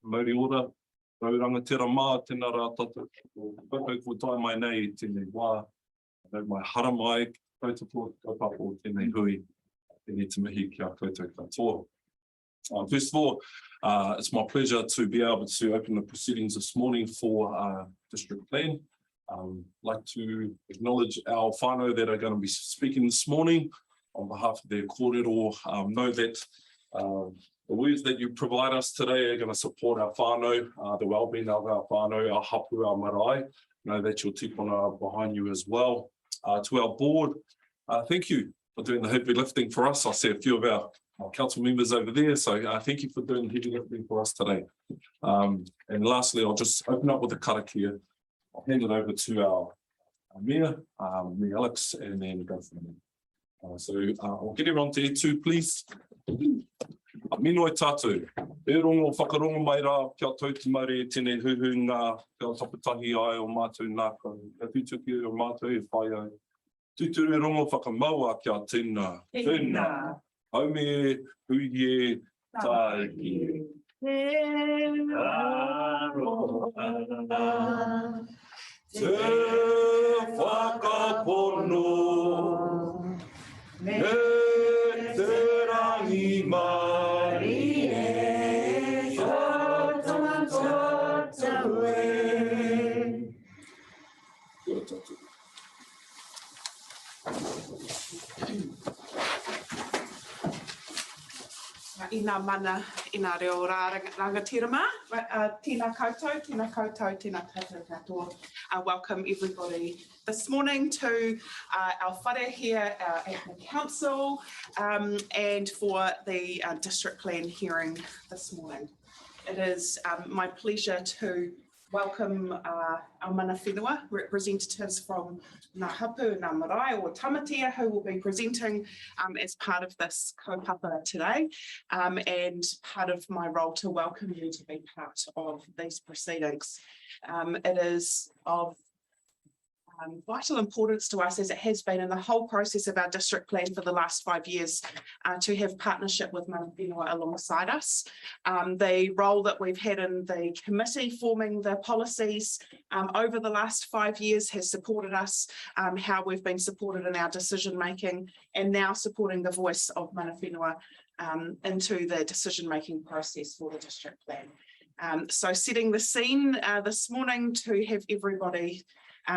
Mauri ora, rauranga tera mā, tēnā rā tatu. Koutou ko tai mai nei, tēnei wā, mai hara mai, koutou kaupapa o tēnei hui, tēnei te mihi kia koutou katoa. First of all, it's my pleasure to be able to open the proceedings this morning for District Plan. I'd like to acknowledge our whānau that are going to be speaking this morning on behalf of their kōrero. Know that the words that you provide us today are going to support our whānau, the well-being of our whānau, our hapu, our marae. Know that your tipuna are behind you as well. To our board, thank you for doing the heavy lifting for us. I see a few of our council members over there, so thank you for doing the heavy lifting for us today. And lastly, I'll just open up with a karakia. I'll hand it over to our Mayor, me Alex, and then go from there. So I'll get everyone to E2, please. Mino e tātou. E rongo whakarongo mai rā, kia tau te mauri e tēnei huhunga, kia taputahi ai o mātou nākau. Kia tutuki o mātou e whai ai. Tuturu e rongo whakamaua kia tēnā. Tēnā. Haume hui e tāiki. Te whakapono, me te rangi mai e, tātou e. Kia tātou. Ina mana, ina reo rā rangatirama, tēnā koutou, tēnā koutou, tēnā tātou katoa. Welcome everybody this morning to our whare here at the council and for the district plan hearing this morning. It is my pleasure to welcome our mana whenua, representatives from Ngā Hapu and Ngā Marae or Tamatea, who will be presenting as part of this kaupapa today, and part of my role to welcome you to be part of these proceedings. It is of vital importance to us, as it has been in the whole process of our district plan for the last 5 years, to have partnership with mana whenua alongside us. The role that we've had in the committee forming the policies over the last 5 years has supported us, how we've been supported in our decision making, and now supporting the voice of mana whenua into the decision making process for the district plan. So setting the scene this morning to have everybody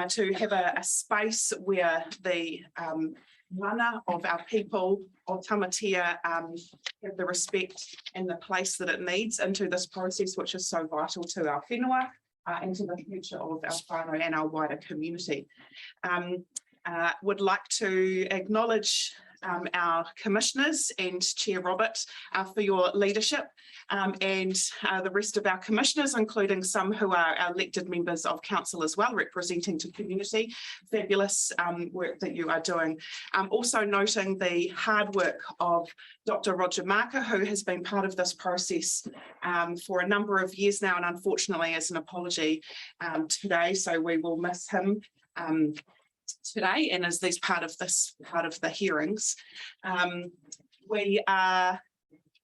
to have a space where the mana of our people of Tamatea have the respect and the place that it needs into this process, which is so vital to our whenua and to the future of our whānau and our wider community. Would like to acknowledge our commissioners and Chair Robert for your leadership, and the rest of our commissioners, including some who are our elected members of council as well, representing the community. Fabulous work that you are doing. Also noting the hard work of Dr. Roger Marker, who has been part of this process for a number of years now, and unfortunately as an apology today, so we will miss him today, and as these part of the hearings. We are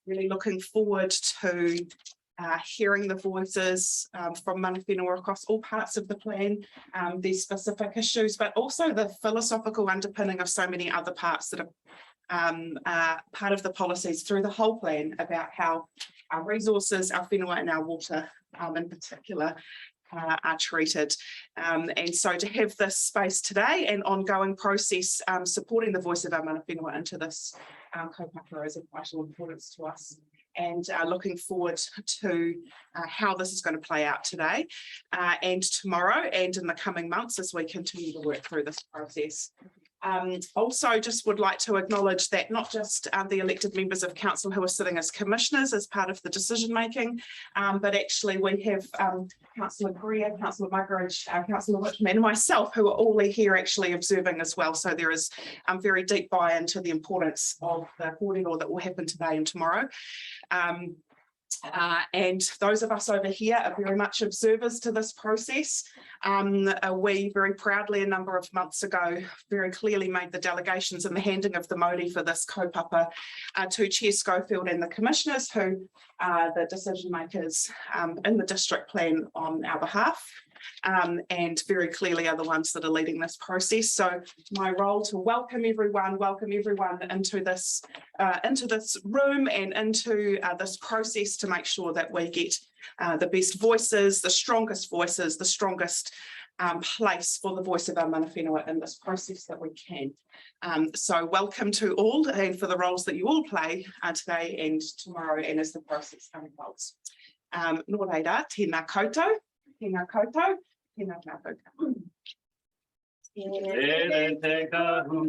really looking forward to hearing the voices from mana whenua across all parts of the plan, these specific issues, but also the philosophical underpinning of so many other parts that are part of the policies through the whole plan, about how our resources, our whenua and our water in particular are treated. And so to have this space today and ongoing process supporting the voice of our mana whenua into this kaupapa is of vital importance to us, and looking forward to how this is going to play out today and tomorrow and in the coming months as we continue to work through this process. Also just would like to acknowledge that not just the elected members of council who are sitting as commissioners as part of the decision making, but actually we have Councillor Greer, Councillor Muggeridge, Councillor Whitman and myself, who are all here actually observing as well. So there is very deep buy-in to the importance of the kōrero that will happen today and tomorrow. And those of us over here are very much observers to this process. We very proudly, a number of months ago, very clearly made the delegations and the handing of the modi for this kaupapa to Chair Schofield and the commissioners, who are the decision makers in the district plan on our behalf. And very clearly are the ones that are leading this process. So my role to welcome everyone into this room and into this process to make sure that we get the best voices, the strongest place for the voice of our mana whenua in this process that we can. So welcome to all, and for the roles that you all play today and tomorrow and as the process unfolds. Nō reira, tēnā koutou. Tēnā koutou, tēnā koutou. Tere te kahu,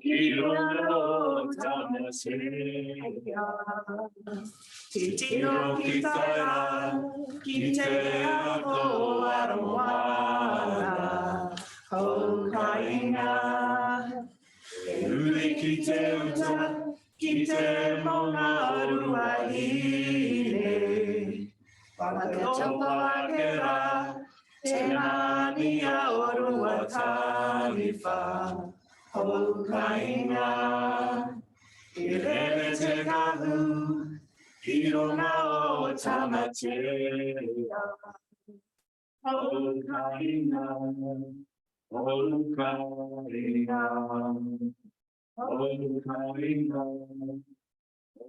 ki rono tamase. Te tino ki taira, ki te ako arowana, ho kainga. Uri ki te uta, Ki te maunga rua hine. Whakatopawakera, tēnā nia o rua taniwha, ho kainga. I rere te kahu, ki rona o tamatea, ho kainga, o kainga, o kainga, o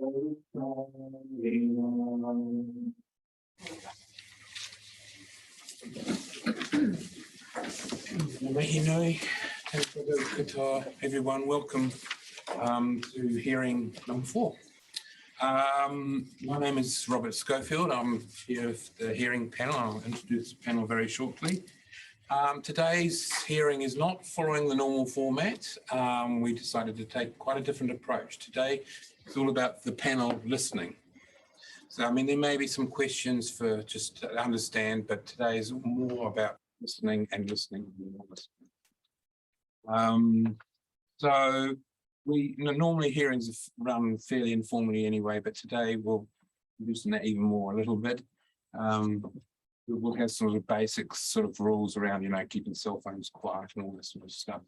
kainga. Mihi nui, tēnā koutou, everyone, welcome to hearing number 4. My name is Robert Schofield. I'm here of the hearing panel. I'll introduce the panel very shortly. Today's hearing is not following the normal format. We decided to take quite a different approach. Today, it's all about the panel listening. So, I mean, there may be some questions for just to understand, but today is more about listening and listening. So we normally hearings run fairly informally anyway, but today we'll loosen that even more a little bit. We'll have sort of basic sort of rules around, keeping cell phones quiet and all this sort of stuff.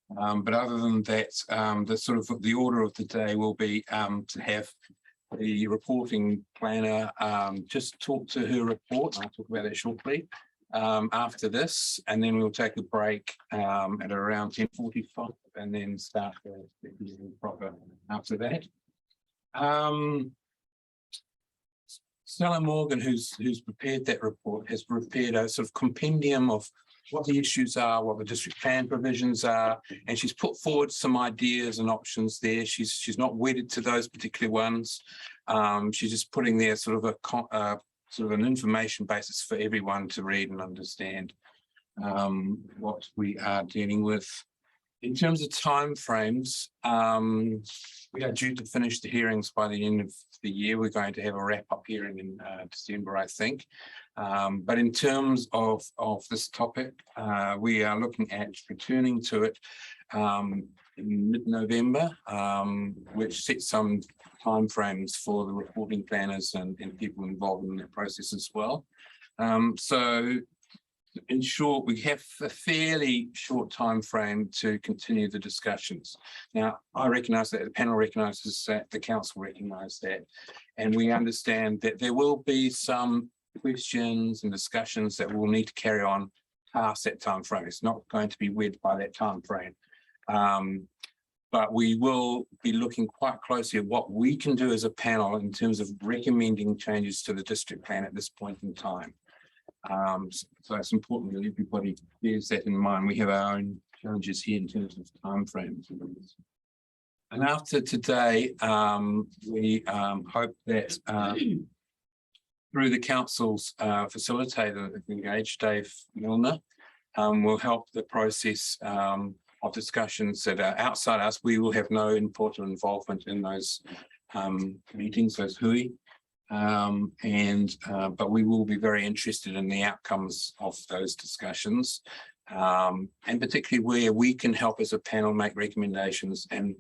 But other than that, the order of the day will be to have the reporting planner just talk to her report. I'll talk about that shortly after this, and then we'll take a break at around 10:45 and then start the hearing proper after that. Stella Morgan, who's prepared that report, has prepared a sort of compendium of what the issues are, what the district plan provisions are, and she's put forward some ideas and options there. She's not wedded to those particular ones. She's just putting there sort of an information basis for everyone to read and understand what we are dealing with. In terms of timeframes, we are due to finish the hearings by the end of the year. We're going to have a wrap-up hearing in December, I think. But in terms of this topic, we are looking at returning to it in mid-November, which sets some timeframes for the reporting planners and people involved in that process as well. So in short, we have a fairly short time frame to continue the discussions. Now, I recognise that, the panel recognises that, the council recognise that, and we understand that there will be some questions and discussions that we'll need to carry on past that time frame. It's not going to be wed by that time frame. But we will be looking quite closely at what we can do as a panel in terms of recommending changes to the district plan at this point in time. So it's important that everybody bears that in mind. We have our own challenges here in terms of timeframes. And after today, we hope that through the council's facilitator engaged, Dave Milner, will help the process of discussions that are outside us. We will have no input or involvement in those meetings, those hui. But we will be very interested in the outcomes of those discussions, and particularly where we can help as a panel make recommendations and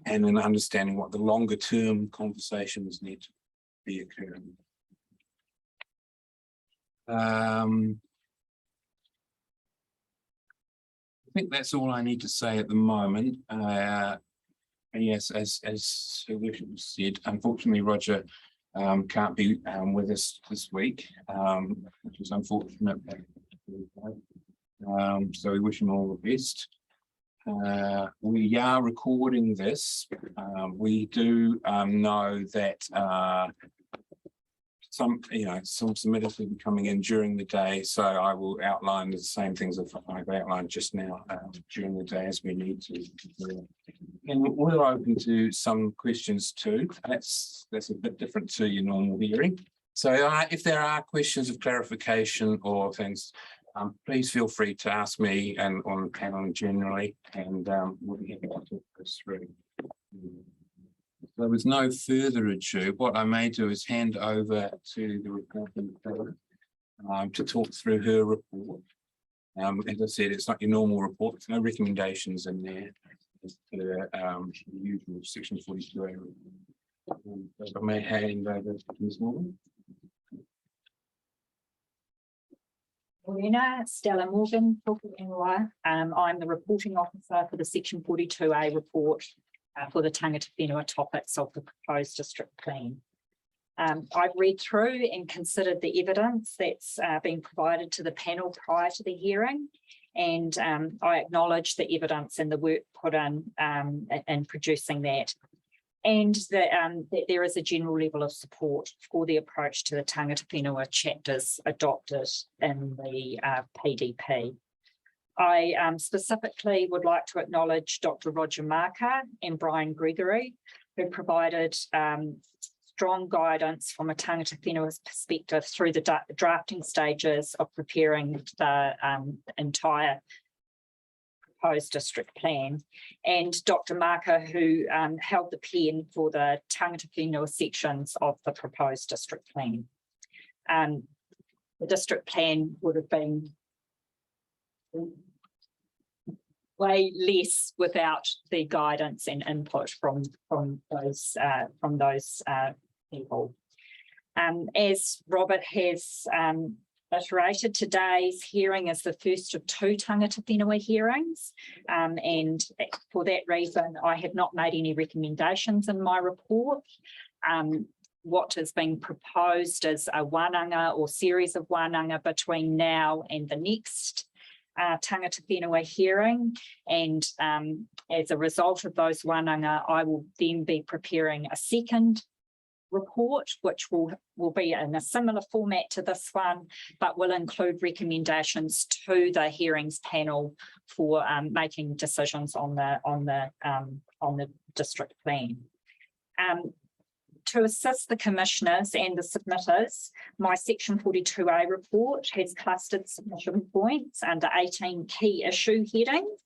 in understanding what the longer term conversations need to be occurring. I think that's all I need to say at the moment. And yes, as Sir Worship said, unfortunately, Roger can't be with us this week, which is unfortunate. So we wish him all the best. We are recording this. We do know that some submitters will be coming in during the day, so I will outline the same things that I've outlined just now during the day as we need to. And we're open to some questions too. That's a bit different to your normal hearing. So if there are questions of clarification or things, please feel free to ask me and on the panel generally, and we'll be happy to talk this through. There was no further ado. What I may do is hand over to the reporting to talk through her report. As I said, it's not your normal report. There's no recommendations in there. It's the usual section 42A. I may hand over to Ms. Morgan. Morena, Stella Morgan, I'm the reporting officer for the section 42A report for the Tangata Whenua topics of the proposed district plan. I've read through and considered the evidence that's been provided to the panel prior to the hearing, and I acknowledge the evidence and the work put in producing that, and that there is a general level of support for the approach to the Tangata Whenua chapters adopted in the PDP. I specifically would like to acknowledge Dr. Roger Marker and Brian Gregory, who provided strong guidance from a Tangata Whenua's perspective through the drafting stages of preparing the entire proposed district plan, and Dr. Marker, who held the pen for the Tangata Whenua sections of the proposed district plan. The district plan would have been way less without the guidance and input from those people. As Robert has iterated, today's hearing is the first of two Tangata Whenua hearings, and for that reason I have not made any recommendations in my report. What is being proposed is a wānanga or series of wānanga between now and the next Tangata Whenua hearing, and as a result of those wānanga, I will then be preparing a second report, which will be in a similar format to this one, but will include recommendations to the hearings panel for making decisions on the district plan. To assist the commissioners and the submitters, my section 42A report has clustered submission points under 18 key issue headings.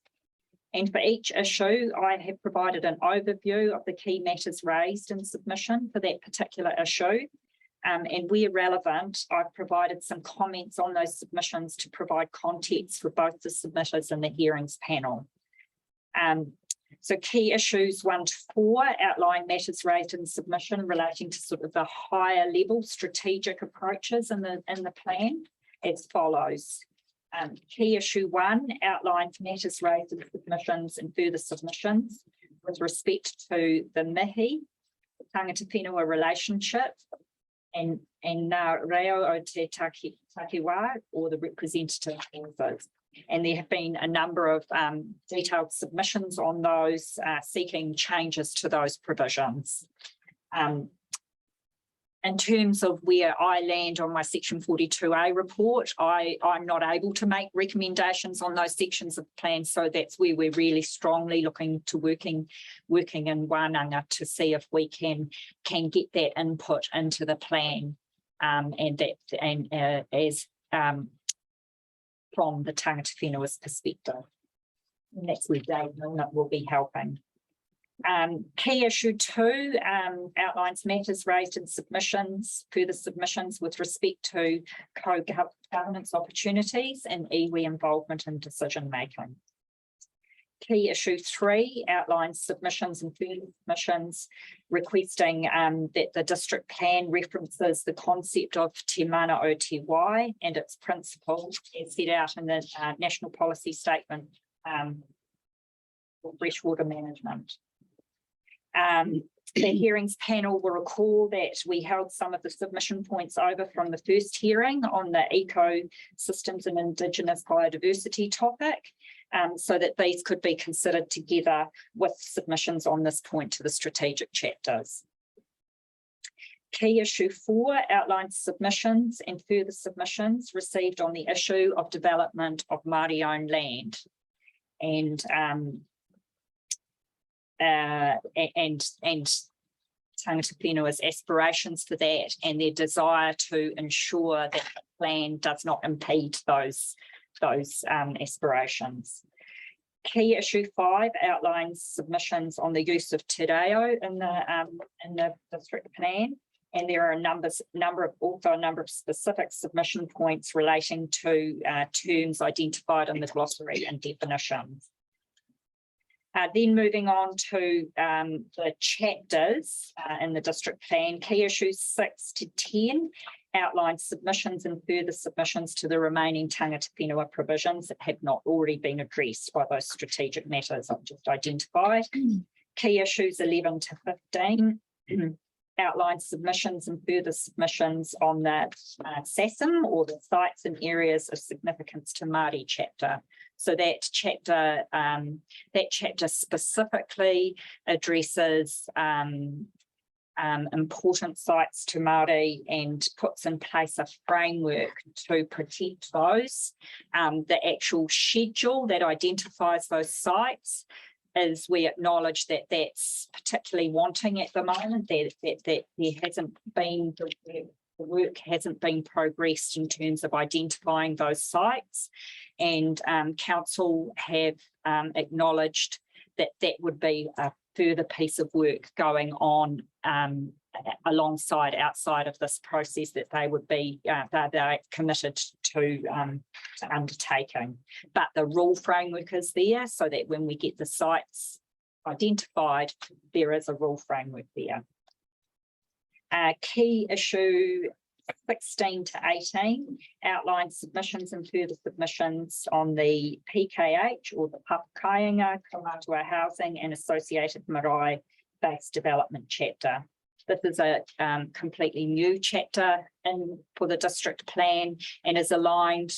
And for each issue, I have provided an overview of the key matters raised in submission for that particular issue. And where relevant, I've provided some comments on those submissions to provide context for both the submitters and the hearings panel. So key issues 1 to 4 outline matters raised in submission relating to sort of the higher level strategic approaches in the plan as follows. Key issue 1 outlines matters raised in submissions and further submissions with respect to the mihi, the Tangata Whenua relationship, and Ngā Reo o Te Takiwā, or the representative authors. And there have been a number of detailed submissions on those seeking changes to those provisions. In terms of where I land on my section 42A report, I'm not able to make recommendations on those sections of the plan, so that's where we're really strongly looking to working in wānanga to see if we can get that input into the plan, from the Tangata Whenua's perspective. And that's where Dave Milner will be helping. Key issue 2 outlines matters raised in submissions, further submissions with respect to co-governance opportunities and iwi involvement in decision making. Key issue 3 outlines submissions and further submissions, requesting that the district plan references the concept of Te Mana o Te Wai and its principles as set out in the National Policy Statement for freshwater management. The hearings panel will recall that we held some of the submission points over from the first hearing on the ecosystems and Indigenous biodiversity topic, so that these could be considered together with submissions on this point to the strategic chapters. Key issue 4 outlines submissions and further submissions received on the issue of development of Māori-owned land, and Tangata Whenua's aspirations for that and their desire to ensure that the plan does not impede those aspirations. Key issue 5 outlines submissions on the use of te reo in the district plan, and there are a number of specific submission points relating to terms identified in the glossary and definitions. Then moving on to the chapters in the district plan, key issues 6 to 10 outline submissions and further submissions to the remaining tangata whenua provisions that have not already been addressed by those strategic matters I've just identified. Key issues 11 to 15 outline submissions and further submissions on the SASM, or the sites and areas of significance to Māori chapter. So that chapter specifically addresses important sites to Māori and puts in place a framework to protect those. The actual schedule that identifies those sites is, we acknowledge that that's particularly wanting at the moment, that there hasn't been, the work hasn't been progressed in terms of identifying those sites, and council have acknowledged that that would be a further piece of work going on outside of this process that they would be they're committed to undertaking. But the rule framework is there, so that when we get the sites identified, there is a rule framework there. Key issue 16 to 18 outlines submissions and further submissions on the PKH, or the Papakainga Kaumātua Housing and Associated Marae-based development chapter. This is a completely new chapter for the district plan, and is aligned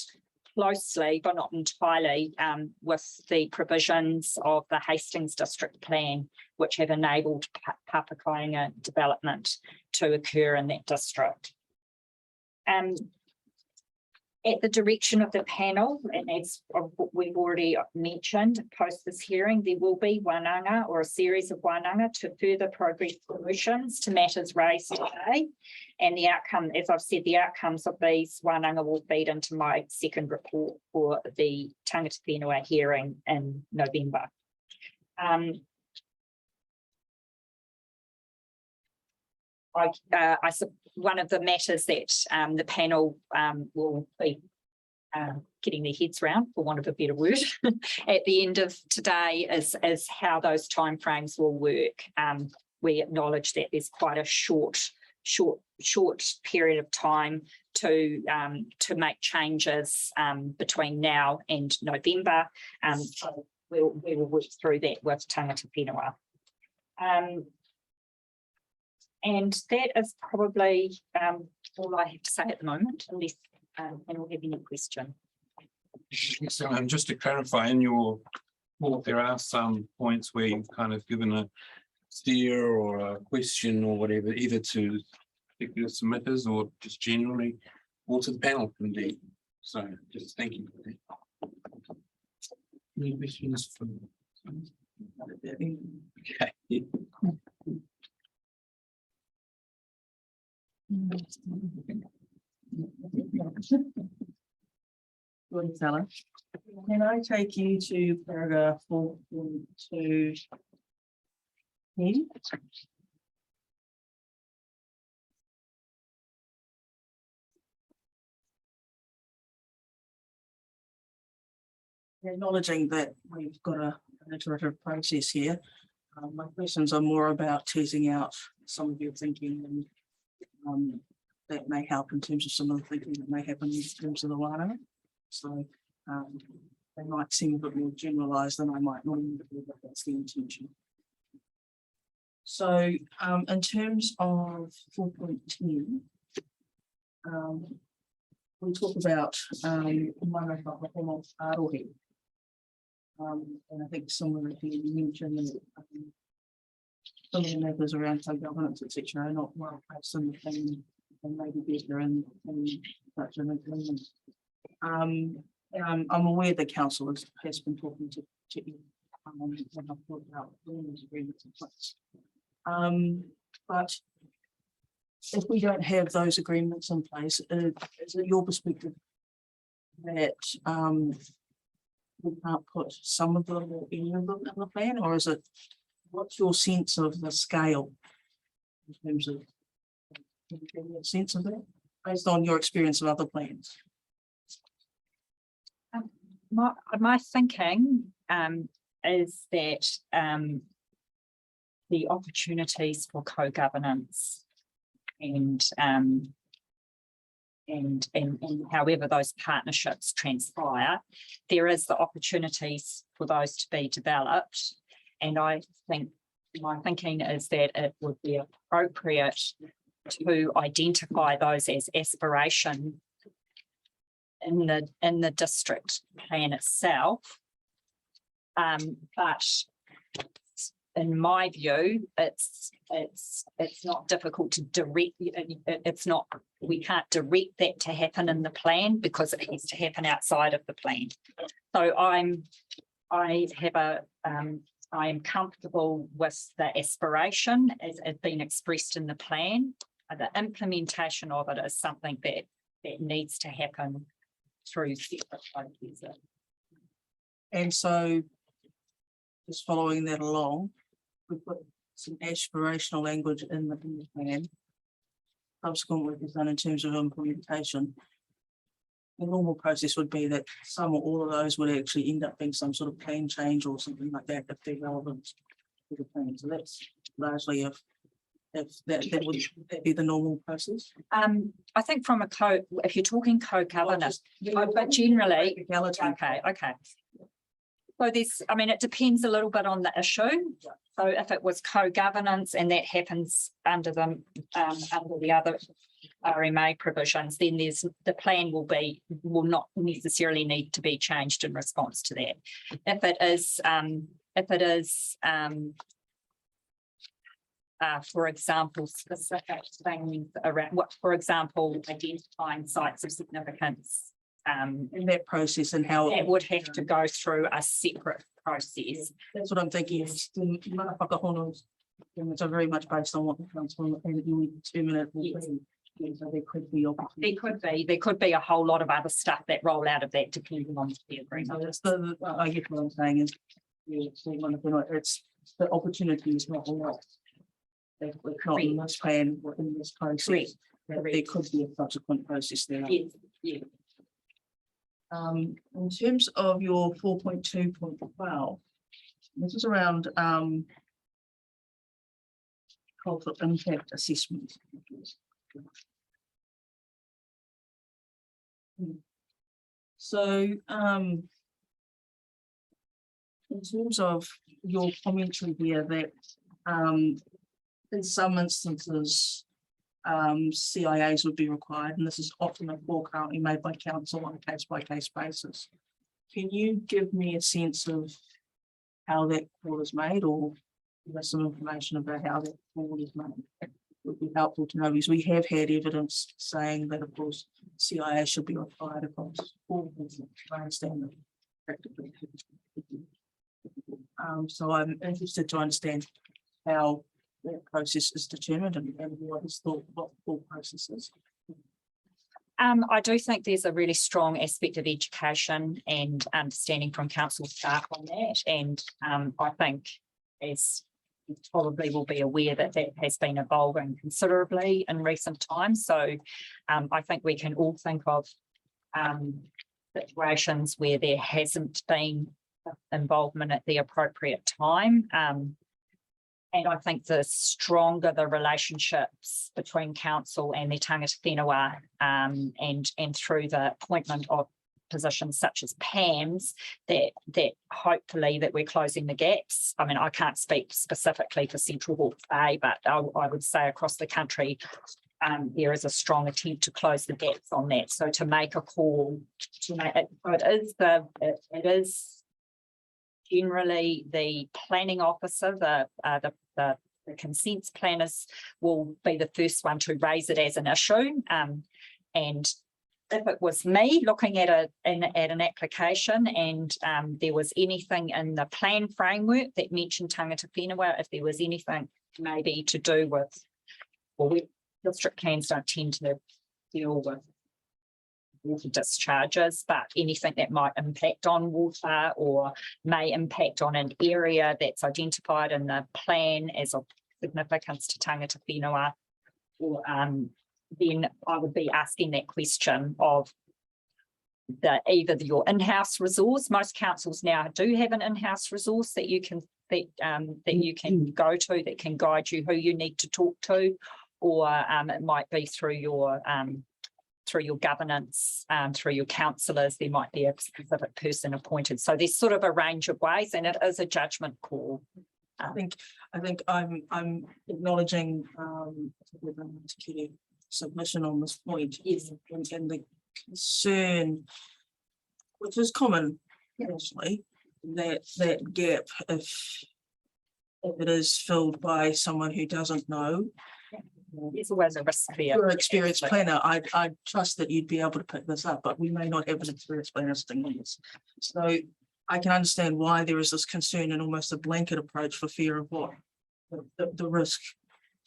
closely, but not entirely, with the provisions of the Hastings district plan, which have enabled Papakainga development to occur in that district. At the direction of the panel, and as we've already mentioned, post this hearing, there will be wānanga, or a series of wānanga, to further progress solutions to matters raised today. And the outcome, as I've said, the outcomes of these wānanga will feed into my second report for the tangata whenua hearing in November. One of the matters that the panel will be getting their heads around, for want of a better word, at the end of today is how those timeframes will work. We acknowledge that there's quite a short period of time to make changes between now and November. So we will work through that with tangata whenua. And that is probably all I have to say at the moment, unless anyone have any question. So just to clarify, in your report, there are some points where you've kind of given a steer or a question or whatever, either to particular submitters or just generally, or to the panel indeed. So just thank you. Any questions from? Okay. Yeah. Good, Sally. Can I take you to paragraph 4.2? Acknowledging that we've got a an iterative process here. My questions are more about teasing out some of your thinking and that may help in terms of some of the thinking that may happen in terms of the whānau. So they might seem a bit more generalised than I might normally do, but that's the intention. So in terms of 4.10, we talk about mana whakahono arohe. And I think someone you mentioned that some of the matters around co-governance, etc., are not well placed in the thing and maybe better in such an agreement. I'm aware the council has been talking to you when I've thought about bringing these agreements in place. But if we don't have those agreements in place, is it your perspective that we can't put some of them or any of them in the plan, or is it, what's your sense of the scale in terms of, can you give me a sense of that based on your experience of other plans? My thinking is that the opportunities for co-governance and however those partnerships transpire, there is the opportunities for those to be developed. And I think my thinking is that it would be appropriate to identify those as aspiration in the district plan itself. But in my view, it's not difficult to direct. We can't direct that to happen in the plan because it has to happen outside of the plan. So I am comfortable with the aspiration as it's been expressed in the plan. The implementation of it is something that needs to happen through separate processes. And so, just following that along, we put some aspirational language in the plan. Subsequent work is done in terms of implementation. The normal process would be that some or all of those would actually end up being some sort of plan change or something like that if they're relevant to the plan. So that's largely if that would be the normal process. I think from if you're talking co-governance, but generally, okay. So it depends a little bit on the issue. So if it was co-governance and that happens under the other RMA provisions, then the plan will not necessarily need to be changed in response to that. If it is for example, specific things around for example, identifying sites of significance. In that process and how it would have to go through a separate process. That's what I'm thinking. It's the mana whakahonos, it's very much based on what the council and you determine it will be. So there could be opportunity. There could be a whole lot of other stuff that roll out of that depending on the agreement. So that's I guess what I'm saying is it's the opportunity is not a lot. It's not in this plan or in this process. There could be a subsequent process there. Yeah. In terms of your 4.2.12, this is around cultural impact assessment. So in terms of your commentary here that in some instances CIAs would be required, and this is often a call currently made by council on a case-by-case basis. Can you give me a sense of how that call is made, or give us some information about how that call is made? It would be helpful to know, because we have had evidence saying that, of course, CIA should be required across all business. I understand that practically. So I'm interested to understand how that process is determined and what is what the full process is. I do think there's a really strong aspect of education and understanding from council staff on that. And I think, as you probably will be aware, that has been evolving considerably in recent times. So I think we can all think of situations where there hasn't been involvement at the appropriate time. And I think the stronger the relationships between council and the tangata whenua, and through the appointment of positions such as PAMs, that hopefully that we're closing the gaps. I mean, I can't speak specifically for Central Hawke's Bay, but I would say across the country, there is a strong attempt to close the gaps on that. So to make a call, it is generally the planning officer, the consents planners will be the first one to raise it as an issue. And if it was me looking at an application and there was anything in the plan framework that mentioned tangata whenua, if there was anything maybe to do with, well, district plans don't tend to deal with water discharges, but anything that might impact on water or may impact on an area that's identified in the plan as of significance to tangata whenua, or then I would be asking that question of either your in-house resource. Most councils now do have an in-house resource that you can go to, that can guide you who you need to talk to, or it might be through your governance, through your councillors. There might be a specific person appointed. So there's sort of a range of ways, and it is a judgment call. I think I'm acknowledging submission on this point. Yes. And the concern, which is common, actually, that gap, if it is filled by someone who doesn't know. There's always a risk there. You're an experienced planner. I trust that you'd be able to pick this up, but we may not have an experienced planner sitting on this. So I can understand why there is this concern and almost a blanket approach for fear of what the risk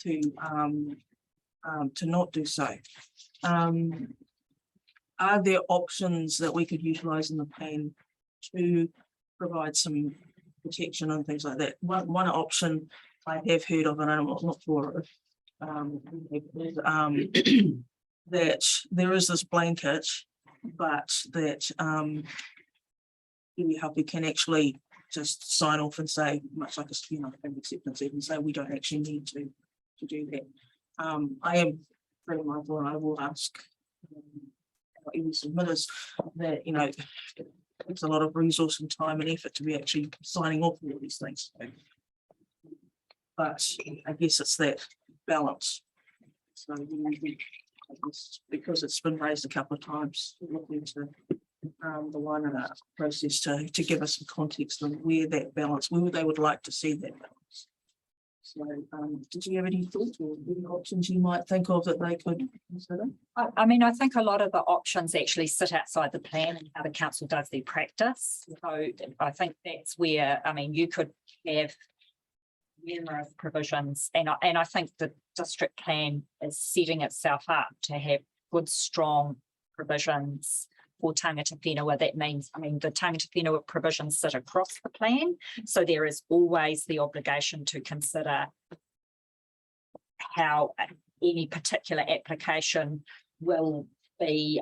to not do so. Are there options that we could utilise in the plan to provide some protection and things like that? One option I have heard of, and I'm not sure if that there is this blanket, but that we can actually just sign off and say, much like a acceptance, even say we don't actually need to do that. I am very mindful, and I will ask any submitters that it takes a lot of resource and time and effort to be actually signing off all these things. But I guess it's that balance. So because it's been raised a couple of times, looking to the Wainara process to give us some context on where that balance, where they would like to see that balance. So did you have any thoughts or any options you might think of that they could consider? I mean, I think a lot of the options actually sit outside the plan and how the council does their practice. So I think that's where, I mean, you could have numerous provisions, and I think the district plan is setting itself up to have good, strong provisions for tangata whenua. That means, I mean, the tangata whenua provisions sit across the plan, so there is always the obligation to consider how any particular application will be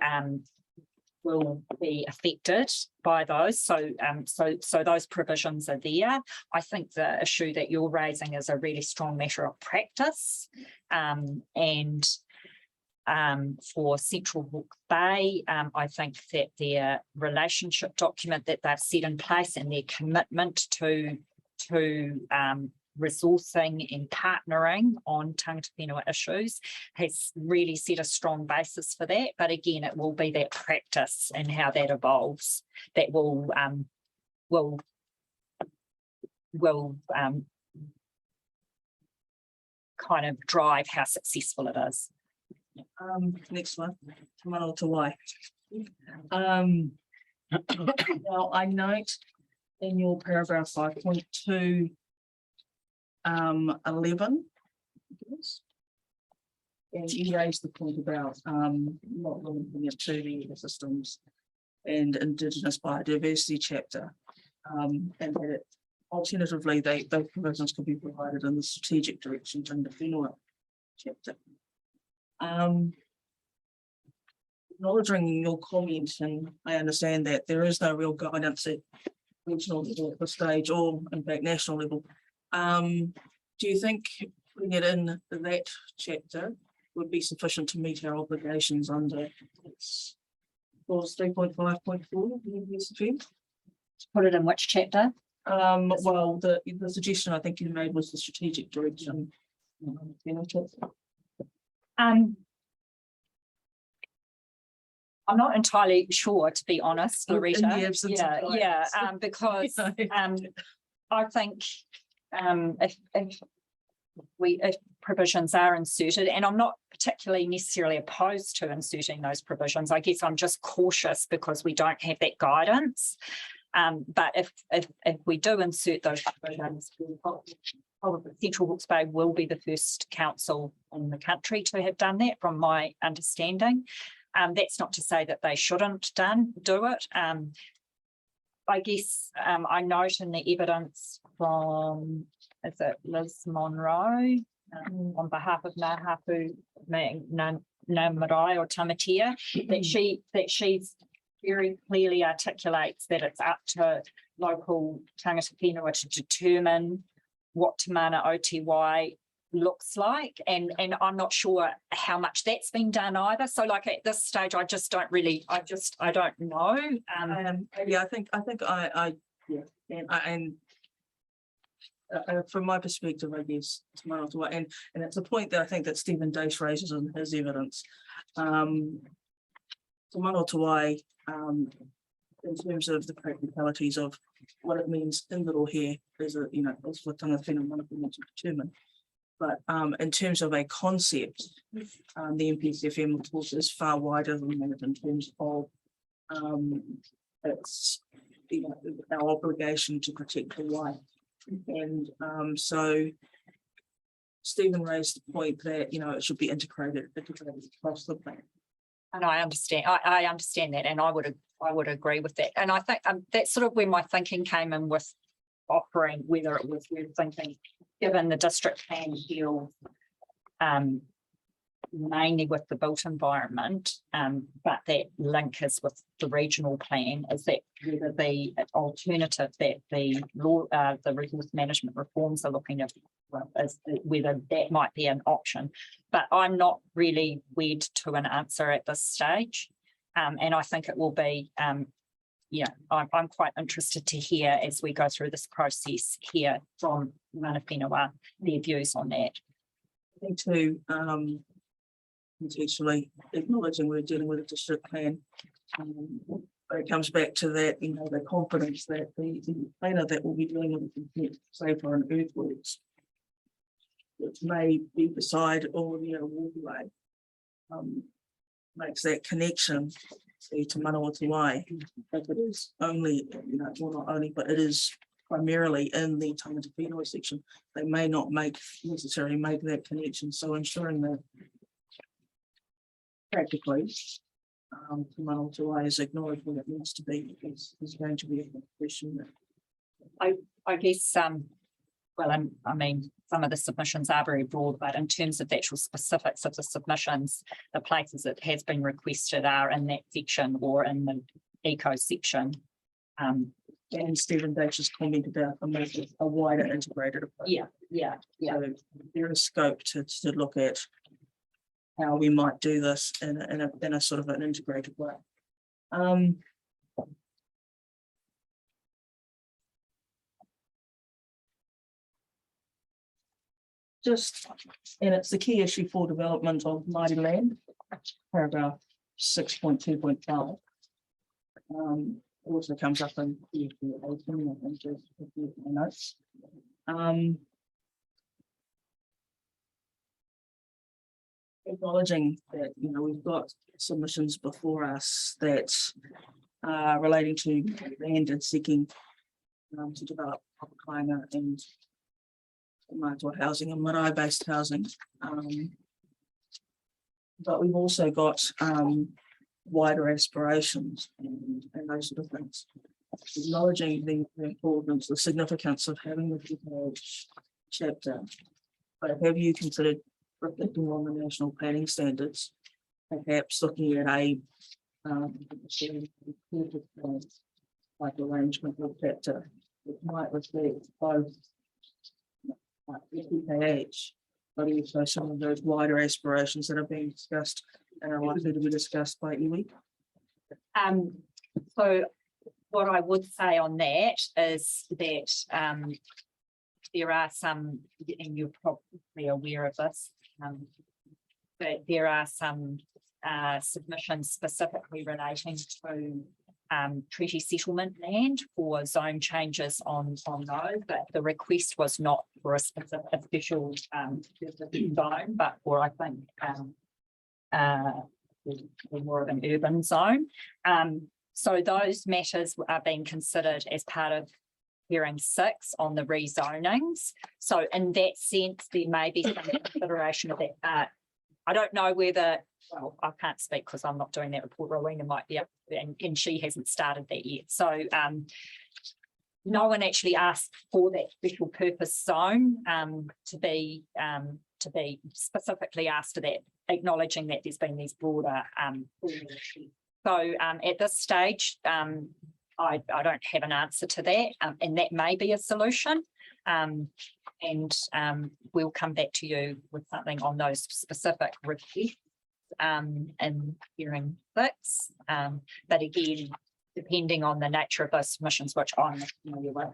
affected by those. So those provisions are there. I think the issue that you're raising is a really strong matter of practice, and for Central Hawke's Bay, I think that their relationship document that they've set in place and their commitment to resourcing and partnering on tangata whenua issues has really set a strong basis for that. But again, it will be that practice and how that evolves that will kind of drive how successful it is. Next one, Tamano Tawai. Now I note in your paragraph 5.2 11, and you raised the point about not limiting it to the ecosystems and Indigenous biodiversity chapter, and that alternatively those provisions could be provided in the strategic direction in the whenua chapter. Acknowledging your comment, and I understand that there is no real guidance regional level at this stage, or in fact national level. Do you think putting it in that chapter would be sufficient to meet our obligations under clause 3.5.4? Put it in which chapter? Well, the suggestion I think you made was the strategic direction. I'm not entirely sure, to be honest, In Loretta. the absence of Yeah, guidance. because I think if provisions are inserted, and I'm not particularly necessarily opposed to inserting those provisions. I guess I'm just cautious because we don't have that guidance. But if we do insert those provisions, probably Central Hawke's Bay will be the first council in the country to have done that, from my understanding. That's not to say that they shouldn't do it. I guess I note in the evidence from, is it Liz Monroe, on behalf of Ngā Hapu Ngā Marae or Tamatea, that she's very clearly articulates that it's up to local tangata whenua to determine what Te Mana OTY looks like, and I'm not sure how much that's been done either. So like at this stage, I just don't really, I don't know. Yeah, I think from my perspective, I guess, Te Mana OTY, and it's a point that I think that Stephen Dace raises in his evidence. Te Mana OTY, in terms of the practicalities of what it means in Little Hair, there's a, as for tangata whenua mana to determine. But in terms of a concept, the NPCFM of course is far wider than that in terms of it's our obligation to protect the wild. And so Stephen raised the point that it should be integrated across the plan. And I understand. I understand that, and I would agree with that. And I think that's sort of where my thinking came in with offering, whether it was we're thinking, given the district plan deals mainly with the built environment, but that link is with the regional plan, is that whether the alternative that the resource management reforms are looking at, is whether that might be an option. But I'm not really wed to an answer at this stage. And I think it will be, I'm quite interested to hear as we go through this process here from Mana Whenua, their views on that. I think too, contextually acknowledging we're dealing with a district plan, but it comes back to that, the confidence that the planner that will be dealing with the say for an earthworks, which may be beside or waterway, makes that connection to Te Mana OTY. If it is only, well, not only, but it is primarily in the tangata whenua section, they may not necessarily make that connection. So ensuring that practically Te Mana OTY is acknowledged when it needs to be is going to be a question. I guess well, I mean, some of the submissions are very broad, but in terms of the actual specifics of the submissions, the places it has been requested are in that section or in the eco section. And Stephen Dace has commented about a wider integrated approach. Yeah. So there is scope to look at how we might do this in a sort of an integrated way. And it's the key issue for development of mighty land, paragraph 6.2.5. Also comes up in notes. Acknowledging that we've got submissions before us that are relating to land and seeking to develop proper climate and housing and marae-based housing. But we've also got wider aspirations and those sort of things. Acknowledging the importance, the significance of having the detailed chapter. But have you considered reflecting on the national planning standards, perhaps looking at a like arrangement with chapter, it might reflect both FPKH, but also some of those wider aspirations that are being discussed and are likely to be discussed by iwi. So what I would say on that is that there are some, and you're probably aware of this, but there are some submissions specifically relating to treaty settlement land for zone changes on those, but the request was not for a specific official zone, but for, I think, more of an urban zone. So those matters are being considered as part of hearing 6 on the rezonings. So in that sense, there may be some consideration of that. I don't know whether, well, I can't speak because I'm not doing that report. Rowena might be up, and she hasn't started that yet. So no one actually asked for that special purpose zone to be specifically asked to that, acknowledging that there's been these broader issues. So at this stage, I don't have an answer to that, and that may be a solution. And we'll come back to you with something on those specific requests in hearing 6. But again, depending on the nature of those submissions, which I'm not familiar with,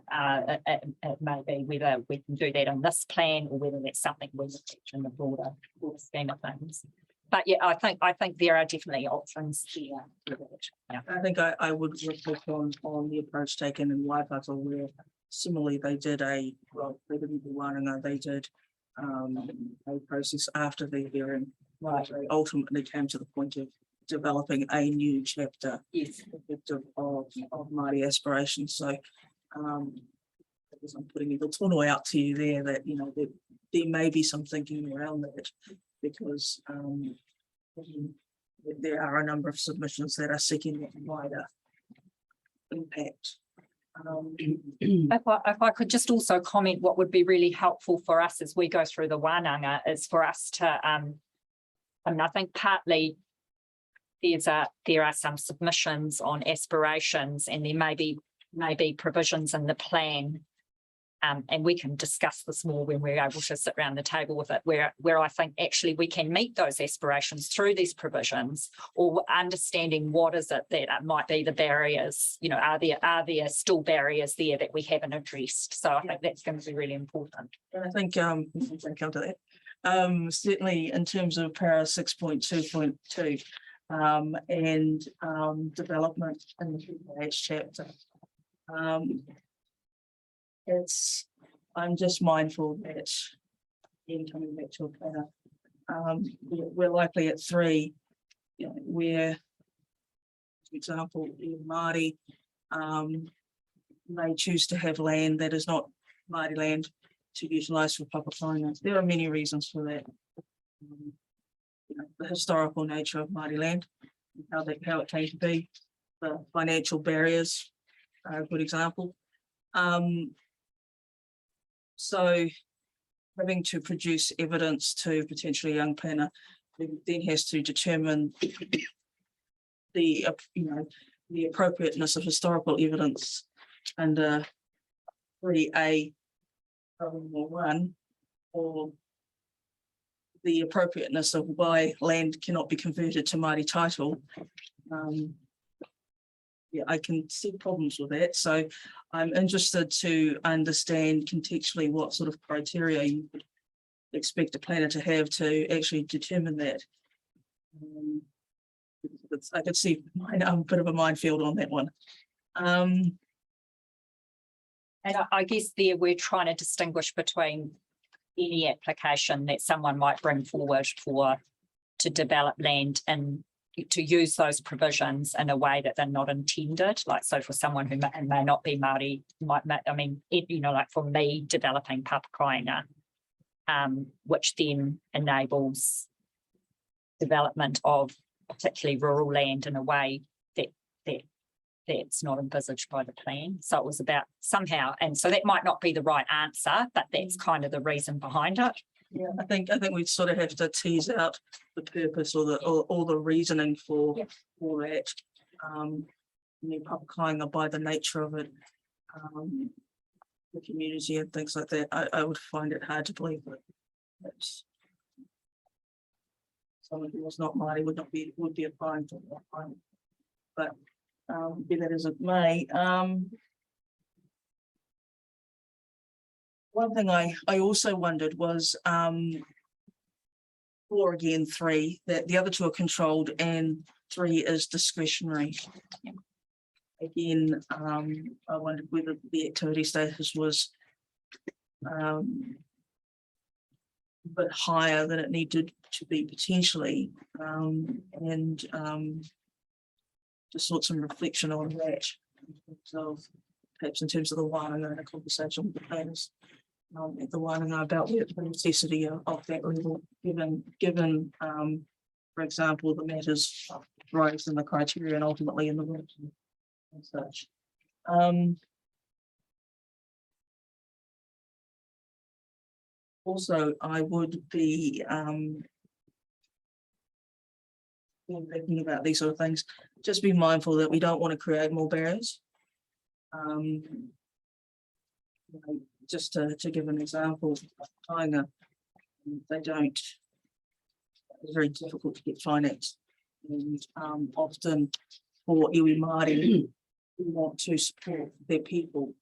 it may be whether we can do that in this plan or whether that's something we look at in the broader scheme of things. But yeah, I think there are definitely options here. Yeah. I think I would reflect on the approach taken in Waikato, where similarly they did they didn't do Wānanga, they did a process after the hearing. Right. They ultimately came to the point of developing a new chapter, yes, of Māori aspirations. So because I'm putting the tono out to you there, that that there may be some thinking around that, because there are a number of submissions that are seeking that wider impact. If I could just also comment, what would be really helpful for us as we go through the Wānanga is for us to, I think partly there are some submissions on aspirations, and there may be provisions in the plan. And we can discuss this more when we're able to sit around the table with it, where I think actually we can meet those aspirations through these provisions, or understanding what is it that might be the barriers. Are there still barriers there that we haven't addressed? So I think that's going to be really important. And I think come to that. Certainly in terms of para 6.2.2 and development in the PKH chapter. I'm just mindful that in coming back to a planner, we're likely at 3, where, for example, Māori may choose to have land that is not Māori land to utilise for public finance. There are many reasons for that. The historical nature of Māori land, how it came to be, the financial barriers are a good example. So having to produce evidence to potentially a young planner who then has to determine the appropriateness of historical evidence under 3A 1, or the appropriateness of why land cannot be converted to Māori title. Yeah, I can see problems with that. So I'm interested to understand contextually what sort of criteria you would expect a planner to have to actually determine that. I could see a bit of a minefield on that one. And I guess there we're trying to distinguish between any application that someone might bring forward to develop land and to use those provisions in a way that they're not intended. Like, so for someone who may not be Māori, like for me developing Papakainga, which then enables development of particularly rural land in a way that's not envisaged by the plan. So it was about somehow, and so that might not be the right answer, but that's kind of the reason behind it. Yeah, I think we sort of have to tease out the purpose or the reasoning for that. Papakainga by the nature of it. The community and things like that, I would find it hard to believe that that's someone who was not Māori would be applying for that. But be that as it may, one thing I also wondered was, 4 again, 3, that the other 2 are controlled and 3 is discretionary. Again, I wondered whether the activity status was a bit higher than it needed to be potentially, and just sort some reflection on that. So perhaps in terms of the Wānanga and a conversation with the planners at the Wānanga about the necessity of that level, given for example, the matters raised in the criteria and ultimately in the work and such. Also, I would be thinking about these sort of things, just be mindful that we don't want to create more barriers. Just to give an example, Tainga, it's very difficult to get finance, and often for iwi Māori who want to support their people,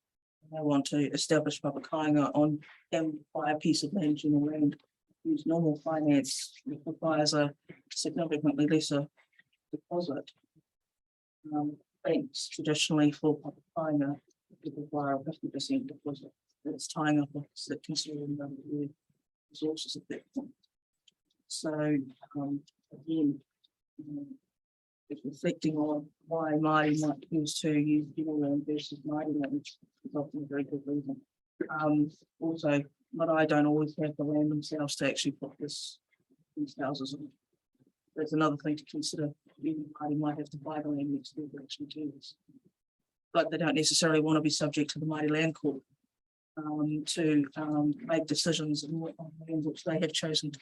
they want to establish Papakainga on and buy a piece of land in the land whose normal finance requires a significantly lesser deposit. Banks traditionally for Papakainga require a 50% deposit. It's tying up that consume the resources at that point. So again, it's reflecting on why Māori might choose to use Kiwi land versus Māori land, which is often a very good reason. Also, but I don't always have the land themselves to actually put these houses in. There's another thing to consider. Even Māori might have to buy the land next door to actually do this, but they don't necessarily want to be subject to the Māori Land Court to make decisions on land which they have chosen to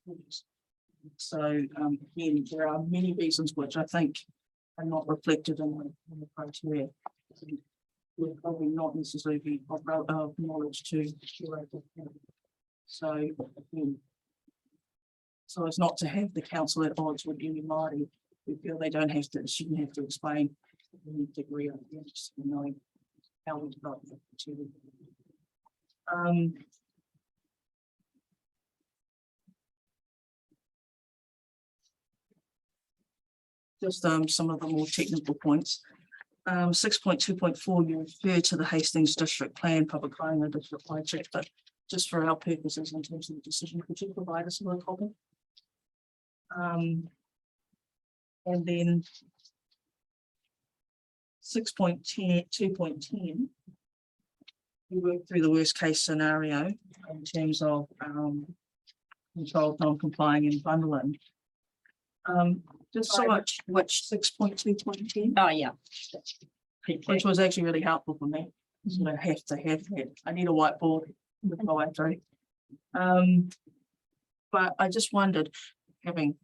use. So again, there are many reasons which I think are not reflected in the criteria. We're probably not necessarily be of knowledge to curate the county. So again, so as not to have the council at odds with any Māori, we feel they shouldn't have to explain any degree of interest in knowing how we develop the criteria. Just some of the more technical points. 6.2.4, you refer to the Hastings District Plan, Papakainga District Project, but just for our purposes in terms of the decision, could you provide us with a copy? And then 6.2.10, we work through the worst case scenario in terms of controlled non-complying and bundling. Just so much, which 6.2.10? Oh, yeah. Which was actually really helpful for me. So I have to have that. I need a whiteboard with my way through. But I just wondered, having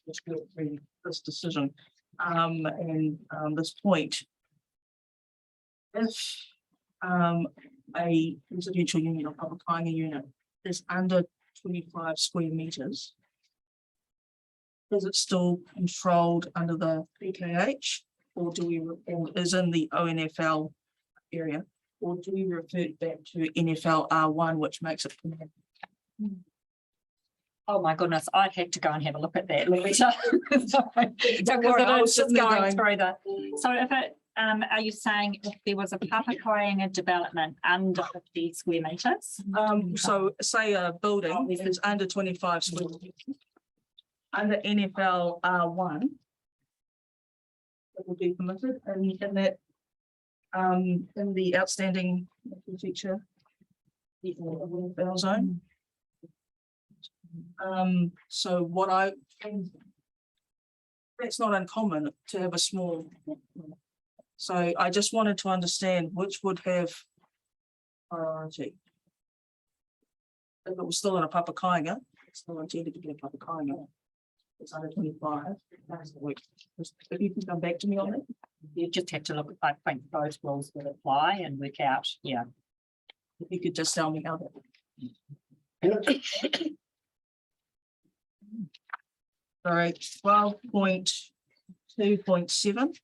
just worked through this decision and this point, if a residential unit or Papakainga unit is under 25 square meters, is it still controlled under the PKH, or is in the ONFL area, or do we revert back to NFL R1, which makes it permanent? Oh my goodness, I'd have to go and have a look at that, Louisa. Don't worry, I was just sitting there going going, through the. So if it, are you saying if there was a Papakainga development under 50 square meters? so say a building is under 25 square meters, under NFL R1, it would be permitted, and in that in the outstanding feature, the NFL zone. So what that's not uncommon to have a small. So I just wanted to understand which would have priority. If it was still in a Papakainga, it's still intended to be a Papakainga. It's under 25. If you can come back to me on that. You just have to look, I think those rules would apply and work out, yeah. If you could just tell me how that. All right, 12.2.7.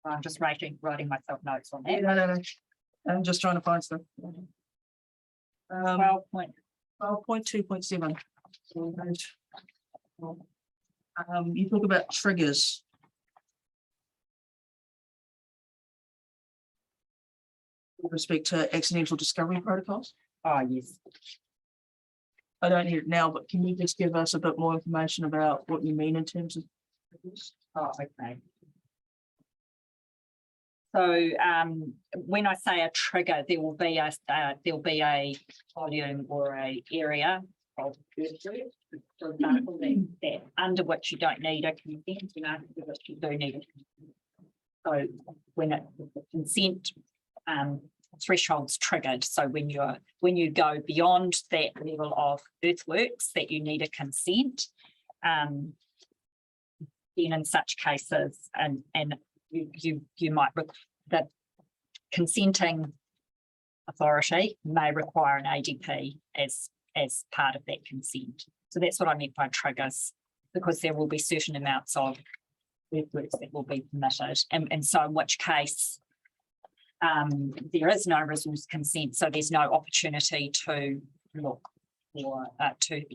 I'm just writing myself notes on that. No. I'm just trying to find stuff. 12.2.7. You talk about triggers. With respect to accidental discovery protocols. Oh, yes. I don't hear it now, but can you just give us a bit more information about what you mean in terms of triggers? Oh, okay. So when I say a trigger, there will be a volume or a area of earthworks, for example, that under which you don't need a consent and under which you do need a consent. So when the consent threshold's triggered, so when you go beyond that level of earthworks that you need a consent, then in such cases and you might, the consenting authority may require an ADP as part of that consent. So that's what I meant by triggers, because there will be certain amounts of earthworks that will be permitted, and so in which case there is no resource consent, so there's no opportunity to look for to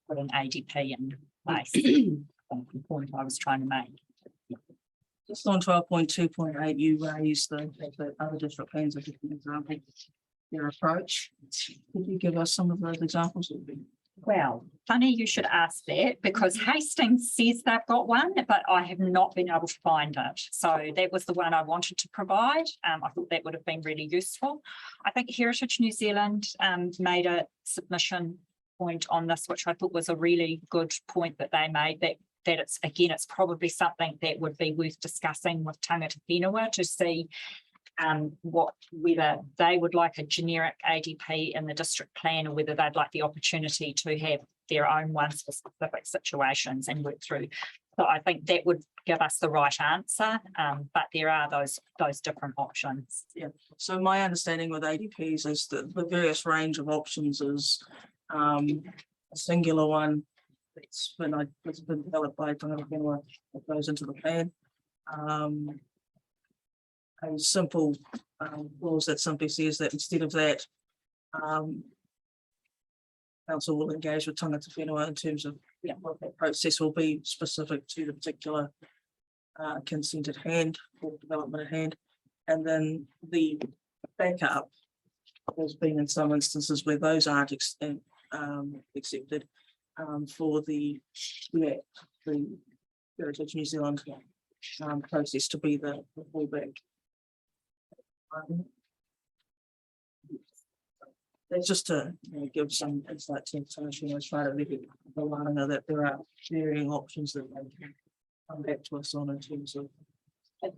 put an ADP in place. That's the point I was trying to make. Just on 12.2.8, you raised the other district plans are different examples. Their approach. Could you give us some of those examples? Well, funny you should ask that, because Hastings says they've got one, but I have not been able to find it. So that was the one I wanted to provide. I thought that would have been really useful. I think Heritage New Zealand made a submission point on this, which I thought was a really good point that they made, that it's, again, it's probably something that would be worth discussing with Tangata Whenua to see whether they would like a generic ADP in the district plan, or whether they'd like the opportunity to have their own ones for specific situations and work through. So I think that would give us the right answer, but there are those different options. Yeah. So my understanding with ADPs is that the various range of options is a singular one that's been developed by Tangata Whenua that goes into the plan. A simple clause that simply says that instead of that, council will engage with Tangata Whenua in terms of what that process will be specific to the particular consent at hand or development at hand. And then the backup has been in some instances where those aren't accepted for the Heritage New Zealand process to be the fallback. That's just to give some insight to international try to let everyone know that there are varying options that they can come back to us on in terms of.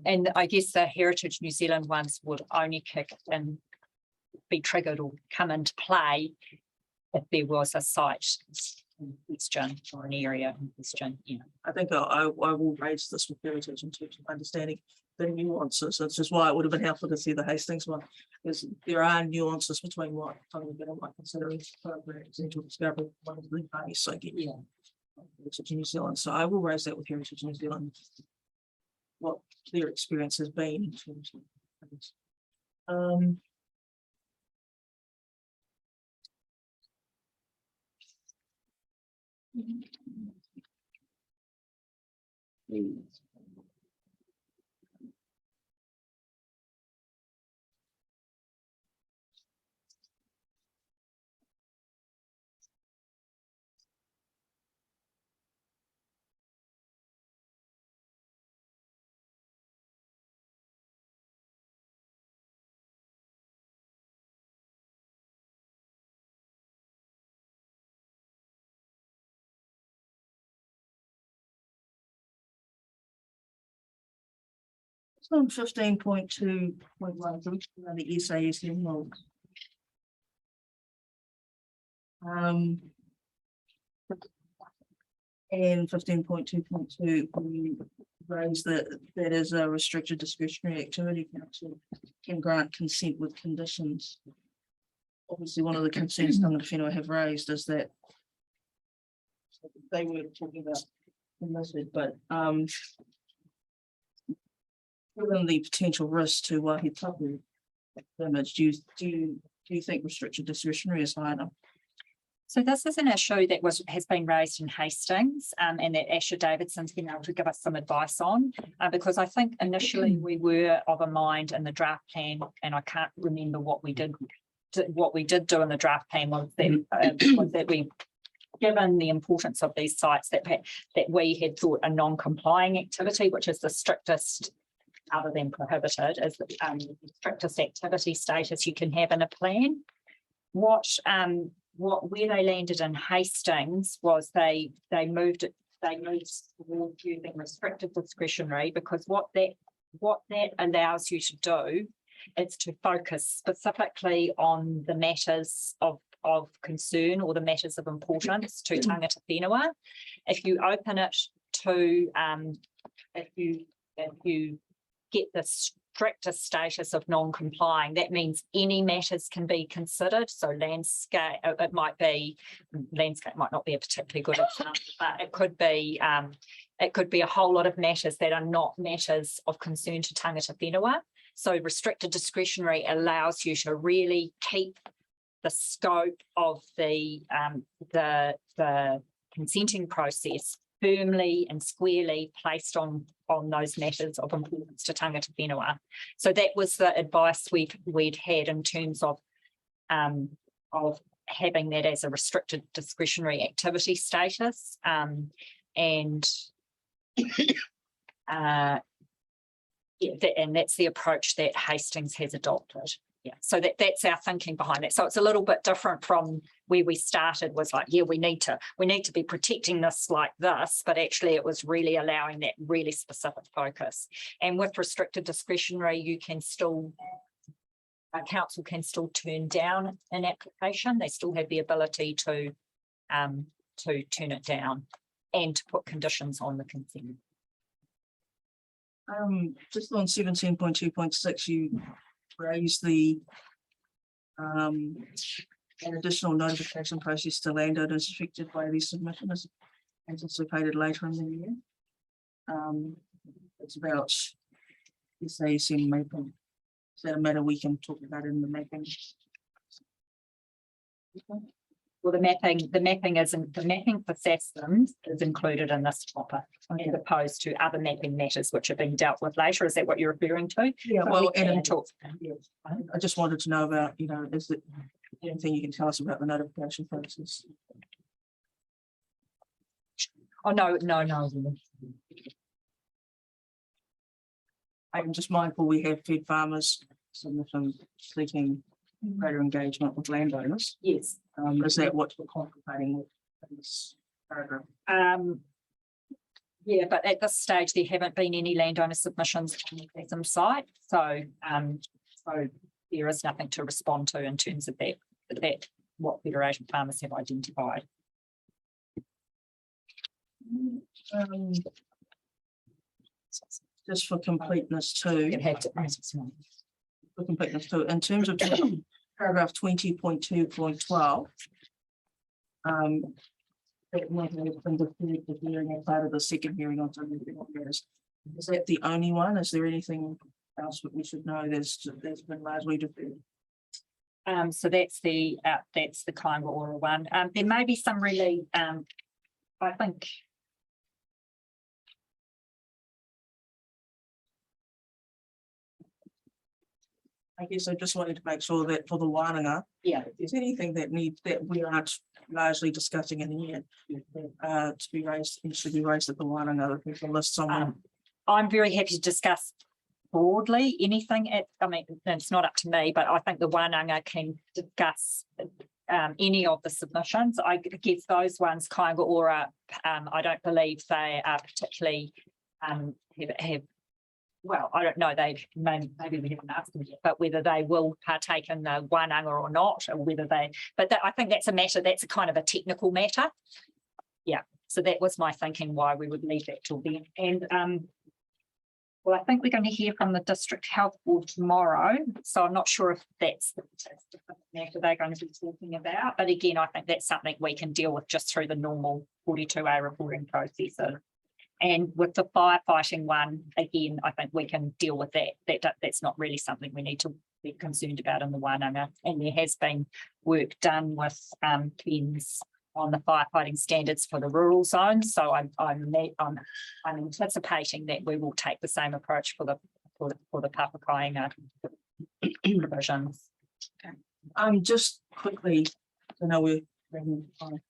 And I guess the Heritage New Zealand ones would only kick and be triggered or come into play if there was a site in question or an area in question. Yeah. I think I will raise this with Heritage in terms of understanding the nuances. That's just why it would have been helpful to see the Hastings one, because there are nuances between what Tangata Whenua might consider accidental discovery, one of the base, I get. Yeah. Heritage New Zealand. So I will raise that with Heritage New Zealand, what their experience has been in terms of this. On 15.2.1, the SASM rules. And 15.2.2, we raised that is a restricted discretionary activity. Council can grant consent with conditions. Obviously, one of the concerns some of the whenua have raised is that they were talking about illicit, but given the potential risk to Waihi Tapu damage, do you think restricted discretionary is high enough? So this is an issue that has been raised in Hastings, and that Asher Davidson's been able to give us some advice on, because I think initially we were of a mind in the draft plan, and I can't remember what we did do in the draft plan was that we, given the importance of these sites, that we had thought a non-complying activity, which is the strictest, other than prohibited, is the strictest activity status you can have in a plan. Where they landed in Hastings was they moved towards using restricted discretionary, because what that allows you to do is to focus specifically on the matters of concern or the matters of importance to tangata whenua. If you open it to if you get the strictest status of non-complying, that means any matters can be considered. So landscape might not be a particularly good example, but it could be a whole lot of matters that are not matters of concern to tangata whenua. So restricted discretionary allows you to really keep the scope of the consenting process firmly and squarely placed on those matters of importance to tangata whenua. So that was the advice we'd had in terms of having that as a restricted discretionary activity status, and that's the approach that Hastings has adopted. Yeah, so that's our thinking behind it. So it's a little bit different from where we started, was like, yeah, we need to be protecting this like this, but actually it was really allowing that really specific focus. And with restricted discretionary, you can still, council can still turn down an application. They still have the ability to turn it down and to put conditions on the consent. Just on 17.2.6, you raised the an additional notification process to landowners affected by the submission is anticipated later in the year. It's about SASM mapping. Is that a matter we can talk about in the mapping? Well, the mapping for SASM is included in this topic, as opposed to other mapping matters which are being dealt with later. Is that what you're referring to? Yeah, So well, we can talk. I just wanted to know about, is there anything you can tell us about the notification process? Oh, no. I'm just mindful we have fed farmers submissions seeking greater engagement with landowners. Yes. Is that what we're contemplating with this paragraph? Yeah, but at this stage, there haven't been any landowner submissions on the SASM site. So there is nothing to respond to in terms of that what Federation farmers have identified. Just for completeness too. It had to, For completeness too, in terms of paragraph 20.2.12. That matter has been deferred to hearing as part of the second hearing on something. Is that the only one? Is there anything else that we should know that's been largely deferred? So that's the Kaingaora one. There may be some really, I think. I guess I just wanted to make sure that for the Wānanga, Yeah. if there's anything that we aren't largely discussing in here, to be raised, it should be raised at the Wānanga, that we can list someone. I'm very happy to discuss broadly anything it's not up to me, but I think the Wānanga can discuss any of the submissions. I guess those ones, Kaingaora, I don't believe they are particularly have well, I don't know, maybe we haven't asked them yet, but whether they will partake in the Wānanga or not, or whether I think that's a matter, that's a kind of a technical matter. Yeah, So that was my thinking why we would leave that till then. And well, I think we're going to hear from the District Health Board tomorrow. So I'm not sure if that's the matter they're going to be talking about. But again, I think that's something we can deal with just through the normal 42A reporting process. And with the firefighting one, again, I think we can deal with that. That's not really something we need to be concerned about in the Wānanga. And there has been work done with PENS on the firefighting standards for the rural zones. So I'm anticipating that we will take the same approach for the Papakainga provisions. Just quickly, I know we're running time.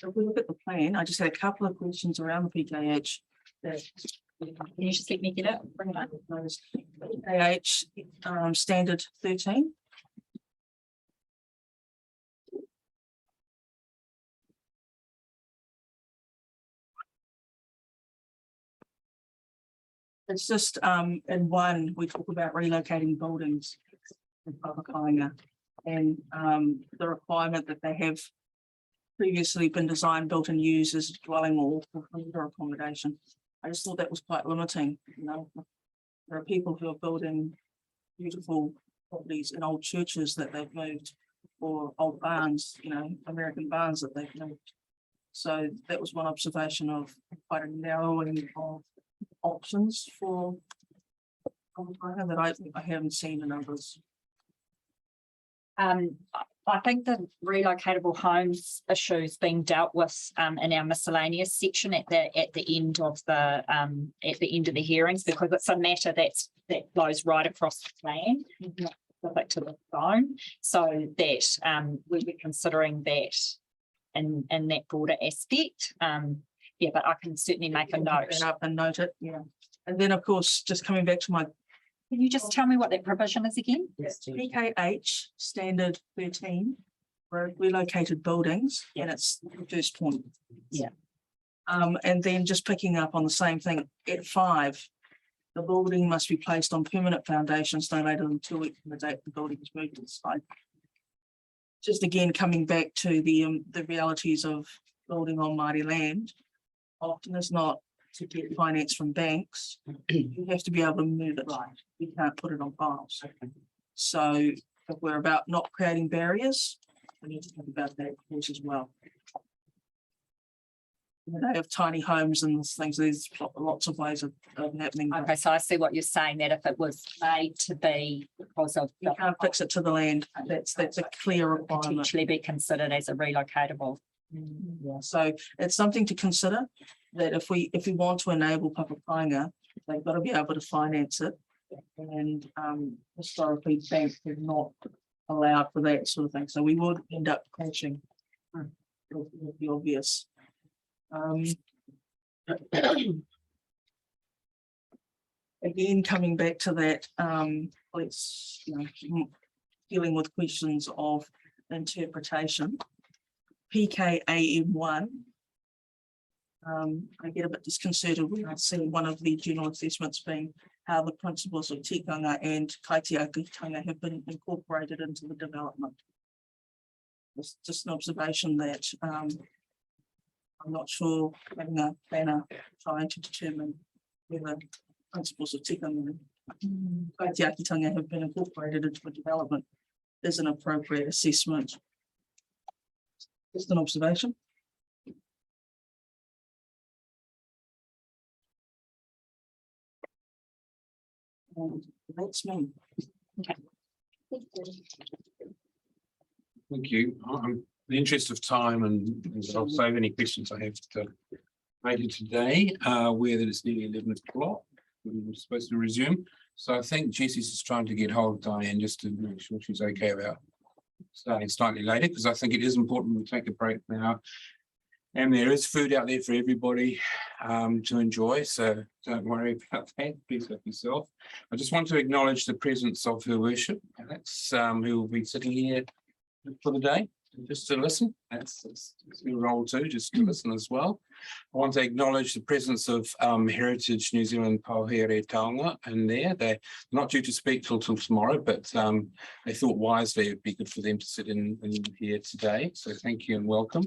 If we look at the plan, I just had a couple of questions around the PKH. That Can you just let me get it? Bring it up. PKH standard 13. It's just in one, we talk about relocating buildings in Papakainga and the requirement that they have previously been designed, built and used as a dwelling or for accommodation. I just thought that was quite limiting, you know. There are people who are building beautiful properties in old churches that they've moved, or old barns, you know, American barns that they've moved. So that was one observation of quite a narrowing of options for that I haven't seen in others. I think the relocatable homes issues being dealt with in our miscellaneous section at the end of the hearings, because it's a matter that flows right across the plan, not specific to the zone. So that we were considering that in that broader aspect. Yeah, but I can certainly make a note. Pick that up and note it, yeah. And then, of course, just coming back to my Can you just tell me what that provision is again? PKH standard 13 for relocated buildings, and it's the first point. Yeah. And then just picking up on the same thing at 5, the building must be placed on permanent foundations no later than 2 weeks from the date the building is moved to the site. Just again, coming back to the realities of building on Māori land, often is not to get finance from banks. You have to be able to move it right. You can't put it on files. So if we're about not creating barriers, we need to think about that of course as well. They have tiny homes and things, there's lots of ways of happening. Okay, so I see what you're saying, that if it was made to be because of You can't fix it to the land. That's a clear requirement. potentially be considered as a relocatable. Yeah, so it's something to consider, that if we want to enable Papakainga, they've got to be able to finance it. And historically banks have not allowed for that sort of thing. So we would end up crashing. With the obvious. Again, coming back to that, let's, you know, dealing with questions of interpretation. PKAM1. I get a bit disconcerted when I see one of the general assessments being how the principles of tikanga and kaitiakitanga have been incorporated into the development. It's just an observation that I'm not sure having a planner trying to determine whether principles of tikanga and kaitiakitanga have been incorporated into the development is an appropriate assessment. Just an observation. And that's me. Thank you. In the interest of time, and I'll save any questions I have to later today, where that it's nearly 11 o'clock. We were supposed to resume. So I think Jessie's just trying to get hold of Diane just to make sure she's okay about starting slightly later, because I think it is important we take a break now. And there is food out there for everybody to enjoy, so don't worry about that. Please help yourself. I just want to acknowledge the presence of Her Worship, Alex, who will be sitting here for the day, just to listen. That's your role too, just to listen as well. I want to acknowledge the presence of Heritage New Zealand Paohere Taonga in there. They're not due to speak till tomorrow, but they thought wisely it'd be good for them to sit in here today. So thank you and welcome.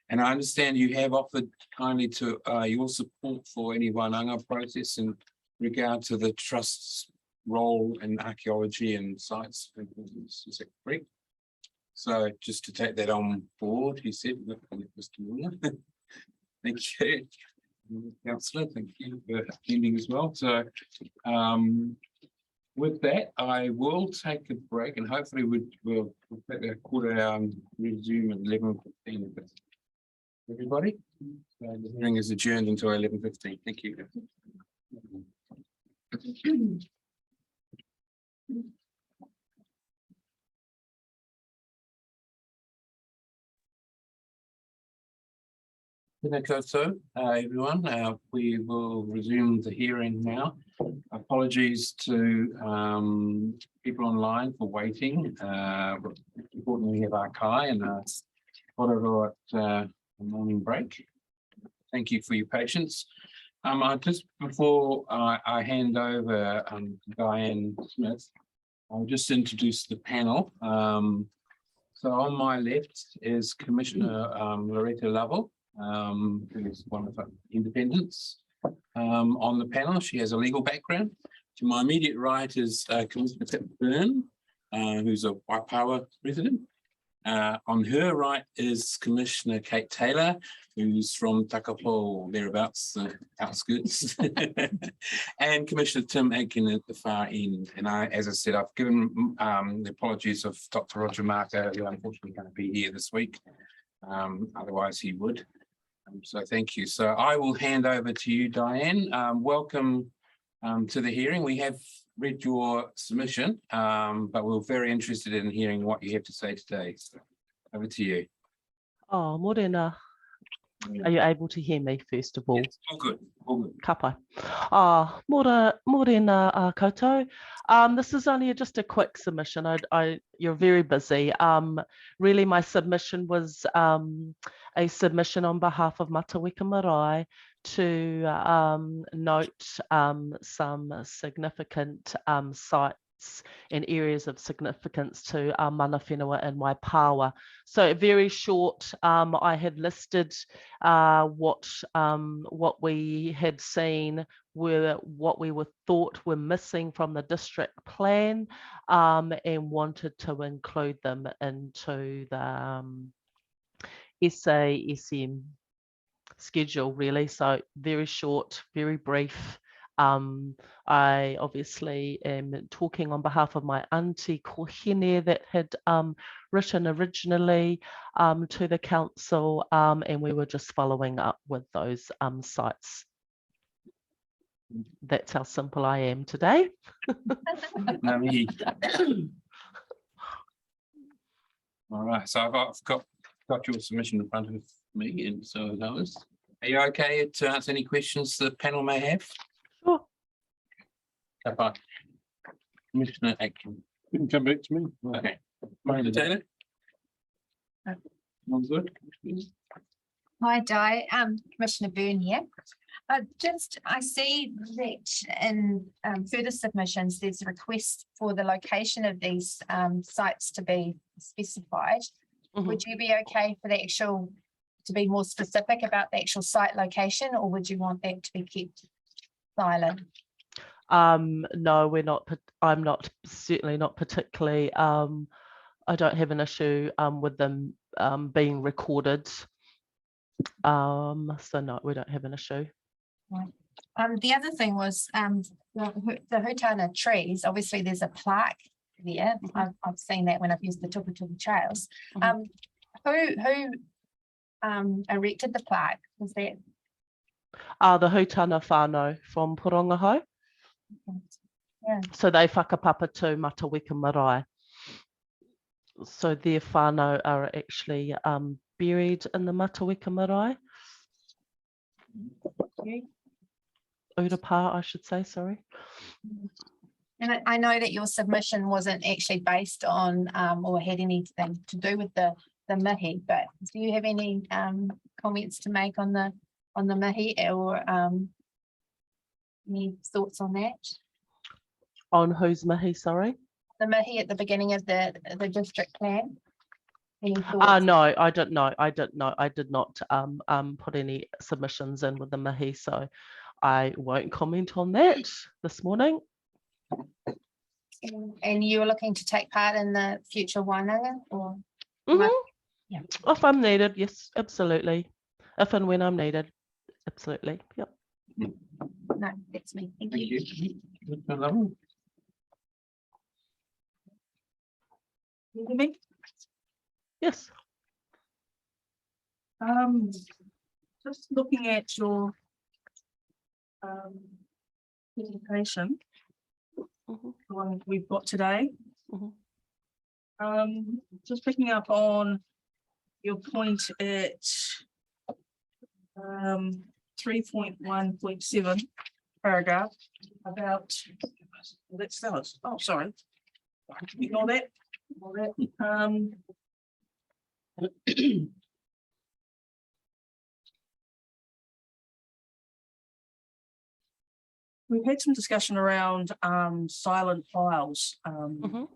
And I understand you have offered kindly to your support for any wānanga process in regard to the trust's role in archaeology and sites. Is that correct? So just to take that on board, he said, Mr. Muller. Thank you. Councillor, thank you for attending as well. So with that, I will take a break and hopefully we'll take a quarter hour and resume at 11:15. Everybody, so the hearing is adjourned until 11:15. Thank you. So, everyone, we will resume the hearing now. Apologies to people online for waiting. Importantly, we have our Kai and Kororo at the morning break. Thank you for your patience. I just before I hand over to Diane Smith, I'll just introduce the panel. So on my left is Commissioner Loretta Lovell, who is one of the independents on the panel. She has a legal background. To my immediate right is Commissioner Pip Byrne, who's a Waipawa resident. On her right is Commissioner Kate Taylor, who's from Takapo, thereabouts, the outskirts. And Commissioner Tim Aiken at the far end. And as I said, I've given the apologies of Dr. Roger Marker, who unfortunately can't be here this week. Otherwise he would. So thank you. So I will hand over to you, Diane. Welcome to the hearing. We have read your submission, but we're very interested in hearing what you have to say today. So over to you. Oh, Morena. Are you able to hear me first of all? Yes, all good, all good. Kapai. Morena koutou. This is only just a quick submission. You're very busy. Really, my submission was a submission on behalf of Mataweka Marae to note some significant sites in areas of significance to mana whenua and Waipawa. So very short, I had listed what we had seen were what we were thought were missing from the district plan, and wanted to include them into the SASM schedule, really. So very short, very brief. I obviously am talking on behalf of my auntie Kohine that had written originally to the council, and we were just following up with those sites. That's how simple I am today. All right, so I've got your submission in front of me, and so those. Are you okay to answer any questions the panel may have? Sure. Commissioner Aiken. Didn't come back to me. Okay. Commissioner Taylor? All good? Hi, Di. Commissioner Byrne here. I see that in further submissions, there's a request for the location of these sites to be specified. Mhm. Would you be okay for the actual, to be more specific about the actual site location, or would you want that to be kept silent? No, we're not. I'm not, certainly not particularly. I don't have an issue with them being recorded. So no, we don't have an issue. Right. The other thing was the Hutana trees. Obviously, there's a plaque there. I've seen that when I've used the Tuputupu trails. Who erected the plaque? Was that? The Hutana whānau from Porongahau. Yeah. So they whakapapa to Mataweka Marae. So their whānau are actually buried in the Mataweka Marae. Urapa, I should say, sorry. And I know that your submission wasn't actually based on or had anything to do with the mihi, but do you have any comments to make on the mihi, or any thoughts on that? On whose mihi, sorry? The mihi at the beginning of the district plan. Any thoughts? No, I don't know. I did not put any submissions in with the Mihi, so I won't comment on that this morning. And you're looking to take part in the future Wānanga or? Mhm. Yeah. If I'm needed, yes, absolutely. If and when I'm needed, absolutely. Yep. No, that's me. Thank you. You hear me? Yes. Just looking at your presentation, Mhm. the one we've got today. Mhm. Just picking up on your point at 3.1.7 paragraph about, let's tell us, oh, sorry. Ignore that. Ignore that. We've had some discussion around silent files Mhm.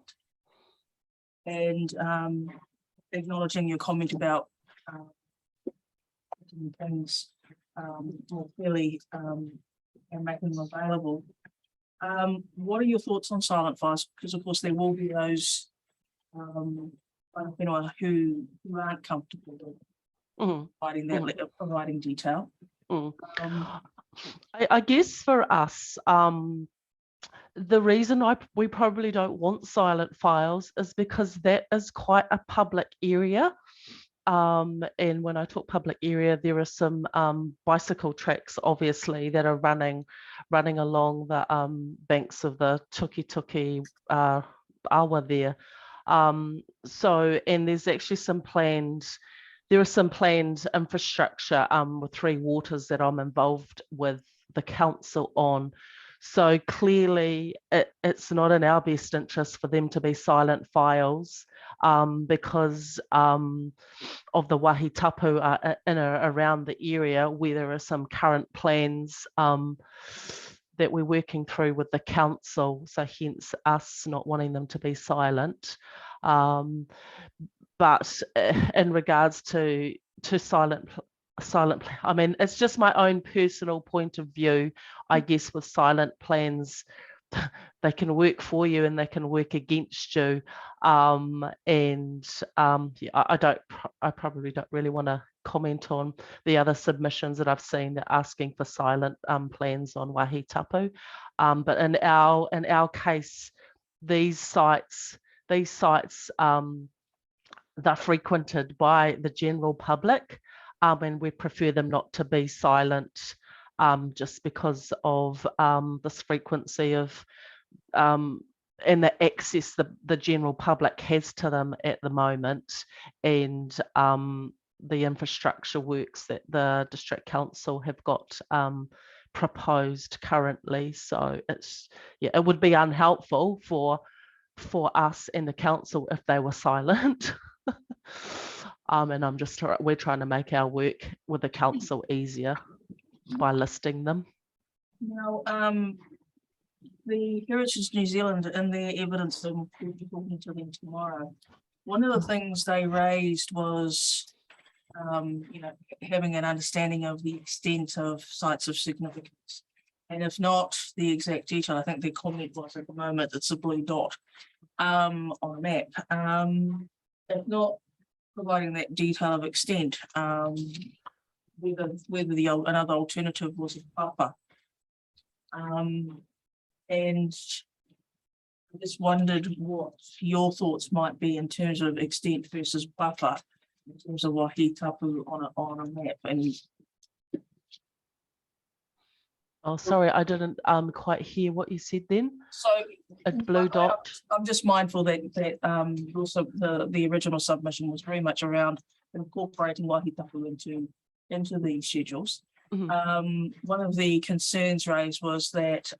and acknowledging your comment about putting things more clearly and making them available. What are your thoughts on silent files? Because of course there will be those who aren't comfortable with Mhm. providing that providing detail. Mm. Um, I guess for us, the reason we probably don't want silent files is because that is quite a public area. And when I talk public area, there are some bicycle tracks, obviously, that are running along the banks of the Tukituki awa there. So, and there's actually there is some planned infrastructure with Three Waters that I'm involved with the council on. So clearly it's not in our best interest for them to be silent files because of the wahi tapu in or around the area where there are some current plans that we're working through with the council. So hence us not wanting them to be silent. But in regards to silent, I mean, it's just my own personal point of view, I guess, with silent plans. They can work for you and they can work against you. Yeah, I probably don't really want to comment on the other submissions that I've seen that are asking for silent plans on wahi tapu. But in our case, these sites they're frequented by the general public, and we prefer them not to be silent just because of this frequency of and the access the general public has to them at the moment, and the infrastructure works that the district council have got proposed currently. So it would be unhelpful for us and the council if they were silent. And we're trying to make our work with the council easier by listing them. Now, the Heritage New Zealand and their evidence, and we'll be talking to them tomorrow. One of the things they raised was, having an understanding of the extent of sites of significance. And if not the exact detail, I think their comment was at the moment, it's a blue dot on a map. If not providing that detail of extent, whether another alternative was a papa. And I just wondered what your thoughts might be in terms of extent versus buffer, in terms of wahi tapu on a map. And Oh, sorry, I didn't quite hear what you said then. so A blue dot. I'm just mindful that also the original submission was very much around incorporating wahi tapu into the schedules. Mhm. One of the concerns raised was that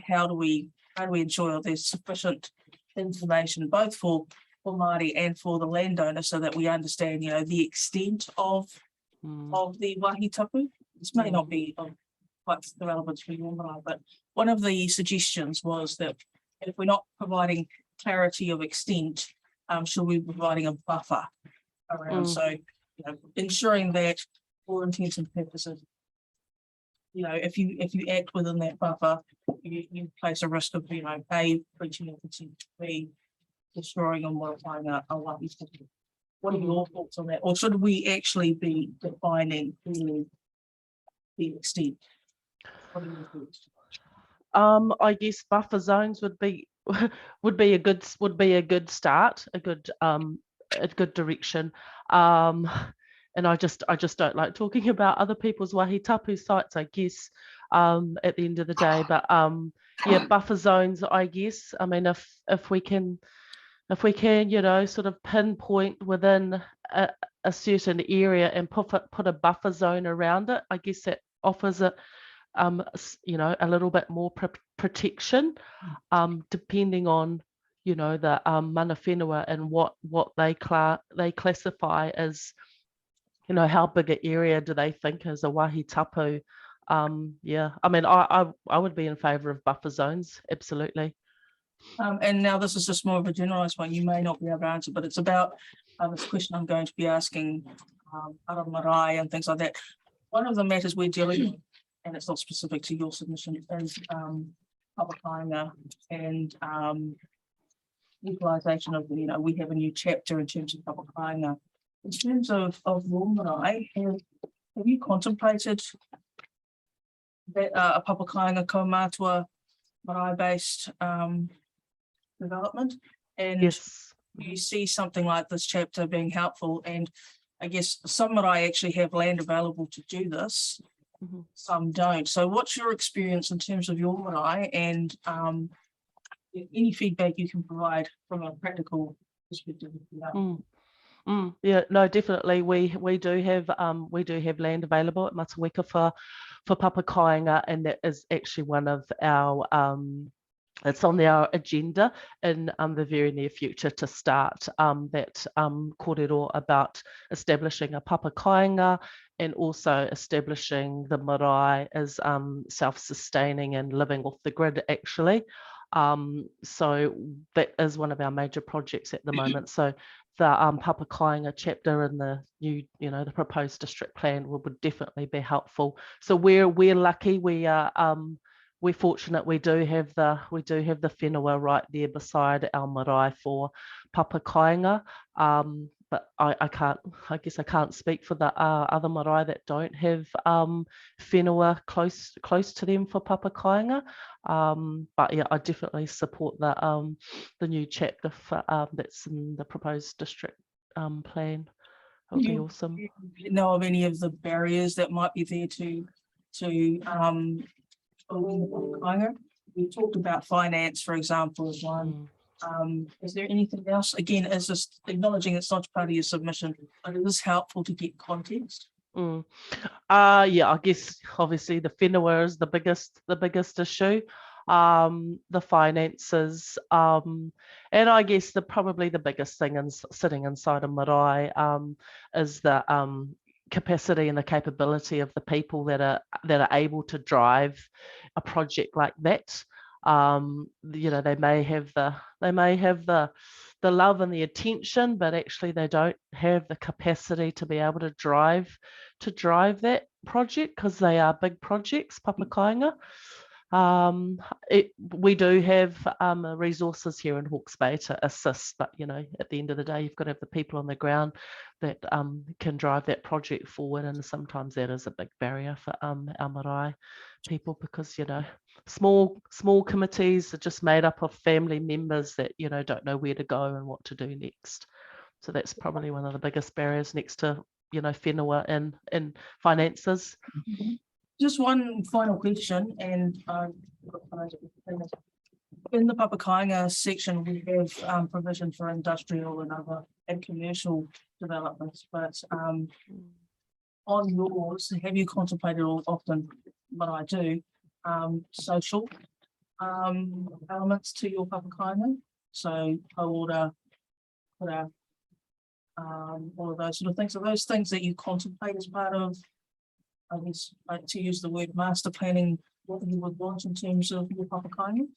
how do we ensure there's sufficient information both for Māori and for the landowner so that we understand, the extent of the wahi tapu. This may not be of quite the relevance for your mara, but one of the suggestions was that if we're not providing clarity of extent, should we be providing a buffer around, Mm. so, you know, ensuring that for intents and purposes, you know, if you act within that buffer, you place a risk of, you know, A, breaching of consent, B, destroying or modifying a waihi tapu. What are your thoughts on that? Or should we actually be defining clearly the extent? What are your thoughts? I guess buffer zones would be would be a good start, a good direction. And I just don't like talking about other people's waihi tapu sites, I guess, at the end of the day. But yeah, buffer zones, I guess. I mean, if we can, you know, sort of pinpoint within a certain area and put a buffer zone around it, I guess that offers it, you know, a little bit more protection, depending on, you know, the mana whenua and what they classify as, you know, how big an area do they think is a waihi tapu. Yeah, I mean, I would be in favour of buffer zones, absolutely. And now this is just more of a generalized one. You may not be able to answer, but it's about this question I'm going to be asking Ara Marae and things like that. One of the matters we're dealing with, and it's not specific to your submission, is public kāinga and utilisation of, you know, we have a new chapter in terms of public kāinga. In terms of your marae, have you contemplated that a public kāinga kaumātua marae-based development? And Yes. do you see something like this chapter being helpful? And I guess some marae actually have land available to do this, some don't. So what's your experience in terms of your marae, and any feedback you can provide from a practical perspective? Yeah, no, definitely. We do have land available at Mataweka for papa kāinga, and that is actually one of our it's on our agenda in the very near future to start that kōrero about establishing a papa kāinga and also establishing the marae as self-sustaining and living off the grid, actually. So that is one of our major projects at the moment. So the papa kāinga chapter in the new, you know, the proposed district plan would definitely be helpful. So we're lucky. We're fortunate. We do have the whenua right there beside our marae for papa kāinga. But I guess I can't speak for the other marae that don't have whenua close to them for papa kāinga. But yeah, I definitely support the new chapter for, that's in the proposed district plan. That would be awesome. Do you know of any of the barriers that might be there to kāinga? We talked about finance, for example, as one. Is there anything else? Again, is just acknowledging it's not part of your submission, but it is helpful to get context. Yeah, I guess obviously the whenua is the biggest issue. The finances, and I guess probably the biggest thing in sitting inside a marae is the capacity and the capability of the people that are able to drive a project like that. You know, they may have the love and the attention, but actually they don't have the capacity to be able to drive that project because they are big projects, papa kāinga. We do have resources here in Hawke's Bay to assist, but you know, at the end of the day, you've got to have the people on the ground that can drive that project forward, and sometimes that is a big barrier for our marae people, because you know, small committees are just made up of family members that, you know, don't know where to go and what to do next. So that's probably one of the biggest barriers next to, you know, whenua and finances. Just one final question, and in the papa kāinga section, we have provision for industrial and other and commercial developments, but on yours, have you contemplated, or often, but I do, social elements to your papa kāinga? So order, all of those sort of things. Are those things that you contemplate as part of, I guess, like to use the word master planning, what you would want in terms of your papa kāinga?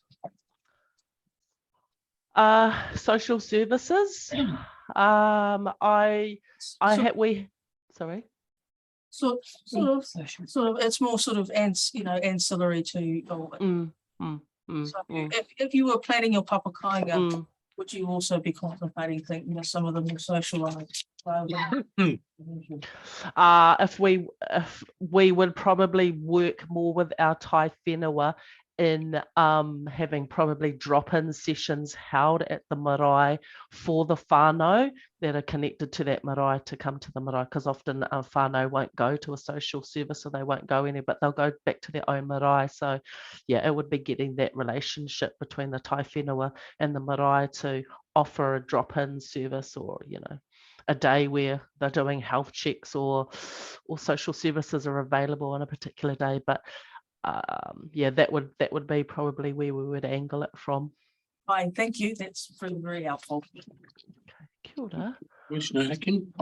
Social services. Sorry. Sort of, it's more sort of, ancillary to, or so if you were planning your papakainga, would you also be contemplating thinking of some of the more socialized? If we would probably work more with our Tai Whenua in having probably drop-in sessions held at the marae for the whānau that are connected to that marae to come to the marae, because often whānau won't go to a social service, or they won't go anywhere, but they'll go back to their own marae. So yeah, it would be getting that relationship between the Tai Whenua and the marae to offer a drop-in service, or a day where they're doing health checks, or social services are available on a particular day. But yeah, that would be probably where we would angle it from. Fine, thank you. That's very, very helpful. Kia ora. Commissioner Akin?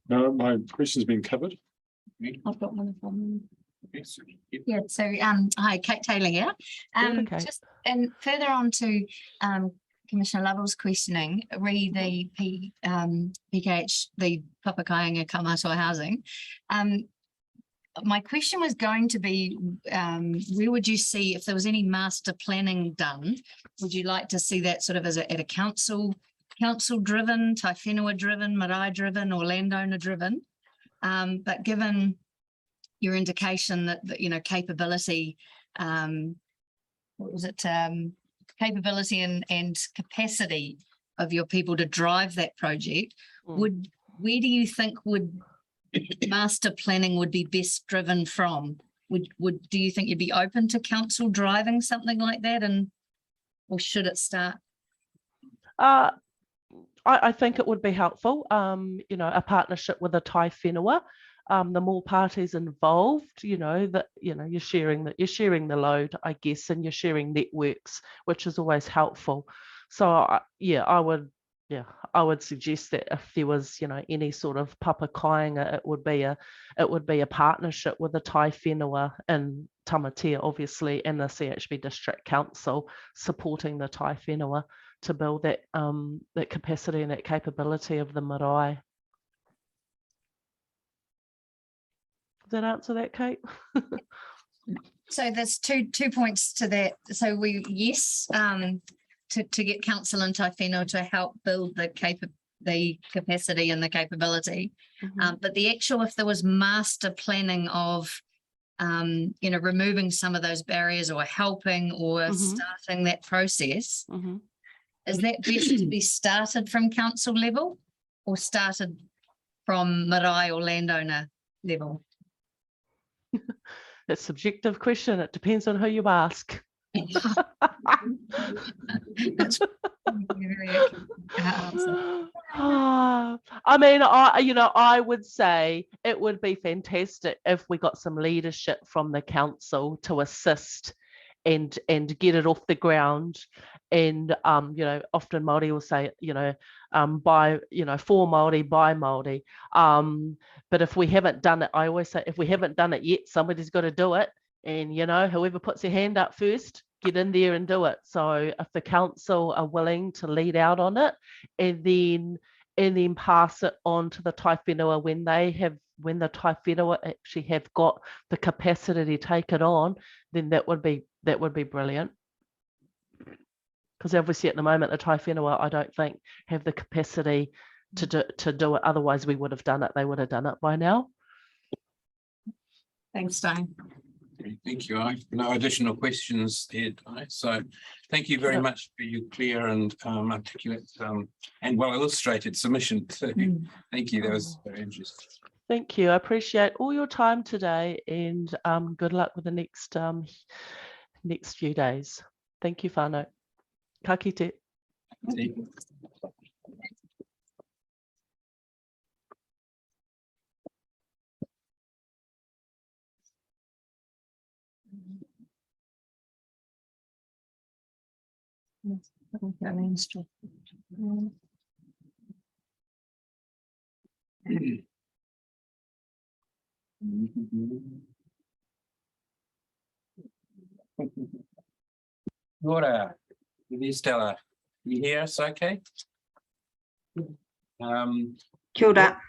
No, my question's been covered. I've got one of them. Yes. Yeah, so hi, Kate Taylor here. Kia ora, Just and further on to Commissioner Lovell's questioning, re the PKH, the Papakainga Kaumātua housing. My question was going to be, where would you see, if there was any master planning done, would you like to see that sort of as at a council driven, Tai Whenua driven, marae driven, or landowner driven? But given your indication that capability, what was it? Capability and capacity of your people to drive that project, where do you think would master planning would be best driven from? Do you think you'd be open to council driving something like that, or should it start? I think it would be helpful, a partnership with a Tai Whenua. The more parties involved, you're sharing the load, I guess, and you're sharing networks, which is always helpful. So yeah, I would suggest that if there was, any sort of papakainga, it would be a partnership with the Tai Whenua in Tamatea, obviously, and the CHB District Council supporting the Tai Whenua to build that capacity and that capability of the marae. Does that answer that, Kate? So there's two points to that. So to get council and Tai Whenua to help build the capacity and the capability. But the actual, if there was master planning of, removing some of those barriers or helping or starting that process, is that best to be started from council level or started from marae or landowner level? It's a subjective question. It depends on who you ask. That's I mean, I would say it would be fantastic if we got some leadership from the council to assist and get it off the ground. And often Māori will say, for Māori, by Māori. But if we haven't done it, I always say, if we haven't done it yet, somebody's got to do it. And whoever puts their hand up first, get in there and do it. So if the council are willing to lead out on it, and then pass it on to the Tai Whenua when the Tai Whenua actually have got the capacity to take it on, then that would be brilliant. Because obviously at the moment the Tai Whenua, I don't think, have the capacity to do it. Otherwise we would have done it. They would have done it by now. Thanks, Stein. Thank you. I have no additional questions there. So thank you very much for your clear and articulate and well illustrated submission too. Thank you. That was very interesting. Thank you. I appreciate all your time today, and good luck with the next few days. Thank you, whānau. Ka kite. Ora, Stella. You hear us okay? Kia ora.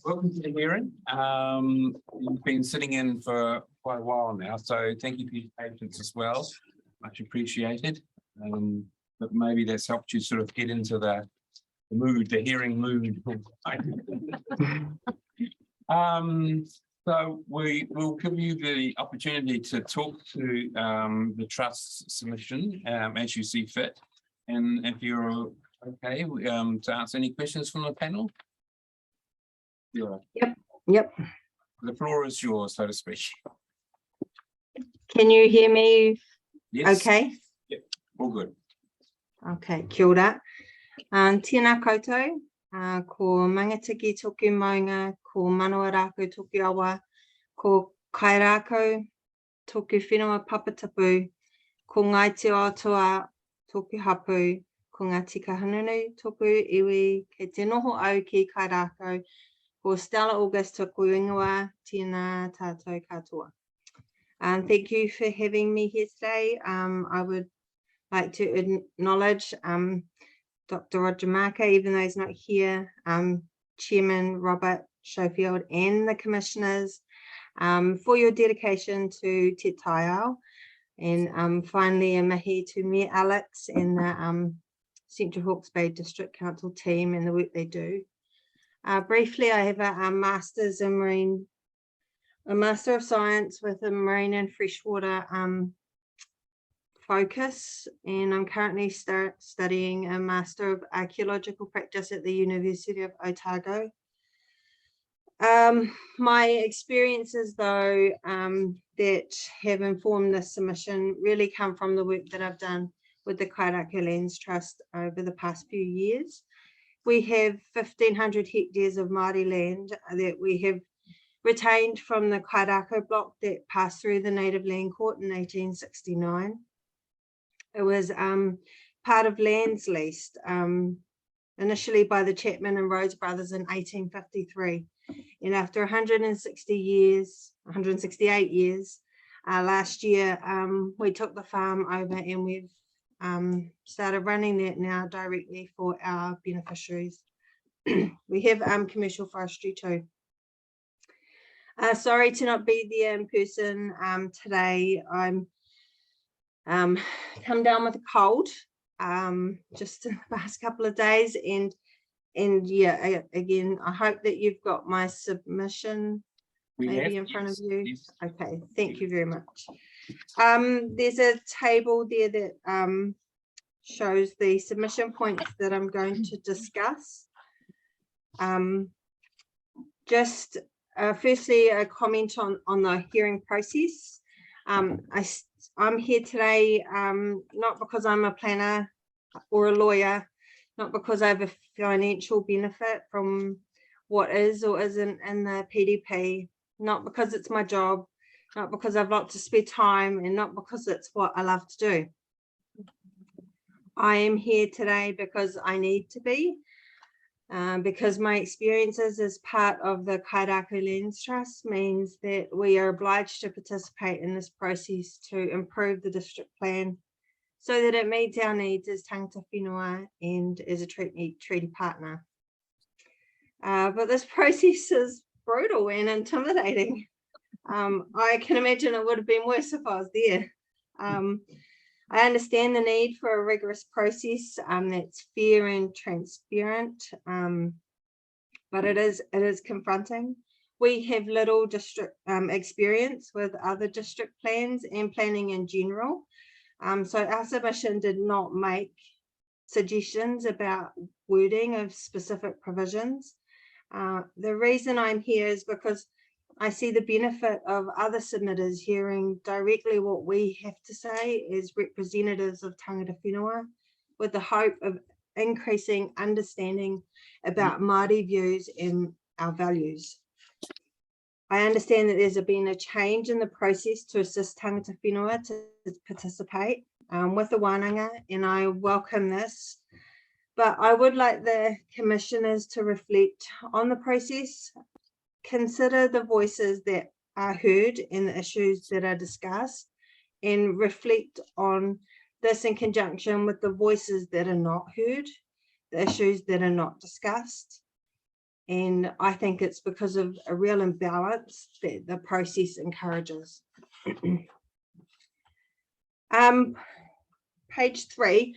Welcome to the hearing. You've been sitting in for quite a while now, so thank you for your patience as well. Much appreciated. But maybe that's helped you sort of get into the mood, the hearing mood. So we will give you the opportunity to talk to the trust's submission as you see fit. And if you're okay, to answer any questions from the panel. Yep. The floor is yours, so to speak. Can you hear me Yes. okay? All good. Okay, kia ora. Tēnā koutou, ko Mangatiki toku maunga, ko Manawa rākau toku awa, ko Kairākau toku whenua papatapu, ko Ngai Te Aotua toku hapu, ko ngā tika hanunu toku iwi, kei te noho au ki Kairākau, ko Stella August toku ingoa, tēnā tātou katoa. Thank you for having me here today. I would like to acknowledge Dr. Roger Marker, even though he's not here, Chairman Robert Schofield and the Commissioners for your dedication to Te Taiao. And finally, a mahi to me, Alex, and the Central Hawke's Bay District Council team and the work they do. Briefly, I have a Master's in Marine, a Master of Science with a Marine and Freshwater focus, and I'm currently studying a Master of Archaeological Practice at the University of Otago. My experiences, though, that have informed this submission really come from the work that I've done with the Kairākau Lands Trust over the past few years. We have 1,500 hectares of Māori land that we have retained from the Kairākau block that passed through the Native Land Court in 1869. It was part of lands leased initially by the Chapman and Rhodes brothers in 1853. And after 168 years, last year, we took the farm over and we've started running that now directly for our beneficiaries. We have commercial forestry too. Sorry to not be there in person today. I'm come down with a cold just in the past couple of days, and yeah, again, I hope that you've got my submission maybe in front of you. Yes. Okay, thank you very much. There's a table there that shows the submission points that I'm going to discuss. Just firstly, a comment on the hearing process. I'm here today not because I'm a planner or a lawyer, not because I have a financial benefit from what is or isn't in the PDP, not because it's my job, not because I've lots of spare time, and not because it's what I love to do. I am here today because I need to be, because my experiences as part of the Kairākau Lands Trust means that we are obliged to participate in this process to improve the district plan so that it meets our needs as tangata whenua and as a treaty partner. But this process is brutal and intimidating. I can imagine it would have been worse if I was there. I understand the need for a rigorous process that's fair and transparent, but it is confronting. We have little district experience with other district plans and planning in general. So our submission did not make suggestions about wording of specific provisions. The reason I'm here is because I see the benefit of other submitters hearing directly what we have to say as representatives of tangata whenua, with the hope of increasing understanding about Māori views and our values. I understand that there's been a change in the process to assist tangata whenua to participate with the wānanga, and I welcome this. But I would like the commissioners to reflect on the process, consider the voices that are heard and the issues that are discussed, and reflect on This in conjunction with the voices that are not heard, the issues that are not discussed. And I think it's because of a real imbalance that the process encourages. Page 3.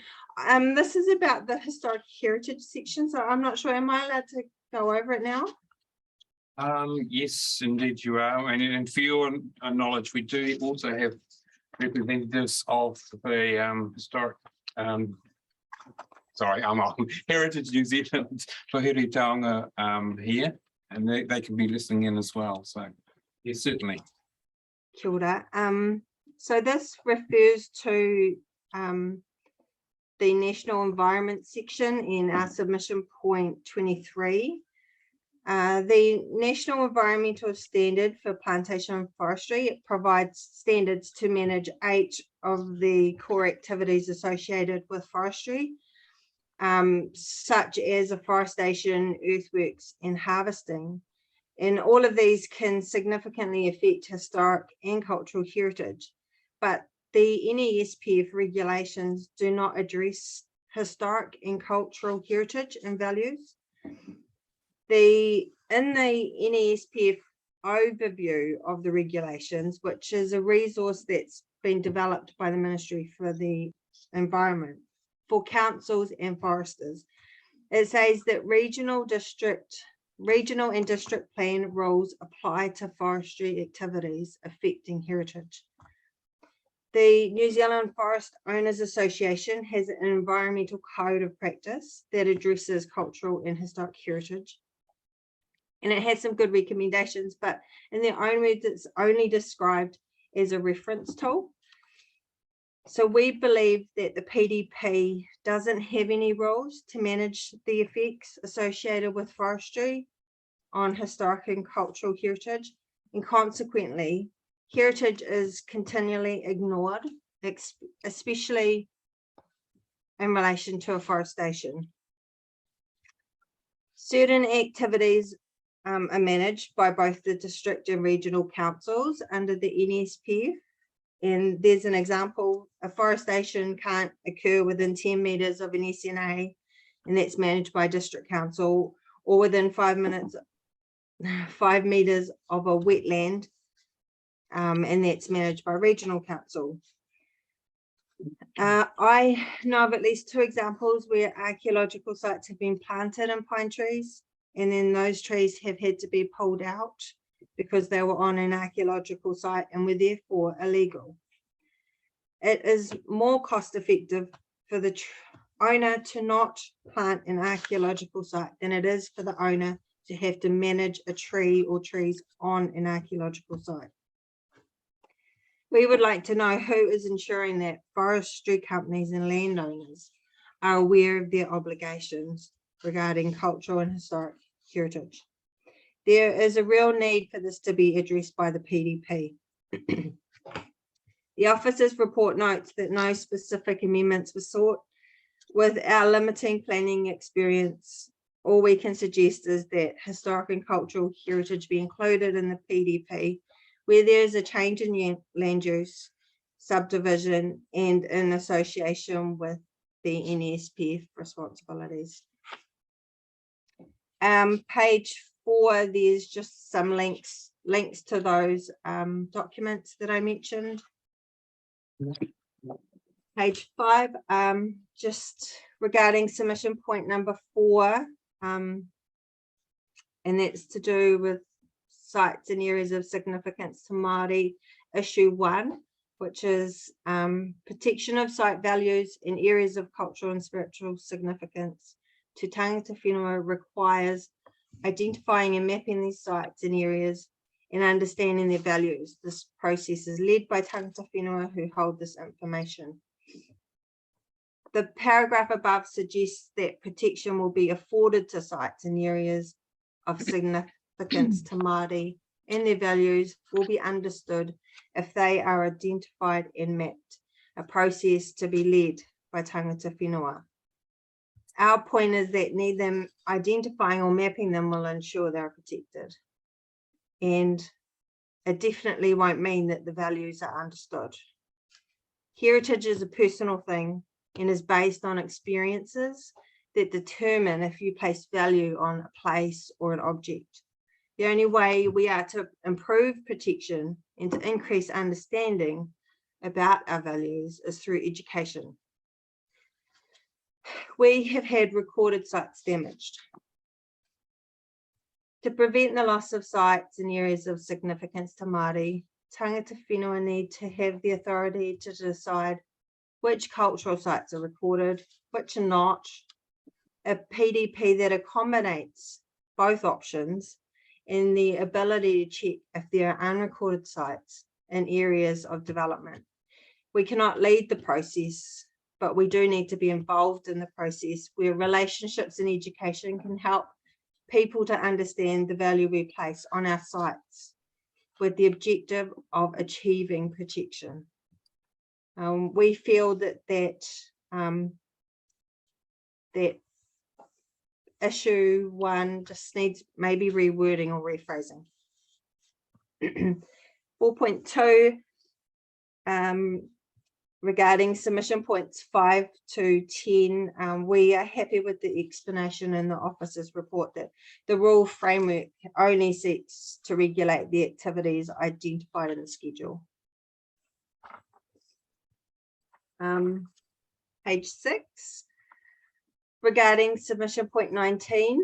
This is about the historic heritage section, so I'm not sure, am I allowed to go over it now? Yes, indeed you are. And for your knowledge, we do also have representatives of the historic, sorry, I'm on Heritage New Zealand for Heretaonga here, and they can be listening in as well. So yes, certainly. Kia ora. So this refers to the National Environment section in our submission point 23. The National Environmental Standard for Plantation and Forestry, it provides standards to manage 8 of the core activities associated with forestry, such as afforestation, earthworks, and harvesting. And all of these can significantly affect historic and cultural heritage, but the NESPF regulations do not address historic and cultural heritage and values. In the NESPF overview of the regulations, which is a resource that's been developed by the Ministry for the Environment for councils and foresters, it says that regional and district plan rules apply to forestry activities affecting heritage. The New Zealand Forest Owners Association has an environmental code of practice that addresses cultural and historic heritage. And it has some good recommendations, but in their own words, it's only described as a reference tool. So we believe that the PDP doesn't have any rules to manage the effects associated with forestry on historic and cultural heritage, and consequently, heritage is continually ignored, especially in relation to afforestation. Certain activities are managed by both the district and regional councils under the NESPF. And there's an example, afforestation can't occur within 10 meters of an SNA, and that's managed by district council, or within 5 meters of a wetland, and that's managed by regional council. I know of at least 2 examples where archaeological sites have been planted in pine trees, and then those trees have had to be pulled out because they were on an archaeological site and were therefore illegal. It is more cost effective for the owner to not plant an archaeological site than it is for the owner to have to manage a tree or trees on an archaeological site. We would like to know who is ensuring that forestry companies and landowners are aware of their obligations regarding cultural and historic heritage. There is a real need for this to be addressed by the PDP. The officer's report notes that no specific amendments were sought. With our limiting planning experience, all we can suggest is that historic and cultural heritage be included in the PDP where there is a change in land use, subdivision, and in association with the NESPF responsibilities. Page 4, there's just some links to those documents that I mentioned. Page 5, just regarding submission point number 4, and that's to do with sites and areas of significance to Māori. Issue 1, which is protection of site values in areas of cultural and spiritual significance to tangata whenua requires identifying and mapping these sites and areas and understanding their values. This process is led by tangata whenua who hold this information. The paragraph above suggests that protection will be afforded to sites and areas of significance to Māori, and their values will be understood if they are identified and mapped, a process to be led by tangata whenua. Our point is that neither identifying or mapping them will ensure they're protected. And it definitely won't mean that the values are understood. Heritage is a personal thing and is based on experiences that determine if you place value on a place or an object. The only way we are to improve protection and to increase understanding about our values is through education. We have had recorded sites damaged. To prevent the loss of sites in areas of significance to Māori, tangata whenua need to have the authority to decide which cultural sites are recorded, which are not, a PDP that accommodates both options, and the ability to check if there are unrecorded sites in areas of development. We cannot lead the process, but we do need to be involved in the process where relationships and education can help people to understand the value we place on our sites with the objective of achieving protection. We feel that issue 1 just needs maybe rewording or rephrasing. 4.2 regarding submission points 5 to 10, we are happy with the explanation in the officer's report that the rule framework only seeks to regulate the activities identified in the schedule. Page 6. Regarding submission point 19,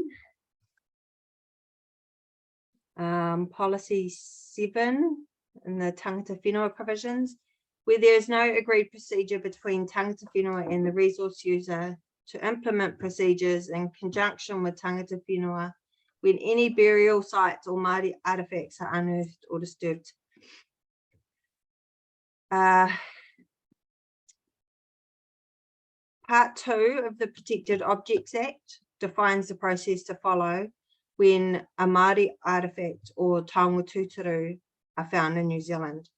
policy 7 in the tangata whenua provisions, where there is no agreed procedure between tangata whenua and the resource user to implement procedures in conjunction with tangata whenua when any burial sites or Māori artifacts are unearthed or disturbed. Part 2 of the Protected Objects Act defines the process to follow when a Māori artifact or taonga tūturu are found in New Zealand.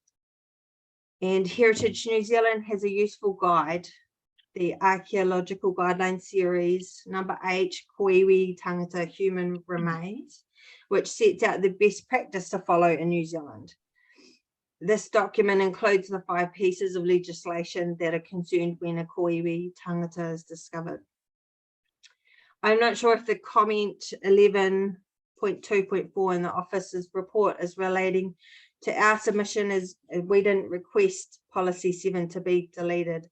And Heritage New Zealand has a useful guide, the Archaeological Guidelines Series, number 8, Koiwi Tangata Human Remains, which sets out the best practice to follow in New Zealand. This document includes the 5 pieces of legislation that are concerned when a koiwi tangata is discovered. I'm not sure if the comment 11.2.4 in the officer's report is relating to our submission, as we didn't request policy 7 to be deleted.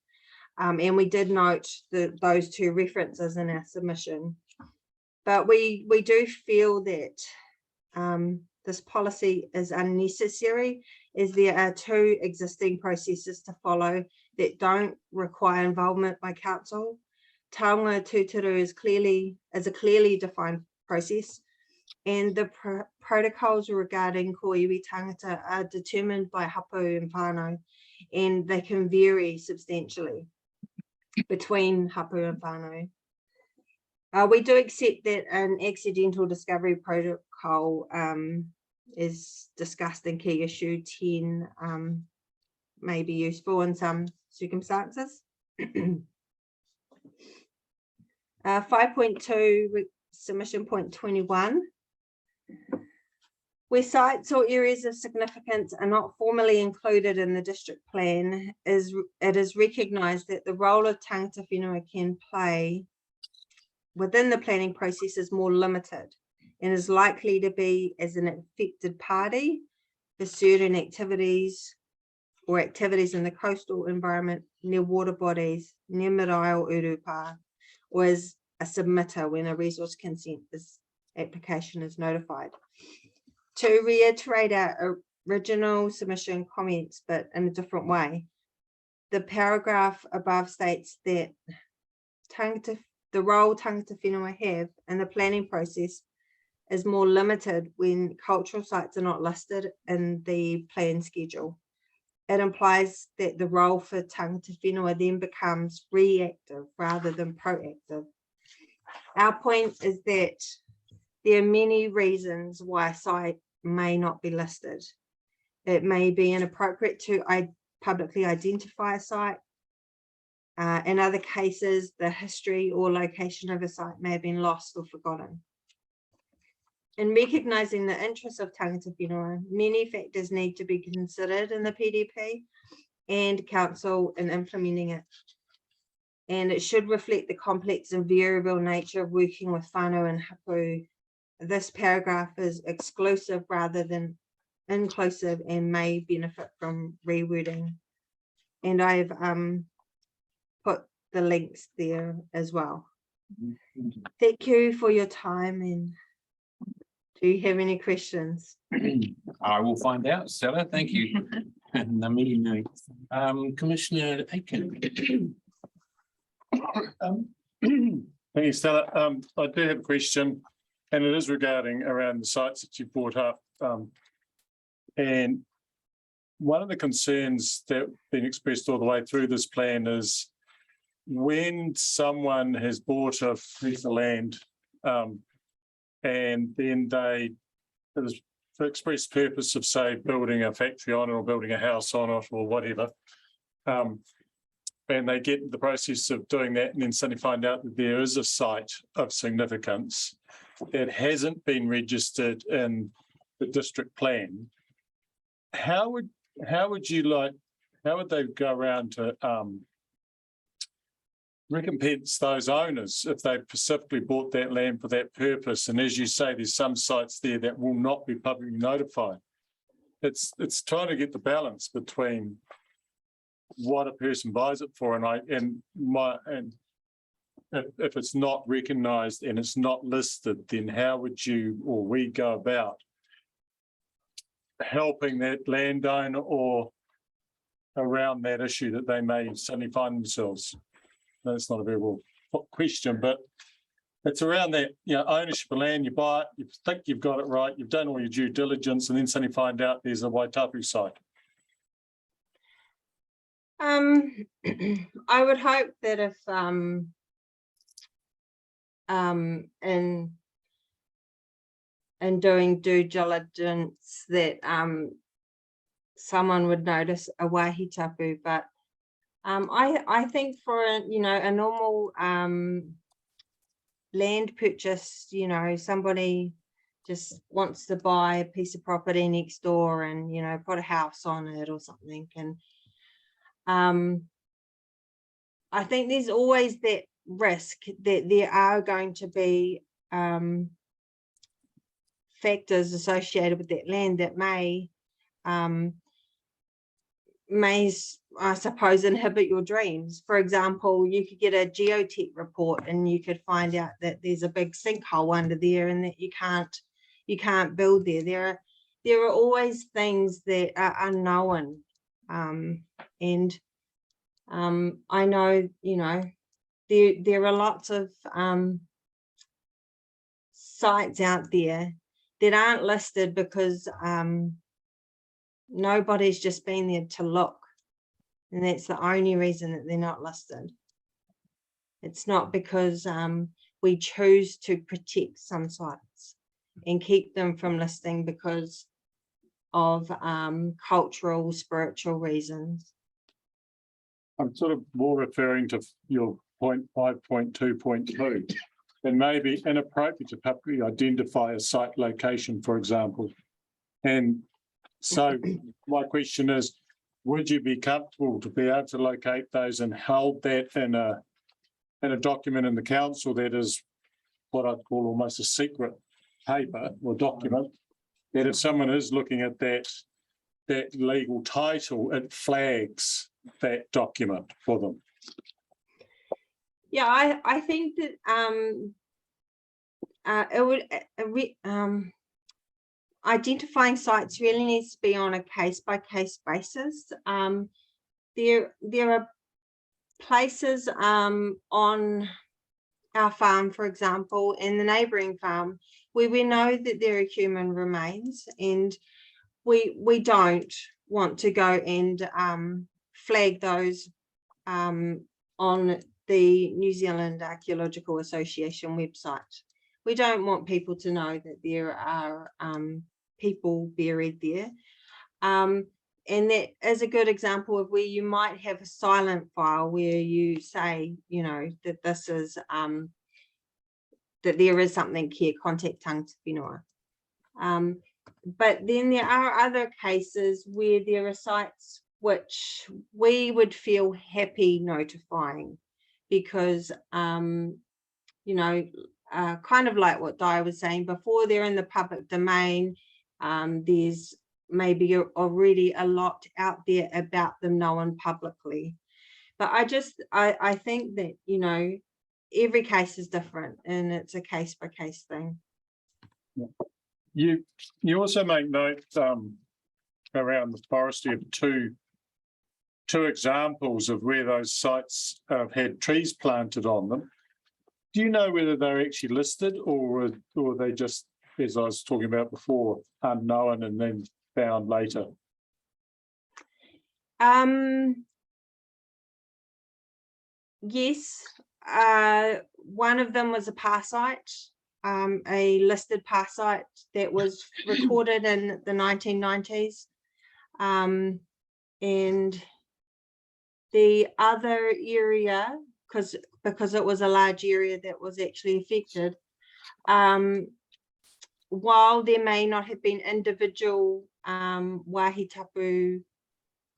And we did note those 2 references in our submission. But we do feel that this policy is unnecessary, as there are 2 existing processes to follow that don't require involvement by council. Taonga tūturu is a clearly defined process, and the protocols regarding koiwi tangata are determined by hapu and whānau, and they can vary substantially between hapu and whānau. We do accept that an accidental discovery protocol is discussed in key issue 10, may be useful in some circumstances. 5.2 submission point 21. Where sites or areas of significance are not formally included in the district plan, it is recognised that the role of tangata whenua can play within the planning process is more limited and is likely to be as an affected party for certain activities or activities in the coastal environment, near water bodies, near marae or urupa, or as a submitter when a resource consent application is notified. To reiterate our original submission comments, but in a different way, the paragraph above states that the role tangata whenua have in the planning process is more limited when cultural sites are not listed in the plan schedule. It implies that the role for tangata whenua then becomes reactive rather than proactive. Our point is that there are many reasons why a site may not be listed. It may be inappropriate to publicly identify a site. In other cases, the history or location of a site may have been lost or forgotten. In recognising the interests of tangata whenua, many factors need to be considered in the PDP, and council in implementing it. And it should reflect the complex and variable nature of working with whānau and hapu. This paragraph is exclusive rather than inclusive and may benefit from rewording. And I've put the links there as well. Thank you for your time, and do you have any questions? I will find out, Stella. Thank you. Commissioner Aiken. Thank you, Stella. I do have a question, and it is regarding around the sites that you brought up. And one of the concerns that have been expressed all the way through this plan is when someone has bought a piece of land and then they, for express purpose of, say, building a factory on it or building a house on it or whatever, and they get the process of doing that and then suddenly find out that there is a site of significance that hasn't been registered in the district plan, how would they go around to recompense those owners if they specifically bought that land for that purpose? And as you say, there's some sites there that will not be publicly notified. It's trying to get the balance between what a person buys it for and if it's not recognised and it's not listed, then how would you or we go about helping that landowner or around that issue that they may suddenly find themselves? That's not a very well put question, but it's around that, ownership of land. You buy it, you think you've got it right, you've done all your due diligence, and then suddenly find out there's a Waitapu site. I would hope that if in doing due diligence that someone would notice a wāhi tapu, but I think for a normal land purchase, somebody just wants to buy a piece of property next door and put a house on it or something, and I think there's always that risk that there are going to be factors associated with that land that may I suppose inhibit your dreams. For example, you could get a geotech report and you could find out that there's a big sinkhole under there and that you can't build there. There are always things that are unknown, and I know there are lots of sites out there that aren't listed because nobody's just been there to look, and that's the only reason that they're not listed. It's not because we choose to protect some sites and keep them from listing because of cultural, spiritual reasons. I'm sort of more referring to your point 5.2.2, and maybe inappropriate to publicly identify a site location, for example. And so my question is, would you be comfortable to be able to locate those and hold that in a document in the council that is what I'd call almost a secret paper or document, that if someone is looking at that legal title, it flags that document for them? Yeah, I think that it would identifying sites really needs to be on a case-by-case basis. There are places on our farm, for example, and the neighbouring farm, where we know that there are human remains, and we don't want to go and flag those on the New Zealand Archaeological Association website. We don't want people to know that there are people buried there. And that is a good example of where you might have a silent file where you say, that this is, that there is something here, contact Tangata Whenua. But then there are other cases where there are sites which we would feel happy notifying because, you know, kind of like what Di was saying, before they're in the public domain, there's maybe already a lot out there about them known publicly. But I think that, you know, every case is different and it's a case by case thing. You also make note around the forestry of two examples of where those sites have had trees planted on them. Do you know whether they're actually listed or they just, as I was talking about before, unknown and then found later? Yes, one of them was a PAR site, a listed PAR site that was recorded in the 1990s. And the other area, because it was a large area that was actually affected, while there may not have been individual wāhi tapu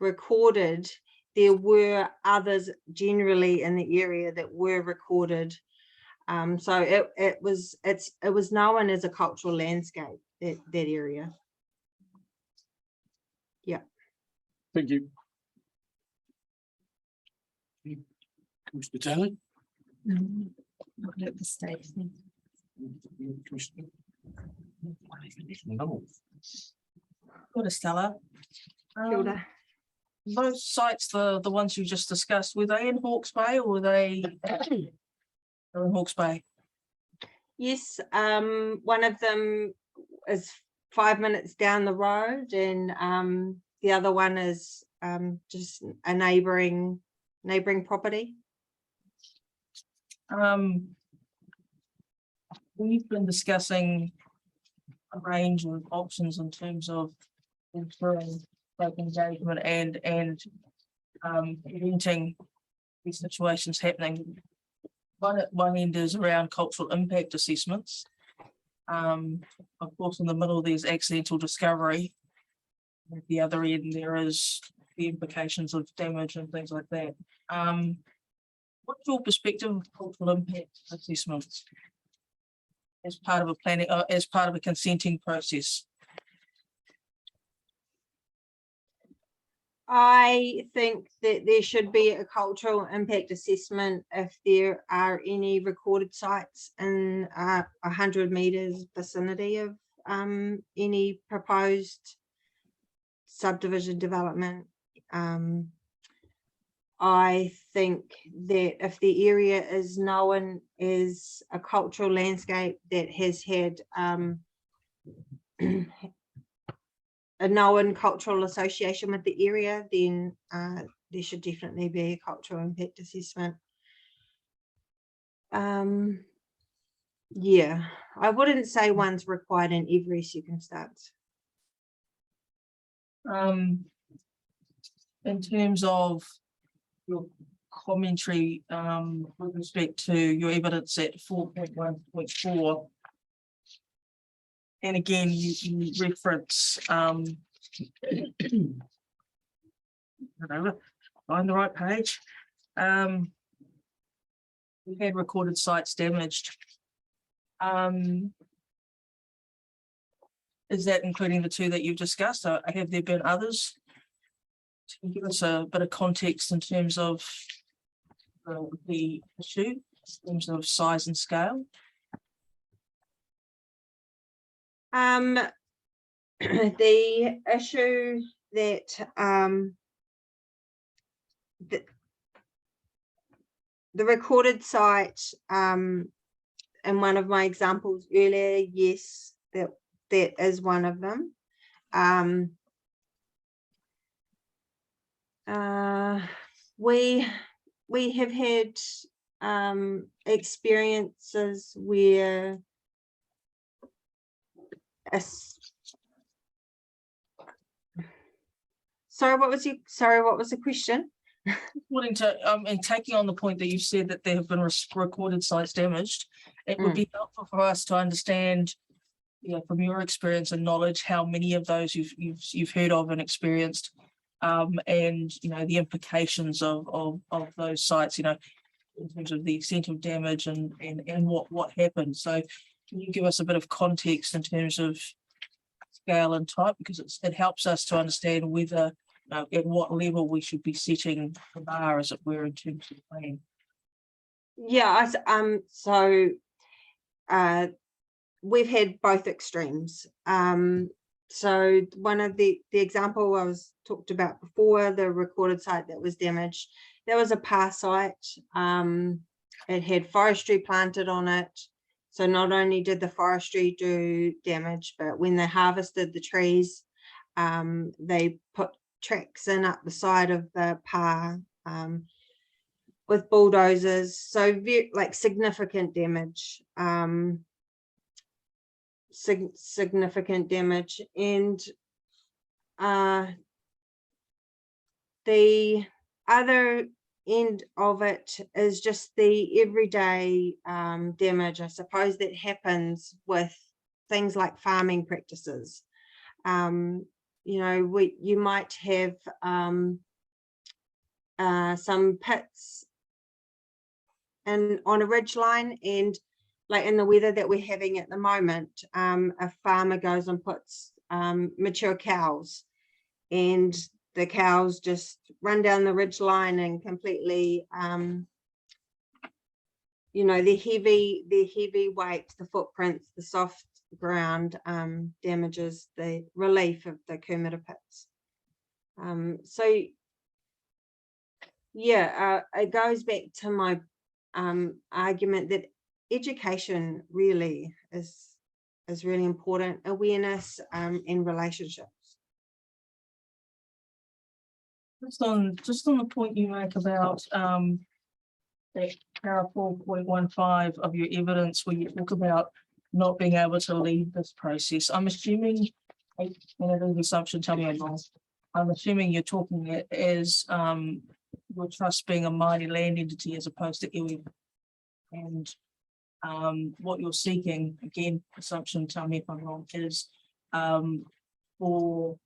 recorded, there were others generally in the area that were recorded. So it was known as a cultural landscape, that area. Yeah. Thank you. Commissioner Taylor? Not at this stage. Commissioner? What is Stella? Kilda. Those sites, the ones you just discussed, were they in Hawke's Bay or were they in Hawke's Bay? Yes, one of them is 5 minutes down the road, and the other one is just a neighbouring property. We've been discussing a range of options in terms of ensuring public engagement and preventing these situations happening. One end is around cultural impact assessments. Of course, in the middle there's accidental discovery. At the other end there is the implications of damage and things like that. What's your perspective of cultural impact assessments as part of a planning, as part of a consenting process? I think that there should be a cultural impact assessment if there are any recorded sites in 100 metres vicinity of any proposed subdivision development. I think that if the area is known as a cultural landscape that has had a known cultural association with the area, then there should definitely be a cultural impact assessment. Yeah, I wouldn't say one's required in every circumstance. In terms of your commentary with respect to your evidence at 4.1.4, and again you reference find the right page. We had recorded sites damaged. Is that including the two that you've discussed? Have there been others? Can you give us a bit of context in terms of the issue, in terms of size and scale? The issue that the recorded site in one of my examples earlier, yes, that is one of them. We have had experiences where sorry, what was the question? According to and taking on the point that you said that there have been recorded sites damaged, it would be helpful for us to understand, from your experience and knowledge, how many of those you've heard of and experienced, and, you know, the implications of those sites, you know, in terms of the extent of damage and what happened. So can you give us a bit of context in terms of scale and type, because it helps us to understand whether at what level we should be setting the bar, as it were, in terms of plan. Yeah, so we've had both extremes. So one of the example I was talked about before, the recorded site that was damaged, that was a PAR site. It had forestry planted on it. So not only did the forestry do damage, but when they harvested the trees, they put tracks in up the side of the PAR with bulldozers. So like significant damage, significant damage. And the other end of it is just the everyday damage, I suppose, that happens with things like farming practices. You know, you might have some pits and on a ridge line, and like in the weather that we're having at the moment, a farmer goes and puts mature cows, and the cows just run down the ridge line and completely, you know, the heavy weight, the footprints, the soft ground damages the relief of the Kumara pits. So yeah, it goes back to my argument that education really is really important, awareness in relationships. Just on the point you make about that para 4.15 of your evidence, where you talk about not being able to lead this process. I'm assuming, and it is an assumption, tell me I'm wrong. I'm assuming you're talking it as your trust being a mighty land entity as opposed to iwi. And what you're seeking, again, assumption, tell me if I'm wrong, is for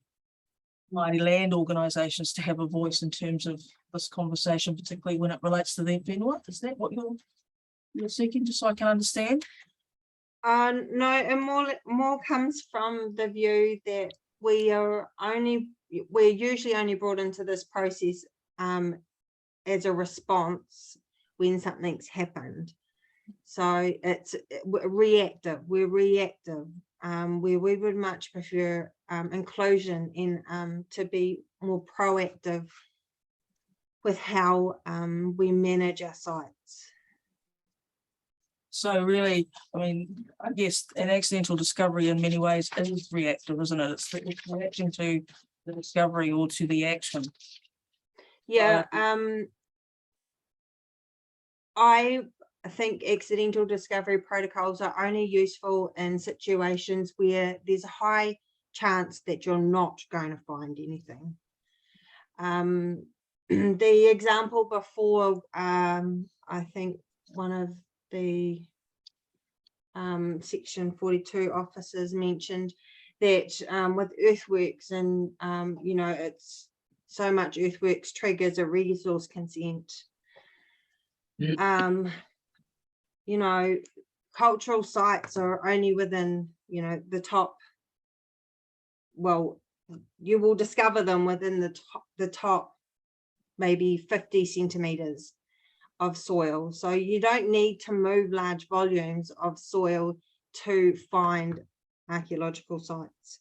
mighty land organisations to have a voice in terms of this conversation, particularly when it relates to their whenua. Is that what you're seeking, just so I can understand? No, and more comes from the view that we're usually only brought into this process as a response when something's happened. So we're reactive, where we would much prefer inclusion in to be more proactive with how we manage our sites. So really, I mean, I guess an accidental discovery in many ways is reactive, isn't it? It's reacting to the discovery or to the action. Yeah, I think accidental discovery protocols are only useful in situations where there's a high chance that you're not going to find anything. The example before, I think one of the section 42 officers mentioned that with earthworks and you know, it's so much earthworks triggers a resource consent. You know, cultural sites are only within, you know, the top, well, you will discover them within the top maybe 50 centimeters of soil. So you don't need to move large volumes of soil to find archaeological sites.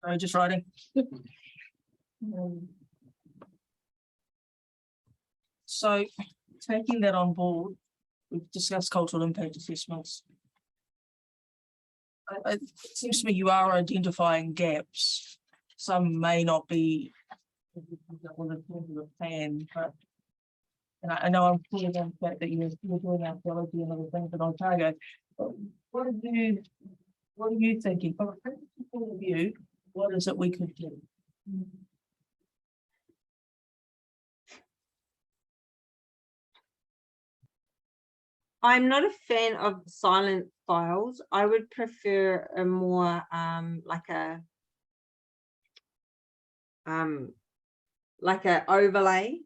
Sorry, just writing. So taking that on board, we've discussed cultural impact assessments. It seems to me you are identifying gaps. Some may not be on the plan, but and I know I'm clear on the fact that you're doing archaeology and other things in Otago. But what are you thinking from a practical point of view? What is it we could do? I'm not a fan of silent files. I would prefer a more like a overlay,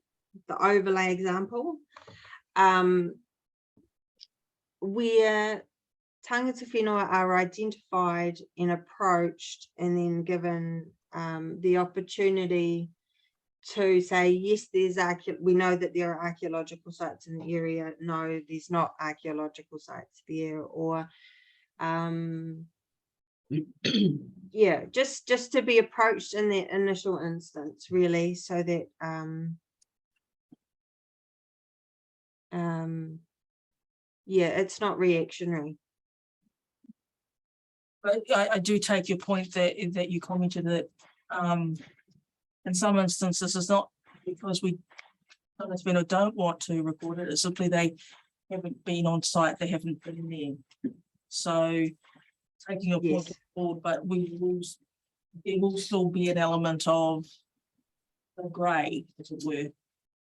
the overlay example, where tangata whenua are identified and approached and then given the opportunity to say, yes, we know that there are archaeological sites in the area. No, there's not archaeological sites there, or yeah, just to be approached in that initial instance, really, so that yeah, it's not reactionary. But I do take your point that you commented that in some instances it's not because we don't want to record it, it's simply they haven't been on site, they haven't been there. So taking your point Yes. on board, but there will still be an element of the grey, as it were,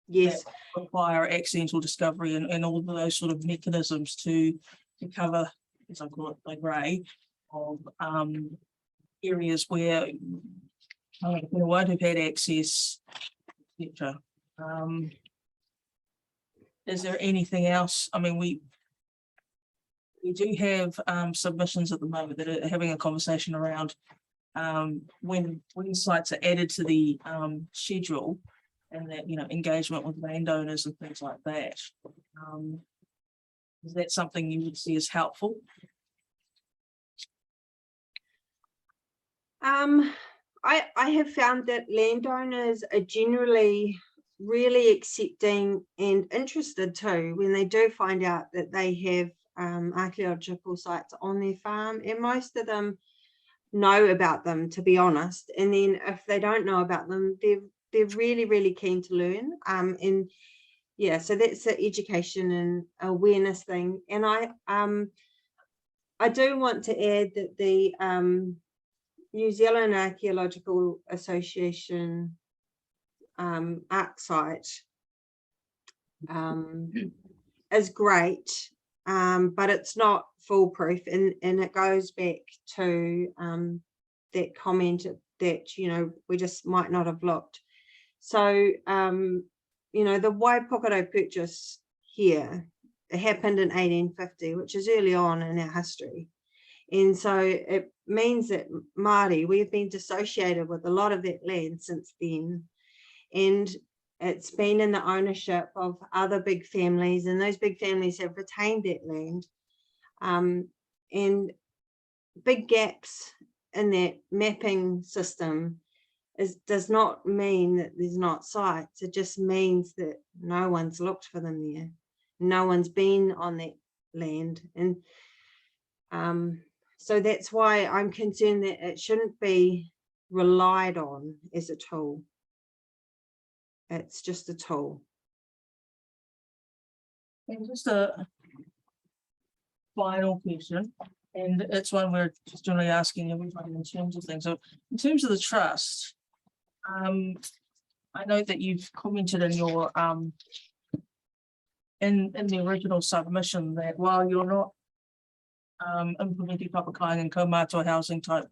Yes, require accidental discovery and all of those sort of mechanisms to cover, as I call it, the grey of areas where we won't have had access, etc. Is there anything else? I mean, we do have submissions at the moment that are having a conversation around when sites are added to the schedule, and that, you know, engagement with landowners and things like that. Is that something you would see as helpful? I have found that landowners are generally really accepting and interested too when they do find out that they have archaeological sites on their farm, and most of them know about them, to be honest. And then if they don't know about them, they're really keen to learn. And yeah, so that's the education and awareness thing. And I do want to add that the New Zealand Archaeological Association ARC site is great, but it's not foolproof, and it goes back to that comment that, you know, we just might not have looked. So you know, the Waipokoro purchase here, it happened in 1850, which is early on in our history. And so it means that Māori, we've been dissociated with a lot of that land since then. And it's been in the ownership of other big families, and those big families have retained that land. And big gaps in that mapping system does not mean that there's not sites. It just means that no one's looked for them there. No one's been on that land. And so that's why I'm concerned that it shouldn't be relied on as a tool. It's just a tool. And just a final question, and it's one we're just generally asking everybody in terms of things. So in terms of the trust, I know that you've commented in your in the original submission that while you're not implementing Papakainga and Kaumātua housing type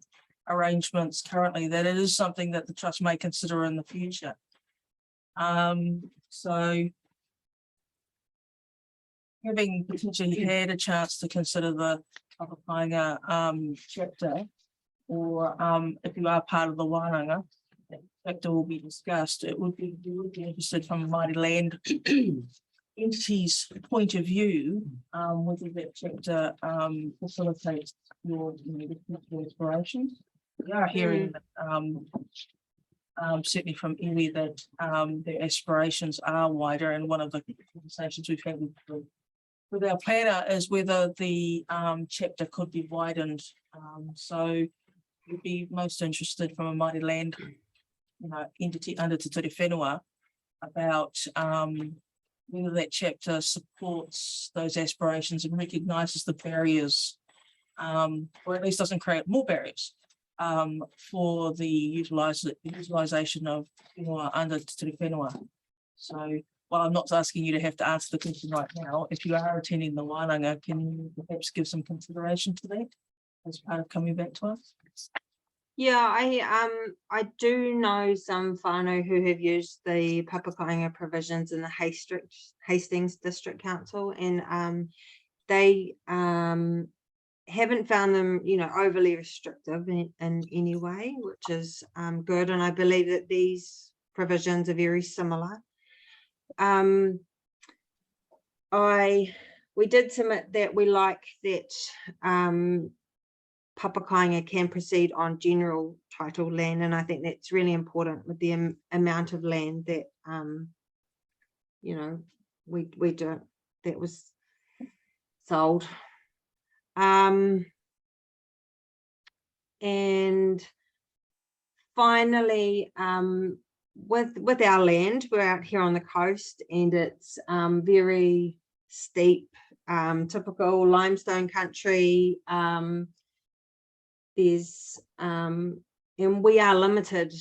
arrangements currently, that it is something that the trust may consider in the future. So having potentially had a chance to consider the Papakainga chapter, or if you are part of the Wānanga, that chapter will be discussed. It would be, we would be interested from a Māori land entity's point of view, whether that chapter facilitates your aspirations. We are hearing certainly from iwi that their aspirations are wider, and one of the conversations we've had with our planner is whether the chapter could be widened. So we'd be most interested from a Māori land, entity under Te Ture Whenua about whether that chapter supports those aspirations and recognises the barriers, or at least doesn't create more barriers for the utilisation of whenua under Te Ture Whenua. So well, I'm not asking you to have to answer the question right now. If you are attending the wānanga, can you perhaps give some consideration to that as part of coming back to us? Yeah, I do know some whānau who have used the Papakainga provisions in the Hastings District Council, and they haven't found them, you know, overly restrictive in any way, which is good. And I believe that these provisions are very similar. We did submit that we like that Papakainga can proceed on general title land, and I think that's really important with the amount of land that you know, we do, that was sold. And finally, with our land, we're out here on the coast, and it's very steep, typical limestone country. There's and we are limited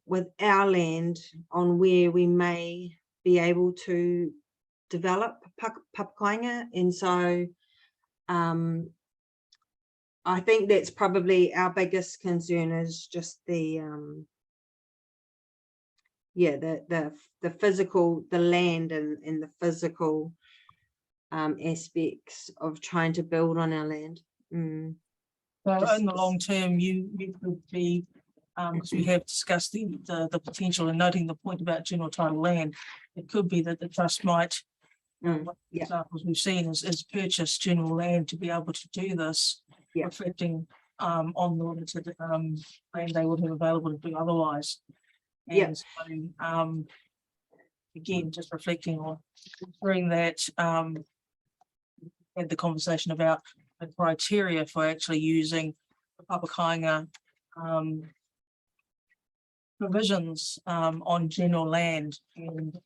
with our land on where we may be able to develop Papakainga, and so I think that's probably our biggest concern, is just the the physical, the land and the physical aspects of trying to build on our land. So in the long term, you could be, because we have discussed the potential, and noting the point about general title land, it could be that the trust might, one of the examples we've seen is purchase general land to be able to do this, reflecting on the limited land they would have available to do otherwise. And so, again, just reflecting on ensuring that had the conversation about the criteria for actually using the Papakainga provisions on general land, and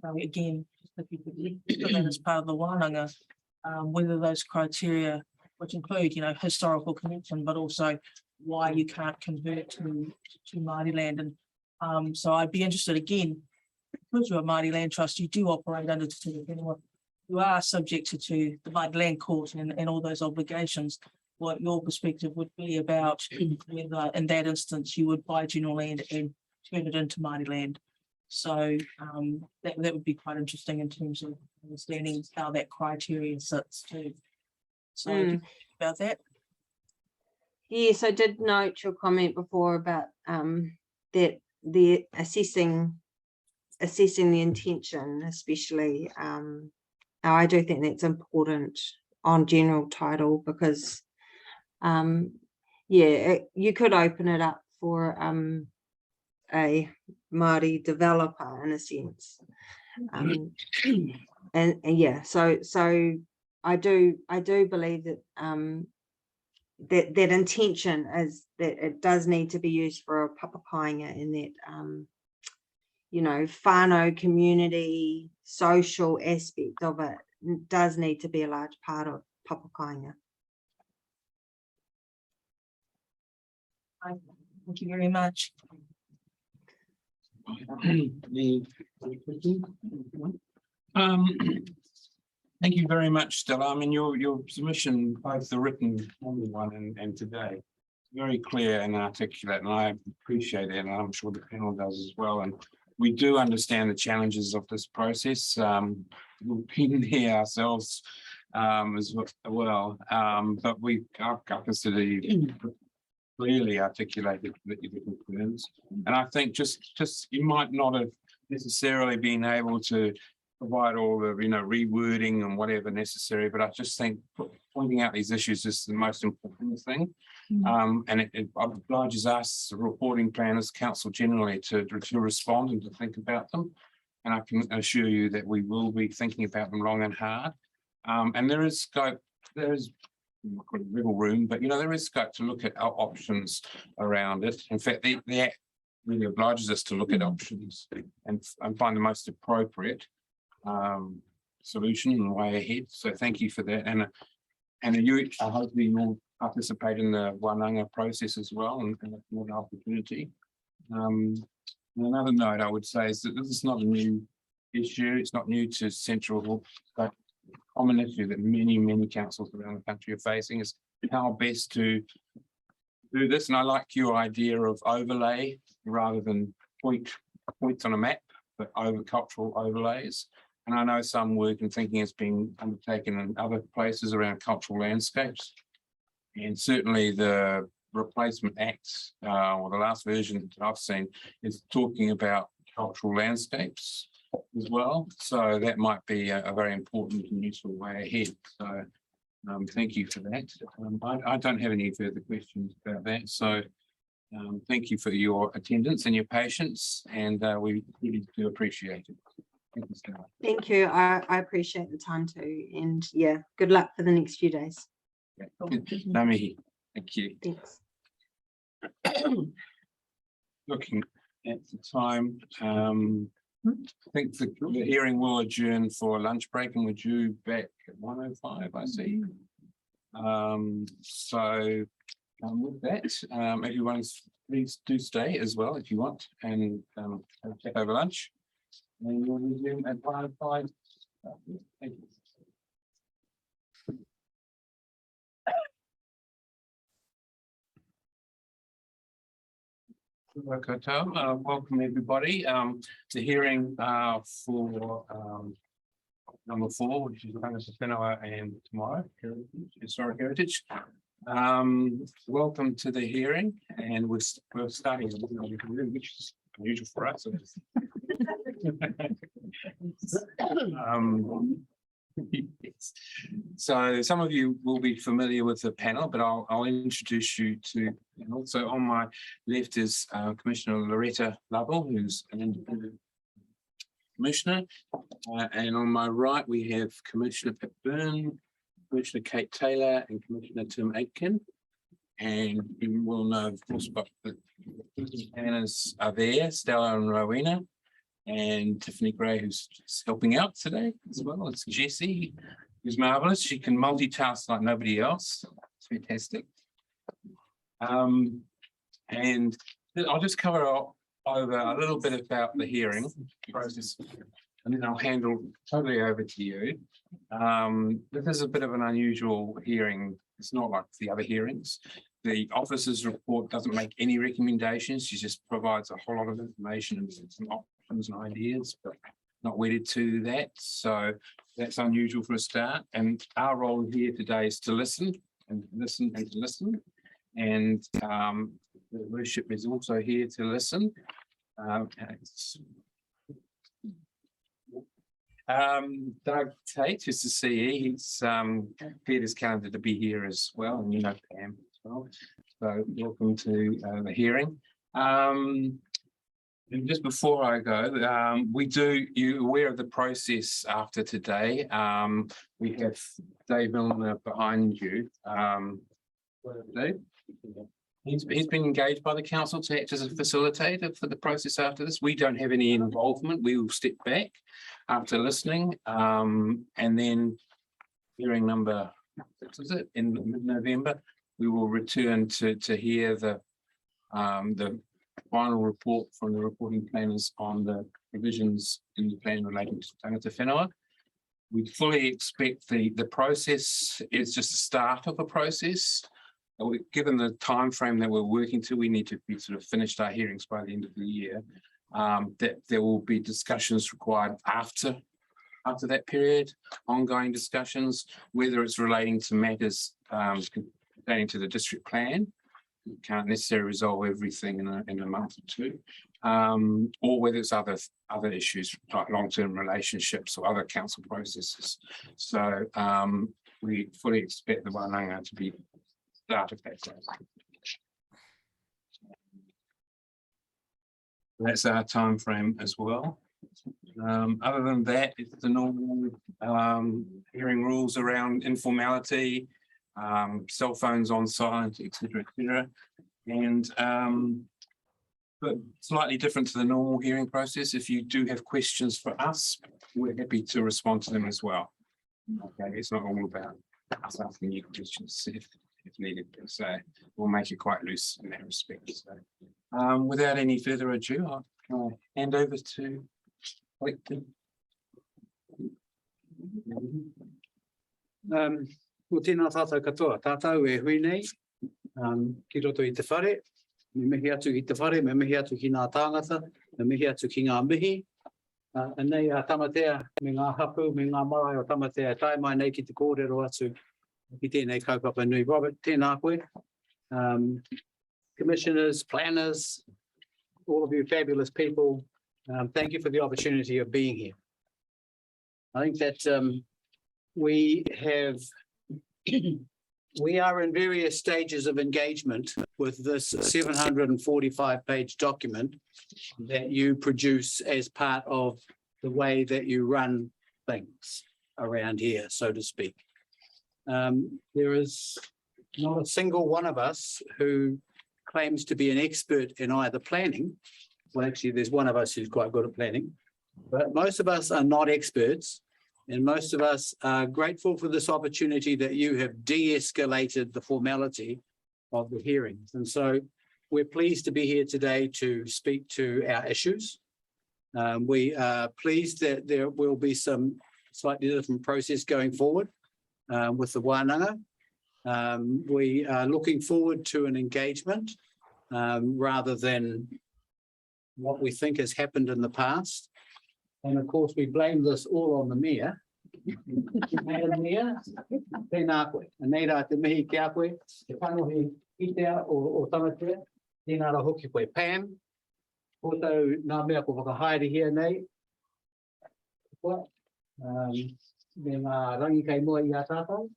so again, if you could put that as part of the wānanga, whether those criteria, which include, you know, historical connection, but also why you can't convert to Māori land. And so I'd be interested, again, because you're a Māori Land Trust, you do operate under Te Tiriti Whenua. You are subject to the Māori Land Court and all those obligations. What your perspective would be about whether in that instance you would buy general land and turn it into Māori land. So that would be quite interesting in terms of understanding how that criteria sits too. So do you think about that? Yes, I did note your comment before about that the assessing the intention, especially. I do think that's important on general title, because you could open it up for a Māori developer in a sense, and yeah, so I do believe that that intention is that it does need to be used for a Papakainga, in that you know, whānau community social aspect of it does need to be a large part of Papakainga. Thank you very much. Thank you very much, Stella. I mean, your submission, both the written one and today, very clear and articulate, and I appreciate it, and I'm sure the panel does as well. And we do understand the challenges of this process. We've been here ourselves as well, but our capacity clearly articulated the different concerns. And I think just you might not have necessarily been able to provide all the, you know, rewording and whatever necessary, but I just think pointing out these issues is the most important thing. And it obliges us, the reporting planners, council generally, to respond and to think about them. And I can assure you that we will be thinking about them long and hard. And there is scope, there is wiggle room, but, you know, there is scope to look at our options around it. In fact, the Act really obliges us to look at options and find the most appropriate solution and way ahead. So thank you for that. And you, hopefully you'll participate in the wānanga process as well, and an opportunity. And another note I would say is that this is not a new issue. It's not new to Central, but a common issue that many councils around the country are facing is how best to do this. And I like your idea of overlay rather than points on a map, but over cultural overlays. And I know some work and thinking is being undertaken in other places around cultural landscapes. And certainly the Replacement Act, or the last version that I've seen, is talking about cultural landscapes as well. So that might be a very important and useful way ahead. So thank you for that. I don't have any further questions about that. So thank you for your attendance and your patience, and we really do appreciate it. Thank you, Stella. Thank you. I appreciate the time too. And yeah, good luck for the next few days. Ngā mihi. Thank you. Thanks. Looking at the time, I think the hearing will adjourn for lunch break, and we're due back at 1:05, I see. So with that, everyone's please do stay as well if you want, and have a chat over lunch. And we'll resume at 1:05. Thank you. Welcome everybody. The hearing for number 4, which is Tangata Whenua and tomorrow, Historic Heritage. Welcome to the hearing, and we're starting, which is unusual for us. So some of you will be familiar with the panel, but I'll introduce you to, and also on my left is Commissioner Loretta Lovell, who's an independent commissioner, and on my right we have Commissioner Pip Byrne, Commissioner Kate Taylor, and Commissioner Tim Aitken. And you will know, of course, but the planners are there, Stella and Rowena, and Tiffany Gray, who's just helping out today as well. It's Jessie, who's marvelous. She can multitask like nobody else. It's fantastic. And I'll just cover over a little bit about the hearing process, and then I'll handle totally over to you. This is a bit of an unusual hearing. It's not like the other hearings. The officer's report doesn't make any recommendations. She just provides a whole lot of information and some options and ideas, but not wedded to that. So that's unusual for a start. And our role here today is to listen and listen and to listen. And the worship is also here to listen. Doug Tate is the CE. He's cleared his calendar to be here as well, and you know Pam as well. So welcome to the hearing. And just before I go, you're aware of the process after today. We have Dave Milner behind you. Dave? He's been engaged by the council to act as a facilitator for the process after this. We don't have any involvement. We will step back after listening. And then hearing number 6, is it, in mid-November, we will return to hear the final report from the reporting planners on the provisions in the plan relating to Tangata Whenua. We fully expect the process is just the start of a process. Given the time frame that we're working to, we need to be sort of finished our hearings by the end of the year. That there will be discussions required after that period, ongoing discussions, whether it's relating to matters pertaining to the district plan. We can't necessarily resolve everything in a month or two, or whether it's other issues like long-term relationships or other council processes. So we fully expect the wānanga to be start of that process. That's our time frame as well. Other than that, it's the normal hearing rules around informality, cell phones on silent, etc., etc. And but slightly different to the normal hearing process. If you do have questions for us, we're happy to respond to them as well. Okay, it's not all about us asking you questions if needed. So we'll make it quite loose in that respect. So without any further ado, I'll Hand over to. Ko tēnā tātou katoa, tātou e hui nei, ki roto i te whare, me mihi atu i te whare, me mihi atu ki ngā tāngata, me mihi atu ki ngā mihi. Nei a tamatea, me ngā hapu, me ngā marae o tamatea, tae mai nei ki te kōrero atu, ki tēnei kaupapa nui. Robert, tēnā koe. Commissioners, planners, all of you fabulous people, thank you for the opportunity of being here. I think that we are in various stages of engagement with this 745-page document that you produce as part of the way that you run things around here, so to speak. There is not a single one of us who claims to be an expert in either planning. Well, actually, there's one of us who's quite good at planning, but most of us are not experts. And most of us are grateful for this opportunity that you have de-escalated the formality of the hearings. And so we're pleased to be here today to speak to our issues. We are pleased that there will be some slightly different process going forward with the wānanga. We are looking forward to an engagement rather than what we think has happened in the past. And of course, we blame this all on the mayor. Madam Mayor, tēnā koe. Nei rā te mihi kia koe, te whanohi itea o tamatea, tēnā rā hoki koe Pam. Kōtau nā mea ko whakahaere hia nei. Me ngā rangi kai moa i a tātou.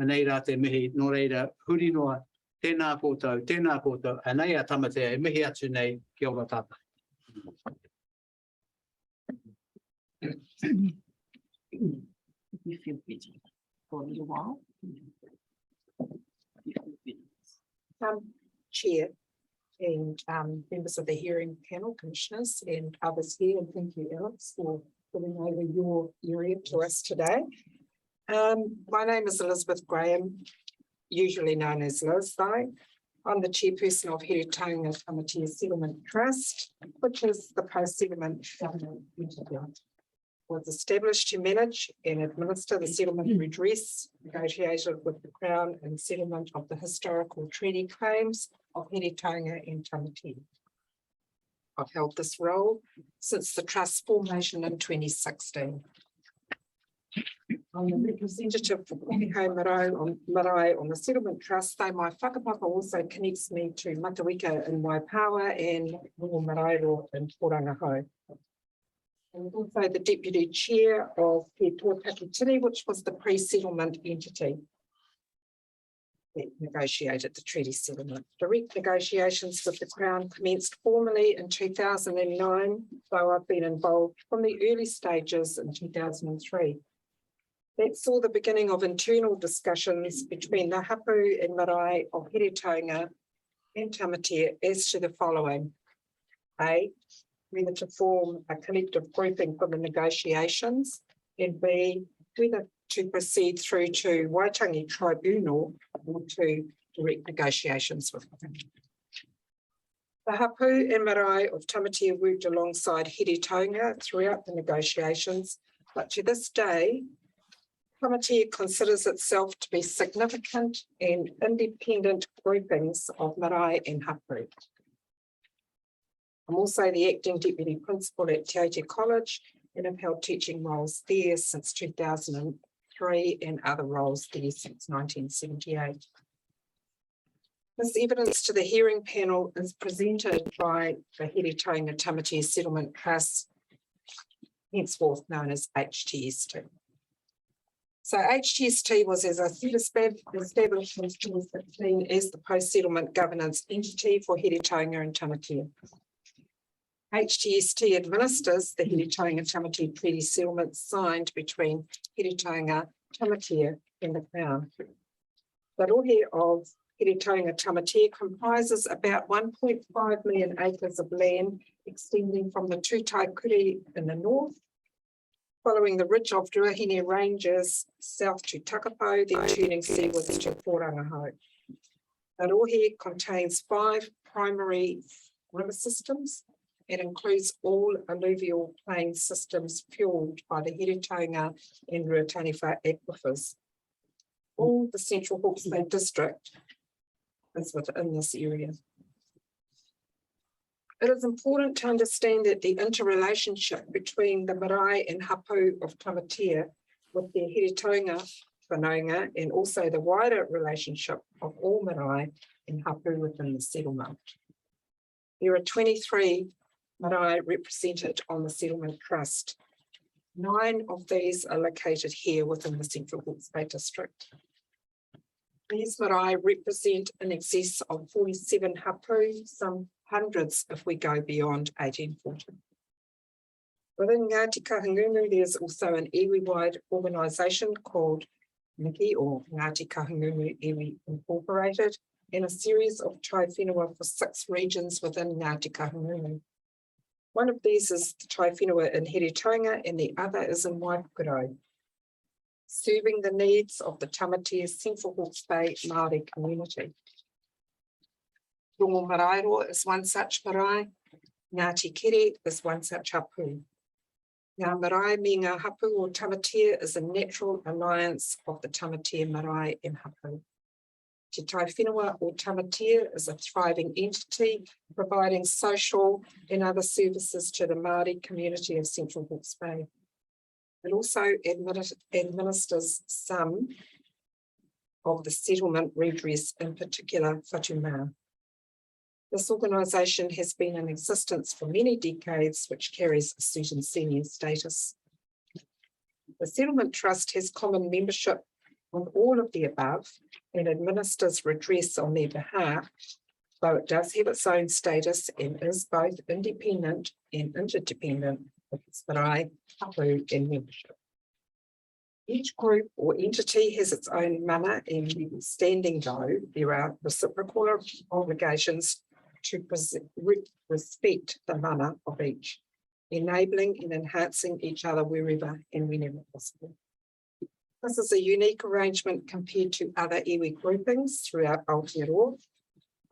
Nei rā te mihi, nō reira, huri noa, tēnā kōtau, anei a tamatea, e mihi atu nei, kia ora tātou. You feel better for a little while. Chair and members of the hearing panel, commissioners and others here, and thank you, Alex, for putting over your area to us today. My name is Elizabeth Graham, usually known as Liz. I'm the chairperson of Heretaunga Tamatea Settlement Trust, which is the post-settlement government entity. Was established to manage and administer the settlement redress negotiated with the Crown and settlement of the historical treaty claims of Heretaunga and Tamatea. I've held this role since the trust's formation in 2016. I'm the representative for Pōhēhau Marae on the Settlement Trust, though my whakapapa also connects me to Matawika in Waipawa and Rongo Maraero in Porangahau. And also the deputy chair of Te Tōtaki Tini, which was the pre-settlement entity that negotiated the treaty settlement. Direct negotiations with the Crown commenced formally in 2009, though I've been involved from the early stages in 2003. That saw the beginning of internal discussions between the hapu and marae of Heretaunga and Tamatea as to the following. A, whether to form a collective grouping for the negotiations, and B, whether to proceed through to Waitangi Tribunal or to direct negotiations with them. The hapu and marae of Tamatea worked alongside Heretaunga throughout the negotiations, but to this day, Tamatea considers itself to be significant and independent groupings of marae and hapu. I'm also the acting deputy principal at Te Aute College and have held teaching roles there since 2003 and other roles there since 1978. This evidence to the hearing panel is presented by the Heretaunga Tamatea Settlement Trust, henceforth known as HTST. So HTST was, as I said, established in 2016 as the post-settlement governance entity for Heretaunga and Tamatea. HTST administers the Heretaunga Tamatea Treaty Settlement signed between Heretaunga, Tamatea and the Crown. The rohe of Heretaunga Tamatea comprises about 1.5 million acres of land extending from the Tūtaikuri in the north, following the ridge of Ruahine Ranges south to Takapau, then turning seawards to Porangahau. The rohe contains 5 primary river systems, It includes all alluvial plain systems fueled by the Heretaunga and Ruataniwha aquifers. All the Central Hawke's Bay district is within this area. It is important to understand that the interrelationship between the marae and hapu of Tamatea with their Heretaunga whanaunga and also the wider relationship of all marae and hapu within the settlement. There are 23 marae represented on the Settlement Trust. 9 of these are located here within the Central Hawke's Bay district. These marae represent in excess of 47 hapu, some hundreds if we go beyond 1840. Within Ngāti Kahungunu, there's also an iwi-wide organisation called NIKI or Ngāti Kahungunu Iwi Incorporated, and a series of tai whenua for 6 regions within Ngāti Kahungunu. One of these is the tai whenua in Heretaunga and the other is in Waipukaro, serving the needs of the Tamatea Central Hawke's Bay Māori community. Rongo Maraeroa is one such marae. Ngāti Kere is one such hapu. Ngā marae me ngā hapu o Tamatea is a natural alliance of the Tamatea marae and hapu. Te Tai Whenua o Tamatea is a thriving entity providing social and other services to the Māori community of Central Hawke's Bay. It also administers some of the settlement redress, in particular whatumā. This organisation has been in existence for many decades, which carries a certain senior status. The Settlement Trust has common membership with all of the above and administers redress on their behalf, though it does have its own status and is both independent and interdependent with its marae, hapu and membership. Each group or entity has its own mana and legal standing, though there are reciprocal obligations to respect the mana of each, enabling and enhancing each other wherever and whenever possible. This is a unique arrangement compared to other iwi groupings throughout Aotearoa,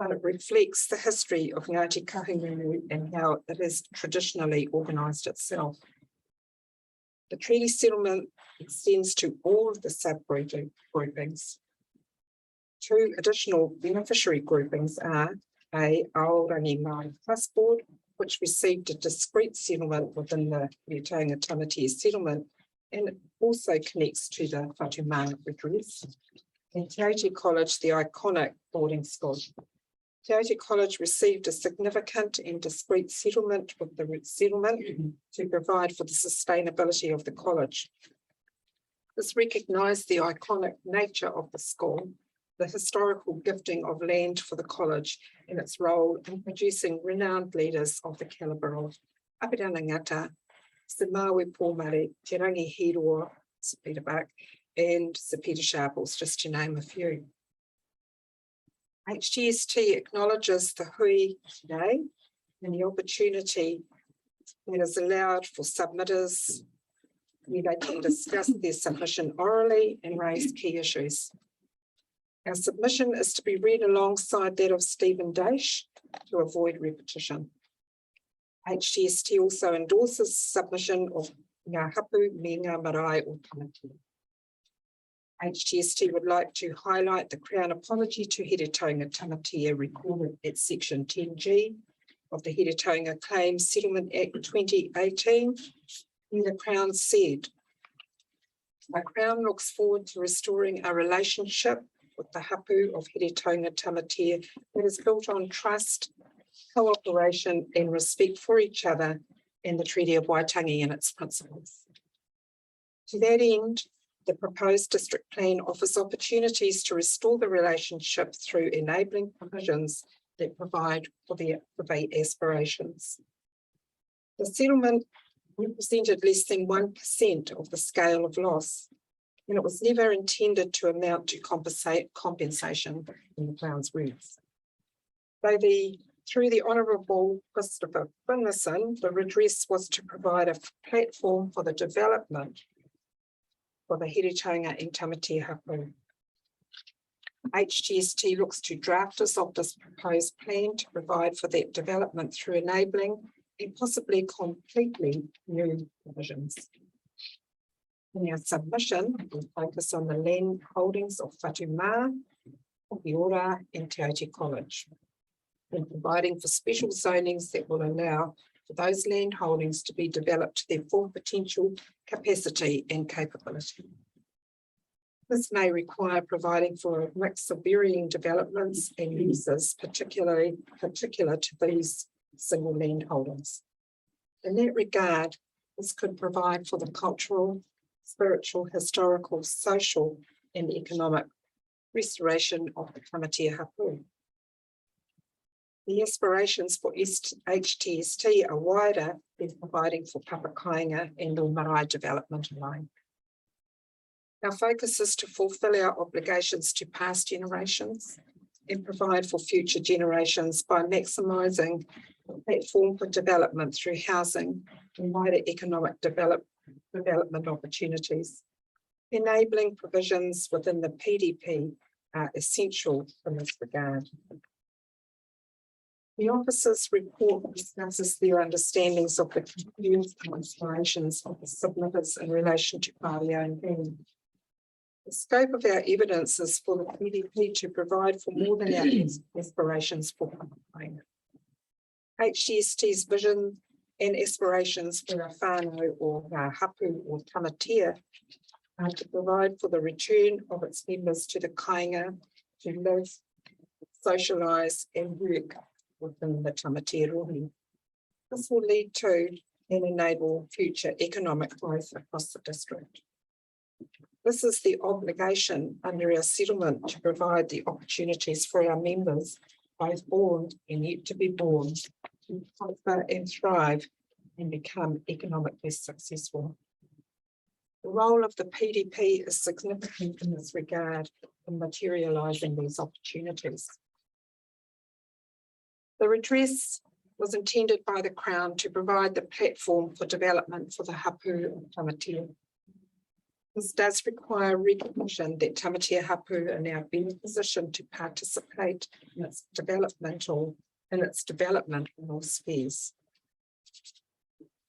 but it reflects the history of Ngāti Kahungunu and how it has traditionally organised itself. The treaty settlement extends to all of the sub-groupings. 2 additional beneficiary groupings are a Aorangi Māori Trust Board, which received a discrete settlement within the Heretaunga Tamatea settlement, and it also connects to the whatumā redress. And Te Aute College, the iconic boarding school. Te Aute College received a significant and discrete settlement with the settlement to provide for the sustainability of the college. This recognised the iconic nature of the school, the historical gifting of land for the college, and its role in producing renowned leaders of the calibre of Apirana Ngata, Sir Maui Pōmare, Te Rangi Hiroa, Sir Peter Buck, and Sir Peter Sharples, just to name a few. HTST acknowledges the hui today and the opportunity that is allowed for submitters where they can discuss their submission orally and raise key issues. Our submission is to be read alongside that of Stephen Daish to avoid repetition. HTST also endorses submission of ngā hapu me ngā marae o Tamatea. HTST would like to highlight the Crown apology to Heretaunga Tamatea recorded at section 10G of the Heretaunga Claims Settlement Act 2018. And the Crown said, "The Crown looks forward to restoring a relationship with the hapu of Heretaunga Tamatea that is built on trust, cooperation and respect for each other and the Treaty of Waitangi and its principles. To that end, the proposed district plan offers opportunities to restore the relationship through enabling provisions that provide for their aspirations. The settlement represented less than 1% of the scale of loss, and it was never intended to amount to compensation in the Crown's words. Through the Honourable Christopher Finlayson, the redress was to provide a platform for the development for the Heretaunga and Tamatea hapu. HTST looks to drafters of this proposed plan to provide for that development through enabling and possibly completely new provisions. In our submission, we focus on the land holdings of Whatumā, Okiora and Te Aute College, and providing for special zonings that will allow for those land holdings to be developed to their full potential, capacity and capability. This may require providing for a mix of varying developments and uses, particular to these single land holdings. In that regard, this could provide for the cultural, spiritual, historical, social and economic restoration of the Tamatea Hapu. The aspirations for HTST are wider than providing for Papakainga and or marae development alone. Our focus is to fulfill our obligations to past generations and provide for future generations by maximising the platform for development through housing and wider economic development opportunities. Enabling provisions within the PDP are essential in this regard. The officer's report discusses their understandings of the concerns and aspirations of the submitters in relation to party-owned land. The scope of our evidence is for the PDP to provide for more than our aspirations for Papakainga. HTST's vision and aspirations for a whānau or a hapu or tamatea are to provide for the return of its members to the kainga to live, socialise and work within the tamatea rohi. This will lead to and enable future economic growth across the district. This is the obligation under our settlement to provide the opportunities for our members, both born and yet to be born, to prosper and thrive and become economically successful. The role of the PDP is significant in this regard in materialising these opportunities. The redress was intended by the Crown to provide the platform for development for the hapu and tamatea. This does require recognition that tamatea hapu are now being positioned to participate in its development in all spheres.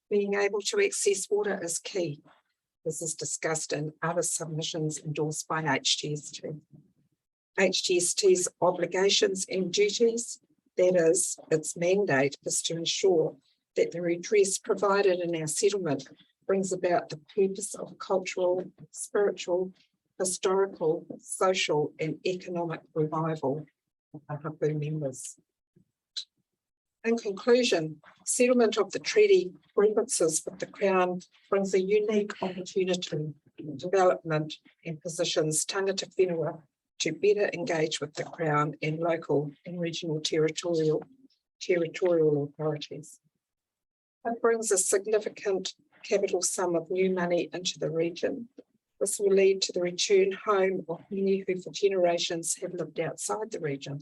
Being able to access water is key. This is discussed in other submissions endorsed by HTST. HTST's obligations and duties, that is, its mandate, is to ensure that the redress provided in our settlement brings about the purpose of cultural, spiritual, historical, social and economic revival of the hapu members. In conclusion, settlement of the treaty grievances with the Crown brings a unique opportunity for development and positions tangata whenua to better engage with the Crown and local and regional territorial authorities. It brings a significant capital sum of new money into the region. This will lead to the return home of many who for generations have lived outside the region.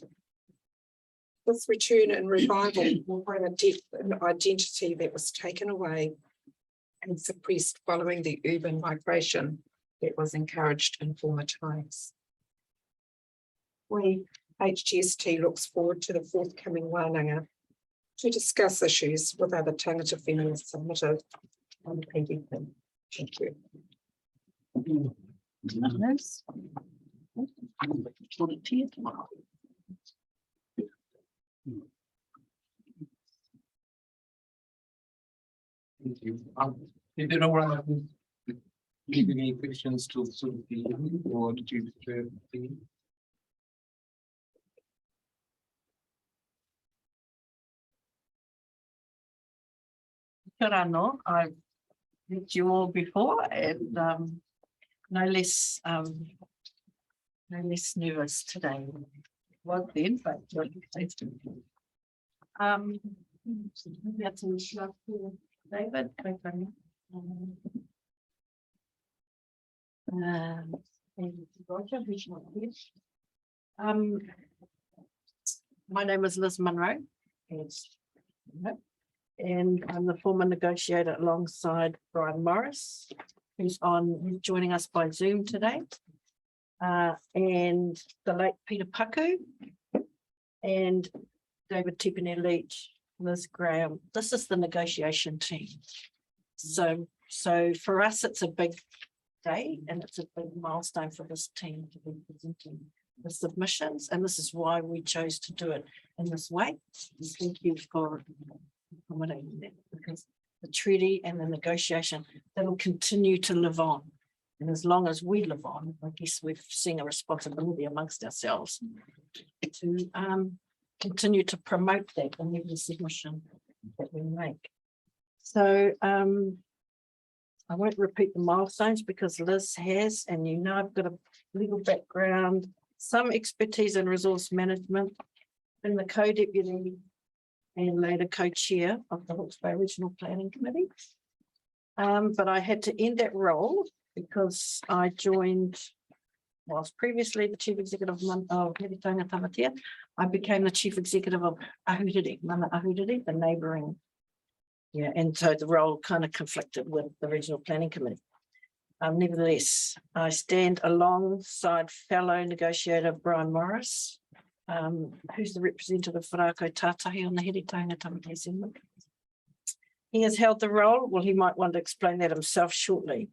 This return and revival will bring a depth and identity that was taken away and suppressed following the urban migration that was encouraged in former times. We, HTST, looks forward to the forthcoming wānanga to discuss issues with other tangata whenua submitted on the PDP. Thank you. Thank you. Is it all right? Give any questions to sort of the, or did you prefer the? Kia ora no, I've met you all before and no less nervous today. Was then, but you're pleased to be. That's a shot for David. Roger, who's not here. My name is Liz Munro. And I'm the former negotiator alongside Brian Morris, who's joining us by Zoom today. And the late Peter Paku and David Tipene Leach, Liz Graham, this is the negotiation team. So for us, it's a big day and it's a big milestone for this team to be presenting the submissions, and this is why we chose to do it in this way. And thank you for accommodating that, because the treaty and the negotiation, that'll continue to live on. And as long as we live on, I guess we've seen a responsibility amongst ourselves to continue to promote that in every submission that we make. So I won't repeat the milestones because Liz has, and you know I've got a legal background, some expertise in resource management, and the co-deputy and later co-chair of the Hawke's Bay Regional Planning Committee. But I had to end that role because I joined, whilst previously the chief executive of Heretaunga Tamatea, I became the chief executive of Ahuriri, Mana Ahuriri, the neighbouring. Yeah, and so the role kind of conflicted with the Regional Planning Committee. Nevertheless, I stand alongside fellow negotiator Brian Morris, who's the representative for Rākau Tātahi on the Heretaunga Tamatea Settlement. He has held the role, well, he might want to explain that himself shortly,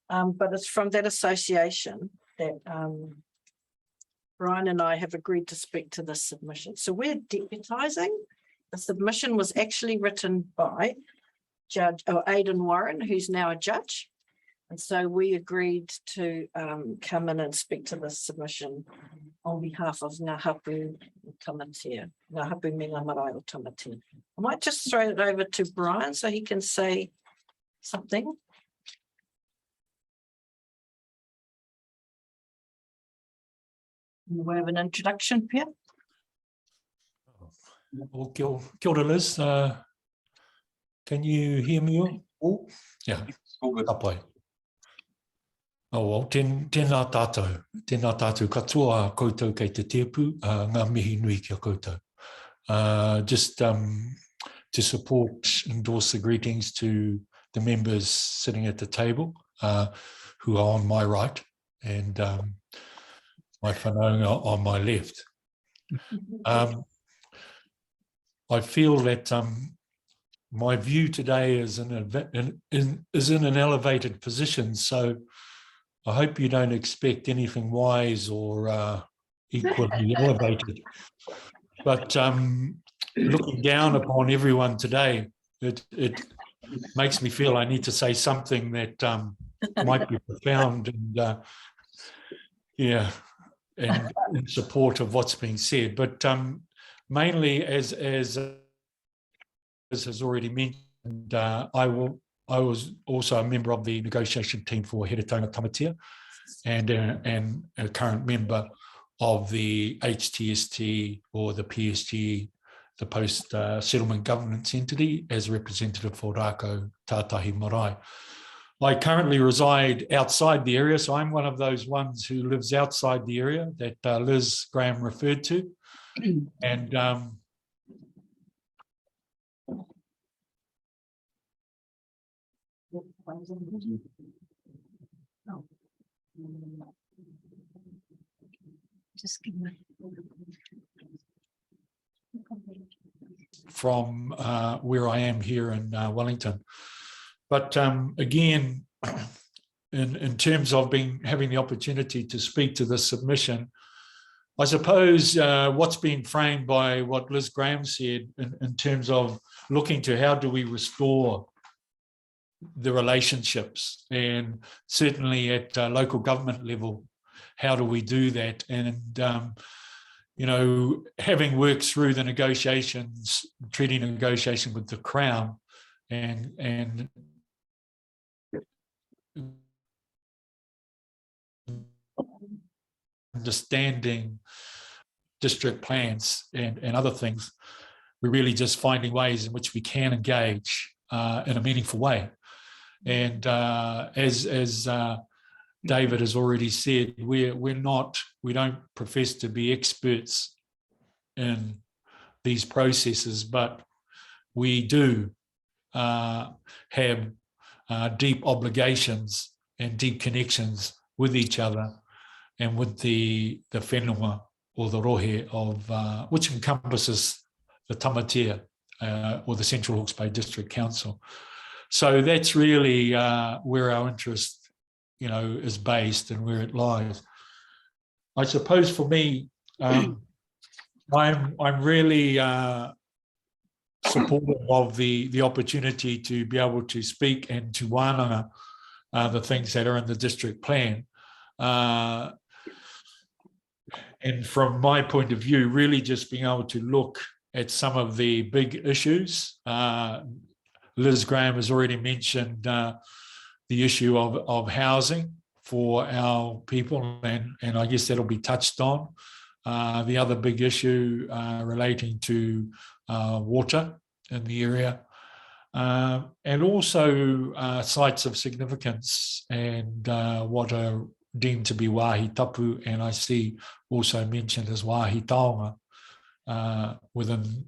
but it's from that association that Brian and I have agreed to speak to this submission. So we're deputising. The submission was actually written by Judge Aidan Warren, who's now a judge. And so we agreed to come in and speak to this submission on behalf of Ngā Hapu Tamatea, Ngā Hapu me ngā marae o Tamatea. I might just throw it over to Brian so he can say something. In the way of an introduction, Pia. Well, kia ora, Liz. Can you hear me all? Yeah, ka pai. Oh, well, tēnā tātou katoa koutou kei te tepu, ngā mihi nui kia koutou. Just to support, endorse the greetings to the members sitting at the table, who are on my right, and my whanaunga on my left. I feel that my view today is in an elevated position, so I hope you don't expect anything wise or equally elevated. But looking down upon everyone today, it makes me feel I need to say something that might be profound and yeah, and in support of what's being said. But mainly, as has already mentioned, I was also a member of the negotiation team for Heretaunga Tamatea, and a current member of the HTST or the PSG, the Post Settlement Governance Entity, as representative for Rākau Tātahi Marae. I currently reside outside the area, so I'm one of those ones who lives outside the area that Liz Graham referred to. And from where I am here in Wellington. But again, in terms of having the opportunity to speak to this submission, I suppose what's been framed by what Liz Graham said in terms of looking to how do we restore the relationships, and certainly at local government level, how do we do that? And you know, having worked through the negotiations, treaty negotiation with the Crown, and understanding district plans and other things, we're really just finding ways in which we can engage in a meaningful way. And as David has already said, we don't profess to be experts in these processes, but we do have deep obligations and deep connections with each other and with the whenua or the rohe of which encompasses the tamatea or the Central Hawke's Bay District Council. So that's really where our interest, is based and where it lies. I suppose for me, I'm really supportive of the opportunity to be able to speak and to wānanga the things that are in the district plan. And from my point of view, really just being able to look at some of the big issues. Liz Graham has already mentioned the issue of housing for our people, and I guess that'll be touched on. The other big issue relating to water in the area, and also sites of significance and what are deemed to be wāhi tapu, and I see also mentioned as wāhi taonga within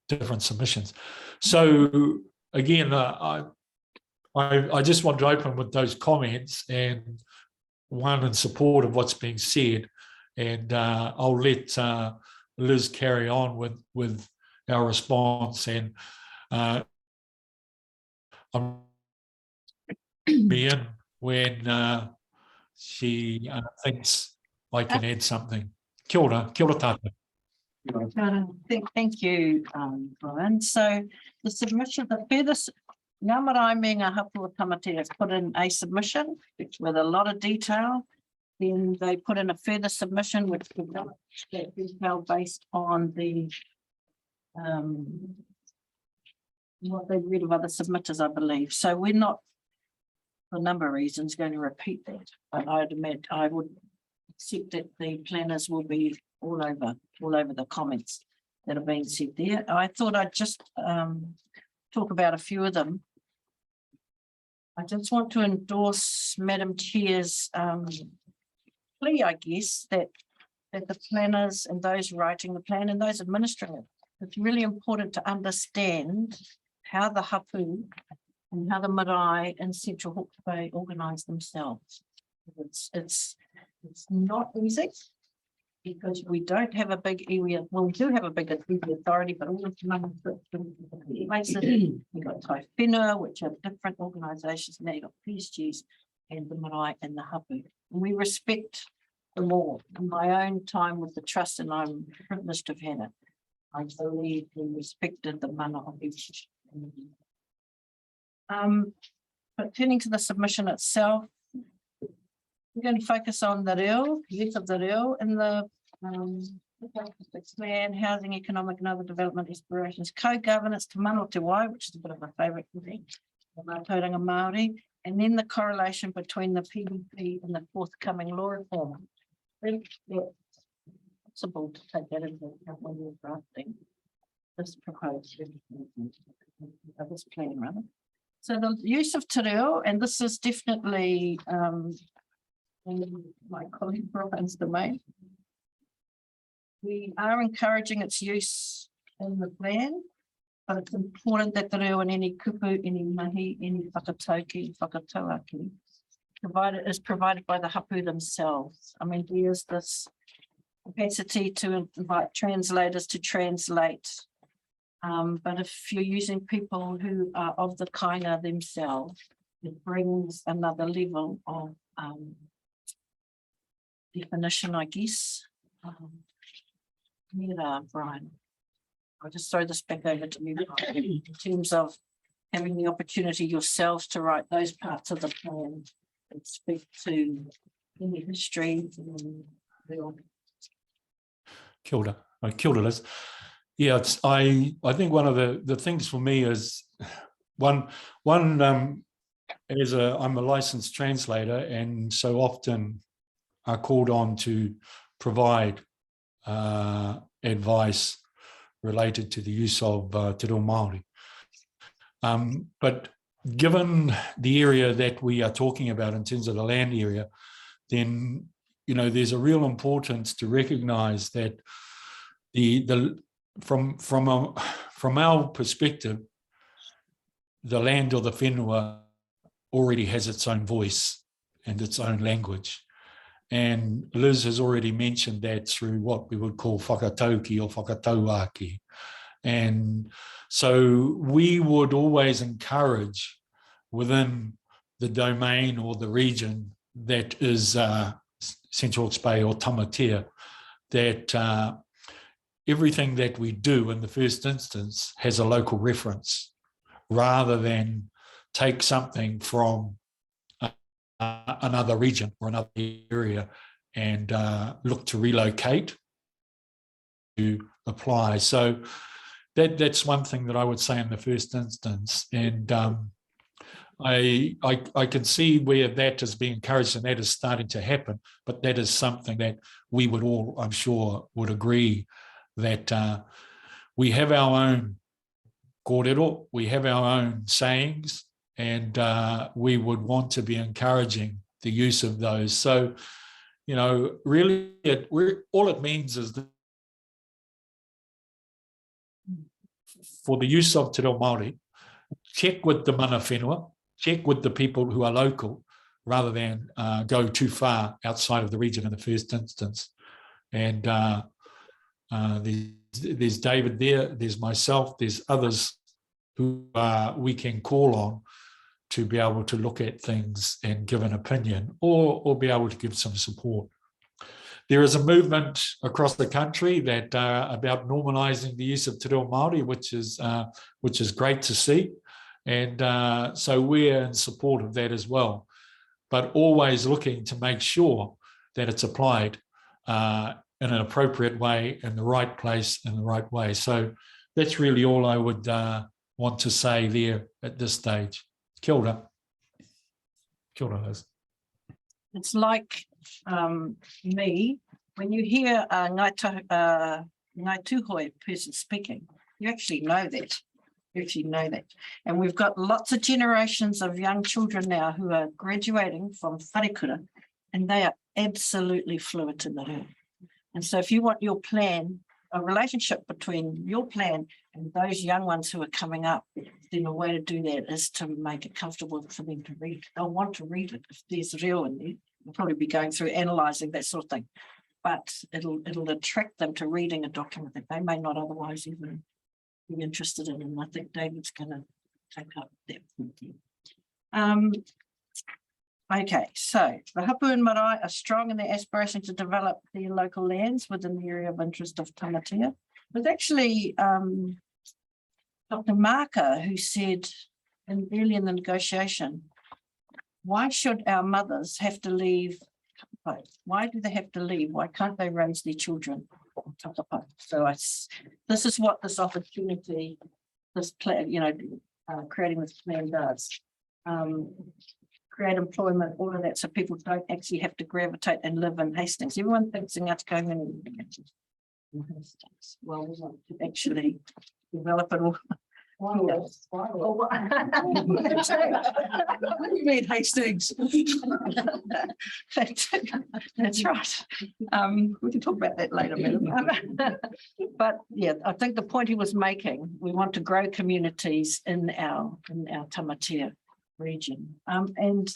different submissions. So again, I just want to open with those comments, and one in support of what's being said, and I'll let Liz carry on with our response, and I'm be in when she thinks I can add something. Kia ora tātou. Thank you, Brian. So the submission, the furthest, Ngā Marae me Ngā Hapua Tamatea have put in a submission with a lot of detail. Then they put in a further submission which develops that detail based on the what they've read of other submitters, I believe. So we're not, for a number of reasons, going to repeat that. But I'd admit I would accept that the planners will be all over the comments that have been said there. I thought I'd just talk about a few of them. I just want to endorse Madam Chair's plea, I guess, that the planners and those writing the plan and those administering it, it's really important to understand how the hapu and how the marae and Central Hawke's Bay organise themselves. It's not easy, because we don't have a big area. Well, we do have a big authority, but all of the places. We've got Tai Whenua, which are different organisations, and then you've got PSGs and the marae and the hapu. And we respect them all. In my own time with the trust, and I'm privileged to have had it, I believe we respected the mana of each. But turning to the submission itself, we're going to focus on the reo, use of the reo in the plan, housing, economic and other development aspirations, co-governance to Mano Te Wai, which is a bit of a favourite for me, the Tauranga Māori, and then the correlation between the PDP and the forthcoming law reform. I think it's possible to take that into account when you're drafting this proposed this plan, rather. So the use of te reo, and this is definitely my colleague Brian's domain. We are encouraging its use in the plan, but it's important that the reo and any kupu, any mahi, any whakatauki, whakatauaki is provided by the hapu themselves. I mean, there's this capacity to invite translators to translate. But if you're using people who are of the kainga themselves, it brings another level of definition, I guess. Brian, I'll just throw this back over to you in terms of having the opportunity yourselves to write those parts of the plan and speak to any history. Kia ora. Kia ora, Liz. Yeah, I think one of the things for me is one as I'm a licensed translator, and so often are called on to provide advice related to the use of te reo Māori. But given the area that we are talking about in terms of the land area, then there's a real importance to recognise that from our perspective, the land or the whenua already has its own voice and its own language. And Liz has already mentioned that through what we would call whakatauki or whakatauaki. And so we would always encourage within the domain or the region that is Central Hawke's Bay or Tamatea, that everything that we do in the first instance has a local reference, rather than take something from another region or another area and look to relocate to apply. So that's one thing that I would say in the first instance. And I can see where that is being encouraged and that is starting to happen, but that is something that we would all, I'm sure, would agree that we have our own kōrero, we have our own sayings, and we would want to be encouraging the use of those. So, you know, really, all it means is that for the use of Te Reo Māori, check with the mana whenua, check with the people who are local, rather than go too far outside of the region in the first instance. And there's David there, there's myself, there's others who we can call on to be able to look at things and give an opinion, or be able to give some support. There is a movement across the country that about normalising the use of Te Reo Māori, which is great to see. And so we're in support of that as well, but always looking to make sure that it's applied in an appropriate way, in the right place, in the right way. So that's really all I would want to say there at this stage. Kia ora. Kia ora, Liz. It's like me, when you hear a Ngāi Tūhoe person speaking, you actually know that. And we've got lots of generations of young children now who are graduating from wharekura, and they are absolutely fluent in the reo. And so if you want your plan, a relationship between your plan and those young ones who are coming up, then a way to do that is to make it comfortable for them to read. They'll want to read it. If there's reo in there, they'll probably be going through analysing that sort of thing. But it'll attract them to reading a document that they may not otherwise even be interested in. And I think David's going to take up that. Okay, so the Hapu and Marae are strong in their aspiration to develop their local lands within the area of interest of Tamatea. It was actually Dr. Marker who said early in the negotiation, why should our mothers have to leave? Why do they have to leave? Why can't they raise their children on Takapai? So this is what this opportunity, this plan, creating this plan does. Create employment, all of that, so people don't actually have to gravitate and live in Hastings. Everyone thinks in Ngāti in Hastings. Well, we want to actually develop it all. What do you mean Hastings? That's right. We can talk about that later, madam. But yeah, I think the point he was making, we want to grow communities in our Tamatea region. And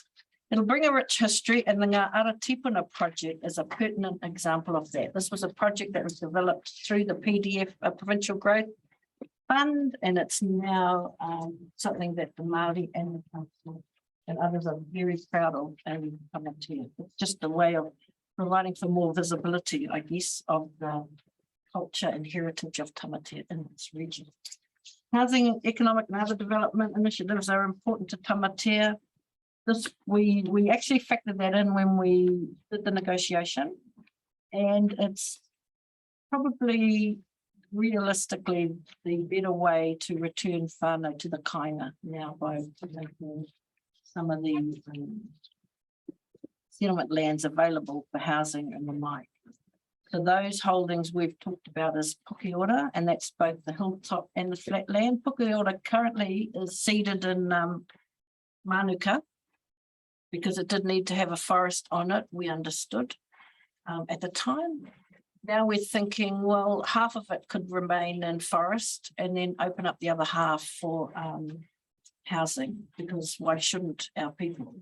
it'll bring a rich history, and the Ngā Ara Tipuna project is a pertinent example of that. This was a project that was developed through the PDF Provincial Growth Fund, and it's now something that the Māori and the council and others are very proud of in Tamatea. It's just a way of providing for more visibility, I guess, of the culture and heritage of Tamatea in this region. Housing, economic and other development initiatives are important to Tamatea. We actually factored that in when we did the negotiation, and it's probably realistically the better way to return whānau to the kainga now by making some of the settlement lands available for housing and the like. So those holdings we've talked about is Pukeora, and that's both the hilltop and the flat land. Pukeora currently is seeded in Manuka because it did need to have a forest on it, we understood at the time. Now we're thinking, well, half of it could remain in forest and then open up the other half for housing, because why shouldn't our people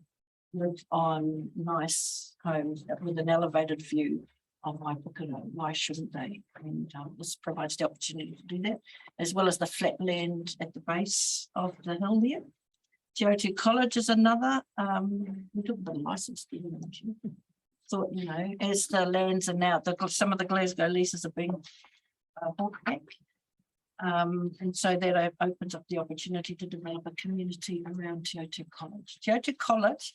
live on nice homes with an elevated view of Waipukura. Why shouldn't they? And this provides the opportunity to do that, as well as the flat land at the base of the hill there. Geotu College is another. We took the license. Thought, you know, as the lands are now, some of the Glasgow leases are being bought back. And so that opens up the opportunity to develop a community around Te Aute College. Te Aute College,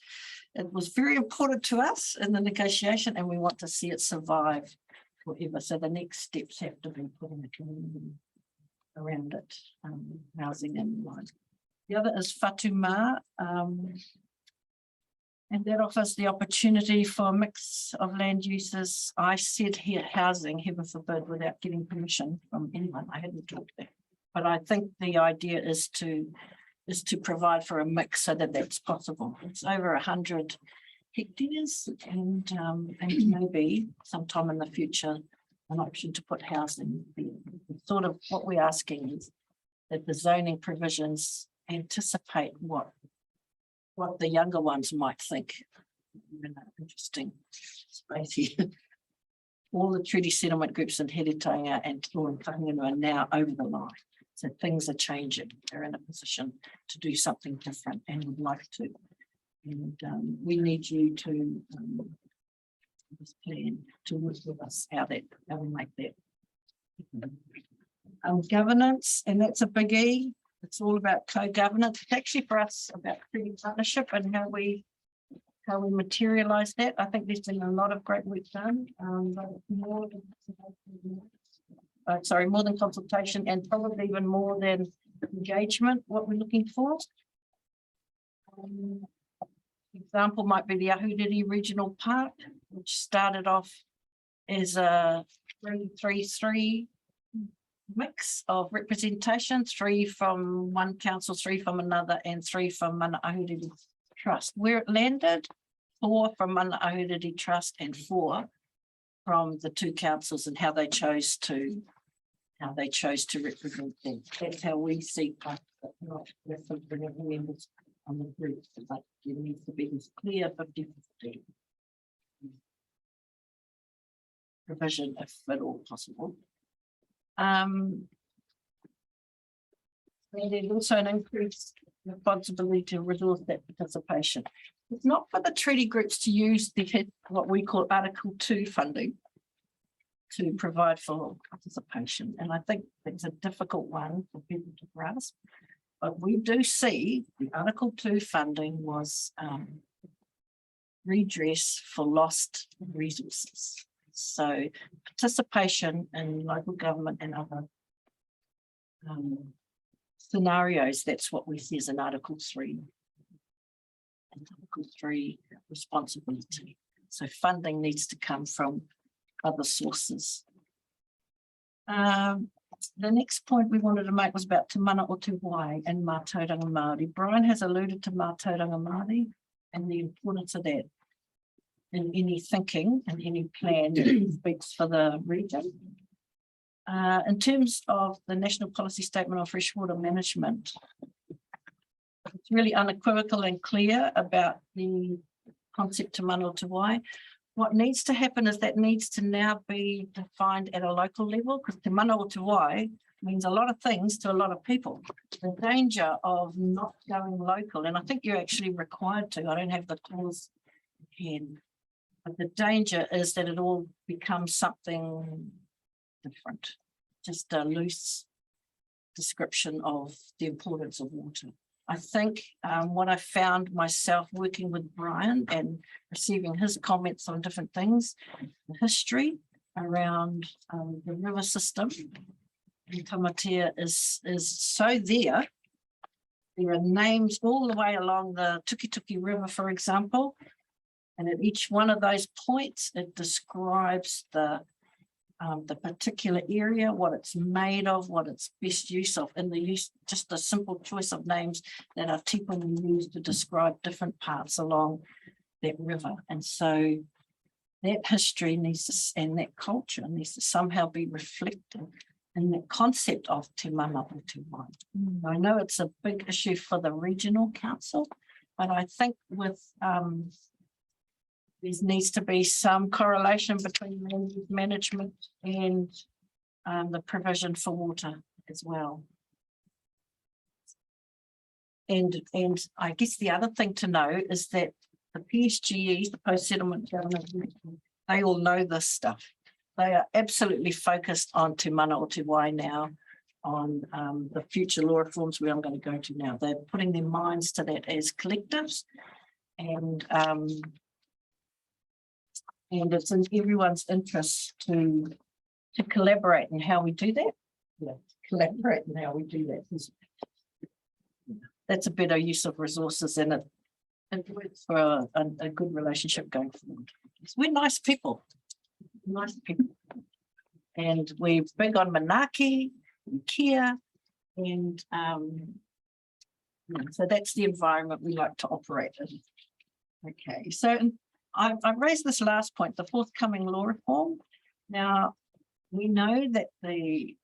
it was very important to us in the negotiation, and we want to see it survive forever. So the next steps have to be putting a community around it, housing and life. The other is Whatuma, and that offers the opportunity for a mix of land uses. I said here housing, heaven forbid, without getting permission from anyone. I hadn't talked that. But I think the idea is to provide for a mix so that that's possible. It's over 100 hectares and maybe sometime in the future, an option to put housing. Sort of what we're asking is that the zoning provisions anticipate what the younger ones might think. Interesting space here. All the treaty settlement groups in Heretaunga and Whakanganu are now over the line. So things are changing. They're in a position to do something different and would like to. And we need you to this plan to work with us how we make that. Governance, and that's a biggie. It's all about co-governance. It's actually for us about treaty partnership and how we materialize that. I think there's been a lot of great work done. More than consultation and probably even more than engagement, what we're looking for. Example might be the Ahuriri Regional Park, which started off as a 3-3-3 mix of representation, 3 from one council, 3 from another, and 3 from Mana Ahuriri Trust. Where it landed, 4 from Mana Ahuriri Trust and 4 from the 2 councils, and how they chose to represent them. That's how we see not members on the group, but it needs to be this clear 50-50 provision if at all possible. And there's also an increased responsibility to resource that participation. It's not for the treaty groups to use what we call Article 2 funding to provide for participation. And I think it's a difficult one for people to grasp. But we do see the Article 2 funding was redress for lost resources. So participation in local government and other scenarios, that's what we see as an Article 3. And Article 3 responsibility. So funding needs to come from other sources. The next point we wanted to make was about Te Mana o Te Wai and Mātauranga Māori. Brian has alluded to Mātauranga Māori and the importance of that in any thinking and any plan that speaks for the region. In terms of the National Policy Statement on Freshwater Management, it's really unequivocal and clear about the concept Te Mana o Te Wai. What needs to happen is that needs to now be defined at a local level, because Te Mana o Te Wai means a lot of things to a lot of people. The danger of not going local, and I think you're actually required to, I don't have the clause again, but the danger is that it all becomes something different, just a loose description of the importance of water. I think what I found myself working with Brian and receiving his comments on different things, the history around the river system in Tamatea is so there. There are names all the way along the Tukituki River, for example, and at each one of those points, it describes the particular area, what it's made of, what its best use of, and the use, just a simple choice of names that are typically used to describe different parts along that river. And so that history needs to, and that culture needs to somehow be reflected in the concept of Te Mana o Te Wai. I know it's a big issue for the regional council, but I think with there needs to be some correlation between land use management and the provision for water as well. And I guess the other thing to know is that the PSGEs, the post-settlement government, they all know this stuff. They are absolutely focused on Te Mana o Te Wai now, on the future law reforms where I'm going to go to now. They're putting their minds to that as collectives, and it's in everyone's interest to collaborate in how we do that. Yeah, collaborate in how we do that. That's a better use of resources, and it works for a good relationship going forward. We're nice people, and we're big on Manaki, we care, and so that's the environment we like to operate in. Okay, so I've raised this last point, the forthcoming law reform. Now, we know that the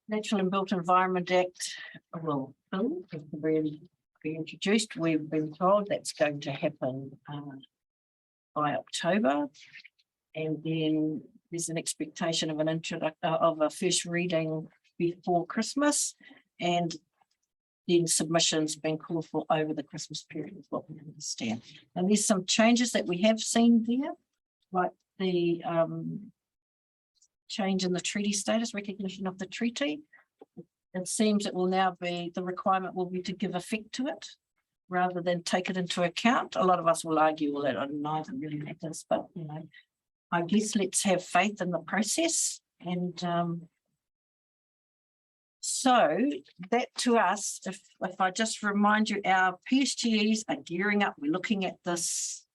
Natural and Built Environment Act will be introduced. We've been told that's going to happen by October, and then there's an expectation of a first reading before Christmas, and then submissions being called for over the Christmas period is what we understand. And there's some changes that we have seen there, like the change in the treaty status, recognition of the treaty. It seems it will now be, the requirement will be to give effect to it rather than take it into account. A lot of us will argue, well, that neither really matters, but you know, I guess let's have faith in the process. And so that to us, if I just remind you, our PSGEs are gearing up. We're looking at this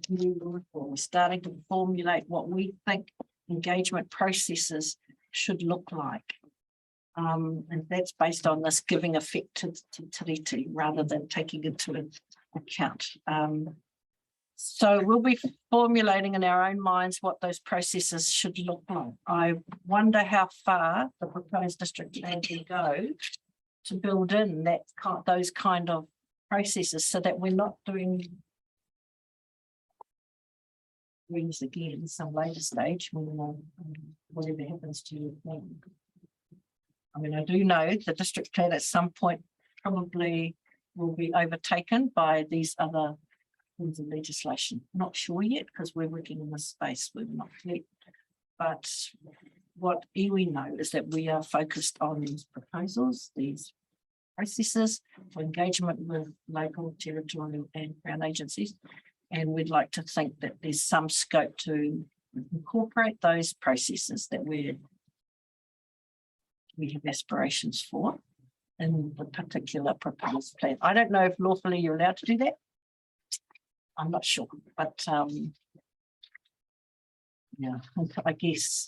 new reform. We're starting to formulate what we think engagement processes should look like. And that's based on this giving effect to tiriti rather than taking into account. So we'll be formulating in our own minds what those processes should look like. I wonder how far the proposed district plan can go to build in that those kind of processes so that we're not doing things again at some later stage when whatever happens to your plan. I mean, I do know the district plan at some point probably will be overtaken by these other things of legislation. Not sure yet because we're working in this space. We're not clear. But what iwi know is that we are focused on these proposals, these processes for engagement with local, territorial and Crown agencies. And we'd like to think that there's some scope to incorporate those processes that we have aspirations for in the particular proposed plan. I don't know if lawfully you're allowed to do that. I'm not sure, but yeah, I guess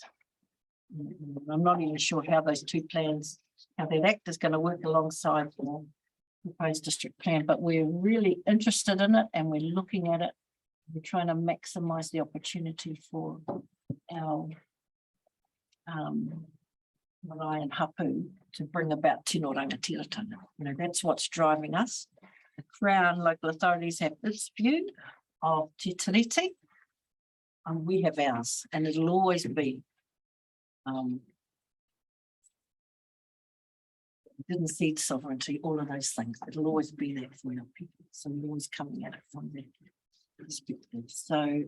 I'm not even sure how those two plans, how that act is going to work alongside the proposed district plan, but we're really interested in it and we're looking at it. We're trying to maximize the opportunity for our marae and hapu to bring about tino rangatiratanga. You know, that's what's driving us. The Crown local authorities have this view of te tiriti, and we have ours, and it'll always be didn't cede sovereignty, all of those things. It'll always be there for our people. So we're always coming at it from that perspective. So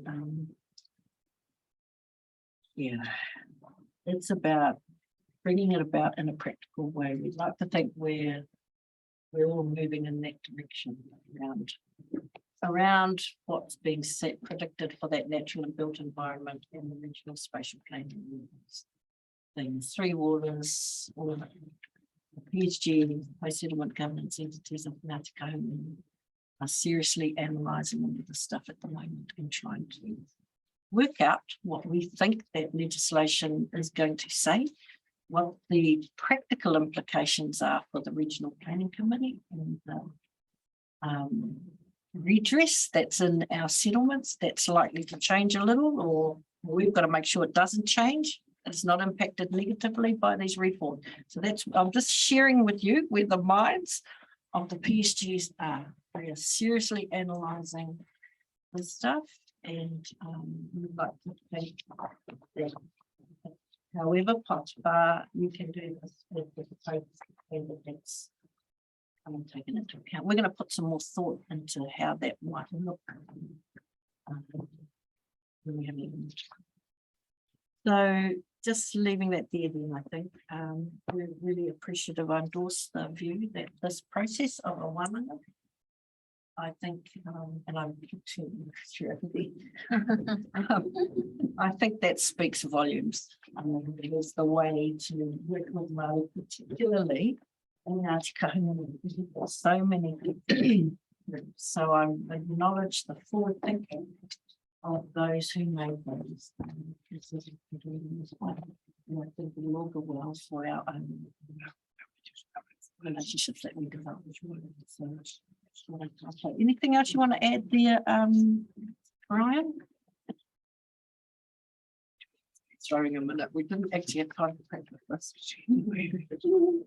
yeah, it's about bringing it about in a practical way. We'd like to think we're all moving in that direction around what's being set, predicted for that natural and built environment and the regional spatial planning things. Three Waters, all of it. The PSG, post-settlement governance entities of Ngāti Kahungunu are seriously analysing all of this stuff at the moment and trying to work out what we think that legislation is going to say, what the practical implications are for the Regional Planning Committee and redress that's in our settlements that's likely to change a little, or we've got to make sure it doesn't change. It's not impacted negatively by these reforms. So that's, I'm just sharing with you where the minds of the PSGs are. they are seriously analysing this stuff, and we'd like to thank them. However, far you can do this with the proposed candidates taken into account. We're going to put some more thought into how that might look. When we have it. So just leaving that there then, I think we're really appreciative. I endorse the view that this process of a wānanga, I think, and I'm I think that speaks volumes. It is the way to work with Māori, particularly in Ngāti Kahungunu. There's so many people. So I acknowledge the forward thinking of those who made those decisions. And I think we all go well for our own relationships that we develop. So, anything else you want to add there, Brian? Throwing a minute. We didn't actually have time to practice this. Oh,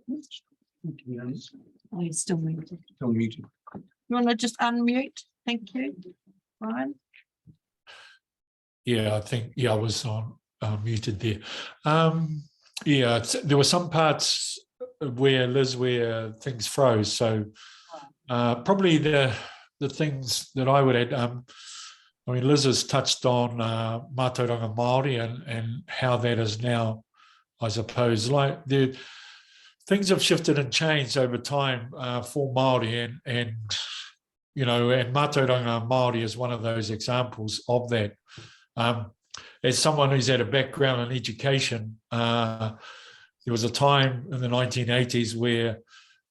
he's still muted. Still muted. You want to just unmute? Thank you, Brian. Yeah, I think, I was on muted there. There were some parts where things froze. So probably the things that I would add, I mean, Liz has touched on Mātauranga Māori and how that is now, I suppose, like things have shifted and changed over time for Māori and Mātauranga Māori is one of those examples of that. As someone who's had a background in education, there was a time in the 1980s where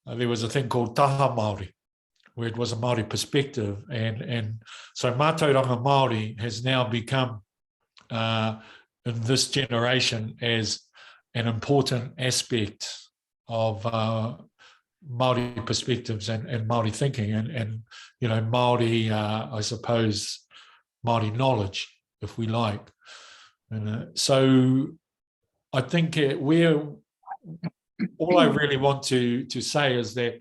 there was a thing called taha Māori, where it was a Māori perspective. And so Mātauranga Māori has now become, in this generation, as an important aspect of Māori perspectives and Māori thinking and Māori, I suppose, Māori knowledge, if we like. And so I think all I really want to say is that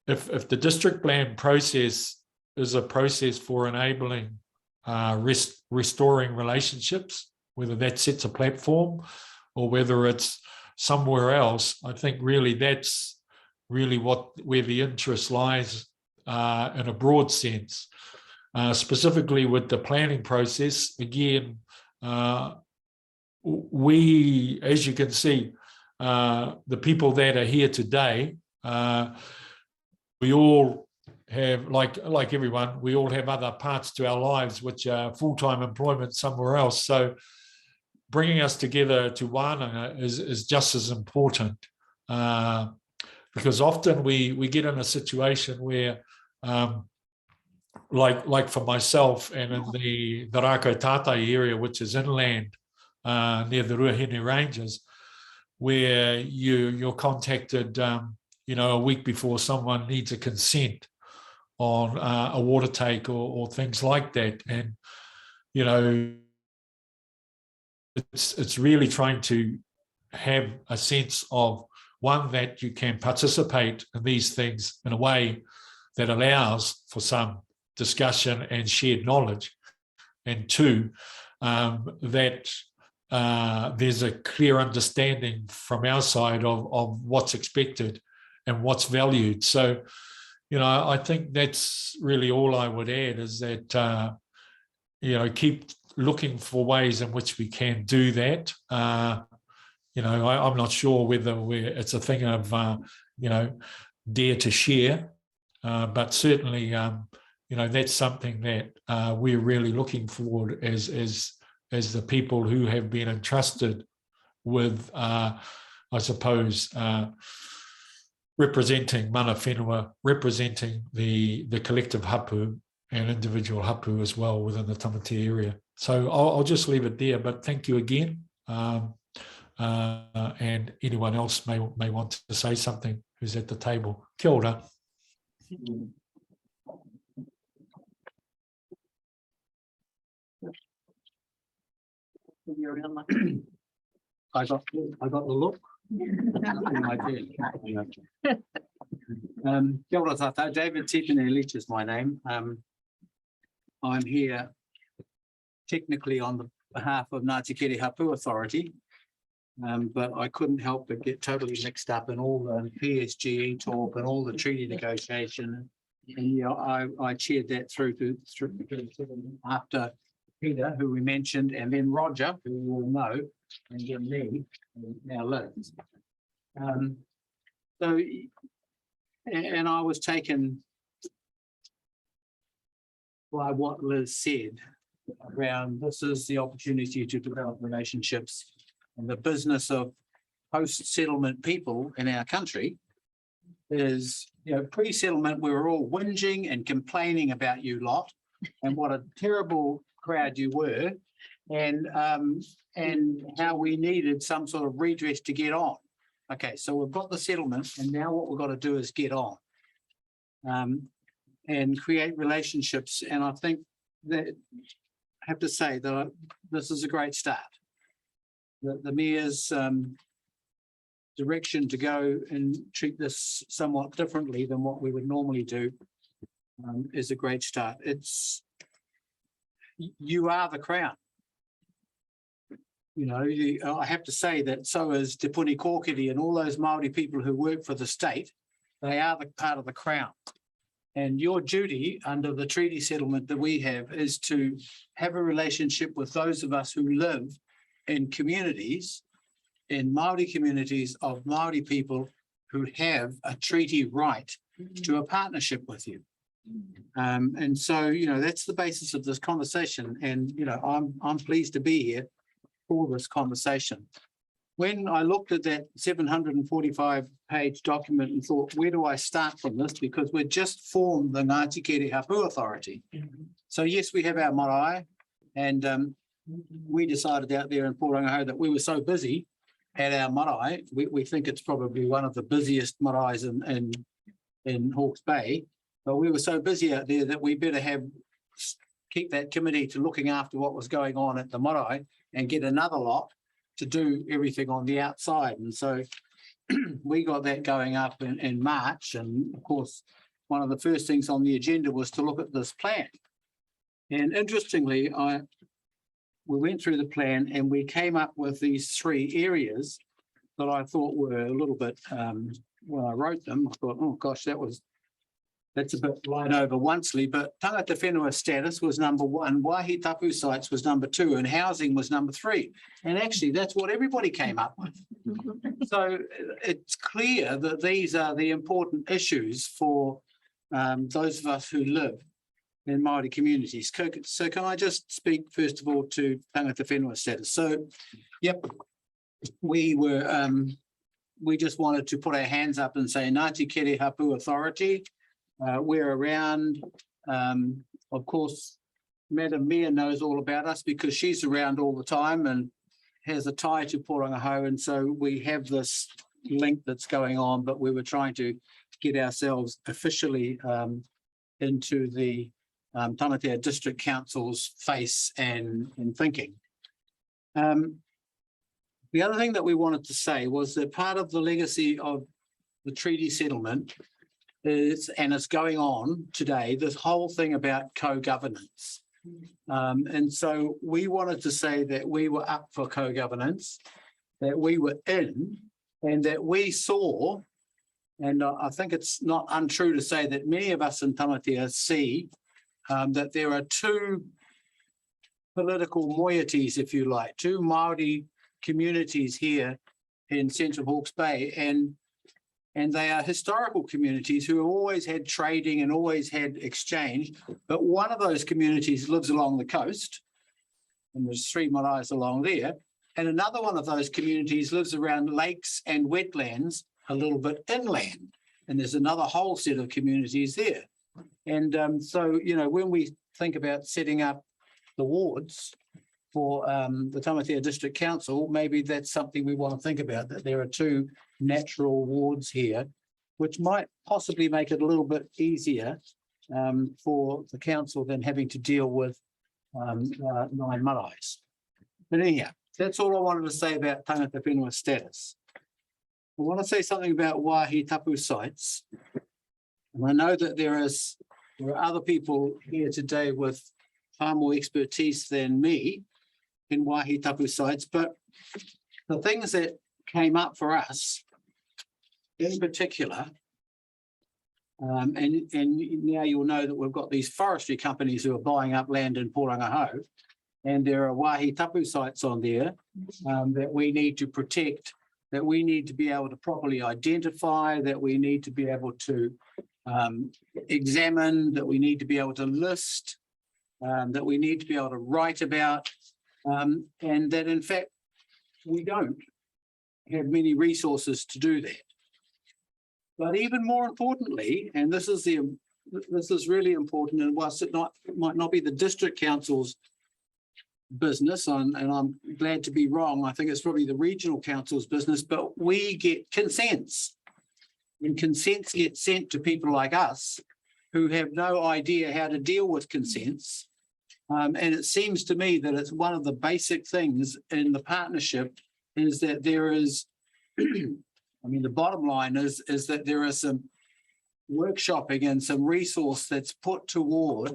if the district plan process is a process for enabling restoring relationships, whether that sets a platform or whether it's somewhere else, I think really that's really where the interest lies in a broad sense. Specifically with the planning process, again, we, as you can see, the people that are here today, we all have, like everyone, we all have other parts to our lives which are full-time employment somewhere else. So bringing us together to wānanga is just as important, because often we get in a situation where like for myself and in the Rako Tātai area, which is inland near the Ruahine Ranges, where you're contacted a week before someone needs a consent on a water take or things like that. And it's really trying to have a sense of, one, that you can participate in these things in a way that allows for some discussion and shared knowledge, and two, that there's a clear understanding from our side of what's expected and what's valued. So, I think that's really all I would add, is that, keep looking for ways in which we can do that. I'm not sure whether it's a thing of, dare to share, but certainly, that's something that we're really looking forward as the people who have been entrusted with, I suppose, representing mana whenua, representing the collective hapu and individual hapu as well within the Tamatea area. So I'll just leave it there, but thank you again. And anyone else may want to say something who's at the table. Kia ora. I got the look. I did. Kia ora tātou, David Tipene-Leach is my name. I'm here technically on the behalf of Ngāti Kere Hapu Authority. But I couldn't help but get totally mixed up in all the PSGE talk and all the treaty negotiation. And yeah, I chaired that through after Peter, who we mentioned, and then Roger, who you all know, and then me, and now Liz. And I was taken by what Liz said around this is the opportunity to develop relationships and the business of post-settlement people in our country is, you know, pre-settlement, we were all whinging and complaining about you lot and what a terrible crowd you were and how we needed some sort of redress to get on. Okay, so we've got the settlement and now what we've got to do is get on and create relationships. And I think that I have to say that this is a great start. The Mayor's direction to go and treat this somewhat differently than what we would normally do is a great start. You are the Crown. You know, I have to say that so is Te Puni Kōkiri and all those Māori people who work for the state. They are the part of the Crown. And your duty under the treaty settlement that we have is to have a relationship with those of us who live in communities, in Māori communities of Māori people who have a treaty right to a partnership with you. And so, you know, that's the basis of this conversation. And, you know, I'm pleased to be here for this conversation. When I looked at that 745-page document and thought, where do I start from this? Because we'd just formed the Ngāti Kere Hapu Authority. So yes, we have our marae, and we decided out there in Pōrangahau that we were so busy at our marae. We think it's probably one of the busiest maraes in Hawke's Bay, but we were so busy out there that we better keep that committee to looking after what was going on at the marae and get another lot to do everything on the outside. And so we got that going up in March. And of course, one of the first things on the agenda was to look at this plan. And interestingly, we went through the plan and we came up with these 3 areas that I thought were a little bit, when I wrote them, I thought, oh gosh, that's a bit light over Onceley, but tangata whenua status was number 1, wāhi tapu sites was number 2, and housing was number 3. And actually, that's what everybody came up with. So it's clear that these are the important issues for those of us who live in Māori communities. So can I just speak first of all to tangata whenua status? So, yep, we just wanted to put our hands up and say Ngāti Kere Hapu Authority. We're around, of course, Madam Mayor knows all about us because she's around all the time and has a tie to Pōrangahau. And so we have this link that's going on, but we were trying to get ourselves officially into the Tamatea District Council's face and thinking. The other thing that we wanted to say was that part of the legacy of the treaty settlement is, and it's going on today, this whole thing about co-governance. And so we wanted to say that we were up for co-governance, that we were in, and that we saw, and I think it's not untrue to say that many of us in Tamatea see that there are 2 political moieties, if you like, 2 Māori communities here in Central Hawke's Bay, and they are historical communities who have always had trading and always had exchange. But one of those communities lives along the coast, and there's 3 marae along there. And another one of those communities lives around lakes and wetlands, a little bit inland. And there's another whole set of communities there. And so, you know, when we think about setting up the wards for the Tamatea District Council, maybe that's something we want to think about, that there are 2 natural wards here, which might possibly make it a little bit easier for the council than having to deal with 9 maraes. But anyhow, that's all I wanted to say about tangata whenua status. want to say something about Waihi Tapu sites. And I know that there are other people here today with far more expertise than me in Waihi Tapu sites, but the things that came up for us in particular, and now you'll know that we've got these forestry companies who are buying up land in Porangaho, and there are Waihi Tapu sites on there that we need to protect, that we need to be able to properly identify, that we need to be able to examine, that we need to be able to list, that we need to be able to write about, and that in fact, we don't have many resources to do that. But even more importantly, and this is really important, and whilst it might not be the district council's business, and I'm glad to be wrong, I think it's probably the regional council's business, but we get consents. And consents get sent to people like us who have no idea how to deal with consents. And it seems to me that it's one of the basic things in the partnership is that there is, I mean, the bottom line is that there is some workshopping and some resource that's put toward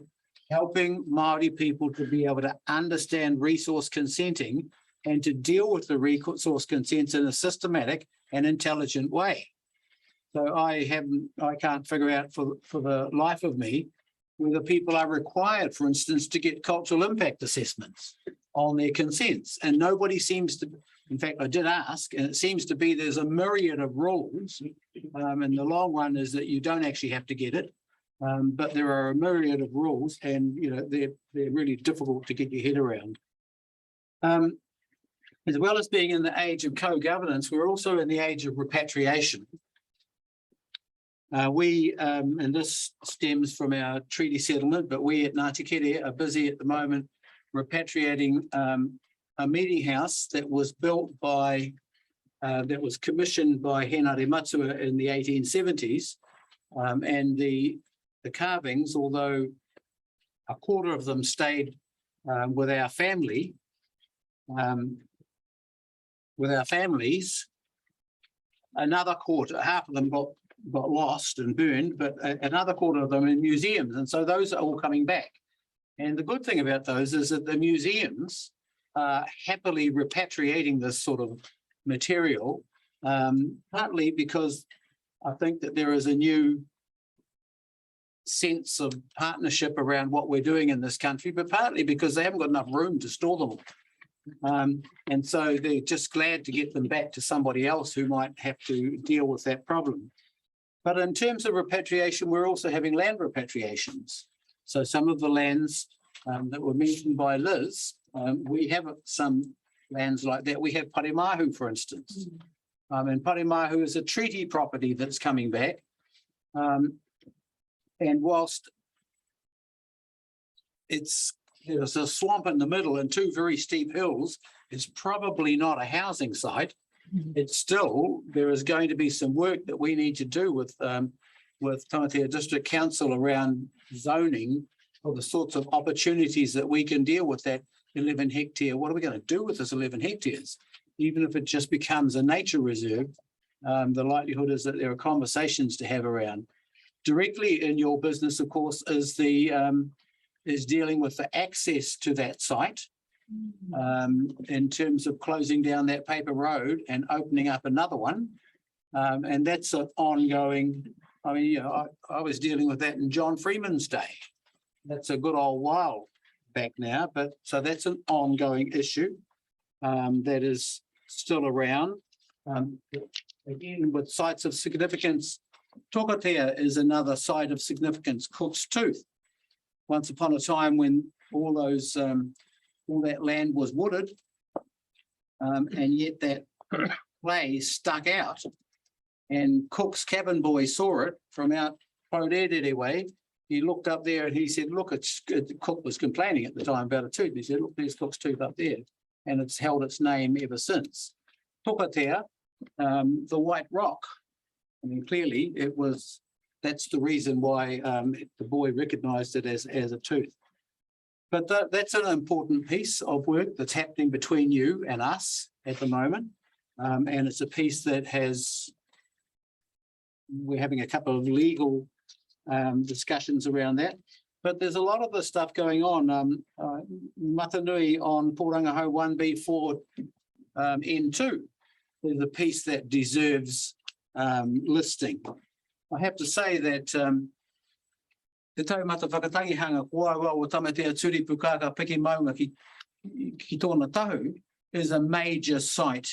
helping Māori people to be able to understand resource consenting and to deal with the resource consents in a systematic and intelligent way. So I can't figure out for the life of me whether people are required, for instance, to get cultural impact assessments on their consents. And nobody seems to, in fact, I did ask, and it seems to be there's a myriad of rules. And the long run is that you don't actually have to get it. But there are a myriad of rules, and you know they're really difficult to get your head around. As well as being in the age of co-governance, we're also in the age of repatriation. And this stems from our treaty settlement, but we at Ngāti Kere are busy at the moment repatriating a meeting house that was built by, that was commissioned by Henare Matua in the 1870s. And the carvings, although a quarter of them stayed with our family, with our families, another quarter, half of them got lost and burned, but another quarter of them in museums. And so those are all coming back. And the good thing about those is that the museums are happily repatriating this sort of material, partly because I think that there is a new sense of partnership around what we're doing in this country, but partly because they haven't got enough room to store them all. And so they're just glad to get them back to somebody else who might have to deal with that problem. But in terms of repatriation, we're also having land repatriations. So some of the lands that were mentioned by Liz, we have some lands like that. We have Paremahu, for instance. And Paremahu is a treaty property that's coming back. And whilst there's a swamp in the middle and two very steep hills, it's probably not a housing site. It's still, there is going to be some work that we need to do with Tamatea District Council around zoning for the sorts of opportunities that we can deal with that 11 hectare. What are we going to do with this 11 hectares? Even if it just becomes a nature reserve, the likelihood is that there are conversations to have around. Directly in your business, of course, is dealing with the access to that site. In terms of closing down that paper road and opening up another one. And that's an ongoing, I mean, you know, I was dealing with that in John Freeman's day. That's a good old while back now, but so that's an ongoing issue that is still around. Again, with sites of significance, Tokatea is another site of significance, Cook's Tooth. Once upon a time when all that land was wooded, and yet that clay stuck out. And Cook's cabin boy saw it from out Porere way. He looked up there and he said, look, Cook was complaining at the time about a tooth. He said, look, there's Cook's Tooth up there. And it's held its name ever since. Tokatea, the White Rock. I mean, clearly that's the reason why the boy recognized it as a tooth. But that's an important piece of work that's happening between you and us at the moment. And it's a piece that we're having a couple of legal discussions around that. But there's a lot of the stuff going on. Matanui on Porangaho 1B4 N2 is a piece that deserves listing. I have to say that Te taumata whakatangihanga kua wā o tamatea turi pukaka piki maunga ki tōna tahu is a major site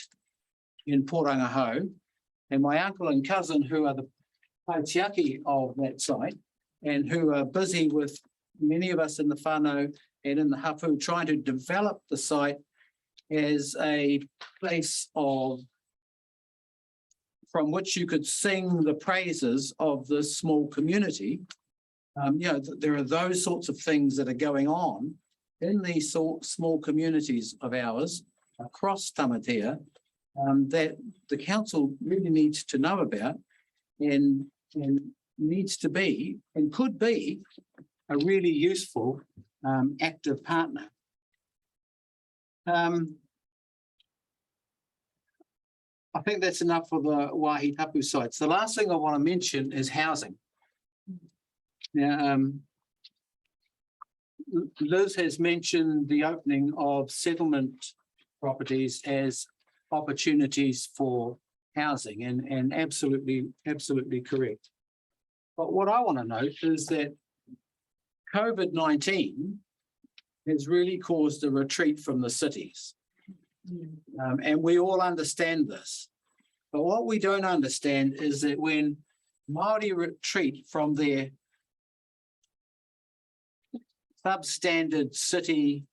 in Porangaho. And my uncle and cousin, who are the paitiaki of that site and who are busy with many of us in the whānau and in the hapu trying to develop the site as a place from which you could sing the praises of this small community. There are those sorts of things that are going on in these small communities of ours across Tamatea that the council really needs to know about and needs to be and could be a really useful active partner. I think that's enough for the Wāhi Tapu sites. The last thing I want to mention is housing. Now, Liz has mentioned the opening of settlement properties as opportunities for housing and absolutely correct. But what I want to note is that COVID-19 has really caused a retreat from the cities. And we all understand this. But what we don't understand is that when Māori retreat from their substandard city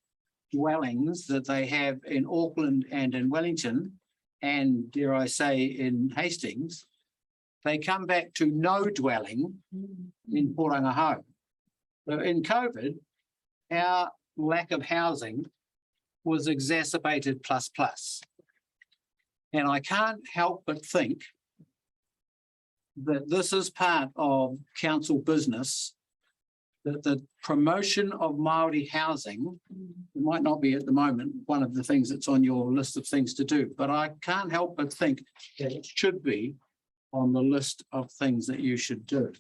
dwellings that they have in Auckland and in Wellington, and dare I say in Hastings, they come back to no dwelling in Porangaho. So in COVID, our lack of housing was exacerbated plus. And I can't help but think that this is part of council business, that the promotion of Māori housing, it might not be at the moment one of the things that's on your list of things to do, but I can't help but think that it should be on the list of things that you should do.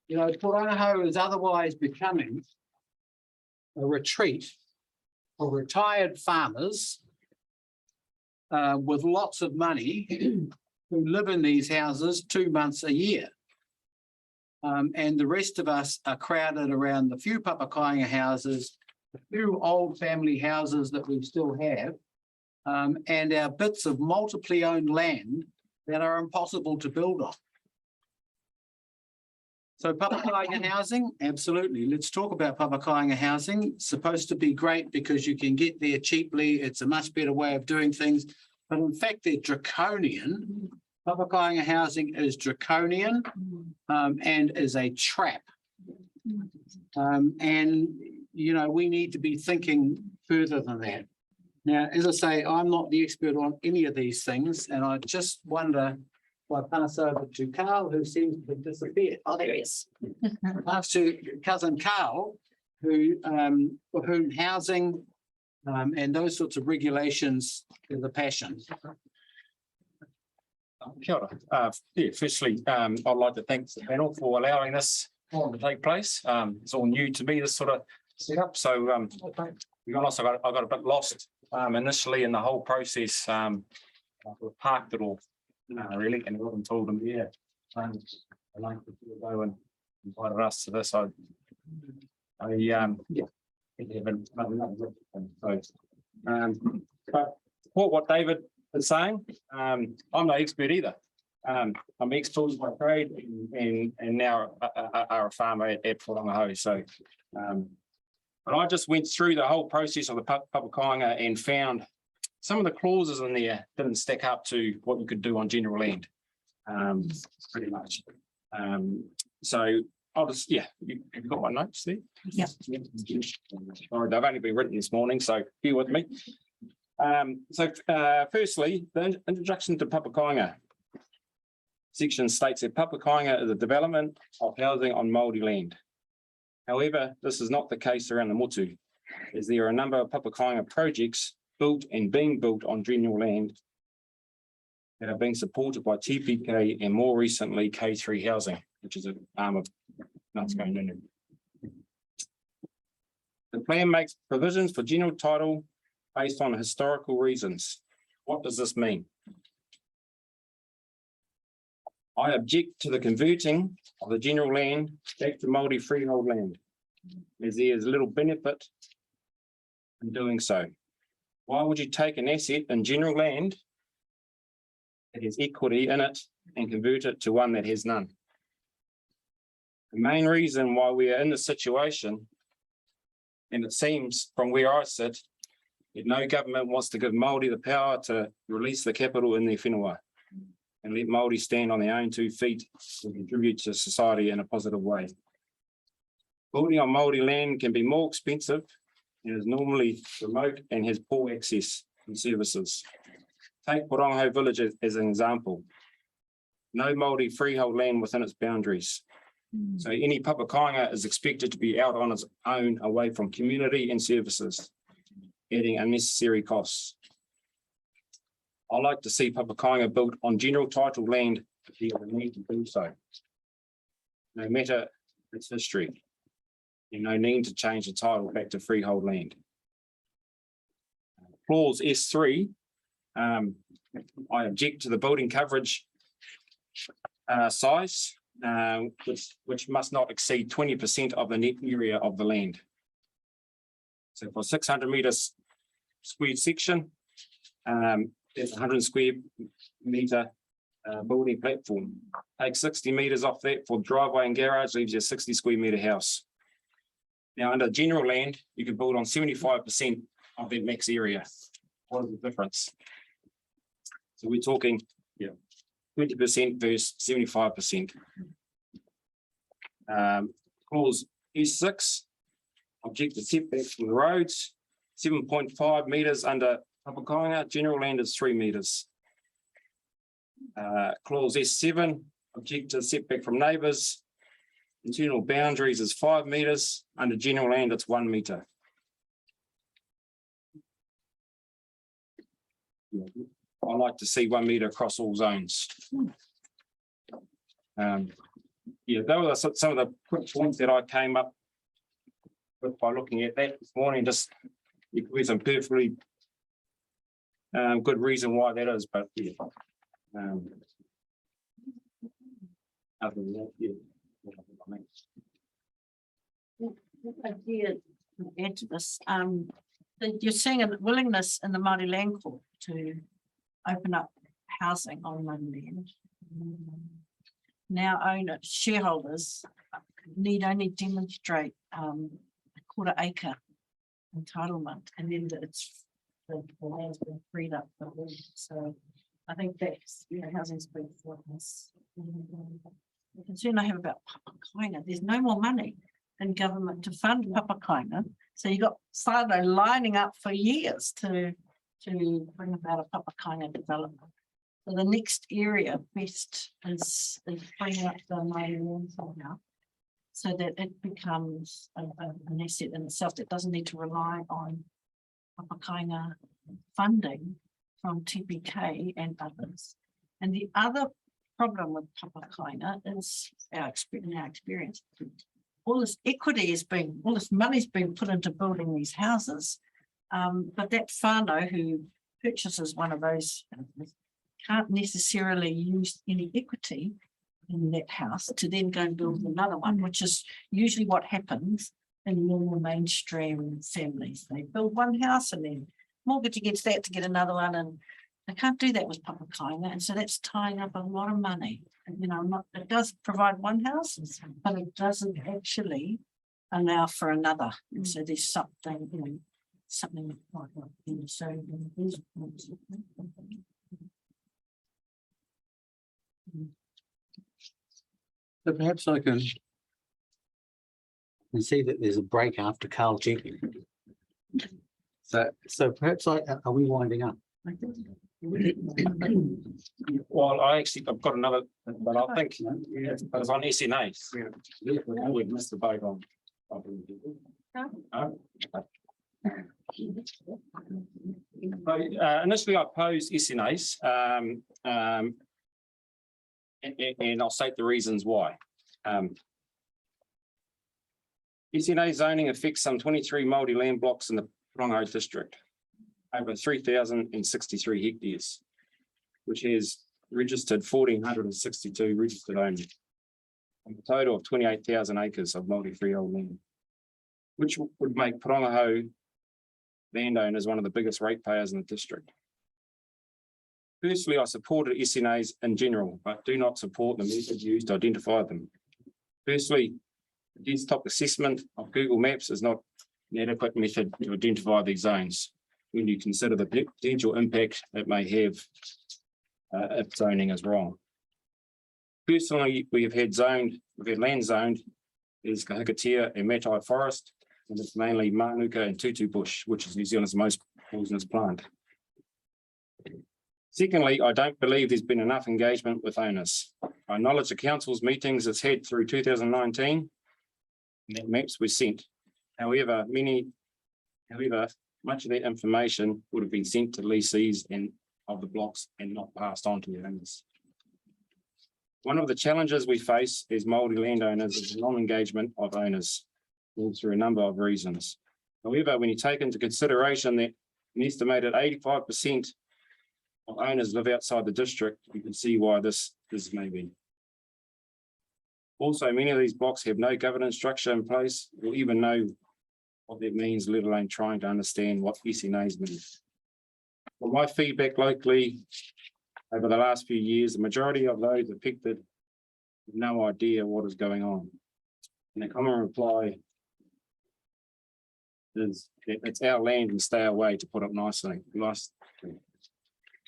You know, Porangaho is otherwise becoming a retreat for retired farmers with lots of money who live in these houses 2 months a year. And the rest of us are crowded around the few Papakainga houses, the few old family houses that we still have, and our bits of multiply owned land that are impossible to build on. So Papakainga housing, absolutely. Let's talk about Papakainga housing. It's supposed to be great because you can get there cheaply. It's a much better way of doing things. But in fact, they're draconian. Papakainga housing is draconian and is a trap. And, you know, we need to be thinking further than that. Now, as I say, I'm not the expert on any of these things, and I just wonder if I pass over to Carl, who seems to have disappeared. Oh, there he is. Pass to cousin Carl, who housing and those sorts of regulations is a passion. Kia ora. Firstly, I'd like to thank the panel for allowing this forum to take place. It's all new to me, this sort of setup. So to be honest, I got a bit lost initially in the whole process. Parked it all, really, and wasn't told them, yeah. A length ago and invited us to this. But what David is saying, I'm no expert either. I'm ex-tools by trade and now are a farmer at Porangaho. So, but I just went through the whole process of the Papakainga and found some of the clauses in there didn't stack up to what you could do on general land, pretty much. So I'll just, have you got my notes there? Yeah. Sorry, they've only been written this morning, so bear with me. Firstly, the introduction to Papakainga section states that Papakainga is a development of housing on Māori land. However, this is not the case around the motu, as there are a number of Papakainga projects built and being built on general land that are being supported by TPK and more recently K3 Housing, which is an arm of Nuts Going Nunu. The plan makes provisions for general title based on historical reasons. What does this mean? I object to the converting of the general land back to Māori freehold land, as there is little benefit in doing so. Why would you take an asset in general land that has equity in it and convert it to one that has none? The main reason why we are in this situation, and it seems from where I sit, that no government wants to give Māori the power to release the capital in their whenua and let Māori stand on their own 2 feet and contribute to society in a positive way. Building on Māori land can be more expensive and is normally remote and has poor access and services. Take Porongo Village as an example. No Māori freehold land within its boundaries. So any papakainga is expected to be out on its own away from community and services, adding unnecessary costs. I like to see papakainga built on general title land if you have a need to do so, no matter its history. And no need to change the title back to freehold land. Clause S3, I object to the building coverage size, which must not exceed 20% of the net area of the land. So for 600 meters squared section, there's 100 square meter building platform. Take 60 meters off that for driveway and garage, leaves you a 60 square meter house. Now, under general land, you can build on 75% of that max area. What is the difference? So we're talking 20% versus 75%. Clause S6, object to setbacks from the roads, 7.5 meters under papakainga, general land is 3 meters. Clause S7, object to setback from neighbours, internal boundaries is 5 meters, under general land it's 1 meter. I like to see 1 meter across all zones. Those are some of the quick points that I came up with by looking at that this morning. Just with some perfectly good reason why that is, but yeah. Other than that, yeah. Idea to add to this, that you're seeing a willingness in the Māori Land Court to open up housing on Māori land. Now owner shareholders need only demonstrate a quarter acre entitlement, and then it's the land's been freed up for them. So I think that's, housing's been for us. The concern I have about papakainga, there's no more money in government to fund papakainga. So you got whānau lining up for years to bring about a papakainga development. So the next area best is bringing up the Māori land somehow, so that it becomes an asset in itself that doesn't need to rely on papakainga funding from TPK and others. And the other problem with papakainga is in our experience. All this equity is being, all this money's being put into building these houses, but that whānau who purchases one of those can't necessarily use any equity in that house to then go and build another one, which is usually what happens in normal mainstream families. They build one house and then mortgage against that to get another one, and they can't do that with papakainga, and so that's tying up a lot of money. And, it does provide one house, but it doesn't actually allow for another. And so there's something, something like that. So perhaps I can see that there's a break after Carl Jenkins. So perhaps are we winding up? Well, I've got another, but I think it's on SNA. We missed the boat on. Initially, I opposed SNAs, and I'll state the reasons why. SNA zoning affects some 23 Māori land blocks in the Rongo district, over 3,063 hectares, which has registered 1,462 registered owners, a total of 28,000 acres of Māori freehold land, which would make Parongaho landowners one of the biggest ratepayers in the district. Firstly, I supported SNAs in general, but do not support the method used to identify them. Firstly, the desktop assessment of Google Maps is not an adequate method to identify these zones when you consider the potential impact it may have if zoning is wrong. Personally, we've had land zoned as Kahikatea and Matai Forest, and it's mainly Manuka and Tutu bush, which is New Zealand's most poisonous plant. Secondly, I don't believe there's been enough engagement with owners. I acknowledge the council's meetings it's had through 2019, and that maps were sent. However, much of that information would have been sent to leasees and of the blocks and not passed on to the owners. One of the challenges we face as Māori landowners is the non-engagement of owners through a number of reasons. However, when you take into consideration that an estimated 85% of owners live outside the district, you can see why this may be. Also, many of these blocks have no governance structure in place or even know what that means, let alone trying to understand what SNAs mean. From my feedback locally over the last few years, the majority of those affected have no idea what is going on. And the common reply is that it's our land and stay away, to put it nicely. I'd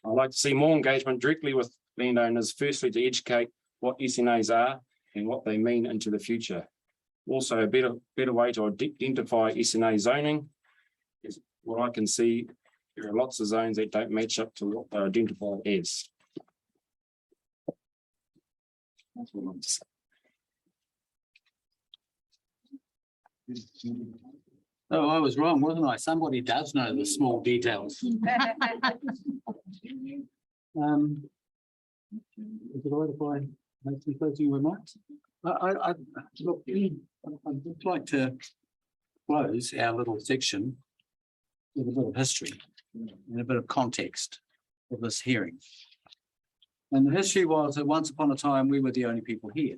like to see more engagement directly with landowners, firstly to educate what SNAs are and what they mean into the future. Also, a better way to identify SNA zoning is what I can see. There are lots of zones that don't match up to what they're identified as. That's what I'm saying. Oh, I was wrong, wasn't I? Somebody does know the small details. Is it all right if I make some closing remarks? Look, I'd just like to close our little section with a bit of history and a bit of context of this hearing. And the history was that once upon a time, we were the only people here.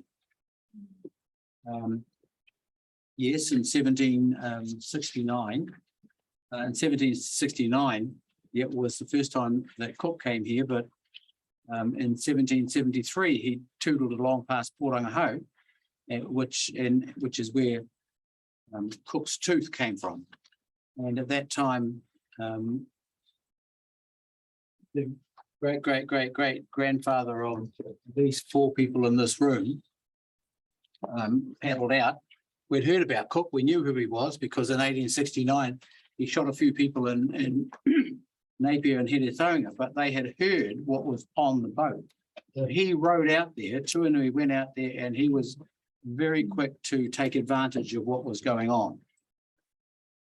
Yes, in 1769, it was the first time that Cook came here, but in 1773, he tootled along past Porangaho, which is where Cook's tooth came from. And at that time, the great grandfather of these four people in this room paddled out. We'd heard about Cook. We knew who he was because in 1869, he shot a few people in Napier and Heretaunga, but they had heard what was on the boat. So he rowed out there, Tuanui went out there, and he was very quick to take advantage of what was going on.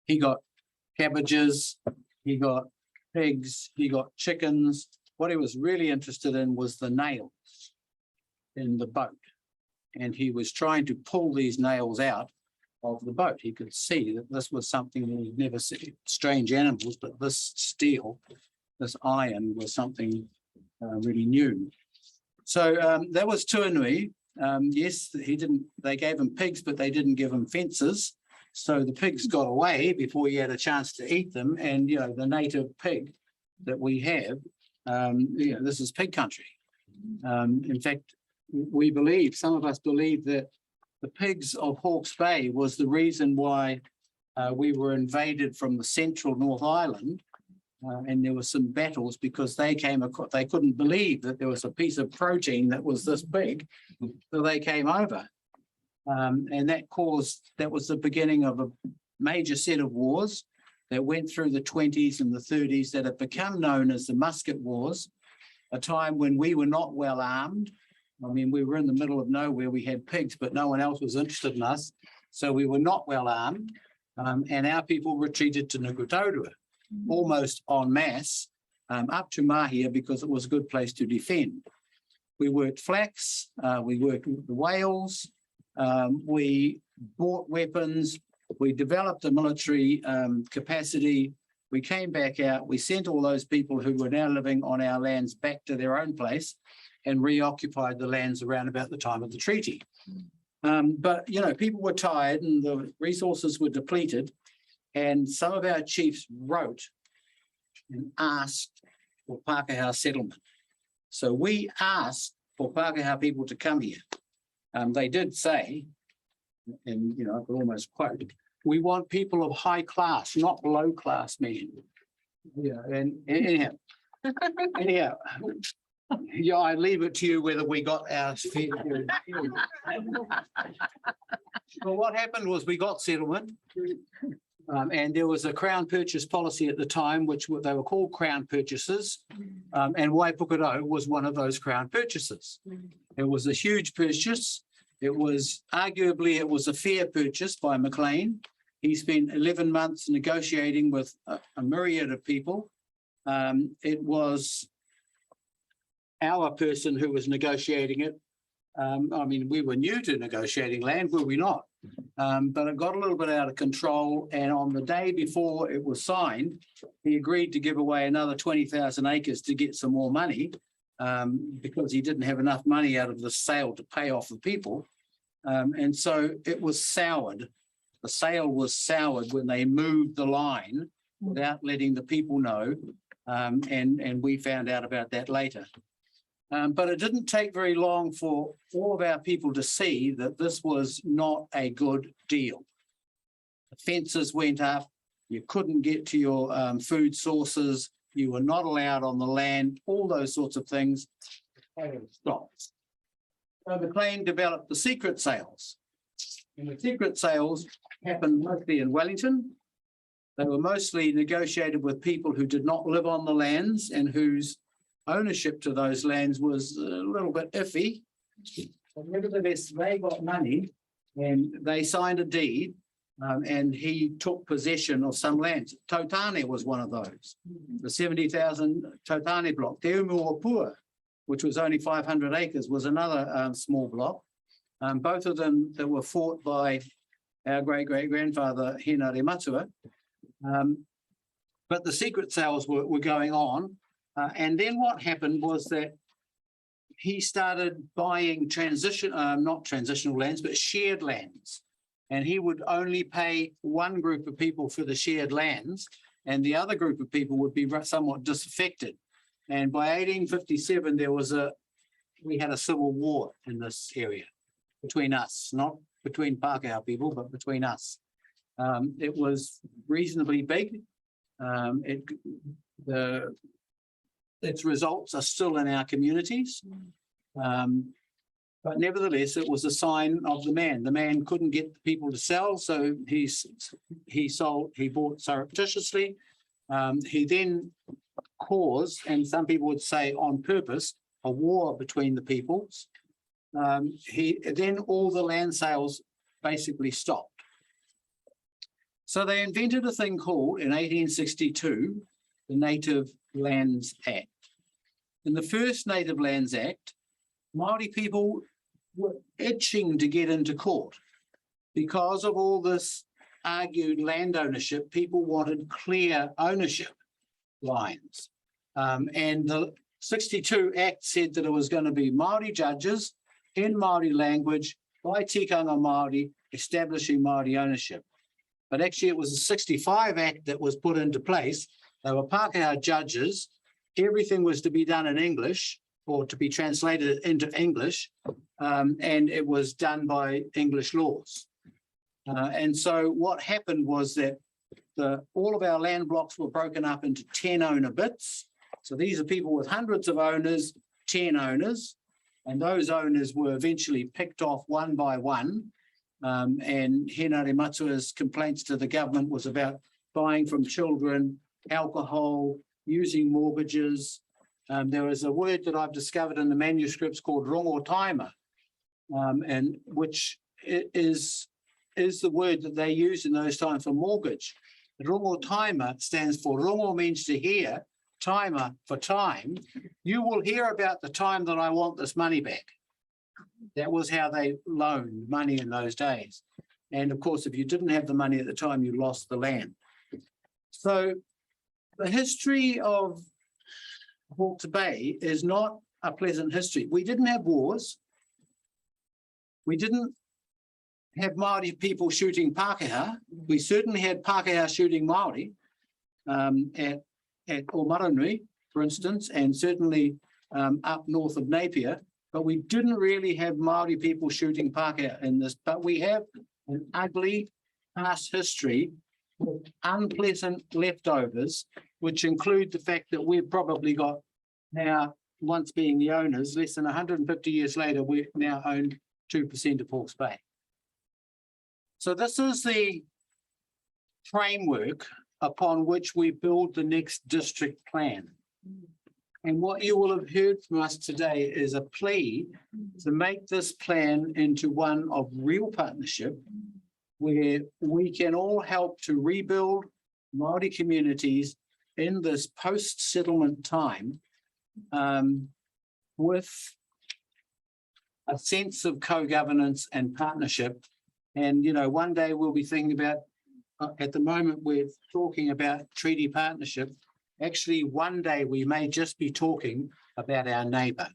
He got cabbages, he got pigs, he got chickens. What he was really interested in was the nails in the boat. And he was trying to pull these nails out of the boat. He could see that this was something that he'd never seen, strange animals, but this steel, this iron was something really new. So that was Tuanui. Yes, they gave him pigs, but they didn't give him fences. So the pigs got away before he had a chance to eat them. And, you know, the native pig that we have, this is pig country. In fact, we believe, some of us believe that the pigs of Hawke's Bay was the reason why we were invaded from the central North Island. And there were some battles because they couldn't believe that there was a piece of protein that was this big. So they came over. And that was the beginning of a major set of wars that went through the 20s and the 30s that have become known as the Musket Wars, a time when we were not well armed. I mean, we were in the middle of nowhere, we had pigs, but no one else was interested in us. So we were not well armed. And our people retreated to Nukutarua, almost en masse, up to Mahia because it was a good place to defend. We worked flax, we worked with the whales, we bought weapons, we developed a military capacity. We came back out, we sent all those people who were now living on our lands back to their own place and reoccupied the lands around about the time of the treaty. But, you know, people were tired and the resources were depleted. And some of our chiefs wrote and asked for Pākehā settlement. So we asked for Pākehā people to come here. They did say, and, you know, I could almost quote, we want people of high class, not low class men. Yeah, and anyhow, yeah, I leave it to you whether we got our fair. Well, what happened was we got settlement. And there was a crown purchase policy at the time, which they were called crown purchases. And Waipukurau was one of those crown purchases. It was a huge purchase. It was arguably, it was a fair purchase by Maclean. He spent 11 months negotiating with a myriad of people. It was our person who was negotiating it. I mean, we were new to negotiating land, were we not? But it got a little bit out of control. And on the day before it was signed, he agreed to give away another 20,000 acres to get some more money because he didn't have enough money out of the sale to pay off the people. And so it was soured. The sale was soured when they moved the line without letting the people know. And we found out about that later. But it didn't take very long for all of our people to see that this was not a good deal. The fences went up, you couldn't get to your food sources, you were not allowed on the land, all those sorts of things stopped. So Maclean developed the secret sales. And the secret sales happened mostly in Wellington. They were mostly negotiated with people who did not live on the lands and whose ownership to those lands was a little bit iffy. But nevertheless, they got money and they signed a deed and he took possession of some lands. Tautane was one of those. The 70,000 Tautane block. Te Umuapua, which was only 500 acres, was another small block. Both of them that were fought by our great-great-grandfather, Henare Matua. But the secret sales were going on. And then what happened was that he started buying not transitional lands, but shared lands. And he would only pay one group of people for the shared lands, and the other group of people would be somewhat disaffected. And by 1857, we had a civil war in this area between us, not between Pākehā people, but between us. It was reasonably big. Its results are still in our communities. But nevertheless, it was a sign of the man. The man couldn't get the people to sell, so he bought surreptitiously. He then caused, and some people would say on purpose, a war between the peoples. Then all the land sales basically stopped. So they invented a thing called, in 1862, the Native Lands Act. In the first Native Lands Act, Māori people were itching to get into court because of all this argued land ownership. People wanted clear ownership lines. And the 62 Act said that it was going to be Māori judges in Māori language by tikanga Māori establishing Māori ownership. But actually it was the 65 Act that was put into place. They were Pākehā judges. Everything was to be done in English or to be translated into English. And it was done by English laws. And so what happened was that all of our land blocks were broken up into 10 owner bits. So these are people with hundreds of owners, 10 owners, and those owners were eventually picked off one by one. And Henare Matua's complaints to the government was about buying from children, alcohol, using mortgages. There is a word that I've discovered in the manuscripts called rongotaima, and which is is the word that they use in those times for mortgage. Rongo timer stands for rongo means to hear, timer for time. You will hear about the time that I want this money back. That was how they loaned money in those days. And of course, if you didn't have the money at the time, you lost the land. So the history of Hawke's Bay is not a pleasant history. We didn't have wars. We didn't have Māori people shooting Pākehā. We certainly had Pākehā shooting Māori at Omaranui, for instance, and certainly up north of Napier. But we didn't really have Māori people shooting Pākehā in this. But we have an ugly past history with unpleasant leftovers, which include the fact that we've probably got now, once being the owners, less than 150 years later, we now own 2% of Hawke's Bay. So this is the framework upon which we build the next district plan. And what you will have heard from us today is a plea to make this plan into one of real partnership, where we can all help to rebuild Māori communities in this post-settlement time with a sense of co-governance and partnership. And, you know, one day we'll be thinking about, at the moment, we're talking about treaty partnership. Actually, one day we may just be talking about our neighbour.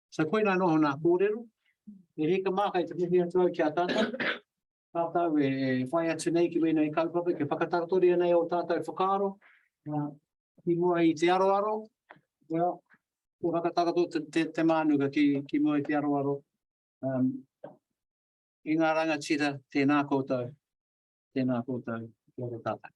So, koe nā noho nā kōrero, e heka mākai te mihi atu ki a tātou. Tātou e whai atu nei ki wēnei kaupapa, ke whakatakatori nei o tātou whakaaro. Ki mua i te aroaro, well, ko whakatakato te mānuga ki mua i te aroaro. I ngā rangatira, tēnā koutou, kia ora tātou.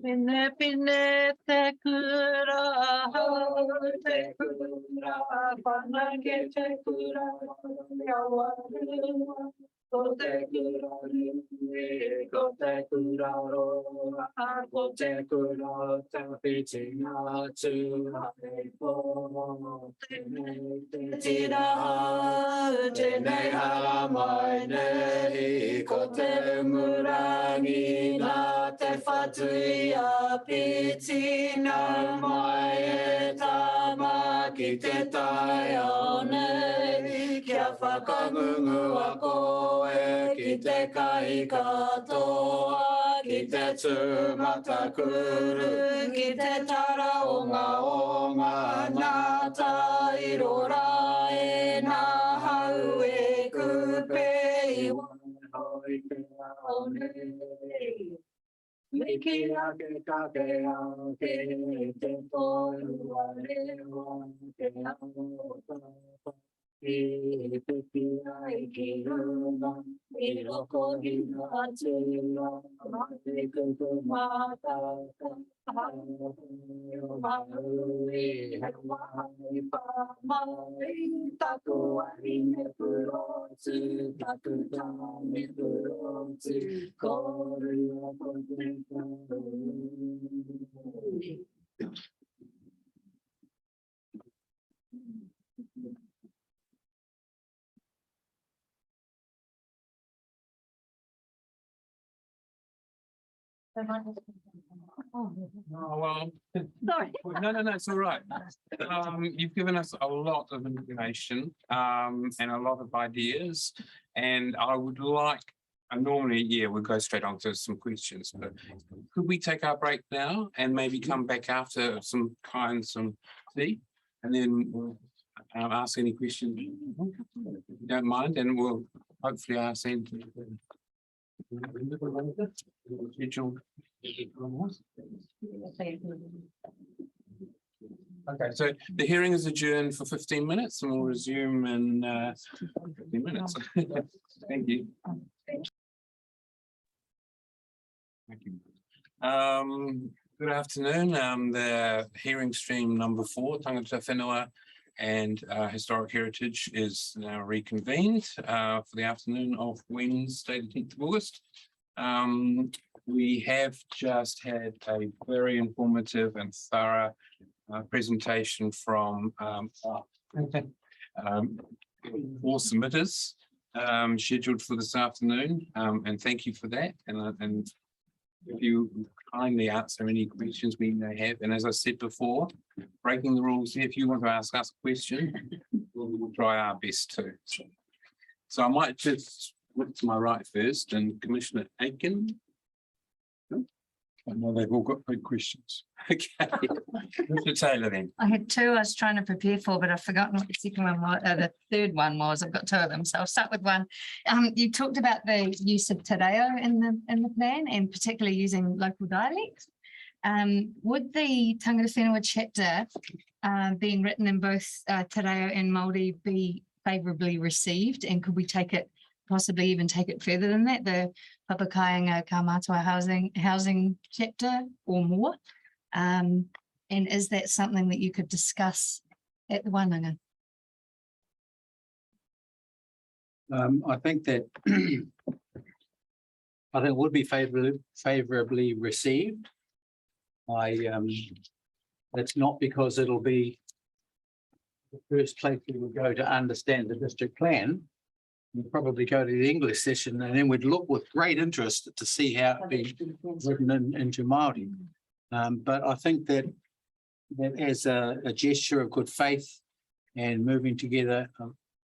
Pine pine te kura, whanake te kura, ko te kura ringi, ko te kura roa, ko te kura tawhiti ngā tū hake pō. Tēnei te tira hau, tēnei hara mai nei, ko te umurangi nā te whatui a piti nā mai e tama ki te tai o nei, kia whakangungu a koe ki te kai katoa, ki te tūmata kuru, ki te tara o ngā nā tairo rā e nā hau e kupe I wai o nei. Miki ake kake au ke te toru a rewa ke au tapa. I te pia I ki runa, I roko hina atira, ma te kuku mātaka. Maui, mai pa mai, taku ai me purotu, taku ta me purotu, koru a konteka. Oh, well. Sorry. No, it's all right. You've given us a lot of information and a lot of ideas. And I would like, and normally, yeah, we'll go straight on to some questions, but could we take our break now and maybe come back after some tea? And then we'll ask any questions, if you don't mind, and we'll hopefully ask them. Okay, so the hearing is adjourned for 15 minutes and we'll resume in 15 minutes. Thank you. Thank you. Good afternoon. The hearing stream number 4, Tangata Whenua and Historic Heritage is now reconvened for the afternoon of Wednesday, the 10th of August. We have just had a very informative and thorough presentation from all submitters scheduled for this afternoon, and thank you for that. And if you kindly answer any questions we may have, and as I said before, breaking the rules, if you want to ask us a question, we'll try our best to. So I might just look to my right first, and Commissioner Aiken. I know they've all got big questions. Okay, Mr. Taylor then. I had two I was trying to prepare for, but I've forgotten what the second one was, the third one was. I've got two of them, so I'll start with one. You talked about the use of te reo in the plan, and particularly using local dialects. Would the Tangata Whenua chapter being written in both te reo and Māori be favourably received, and could we take it, possibly even take it further than that, the Papakāinga Ka Mātua housing chapter or more? And is that something that you could discuss at the Wānanga? I think that I think it would be favorably received. That's not because it'll be the first place we would go to understand the district plan. We'd probably go to the English session, and then we'd look with great interest to see how it's been written into Māori. But I think that as a gesture of good faith and moving together,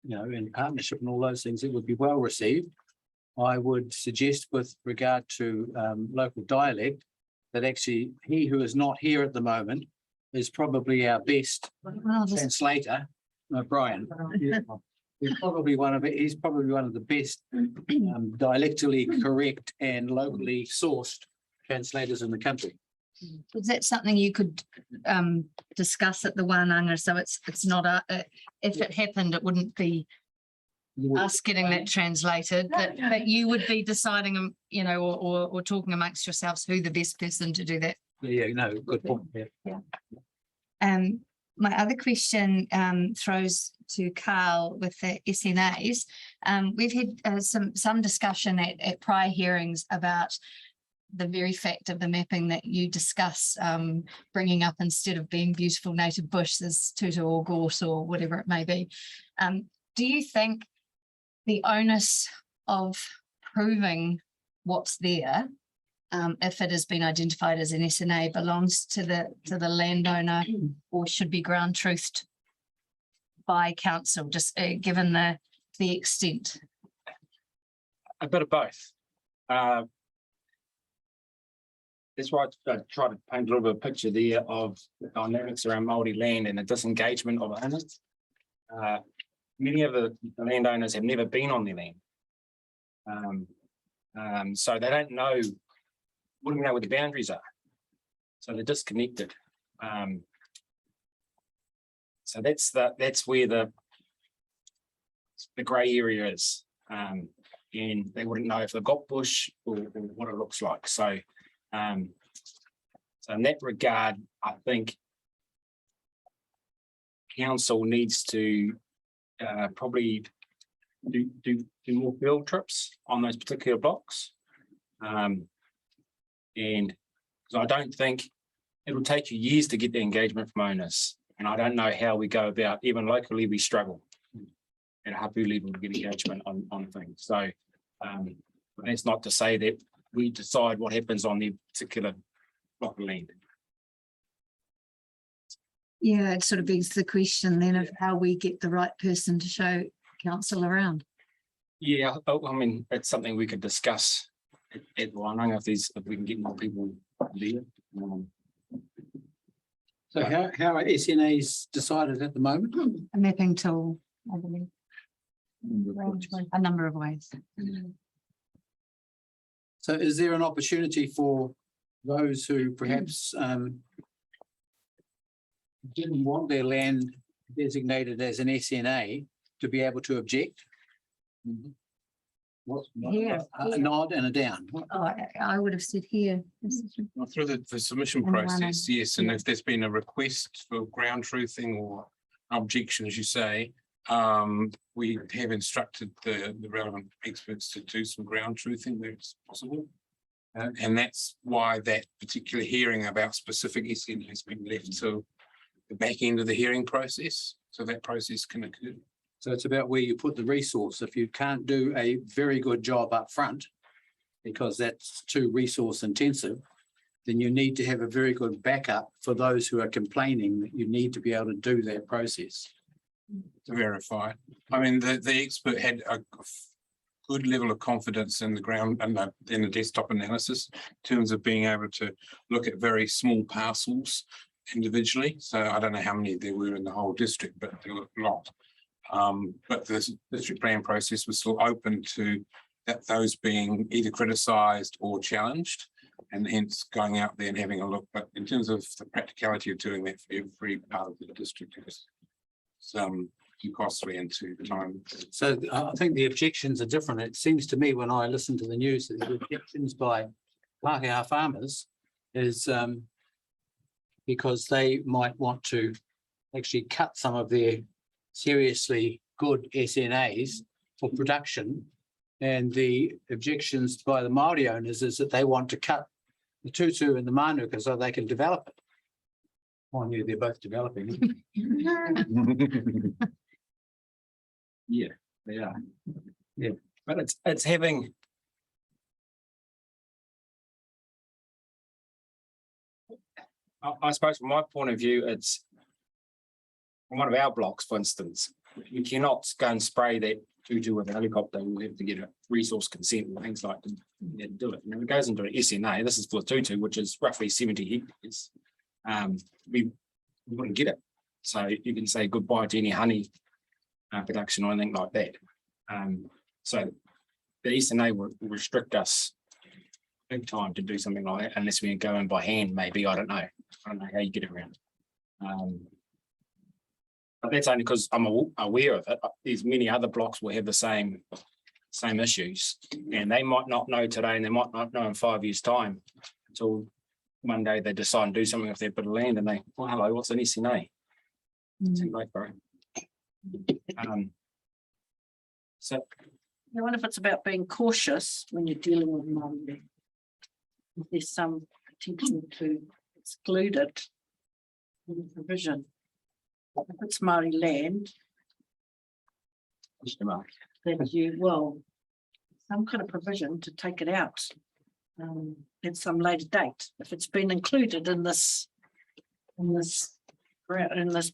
in partnership and all those things, it would be well received. I would suggest with regard to local dialect that actually he who is not here at the moment is probably our best translator, Brian. He's probably one of the best dialectally correct and locally sourced translators in the country. Is that something you could discuss at the Wānanga? So it's not if it happened, it wouldn't be us getting that translated, but you would be deciding, or talking amongst yourselves who the best person to do that. Yeah, no, good point. Yeah. My other question throws to Carl with the SNAs. We've had some discussion at prior hearings about the very fact of the mapping that you discuss bringing up, instead of being beautiful native bush, there's tutu or gorse or whatever it may be. Do you think the onus of proving what's there, if it has been identified as an SNA, belongs to the landowner, or should be ground truthed by council, just given the extent? A bit of both. That's why I try to paint a little bit of picture there of the dynamics around Māori land and the disengagement of owners. Many of the landowners have never been on their land. So they don't know, wouldn't know where the boundaries are. So they're disconnected. So that's where the grey area is. And they wouldn't know if they've got bush or what it looks like. So in that regard, I think council needs to probably do more field trips on those particular blocks. And because I don't think it'll take you years to get the engagement from owners. And I don't know how we go about, even locally, we struggle at a hapu level to get engagement on things. So but that's not to say that we decide what happens on the particular block of land. Yeah, it sort of begs the question then of how we get the right person to show council around. Yeah, I mean, it's something we could discuss at Wānanga if we can get more people there. So how are SNAs decided at the moment? A mapping tool, I believe. A number of ways. So is there an opportunity for those who perhaps didn't want their land designated as an SNA to be able to object? Here. A nod and a down. Oh, I would have said here. Well, through the submission And process, yes, and if there's been a request for ground truthing or objection, as you say, we have instructed the relevant experts to do some ground truthing where it's possible. And that's why that particular hearing about specific SNA has been left to the back end of the hearing process, so that process can occur. So it's about where you put the resource. If you can't do a very good job up front, because that's too resource intensive, then you need to have a very good backup for those who are complaining that you need to be able to do that process. To verify. I mean, the expert had a good level of confidence in the ground and in the desktop analysis in terms of being able to look at very small parcels individually. So I don't know how many there were in the whole district, but there were a lot. But the district plan process was still open to those being either criticised or challenged, and hence going out there and having a look. But in terms of the practicality of doing that for every part of the district, it's too costly and too time. So I think the objections are different. It seems to me when I listen to the news that the objections by Pākehā farmers is because they might want to actually cut some of their seriously good SNAs for production. And the objections by the Māori owners is that they want to cut the tutu and the manuka so they can develop it. I knew they're both developing. Yeah, they are. Yeah, but it's having. I suppose from my point of view, it's on one of our blocks, for instance, you cannot go and spray that tutu with a helicopter. We'll have to get a resource consent and things like that to do it. And if it goes into an SNA, this is for tutu, which is roughly 70 hectares. We wouldn't get it. So you can say goodbye to any honey production or anything like that. So the SNA will restrict us big time to do something like that unless we go in by hand, maybe. I don't know how you get around. But that's only because I'm aware of it. There's many other blocks will have the same issues, and they might not know today, and they might not know in 5 years' time until one day they decide to do something with their bit of land, and they, oh hello, what's an SNA? Too late, bro. So I wonder if it's about being cautious when you're dealing with Māori land. If there's some potential to exclude it in the provision. If it's Māori land, that you, well, some kind of provision to take it out at some later date. If it's been included in this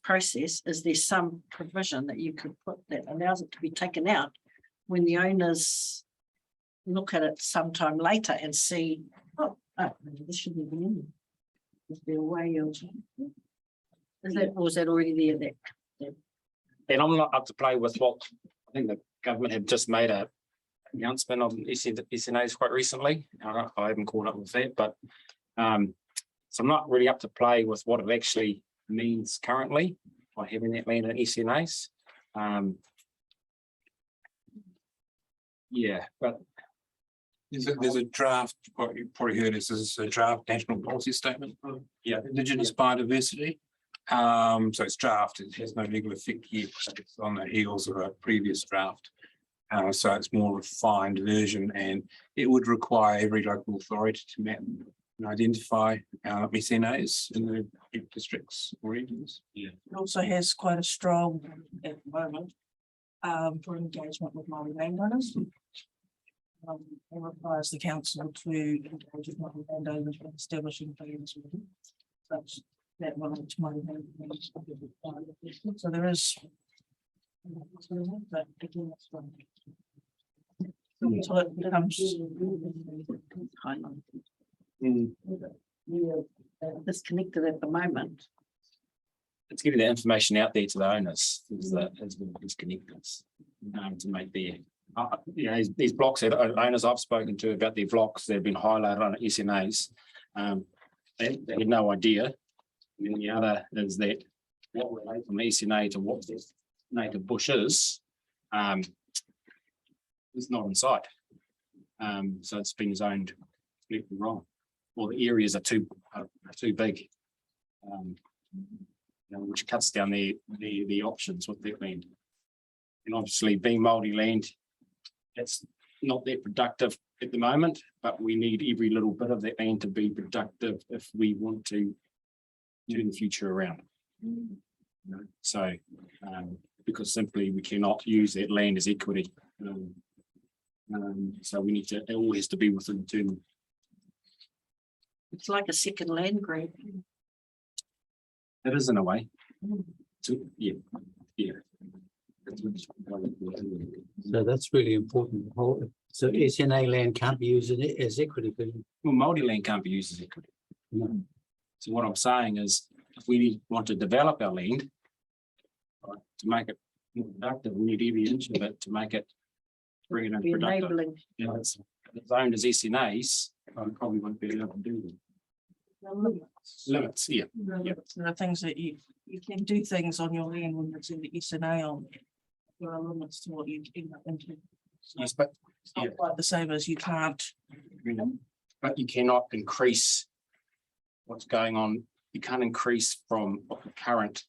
process, is there some provision that you could put that allows it to be taken out when the owners look at it sometime later and see, oh, this shouldn't be in there. Is there a way of, or is that already there? and I'm not up to play with what I think the government have just made a announcement on SNAs quite recently. I haven't caught up with that, but so I'm not really up to play with what it actually means currently by having that land in SNAs. Yeah, but There's a draft, what you probably heard is a draft national policy statement. Yeah. Indigenous biodiversity. So it's draft, it has no legal effect yet, it's on the heels of a previous draft. So it's more refined version, and it would require every local authority to map and identify SNAs in the districts or regions. Yeah. It also has quite a strong at the moment for engagement with Māori landowners. It requires the council to engage with Māori landowners in establishing plans with them. Such that one which Māori landowners. So there is. But again, that's one. So it becomes disconnected at the moment. it's getting the information out there to the owners is the disconnectors to make their these blocks that owners I've spoken to about their blocks that have been highlighted on SNAs. They had no idea. And then the other is that what relates from SNA to what the native bush is not in sight. So it's been zoned completely wrong, or the areas are too big, which cuts down the options with that land. And obviously, being Māori land, it's not that productive at the moment, but we need every little bit of that land to be productive if we want to turn the future around. So, because simply we cannot use that land as equity. So we need to, it all has to be within the term. It's like a second land grab. It is in a way. So, yeah. So that's really important. So SNA land can't be used as equity. Well, Māori land can't be used as equity. No. So what I'm saying is, if we want to develop our land, right, to make it more productive, we need every inch of it to make it, bring it in Be productive. enabling. You know, it's owned as SNAs, I probably won't be able to do them. Limits, yeah. There are things that you can do things on your land when it's in the SNA on. There are limits to what you can end up into. Yes, but, It's not quite the same as you can't. but you cannot increase what's going on. You can't increase from what the current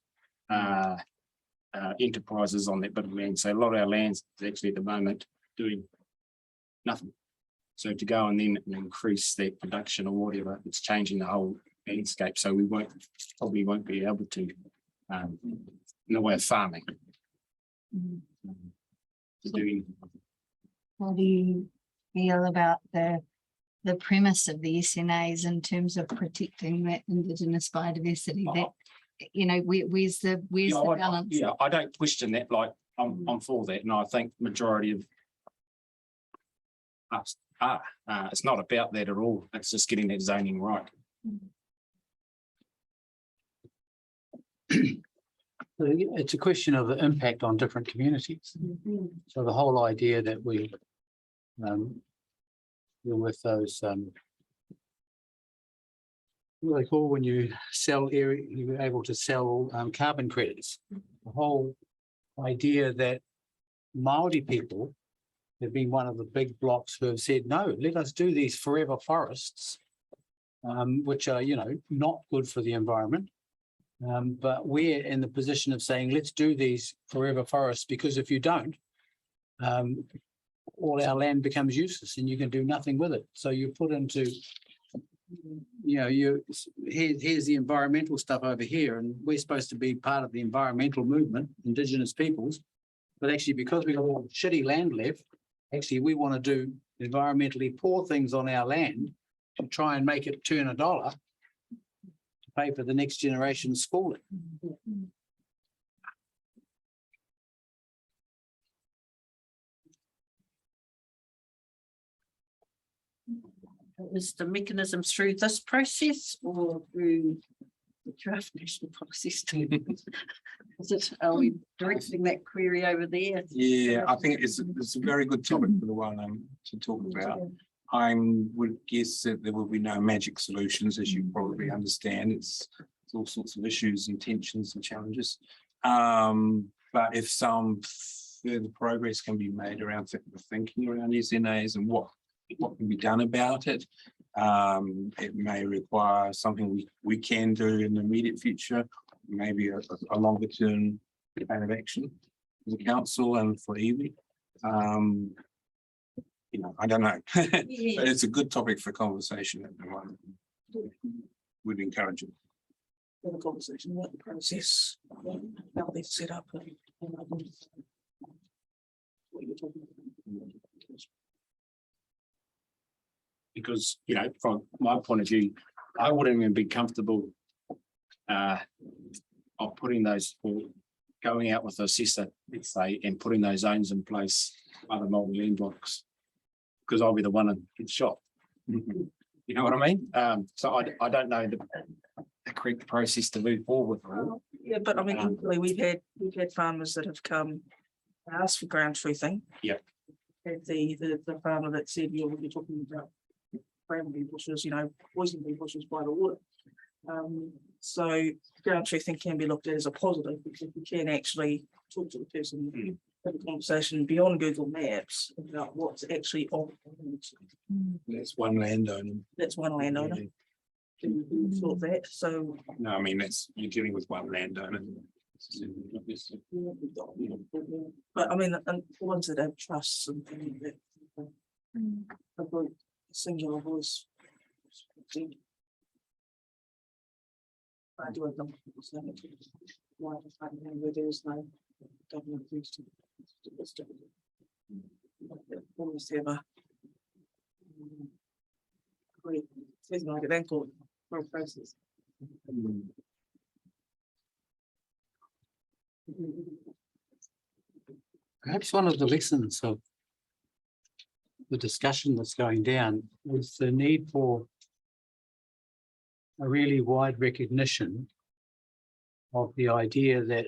enterprises on that bit of land. So a lot of our lands is actually at the moment doing nothing. So to go and then increase that production or whatever, it's changing the whole landscape. So we probably won't be able to in the way of farming. To do anything. How do you feel about the premise of the SNAs in terms of protecting that Indigenous biodiversity? That, you know, where's the balance? Yeah, I don't question that. Like, I'm for that, and I think majority of us are. It's not about that at all. It's just getting that zoning right. It's a question of the impact on different communities. So the whole idea that we deal with those what they call when you sell area, you're able to sell carbon credits. The whole idea that Māori people have been one of the big blocks who have said, no, let us do these forever forests, which are, you know, not good for the environment. But we're in the position of saying, let's do these forever forests, because if you don't, all our land becomes useless and you can do nothing with it. So you put into, you know, here's the environmental stuff over here, and we're supposed to be part of the environmental movement, Indigenous peoples. But actually, because we've got all shitty land left, actually we want to do environmentally poor things on our land to try and make it turn $1 to pay for the next generation's schooling. Is the mechanism through this process or through the draft national process? Is it, are we directing that query over there? Yeah, I think it's a very good topic for the one to talk about. I would guess that there will be no magic solutions, as you probably understand. It's all sorts of issues and tensions and challenges. But if some further progress can be made around the thinking around SNAs and what can be done about it, it may require something we can do in the immediate future, maybe a longer term plan of action for the council and for Iwi. You know, I don't know, but it's a good topic for conversation at the moment. Would encourage it. Have a conversation about the process, how they set up and what you're talking about. Because, you know, from my point of view, I wouldn't even be comfortable of putting those, or going out with the assessor, let's say, and putting those zones in place by the Māori land blocks, because I'll be the one in the shop. You know what I mean? So I don't know the correct process to move forward with. Yeah, but I mean, equally, we've had farmers that have come asked for ground truthing. Yeah. Had the farmer that said, yeah, we're talking about bramble bushes, you know, poisonous bushes by the water. So ground truthing can be looked at as a positive, because you can actually talk to the person, have a conversation beyond Google Maps about what's actually on. That's one landowner. That's one landowner. Who thought that, so. No, I mean, you're dealing with one landowner. But I mean, and the ones that have trusts and things like that. A group, singular voice. I do a double percentage. Why the fact that where there is no government use to. Almost ever. Great, it's not an ankle for process. Perhaps one of the lessons of the discussion that's going down was the need for a really wide recognition of the idea that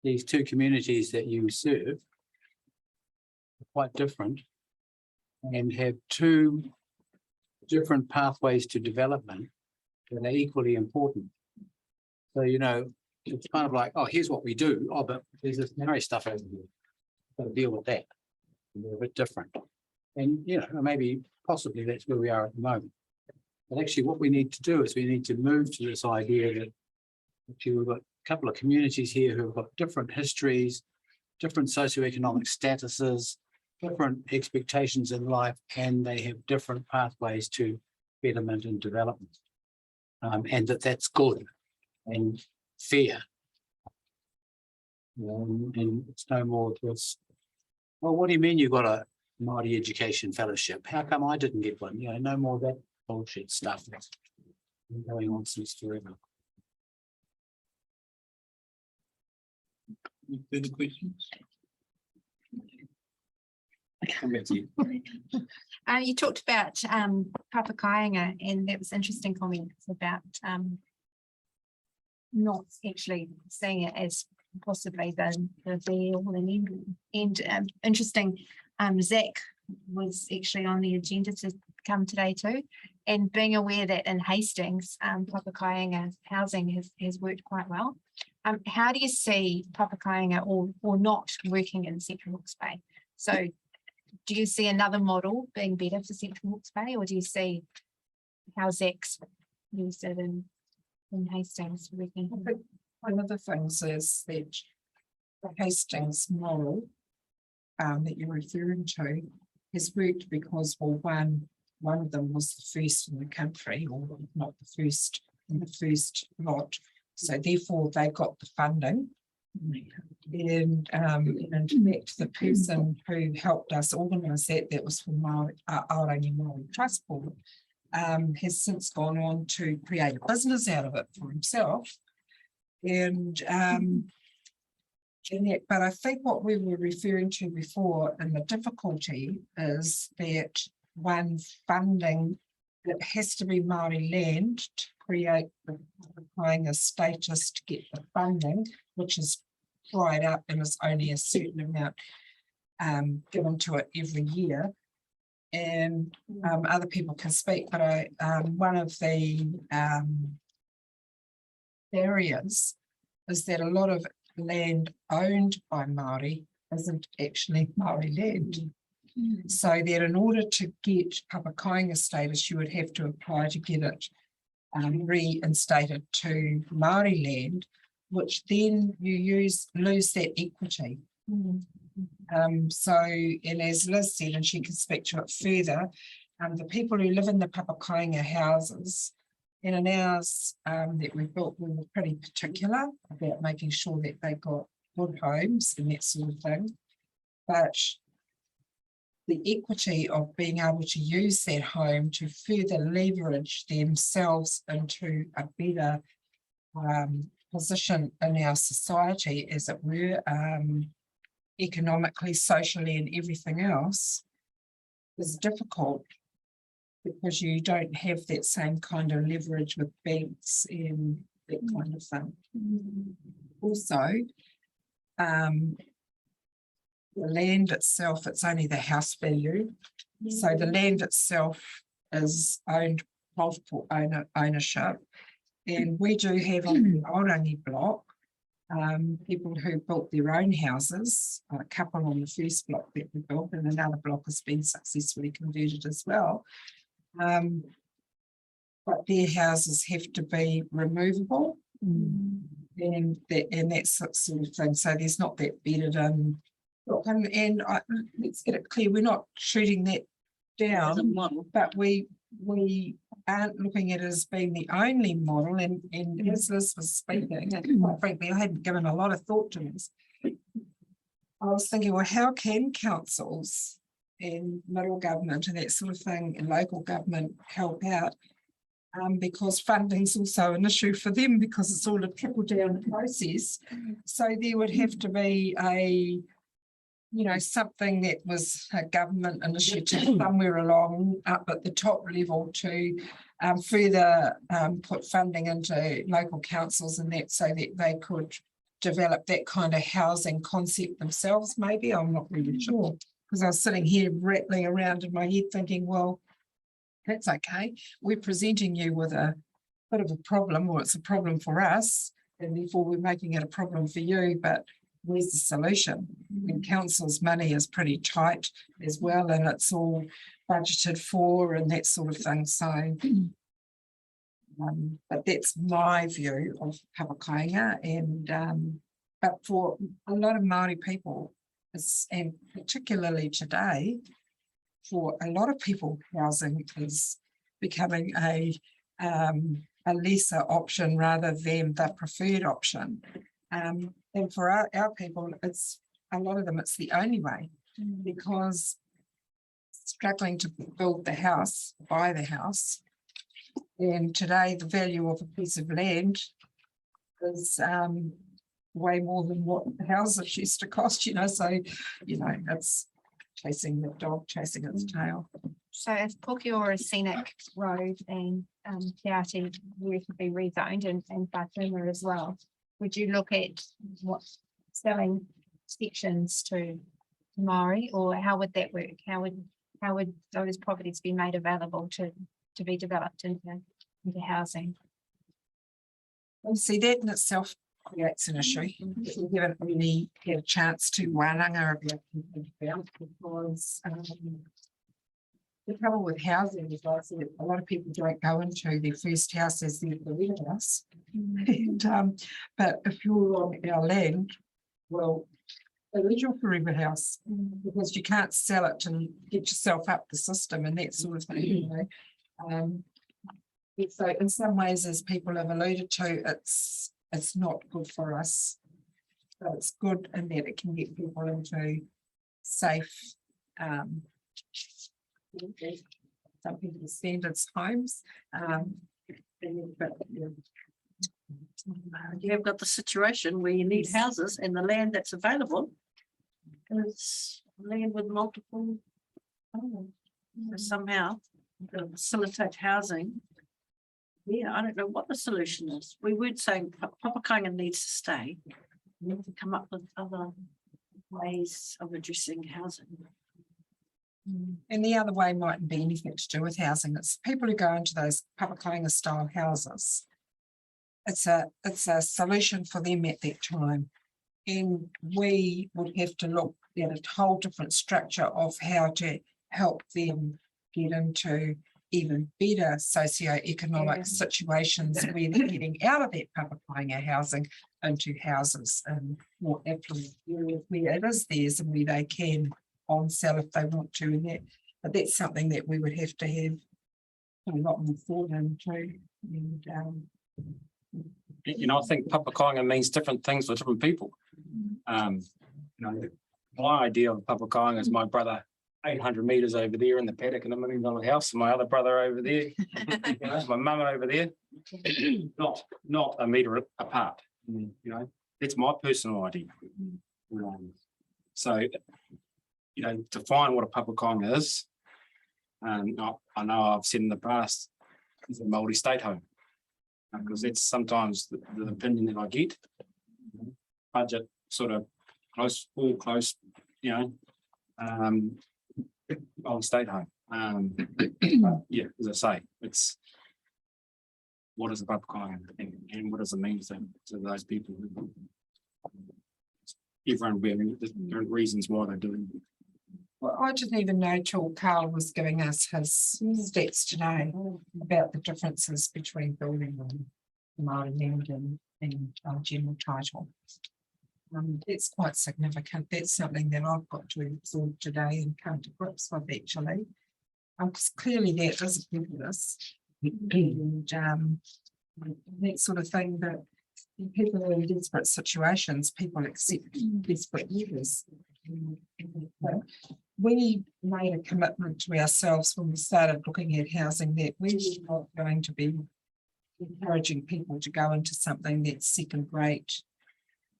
these two communities that you serve are quite different and have two different pathways to development that are equally important. So, you know, it's kind of like, oh, here's what we do. Oh, but there's this narrow stuff over here. Got to deal with that. They're a bit different. And, you know, maybe possibly that's where we are at the moment. But actually what we need to do is we need to move to this idea that actually we've got a couple of communities here who have got different histories, different socioeconomic statuses, different expectations in life, and they have different pathways to betterment and development. And that's good and fair. And it's no more just, well, what do you mean you got a Māori education fellowship? How come I didn't get one? You know, no more of that bullshit stuff that's been going on since forever. Any further questions? You talked about Papakāinga, and that was interesting comments about not actually seeing it as possibly the be all and end. And interesting, Zach was actually on the agenda to come today too, and being aware that in Hastings, Papakāinga housing has worked quite well. How do you see Papakāinga or not working in Central Hawke's Bay? So do you see another model being better for Central Hawke's Bay, or do you see how Zach's used it in Hastings working? I think one of the things is that the Hastings model that you're referring to has worked because, well, one of them was the first in the country, or not the first in the first lot. So therefore they got the funding. And in fact, the person who helped us organise that was from Aorangi Māori Trust Board, has since gone on to create a business out of it for himself. And but I think what we were referring to before, and the difficulty is that one funding, it has to be Māori land to create applying a status to get the funding, which is dried up and is only a certain amount given to it every year. And other people can speak, but one of the barriers is that a lot of land owned by Māori isn't actually Māori land. So that in order to get Papakāinga status, you would have to apply to get it reinstated to Māori land, which then you lose that equity. So, and as Liz said, and she can speak to it further, the people who live in the Papakāinga houses, and in ours that we built, we were pretty particular about making sure that they got good homes and that sort of thing. But the equity of being able to use that home to further leverage themselves into a better position in our society, as it were, economically, socially, and everything else, is difficult because you don't have that same kind of leverage with banks and that kind of thing. Also, the land itself, it's only the house value. So the land itself is owned multiple ownership. And we do have on the Orangi block, people who built their own houses, a couple on the first block that we built, and another block has been successfully converted as well. But their houses have to be removable and that sort of thing. So there's not that bedded in. And let's get it clear, we're not shooting that down, but we aren't looking at it as being the only model, and as Liz was speaking, and quite frankly, I hadn't given a lot of thought to this. I was thinking, well, how can councils and middle government and that sort of thing and local government help out? Because funding's also an issue for them because it's all a trickle down process. So there would have to be a, something that was a government initiative somewhere along up at the top level to further put funding into local councils and that, so that they could develop that kind of housing concept themselves. Maybe, I'm not really sure, because I was sitting here rattling around in my head thinking, well, that's okay. We're presenting you with a bit of a problem, or it's a problem for us, and therefore we're making it a problem for you, but where's the solution? And council's money is pretty tight as well, and it's all budgeted for and that sort of thing. So, but that's my view of Papakainga, and but for a lot of Māori people, and particularly today, for a lot of people, housing is becoming a lesser option rather than the preferred option. And for our people, it's a lot of them, it's the only way, because struggling to build the house, buy the house, and today the value of a piece of land is way more than what the houses used to cost, so, it's chasing the dog, chasing its tail. So if Pukeora Scenic Road and Te Ati were to be rezoned, and Whātuma as well, would you look at selling sections to Māori, or how would that work? How would those properties be made available to be developed into housing? Well, see, that in itself creates an issue. We haven't really had a chance to wānanga about, because the trouble with housing is, like I said, a lot of people don't go into their first house as their career house. And but if you're on our land, well, it is your forever house, because you can't sell it to get yourself up the system and that sort of thing. So in some ways, as people have alluded to, it's not good for us. But it's good in that it can get people into safe, some people's standards homes. But You have got the situation where you need houses, and the land that's available is land with multiple owners. So somehow to facilitate housing. Yeah, I don't know what the solution is. We weren't saying Papakainga needs to stay. We need to come up with other ways of addressing housing. And the other way mightn't be anything to do with housing. It's people who go into those Papakainga style houses. It's a solution for them at that time. And we would have to look at a whole different structure of how to help them get into even better socio-economic situations where they're getting out of that Papakainga housing into houses and more affluent areas where it is theirs and where they can on sell if they want to. And that, but that's something that we would have to have a lot more thought into. And I think Papakainga means different things for different people. My idea of Papakainga is my brother 800 meters over there in the paddock in a $1 million house, and my other brother over there, my mum over there, not a meter apart. That's my personal idea. So, to find what a Papakainga is, and I know I've said in the past, is a multi-state home, because that's sometimes the opinion that I get. Budget sort of close, on state home. But yeah, as I say, it's what is a Papakainga and what does it mean to those people? Everyone being different reasons why they're doing it. well, I didn't even know till Carl was giving us his stats today about the differences between building and Māori land and general title. It's quite significant. That's something that I've got to absorb today and come to grips with, actually. Because clearly that is a prejudice. And that sort of thing, that people are in desperate situations, people accept desperate measures. But we made a commitment to ourselves when we started looking at housing that we were not going to be encouraging people to go into something that's second rate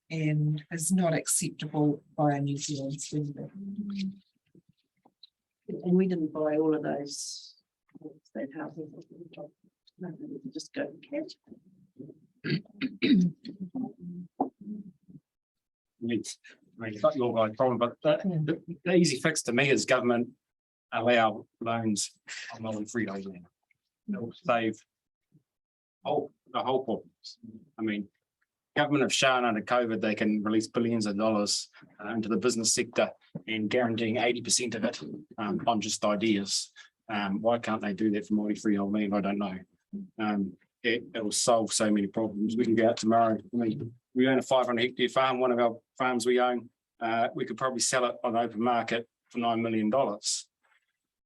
and is not acceptable by a New Zealand standard. And we didn't buy all of those. That housing. No, we could just go and catch. It's not your guys' problem, but the easy fix to me is government allow loans on non-freehold land. It'll save the whole problem. I mean, government have shown under COVID, they can release billions of dollars into the business sector and guaranteeing 80% of it on just ideas. Why can't they do that for multi-freehold land? I don't know. It will solve so many problems. We can go out tomorrow. I mean, we own a 500 hectare farm. One of our farms we own, we could probably sell it on the open market for $9 million.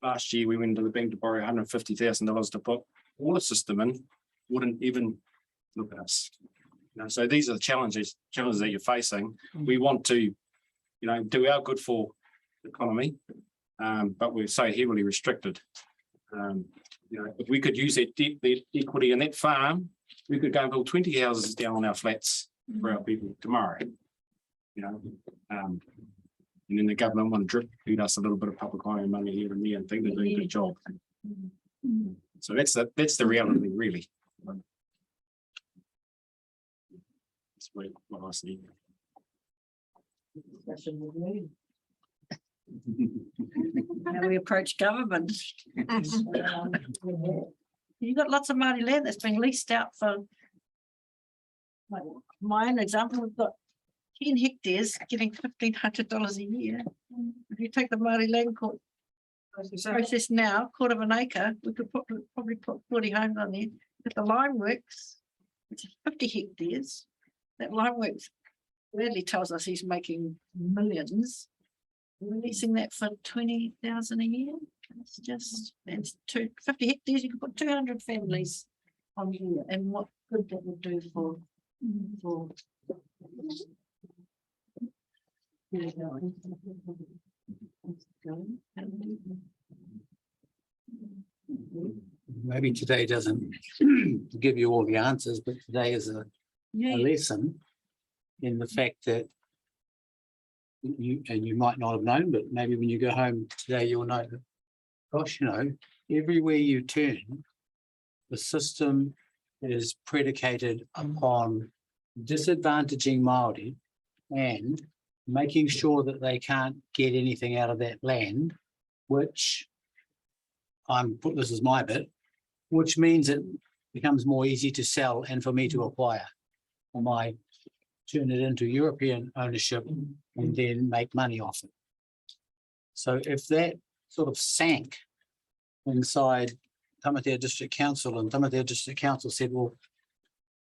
Last year, we went to the bank to borrow $150,000 to put water system in. Wouldn't even look at us. You know, so these are the challenges that you're facing. We want to, do our good for the economy, but we're so heavily restricted. If we could use that debt, the equity in that farm, we could go and build 20 houses down on our flats for our people tomorrow. And then the government want to drip feed us a little bit of public highway money here and there and think they're doing a good job. So that's the reality, really. That's what I see. How we approach government. You've got lots of Māori land that's been leased out for, like my own example, we've got 10 hectares getting $1,500 a year. If you take the Māori land court process now, quarter of an acre, we could probably put 40 homes on there. But the lime works, it's 50 hectares. That lime works, Bradley tells us he's making millions. Releasing that for 20,000 a year. It's just, it's 50 hectares, you can put 200 families on here, and what good that would do for Maybe today doesn't give you all the answers, but today is a lesson in the fact that you might not have known, but maybe when you go home today, you'll know that, gosh, everywhere you turn, the system is predicated upon disadvantaging Māori and making sure that they can't get anything out of that land, which this is my bit, which means it becomes more easy to sell and for me to acquire. Or my turn it into European ownership and then make money off it. So if that sort of sank inside Tamatea District Council, and Tamatea District Council said, well,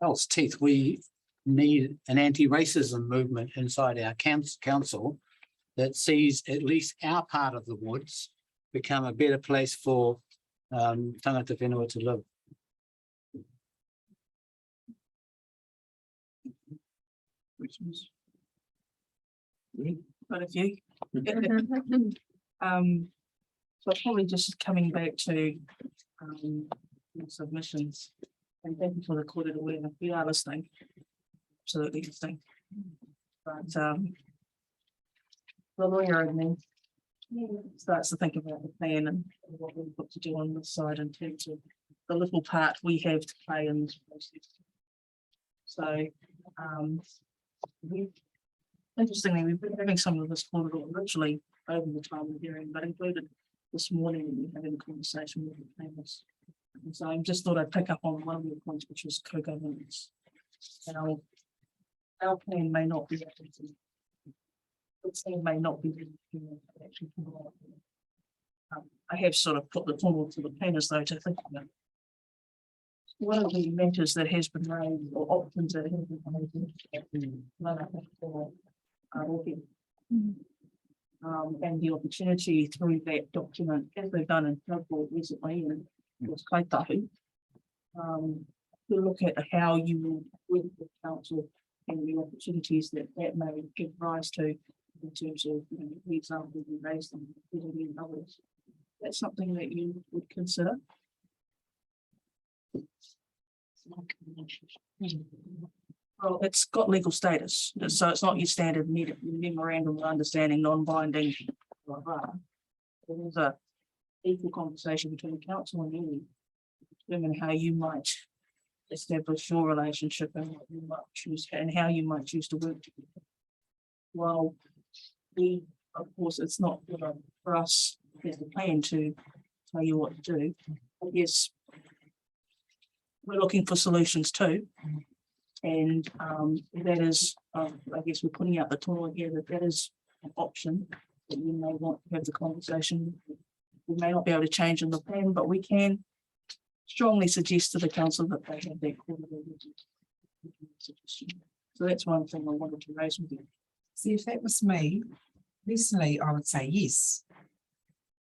else teeth, we need an anti-racism movement inside our council that sees at least our part of the woods become a better place for tangata whenua to live. Quite a few. So probably just coming back to submissions, and thank you for the recorded awareness. We are listening, absolutely listening. But the lawyer in me starts to think about the plan and what we've got to do on this side in terms of the little part we have to play in this process. So interestingly, we've been having some of this corridor literally over the time of the hearing, but included this morning we're having a conversation with the planners. And so I just thought I'd pick up on one of your points, which was co-governance. Our plan may not be actually. I have sort of put the forward to the planners though to think about. One of the matters that has been raised, or options that have been raised, and the opportunity through that document, as they've done in Flood Board recently, and was Kaitahu, to look at how you will work with council and the opportunities that that may give rise to in terms of, you know, the example you raised and others. That's something that you would consider. Well, it's got legal status, so it's not your standard memorandum of understanding, non-binding. Blah, blah. It is a equal conversation between council and you, determine how you might establish your relationship and what you might choose and how you might choose to work together. Well, of course, it's not for us as a plan to tell you what to do. I guess we're looking for solutions too. And that is, I guess we're putting out the tool here that is an option that you may want to have the conversation. We may not be able to change in the plan, but we can strongly suggest to the council that they have that quarterly suggestion. So that's one thing I wanted to raise with you. See, if that was me, personally, I would say yes.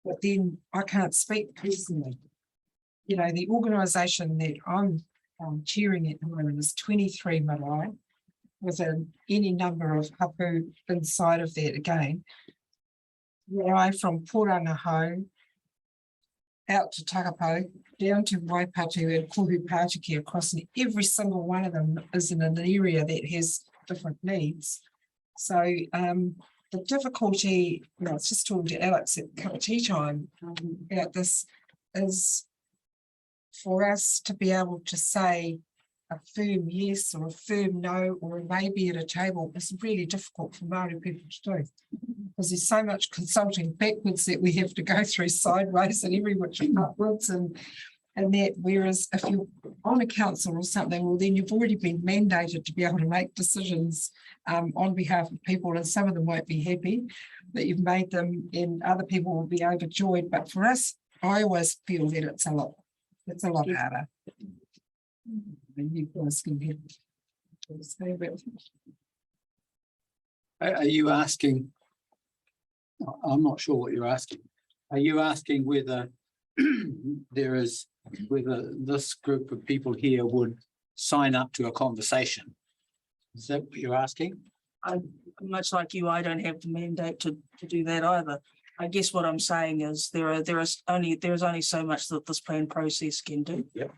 But then I can't speak personally. You know, the organisation that I'm chairing at the moment is 23 marae, with any number of hapu inside of that again. Marae from Porangahau out to Takapau, down to Waipatu and Kohu Pātiki across, and every single one of them is in an area that has different needs. So the difficulty, I was just talking to Alex at cup of tea time about this, is for us to be able to say a firm yes or a firm no, or maybe at a table, is really difficult for Māori people to do. Because there's so much consulting backwards that we have to go through sideways and every which upwards and that, whereas if you're on a council or something, well then you've already been mandated to be able to make decisions on behalf of people, and some of them won't be happy that you've made them and other people will be overjoyed. But for us, I always feel that it's a lot harder. And you guys can hear. Are you asking? I'm not sure what you're asking. Are you asking whether whether this group of people here would sign up to a conversation? Is that what you're asking? Much like you, I don't have the mandate to do that either. I guess what I'm saying is there is only so much that this plan process can do. Yep.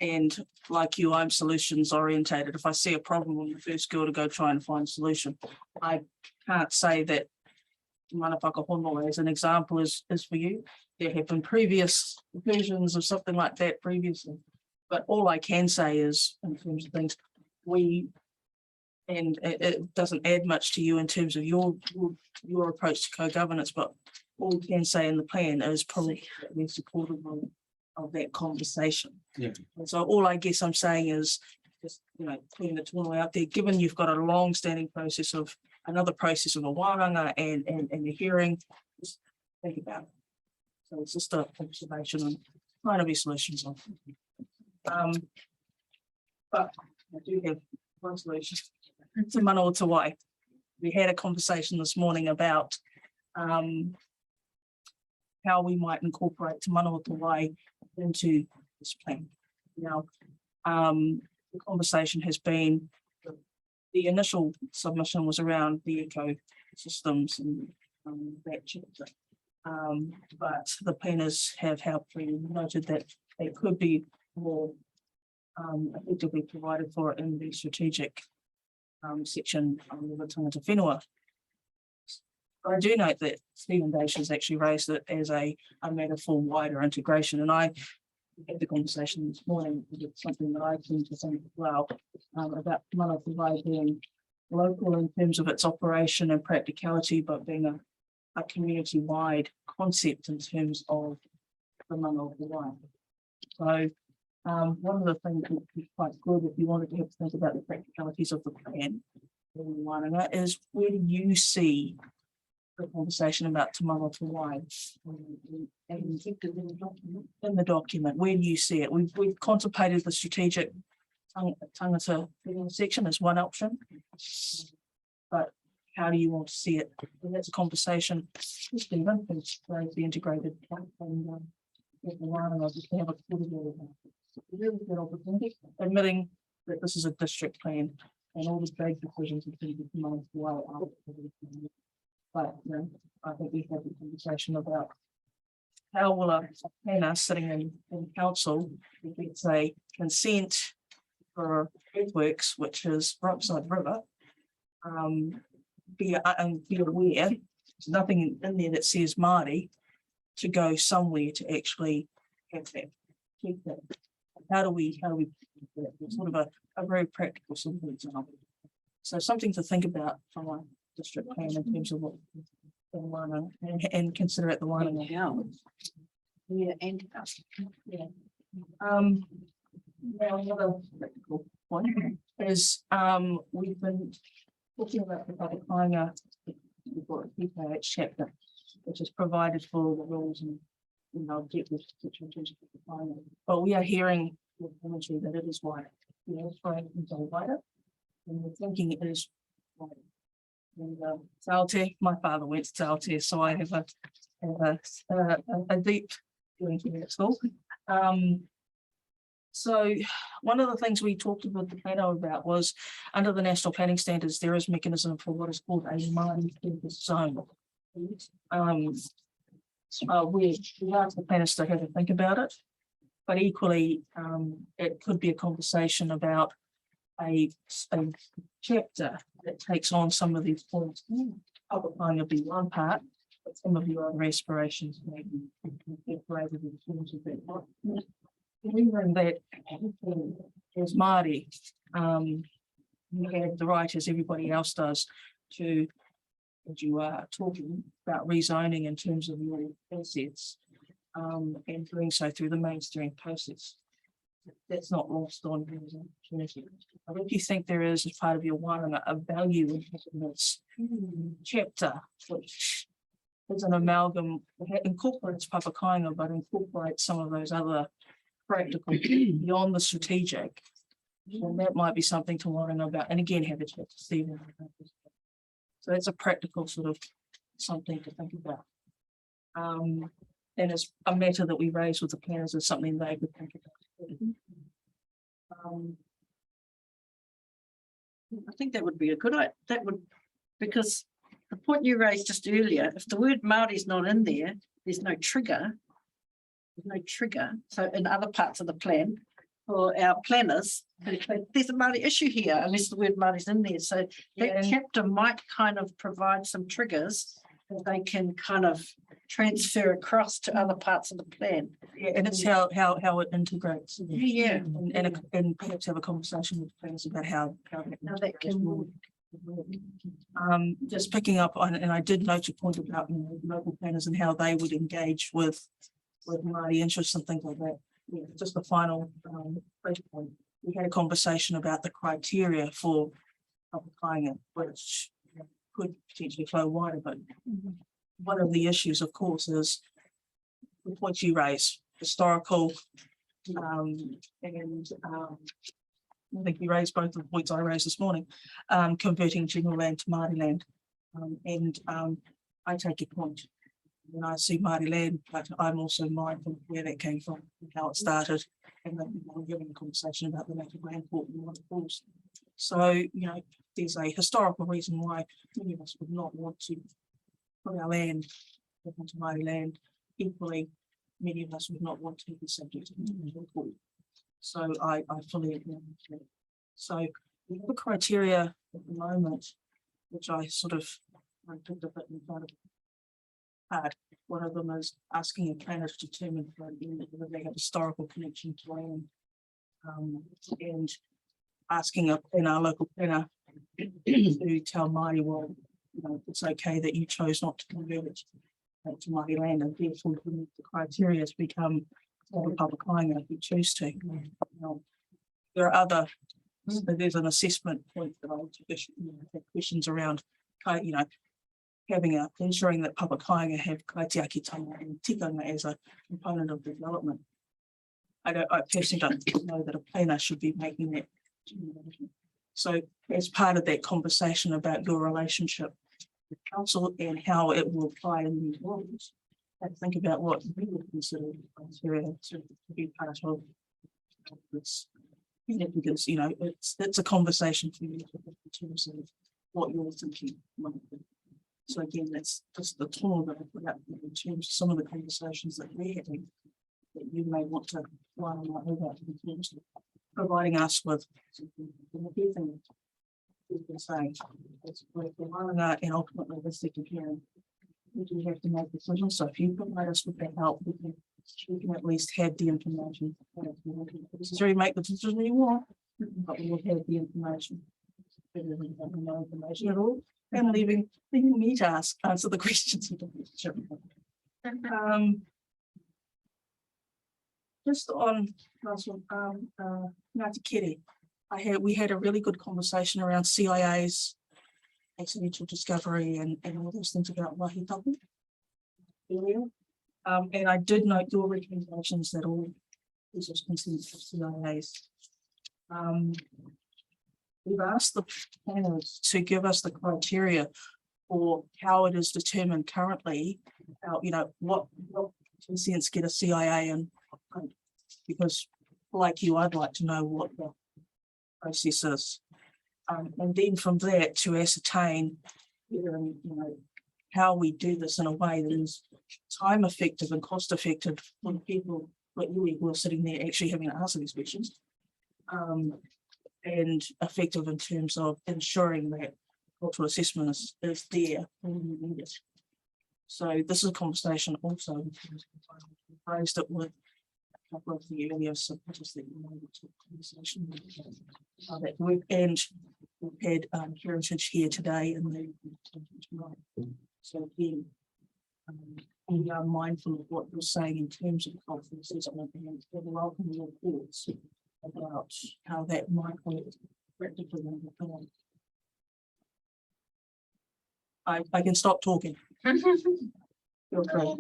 And like you, I'm solutions orientated. If I see a problem, I'm the first girl to go try and find a solution. I can't say that Mana Whakahono as an example is for you. There have been previous versions of something like that previously. But all I can say is, in terms of things, and it doesn't add much to you in terms of your approach to co-governance, but all we can say in the plan is probably that we're supportive of that conversation. Yeah. And so all I guess I'm saying is just, putting the tool out there, given you've got a long-standing process of another process of a wānanga and a hearing, just think about it. So it's just an observation and trying to be solutions on. But I do have one solution. It's a Manawa Te Wai. We had a conversation this morning about how we might incorporate Te Manawa Te Wai into this plan. Now, the conversation has been, the initial submission was around the ecosystems and that chapter. But the planners have helpfully noted that it could be more effectively provided for in the strategic section of the Tangata Whenua. I do note that Stephen Dash has actually raised it as a matter for wider integration, and I had the conversation this morning with something that I seem to think as well about Mana Te Wai being local in terms of its operation and practicality, but being a community-wide concept in terms of the Mana Te Wai. So one of the things that is quite good if you wanted to have to think about the practicalities of the plan is, where do you see the conversation about Te Mana Te Wai in the document? Where do you see it? We've contemplated the strategic tangata section as one option, but how do you want to see it? And that's a conversation with Stephen, who's the integrated and we can have a really good opportunity, admitting that this is a district plan and all the big decisions have been made well after. But, you know, I think we had a conversation about how will a planner sitting in council, if it's a consent for earthworks, which is Brookside River, be aware, there's nothing in there that says Māori to go somewhere to actually have that. Keep that. How do we, sort of a very practical simple example. So something to think about from a district plan in terms of what and consider it the one and how. Yeah, and yeah. Now another practical point is we've been talking about the public Kāinga, we've got a PKH chapter, which is provided for the rules and objectives in terms of the Kāinga. But we are hearing the commentary that it is wider. The Australian is wider, and we're thinking it is wider. And Saute, my father went to Saute, so I have a deep feeling for that school. So one of the things we talked with the planner about was under the national planning standards, there is mechanism for what is called a Māori focus zone. We asked the planners to have a think about it, but equally it could be a conversation about a chapter that takes on some of these points. Public Kāinga be one part, but some of your other aspirations may be incorporated in terms of that. Remembering that as Māori, you have the right, as everybody else does, to, as you are talking about rezoning in terms of your assets, and doing so through the mainstream process. That's not lost on you as an opportunity. But if you think there is, as part of your one, a value in this chapter, which is an amalgam, incorporates Papa Kāinga, but incorporates some of those other practical beyond the strategic, then that might be something to worry about. And again, have a chat to Stephen. So that's a practical sort of something to think about. And it's a matter that we raise with the planners is something they could think about. I think that would be a good idea. That would, because the point you raised just earlier, if the word Māori is not in there, there's no trigger. There's no trigger. So in other parts of the plan for our planners, there's a Māori issue here unless the word Māori is in there. So that chapter might kind of provide some triggers that they can kind of transfer across to other parts of the plan. Yeah, and it's how it integrates. Yeah. And perhaps have a conversation with planners about how that can work. Just picking up on, and I did note your point about local planners and how they would engage with Māori interests and things like that. Yeah, just the final point. We had a conversation about the criteria for public Kāinga, which could potentially flow wider, but one of the issues, of course, is the points you raise, historical, and I think you raised both of the points I raised this morning, converting general land to Māori land. And I take your point. When I see Māori land, but I'm also mindful of where that came from, and how it started, and then we're having a conversation about the native land court and what it calls. So, you know, there's a historical reason why many of us would not want to put our land into Māori land. Equally, many of us would not want to be subject to the land court. So I fully agree with that. So we have a criteria at the moment, which I sort of picked up in front of hard. One of them is asking a planner to determine whether they have historical connection to land, and asking in our local planner to tell Māori, well, you know, it's okay that you chose not to convert it to Māori land, and therefore the criteria to become public Kāinga if you choose to. There are other. So there's an assessment point that I want to have questions around, you know, ensuring that public Kāinga have kaitiakitanga and tikanga as a component of development. I personally don't know that a planner should be making that. So as part of that conversation about your relationship with council and how it will apply in these rules, I think about what we would consider criteria to be part of It's, because, you know, it's a conversation for you in terms of what you're thinking. So again, that's just the tool that I put up in terms of some of the conversations that we're having that you may want to line over in terms of providing us with the key thing we've been saying. It's we're lining out and ultimately the second hearing. We do have to make decisions. So if you provide us with that help, we can at least have the information. Necessarily make the decision you want, but we will have the information. Better than having no information at all and leaving me to answer the questions. Just on last one, Ngāti Kere, we had a really good conversation around CIA's accidental discovery and all those things about Waihi Tapu area. And I did note your recommendations that all this was considered for CIAs. We've asked the planners to give us the criteria for how it is determined currently, you know, what consents get a CIA and because like you, I'd like to know what the process is. And then from that to ascertain, you know, how we do this in a way that is time effective and cost effective for the people like you who are sitting there actually having to answer these questions. And effective in terms of ensuring that cultural assessment is there when you need it. So this is a conversation also raised it with a couple of the earlier submitters that you know conversation that we've and we've had Heritage here today and the tonight. So again, we are mindful of what you're saying in terms of cultural assessment and welcome your thoughts about how that might work practically. I can stop talking. Feel free.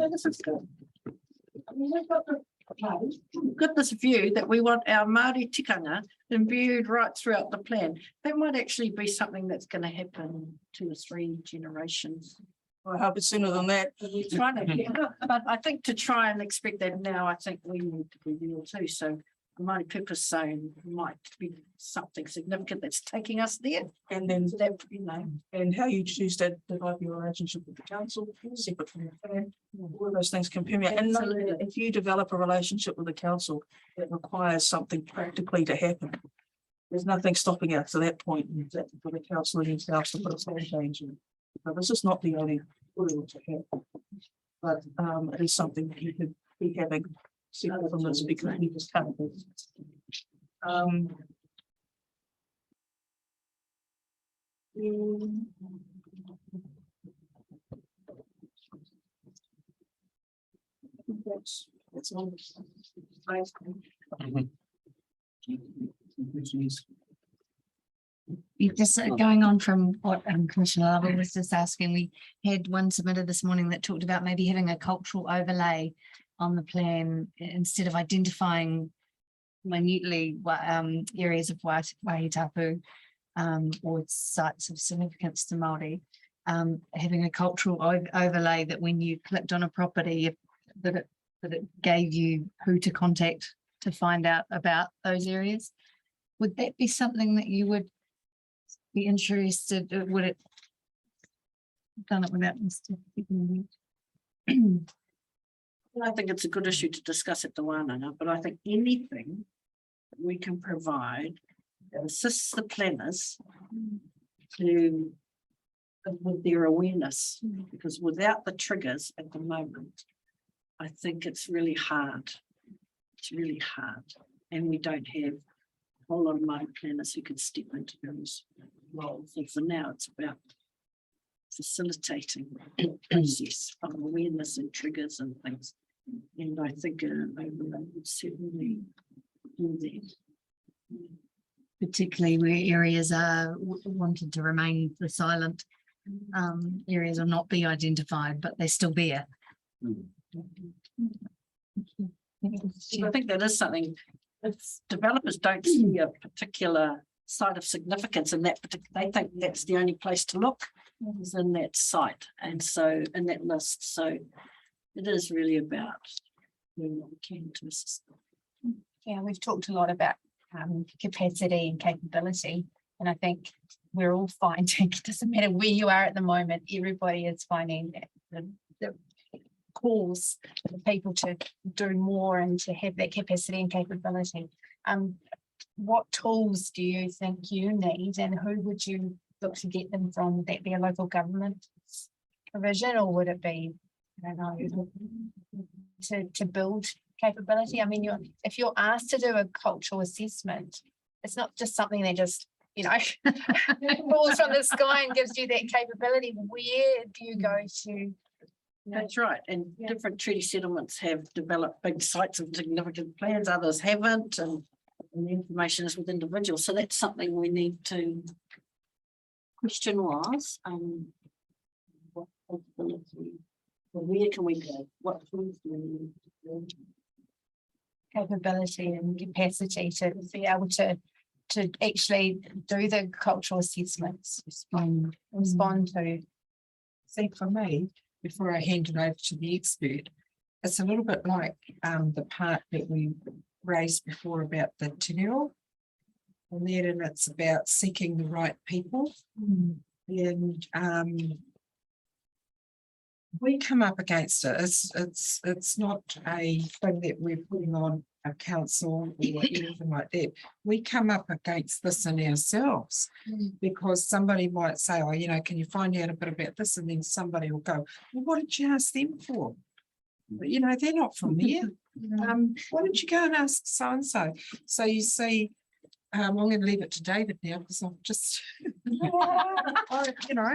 We've got this view that we want our Māori tikanga imbued right throughout the plan. That might actually be something that's going to happen 2 or 3 generations. I hope it's sooner than that. But I think to try and expect that now, I think we need to be real too. So the Māori purpose zone might be something significant that's taking us there. And then that, you know, and how you choose to develop your relationship with the council, separate from the plan, all those things can permeate. And if you develop a relationship with the council, it requires something practically to happen. There's nothing stopping us to that point for the council in themselves to put a plan change in. But this is not the only rule to have. But it is something that you could be having separate from this because we just can't do it. That's all. Just going on from what Commissioner Lovell was just asking, we had one submitted this morning that talked about maybe having a cultural overlay on the plan instead of identifying minutely areas of Waihi Tapu or sites of significance to Māori, having a cultural overlay that when you clicked on a property, that it gave you who to contact to find out about those areas. Would that be something that you would be interested? Would it done it without Mr. I think it's a good issue to discuss at the Wānanga, but I think anything that we can provide that assists the planners to with their awareness, because without the triggers at the moment, I think it's really hard. It's really hard, and we don't have a whole lot of Māori planners who can step into those roles. And for now, it's about facilitating the process of awareness and triggers and things. And I think overlay would certainly do that. particularly where areas are wanted to remain the silent areas or not be identified, but they're still there. I think that is something, if developers don't see a particular site of significance in that particular, they think that's the only place to look is in that site, and so in that list. So it is really about doing what we can to assist them. Yeah, we've talked a lot about capacity and capability, and I think we're all finding, it doesn't matter where you are at the moment, everybody is finding that the calls for people to do more and to have that capacity and capability. What tools do you think you need, and who would you look to get them from? Would that be a local government provision, or would it be, I don't know, to build capability? I mean, if you're asked to do a cultural assessment, it's not just something that just, you know, falls from the sky and gives you that capability. Where do you go to? That's right. And different treaty settlements have developed big sites of significant plans, others haven't, and the information is with individuals. So that's something we need to. Question was, what capability, where can we go? What tools do we need? Capability and capacity to be able to actually do the cultural assessments, respond to. See, for me, before I hand it over to the expert, it's a little bit like the part that we raised before about the te reo. And then it's about seeking the right people. And we come up against it. It's not a thing that we're putting on a council or anything like that. We come up against this in ourselves because somebody might say, oh, you know, can you find out a bit about this? And then somebody will go, well, what did you ask them for? But, you know, they're not from there. Why don't you go and ask so-and-so? So you see, I'm going to leave it to David now because I'm just, you know,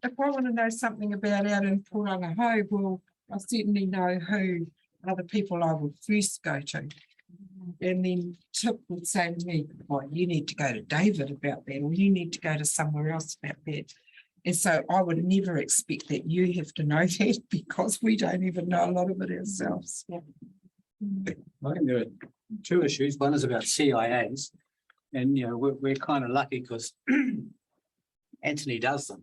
if I want to know something about out in Pōrangahau, well, I certainly know who are the people I would first go to. And then Tip would say to me, well, you need to go to David about that, or you need to go to somewhere else about that. And so I would never expect that you have to know that because we don't even know a lot of it ourselves. I think there are two issues. One is about CIAs. And, you know, we're kind of lucky because Anthony does them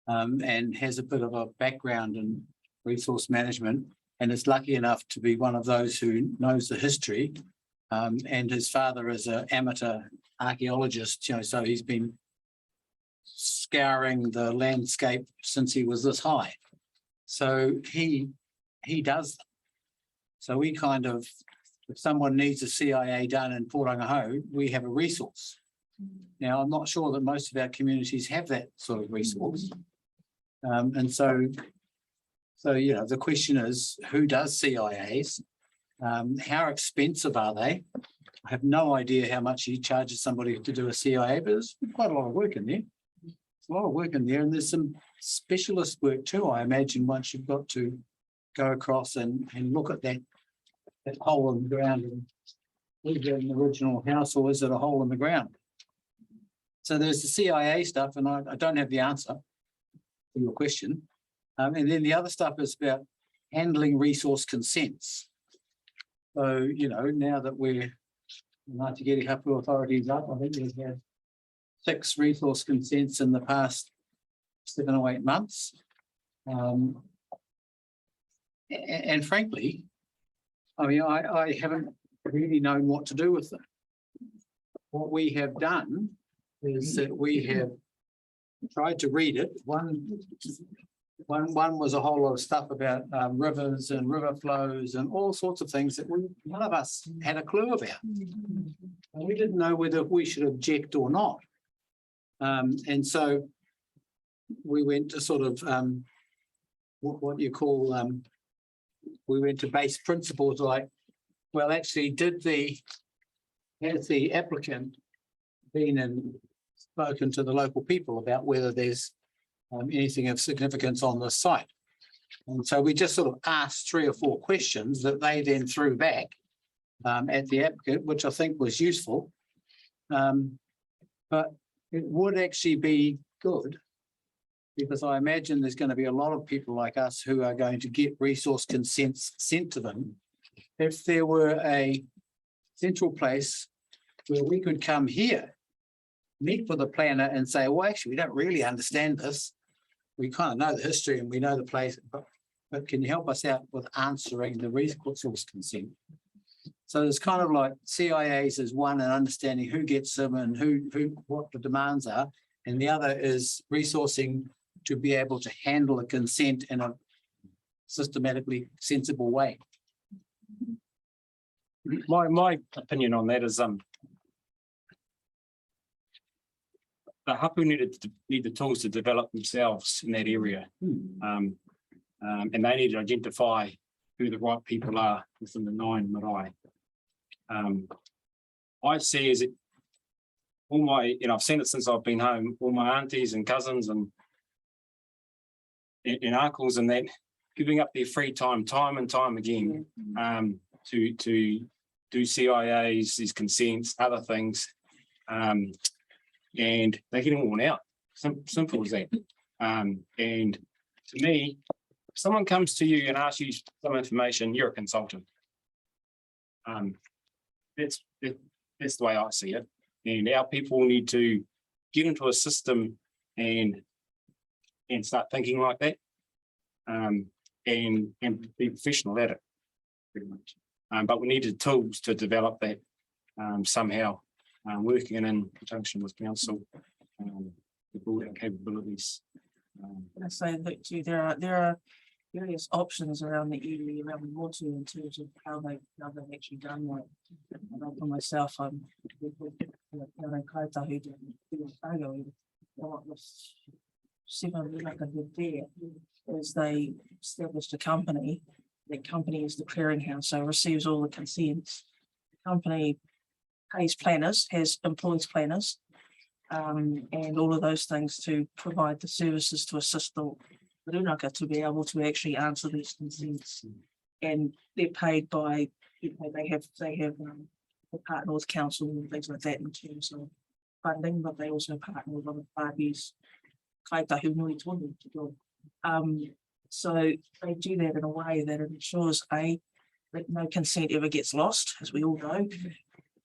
and has a bit of a background in resource management and is lucky enough to be one of those who knows the history. And his father is an amateur archaeologist, you know, so he's been scouring the landscape since he was this high. So he does them. So we kind of, if someone needs a CIA done in Pōrangahau, we have a resource. Now, I'm not sure that most of our communities have that sort of resource. And so, you know, the question is, who does CIAs? How expensive are they? I have no idea how much he charges somebody to do a CIA, but there's quite a lot of work in there. There's a lot of work in there, and there's some specialist work too, I imagine, once you've got to go across and look at that hole in the ground, and is it an original house or is it a hole in the ground? So there's the CIA stuff, and I don't have the answer to your question. And then the other stuff is about handling resource consents. So, you know, now that we're Ngāti Hapu authorities up, I think we've had 6 resource consents in the past 7 or 8 months. And frankly, I mean, I haven't really known what to do with them. What we have done is that we have tried to read it. One was a whole lot of stuff about rivers and river flows and all sorts of things that none of us had a clue about. And we didn't know whether we should object or not. And so we went to sort of what you call we went to base principles like, well, actually, has the applicant been and spoken to the local people about whether there's anything of significance on the site? And so we just sort of asked 3 or 4 questions that they then threw back at the applicant, which I think was useful. But it would actually be good, because I imagine there's going to be a lot of people like us who are going to get resource consents sent to them. If there were a central place where we could come here, meet with the planner and say, well, actually, we don't really understand this. We kind of know the history and we know the place, but can you help us out with answering the resource consent? So it's kind of like CIAs is one and understanding who gets them and what the demands are. And the other is resourcing to be able to handle a consent in a systematically sensible way. My opinion on that is, the hapu need the tools to develop themselves in that area. And they need to identify who the right people are within the 9 marae. I see is it all my, I've seen it since I've been home, all my aunties and cousins and uncles and that, giving up their free time and time again, to do CIAs, these consents, other things. And they're getting worn out. Simple as that. And to me, if someone comes to you and asks you some information, you're a consultant. That's the way I see it. And our people need to get into a system and start thinking like that. And be professional at it, pretty much. But we need the tools to develop that somehow, working in conjunction with council, to build our capabilities. I say that too, there are various options around the area, around the water in terms of how they've actually done that. I know for myself, I'm Kaitahu down in Otago, what was 7 like I did there, is they established a company. The company is the clearinghouse, so receives all the consents. The company pays planners, employs planners, and all of those things to provide the services to assist the rūnaka to be able to actually answer these consents. And they're paid by, they have a partner with council and things like that in terms of funding, but they also partner with other parties. Kaitahu nui tonu to go. So they do that in a way that it ensures that no consent ever gets lost, as we all know, if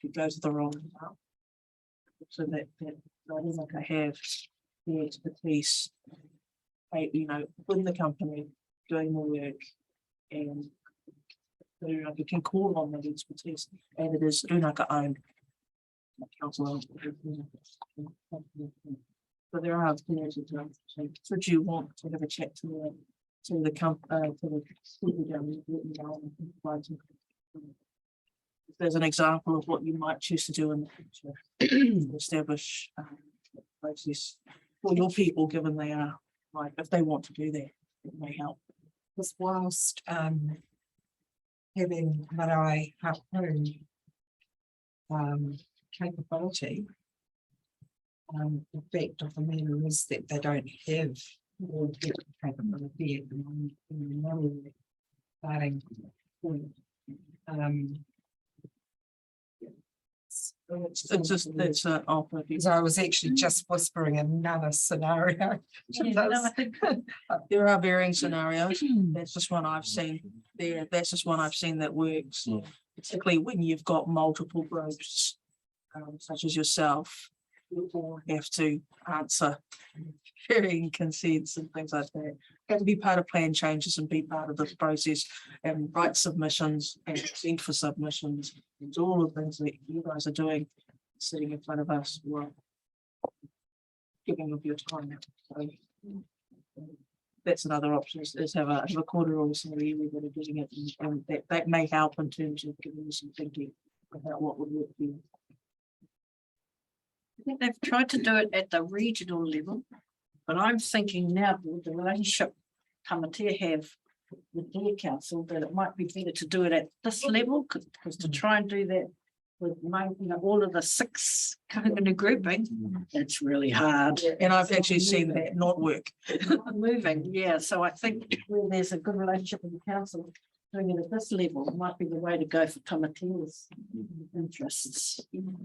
it goes to the wrong part. So that I have the expertise, within the company, doing the work, and you can call on that expertise, and it is Rūnaka owned. Council owned. So there are things that should you want to have a chat to the company, to the people down there, there's an example of what you might choose to do in the future, establish a process for your people, given they are, like, if they want to do that, it may help. Because whilst having marae hapu capability, the effect of the matter is that they don't have all the capability at the moment in the model starting point. It's just that's an offer. So I was actually just whispering another scenario. There are varying scenarios. That's just one I've seen there. That's just one I've seen that works, particularly when you've got multiple groups, such as yourself. You all have to answer varying consents and things like that. And be part of plan changes and be part of this process and write submissions and send for submissions. It's all the things that you guys are doing, sitting in front of us, well, giving of your time. So that's another option, is have a quarter or somebody everybody doing it, and that may help in terms of giving you some thinking about what would work for you. I think they've tried to do it at the regional level, but I'm thinking now with the relationship Tamatea have with their council, that it might be better to do it at this level, because to try and do that with all of the 6 coming in a grouping, it's really hard. And I've actually seen that not work. Moving, yeah. So I think where there's a good relationship with the council, doing it at this level might be the way to go for Tamatea's interests.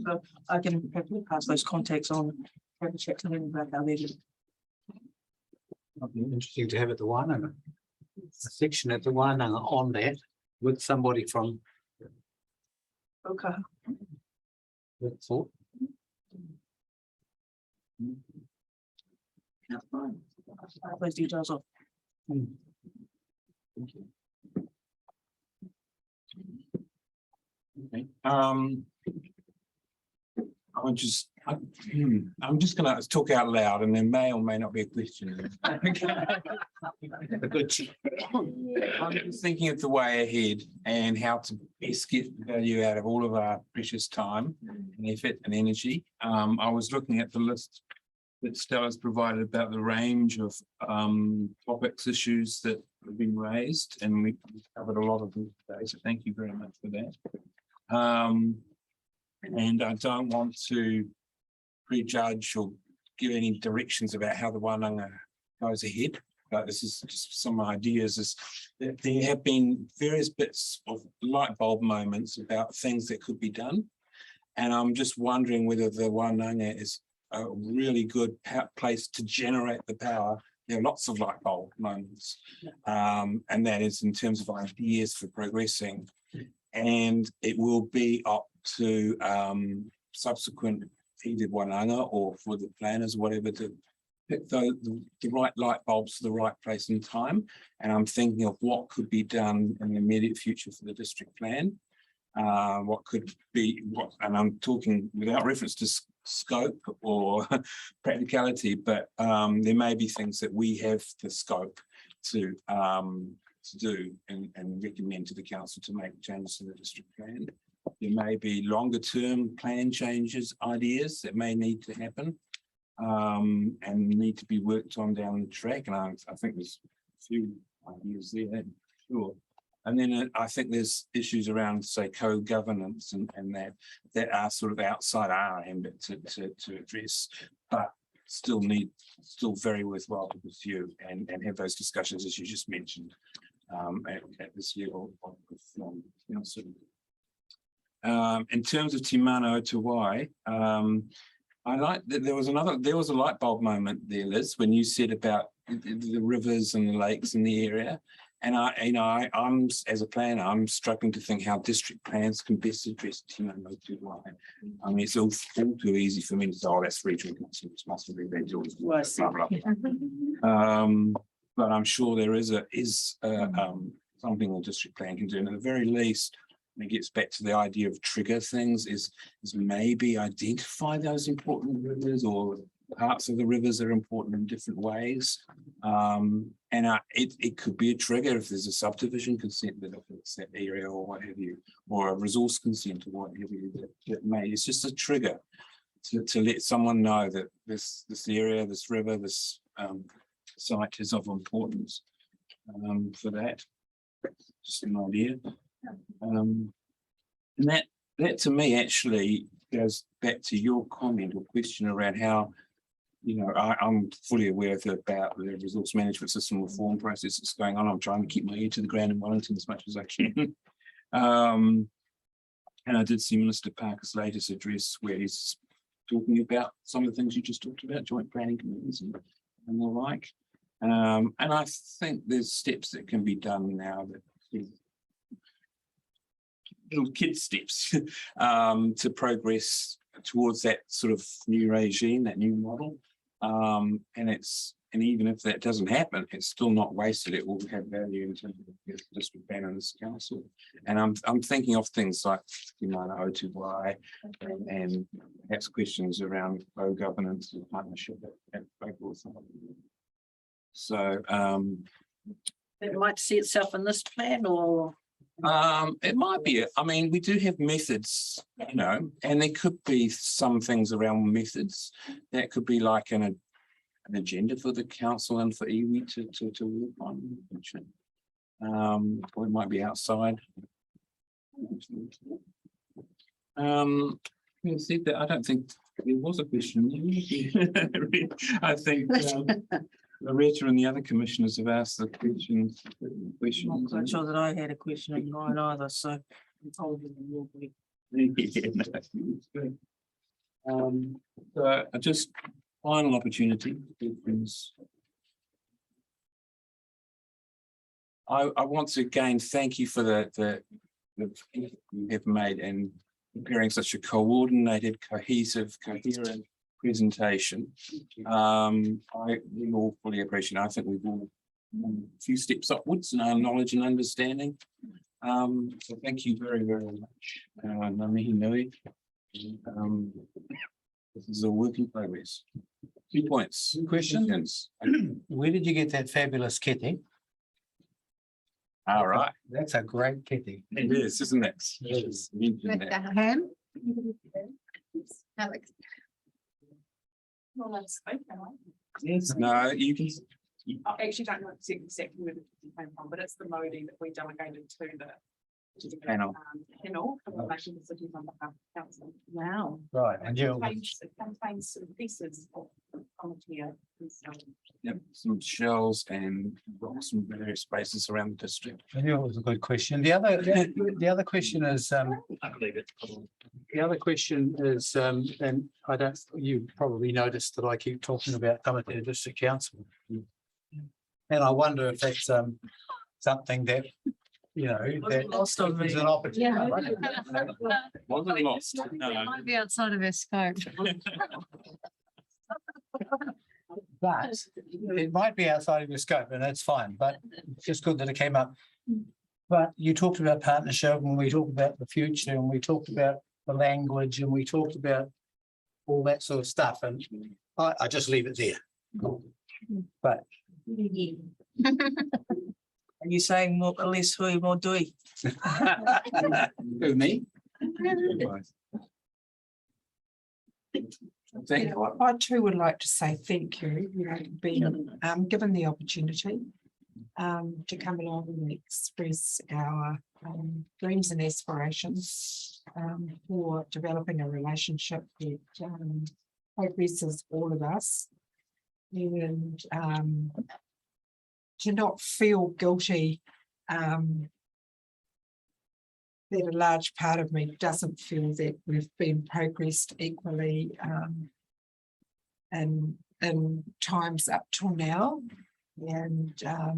So I can probably pass those contacts on, have a chat to them about how they do. It'd be interesting to have at the Wānanga, a section at the Wānanga on that with somebody from. Okay. That sort. That's fine. I'll have those details off. I'm just gonna talk out loud and there may or may not be a question. I'm just thinking of the way ahead and how to best get the value out of all of our precious time and effort and energy. I was looking at the list that Stella's provided about the range of topics, issues that have been raised, and we covered a lot of them today, so thank you very much for that. And I don't want to prejudge or give any directions about how the Wānanga goes ahead, but this is just some ideas. Is that there have been various bits of light bulb moments about things that could be done, and I'm just wondering whether the Wānanga is a really good place to generate the power. There are lots of light bulb moments, and that is in terms of ideas for progressing, and it will be up to subsequent either Wānanga or for the planners, whatever, to pick the right light bulbs for the right place and time. And I'm thinking of what could be done in the immediate future for the district plan. What could be what, and I'm talking without reference to scope or practicality, but there may be things that we have the scope to do and recommend to the council to make changes to the district plan. There may be longer term plan changes, ideas that may need to happen and need to be worked on down the track. And I think there's a few ideas there, sure. And then I think there's issues around, say, co-governance and that are sort of outside our ambit to address, but still very worthwhile to pursue and have those discussions, as you just mentioned, at this level of council. In terms of Te Mana o Te Wai, I like that there was a light bulb moment there, Liz, when you said about the rivers and the lakes in the area. And I'm as a planner, I'm struggling to think how district plans can best address Te Mana o Te Wai. I mean, it's all too easy for me to say, oh, that's regional council, it must be that blah, blah, blah. But I'm sure there is something the district plan can do, and at the very least, and it gets back to the idea of trigger things, is maybe identify those important rivers or parts of the rivers that are important in different ways. And it could be a trigger if there's a subdivision consent that affects that area or what have you, or a resource consent or what have you, it's just a trigger to let someone know that this area, this river, this site is of importance for that. Just an idea. And that to me actually goes back to your comment or question around how, I'm fully aware about the resource management system reform process that's going on. I'm trying to keep my ear to the ground in Wellington as much as I can. And I did see Minister Parker's latest address where he's talking about some of the things you just talked about, joint planning committees and the like. And I think there's steps that can be done now, that little kid steps to progress towards that sort of new regime, that new model. And even if that doesn't happen, it's still not wasted. It will have value in terms of the district plan and this council. And I'm thinking of things like Te Mana o Te Wai and perhaps questions around co-governance and partnership at local authority. So it might see itself in this plan, or it might be. I mean, we do have methods, and there could be some things around methods that could be like an agenda for the council and for iwi to work on. Or it might be outside. You said that I don't think there was a question. I think Loretta and the other commissioners have asked the questions. I'm not quite sure that I had a question in mind either, so. So just final opportunity. I want to again thank you for the you have made in preparing such a coordinated, cohesive, coherent presentation. We all fully appreciate it. I think we've all a few steps upwards in our knowledge and understanding. So thank you very, very much. Ngā mihi nui. This is a work in progress. 2 points. Questions? Where did you get that fabulous kitty? All right. That's a great kitty. It is, isn't it? It is. Mentioned With that. the hand. Alex. Well, that's okay. Yes. No, you can. I actually don't know exactly where the fifty came from, but it's the Modi that we delegated to the Panel. panel for the relation to cities on behalf of council. Wow. Right, and you, It contains sort of pieces of volunteer. Yep, some shells and rocks from various spaces around the district. I knew it was a good question. The other question is, I believe it. the other question is, and I don't, you probably noticed that I keep talking about Tamatea District Council. And I wonder if that's something that, you know, that Lost on me. is an opportunity. Wasn't lost. No. Might be outside of our scope. But it might be outside of your scope and that's fine, but it's just good that it came up. But you talked about partnership and we talked about the future and we talked about the language and we talked about all that sort of stuff and I just leave it there. But Are you saying more less hui, more dui? who, me? Thank you. I too would like to say thank you, being given the opportunity to come along and express our dreams and aspirations for developing a relationship that progresses all of us. And to not feel guilty that a large part of me doesn't feel that we've been progressed equally and in times up till now. And I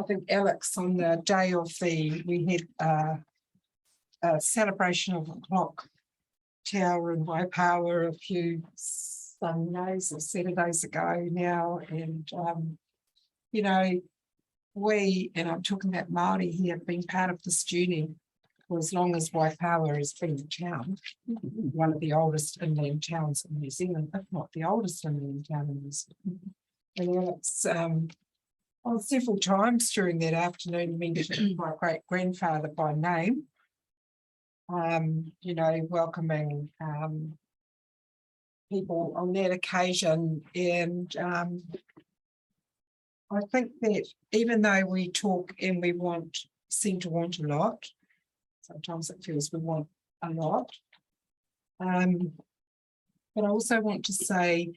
think Alex, on the day of we had a celebration of the clock tower in Waipawa a few Sundays or Saturdays ago now, and you know, we, and I'm talking about Māori here, have been part of this journey for as long as Waipawa has been a town, one of the oldest inland towns in New Zealand, if not the oldest inland town in New Zealand. And it's several times during that afternoon mentioned my great grandfather by name. You know, welcoming people on that occasion, and I think that even though we talk and we seem to want a lot, sometimes it feels we want a lot. But I also want to say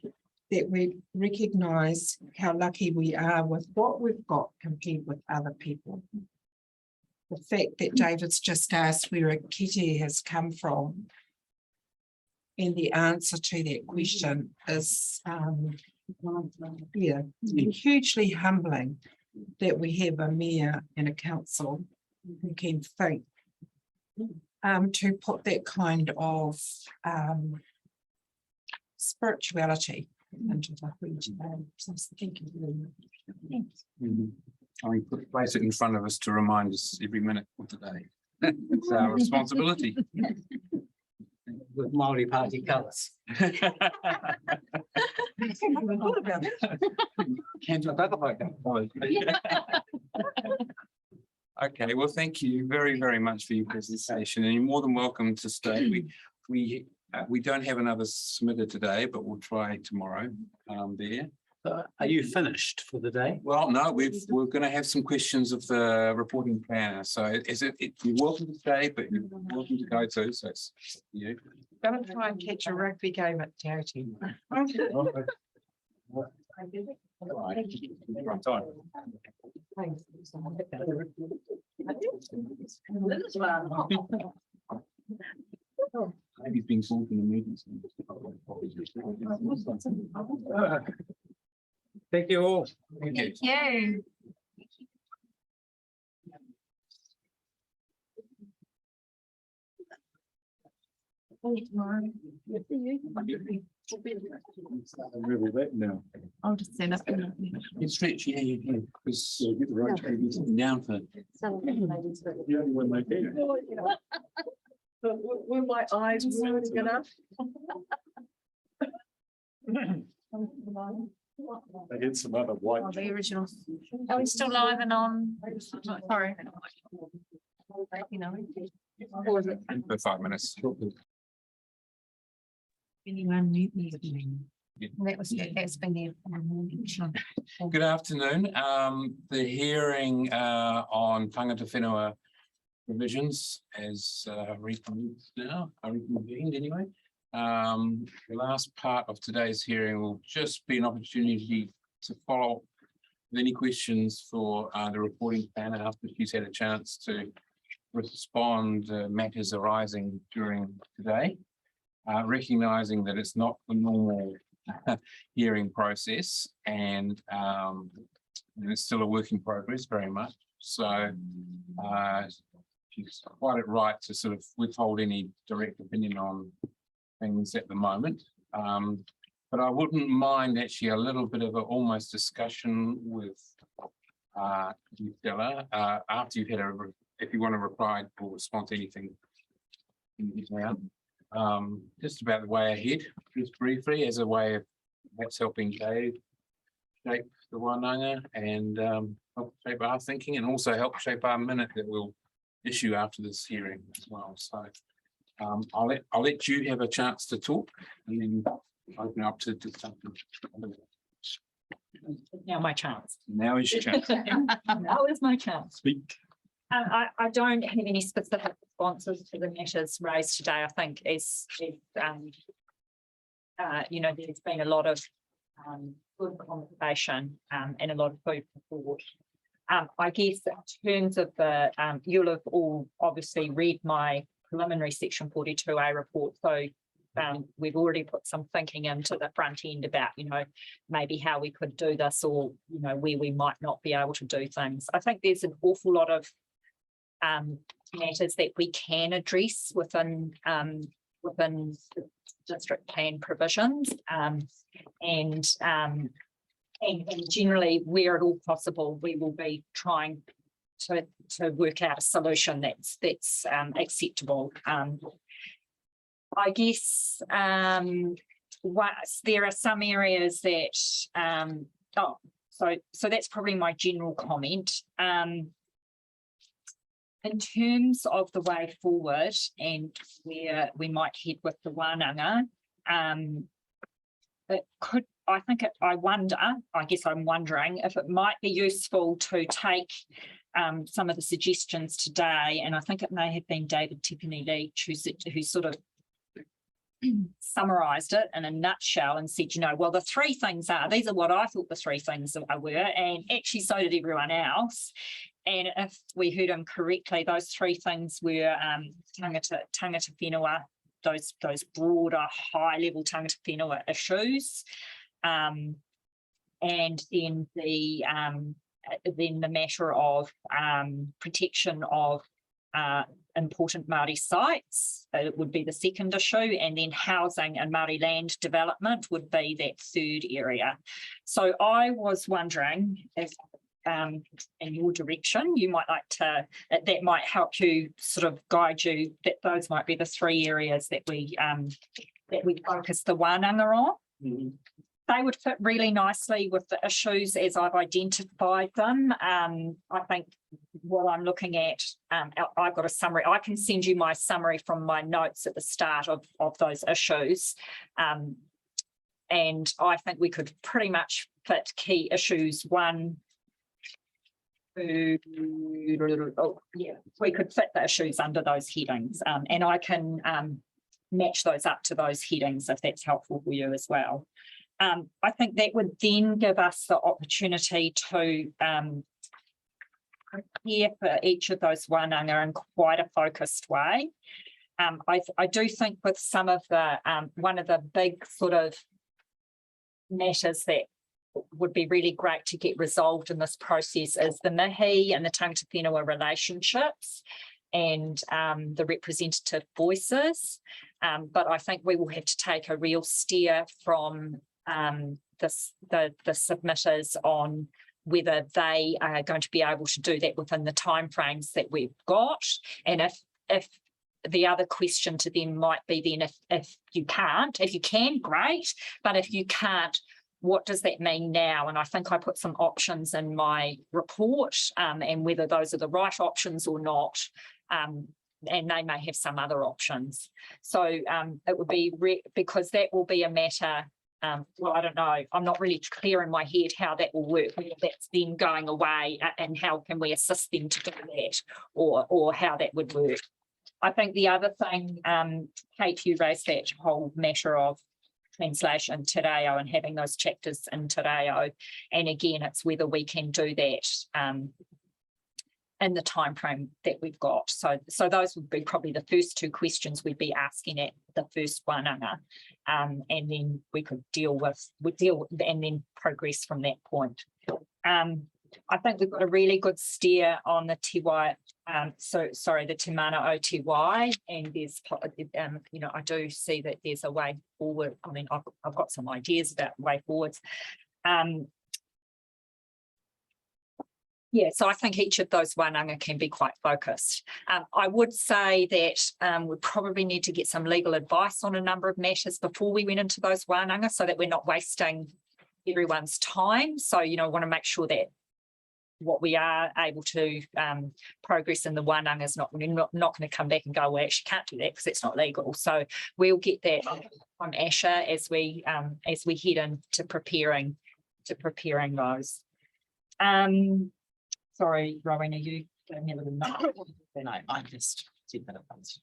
that we recognise how lucky we are with what we've got compared with other people. The fact that David's just asked where a kete has come from, and the answer to that question is, it's been hugely humbling that we have a mayor and a council who can think to put that kind of spirituality into the hui today. So thank you very much. I mean, place it in front of us to remind us every minute of the day. It's our responsibility. With Māori party colours. Okay, well, thank you very, very much for your presentation, and you're more than welcome to stay. We don't have another submitted today, but we'll try tomorrow there. Are you finished for the day? Well, no, we're going to have some questions of the reporting planner. So you're welcome to stay, but you're welcome to go too. So it's you. Gonna try and catch a rugby game at Tarity. Right time. Maybe he's been called in the meetings. Thank you all. Thank you. Thank you. Tomorrow. Really wet now. I'll just send up. You stretch, yeah, you can, because So get the right you're sitting down for. The only one they can. Were my eyes moving enough? They had some other white. The original. Are we still live and on? Sorry. You know. For 5 minutes. That's been there. Good afternoon. The hearing on tangata whenua provisions as reconvened anyway. The last part of today's hearing will just be an opportunity to follow up with any questions for the reporting planner after she's had a chance to respond to matters arising during today. Recognising that it's not the normal hearing process and it's still a work in progress very much. So she's quite it right to sort of withhold any direct opinion on things at the moment. But I wouldn't mind actually a little bit of a almost discussion with you, Stella, after you've had if you want to reply or respond to anything just about the way ahead, just briefly, as a way of perhaps helping Dave shape the wānanga and help shape our thinking and also help shape our minute that we'll issue after this hearing as well. So I'll let you have a chance to talk and then open up to something. Now my chance. Now is your chance. Now is my chance. Speak. I don't have any specific responses to the matters raised today. I think there's been a lot of good conversation and a lot of food for thought. I guess in terms of the, you'll have all obviously read my preliminary section 42A report. So we've already put some thinking into the front end about, maybe how we could do this or, where we might not be able to do things. I think there's an awful lot of matters that we can address within the district plan provisions and generally where at all possible we will be trying to work out a solution that's acceptable. I guess there are some areas that so that's probably my general comment. In terms of the way forward and where we might head with the wānanga, I'm wondering if it might be useful to take some of the suggestions today, and I think it may have been David Tiffany Leach who sort of summarised it in a nutshell and said, well, the three things these are what I thought the three things were, and actually so did everyone else. And if we heard him correctly, those three things were tangata whenua, those broader, high-level tangata whenua issues, and then the matter of protection of important Māori sites would be the second issue, and then housing and Māori land development would be that third area. So I was wondering if in your direction, you might like to, that might help you sort of guide you, that those might be the three areas that we focus the wānanga on. Mm-hmm. They would fit really nicely with the issues as I've identified them. I think what I'm looking at, I've got a summary. I can send you my summary from my notes at the start of those issues. And I think we could pretty much fit key issues 1, 2, we could fit the issues under those headings, and I can match those up to those headings if that's helpful for you as well. I think that would then give us the opportunity to prepare for each of those wānanga in quite a focused way. I do think with some of the, one of the big sort of matters that would be really great to get resolved in this process is the mihi and the tangata whenua relationships and the representative voices. But I think we will have to take a real steer from the submitters on whether they are going to be able to do that within the timeframes that we've got. And if the other question to them might be then if you can't, if you can, great, but if you can't, what does that mean now? And I think I put some options in my report, and whether those are the right options or not, and they may have some other options. So it would be, because that will be a matter, well, I don't know, I'm not really clear in my head how that will work, whether that's them going away and how can we assist them to do that, or how that would work. I think the other thing, Kate, you raised that whole matter of translation Te Reo and having those chapters in Te Reo. And again, it's whether we can do that in the time frame that we've got. So those would be probably the first two questions we'd be asking at the first wānanga. And then we could deal and then progress from that point. I think we've got a really good steer on the Te Wai, the Te Mana o Te Wai, and there's, you know, I do see that there's a way forward. I mean, I've got some ideas about way forwards. Yeah, so I think each of those wānanga can be quite focused. I would say that we probably need to get some legal advice on a number of matters before we went into those wānanga, so that we're not wasting everyone's time. So, you know, I want to make sure that what we are able to progress in the wānanga is we're not going to come back and go, well, actually can't do that because it's not legal. So we'll get that from Asha as we head into preparing those. Sorry, Rowena, you don't have a note. No, I just said that it was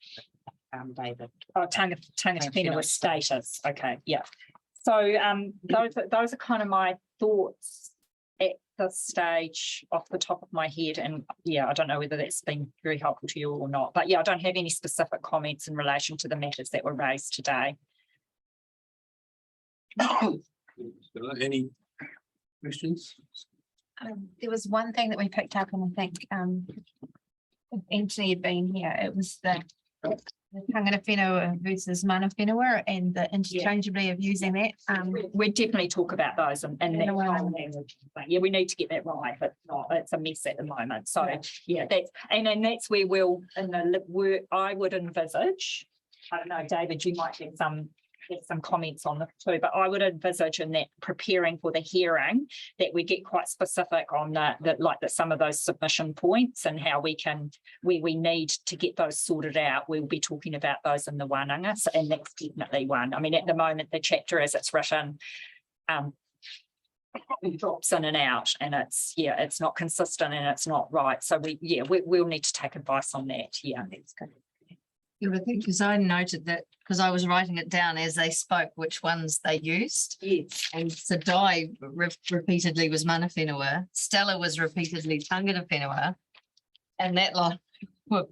David. Oh, tangata whenua status. Okay, yeah. So those are kind of my thoughts at this stage off the top of my head. And yeah, I don't know whether that's been very helpful to you or not. But yeah, I don't have any specific comments in relation to the matters that were raised today. Any questions? There was one thing that we picked up, and I think if Anthony had been here, it was the tangata whenua versus mana whenua and the interchangeability of using that. We definitely talk about those and that whole language. Yeah, we need to get that right, but it's a mess at the moment. So yeah, that's where we'll in the work I would envisage. I don't know, David, you might have some comments on this too, but I would envisage in that preparing for the hearing that we get quite specific on some of those submission points and how we need to get those sorted out. We'll be talking about those in the wānanga, and that's definitely one. I mean, at the moment, the chapter as it's written drops in and out, and it's not consistent and it's not right. So we'll need to take advice on that. Yeah, that's good. Yeah, because I noted that because I was writing it down as they spoke, which ones they used. Yes. And so Di repeatedly was mana whenua, Stella was repeatedly tangata whenua, and that lot were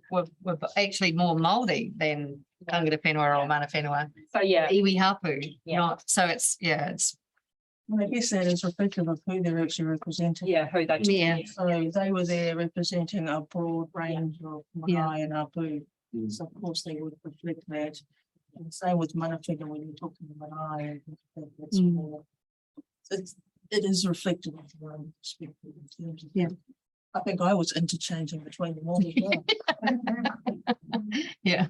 actually more Māori than tangata whenua or mana whenua. So yeah, iwi hapu, not so it's. Well, I guess that is reflective of who they're actually representing. Yeah, who they. Yeah. So they were there representing a broad range of Māori and Apu. So of course they would reflect that. And same with mana whenua when you're talking about Māori. That's more. It is reflective of their own perspective in terms of. I think I was interchanging between them all as well. Yeah.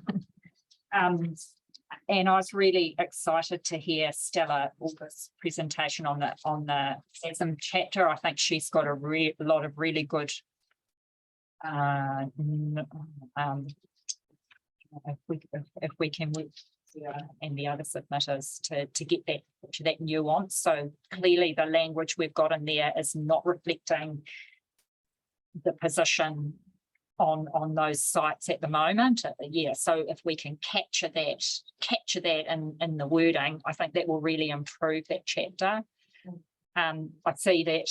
And I was really excited to hear Stella August's presentation on the SASM chapter. I think she's got a lot of really good if we can work and the other submitters to get that nuance. So clearly the language we've got in there is not reflecting the position on those sites at the moment. Yeah, so if we can capture that in the wording, I think that will really improve that chapter. I see that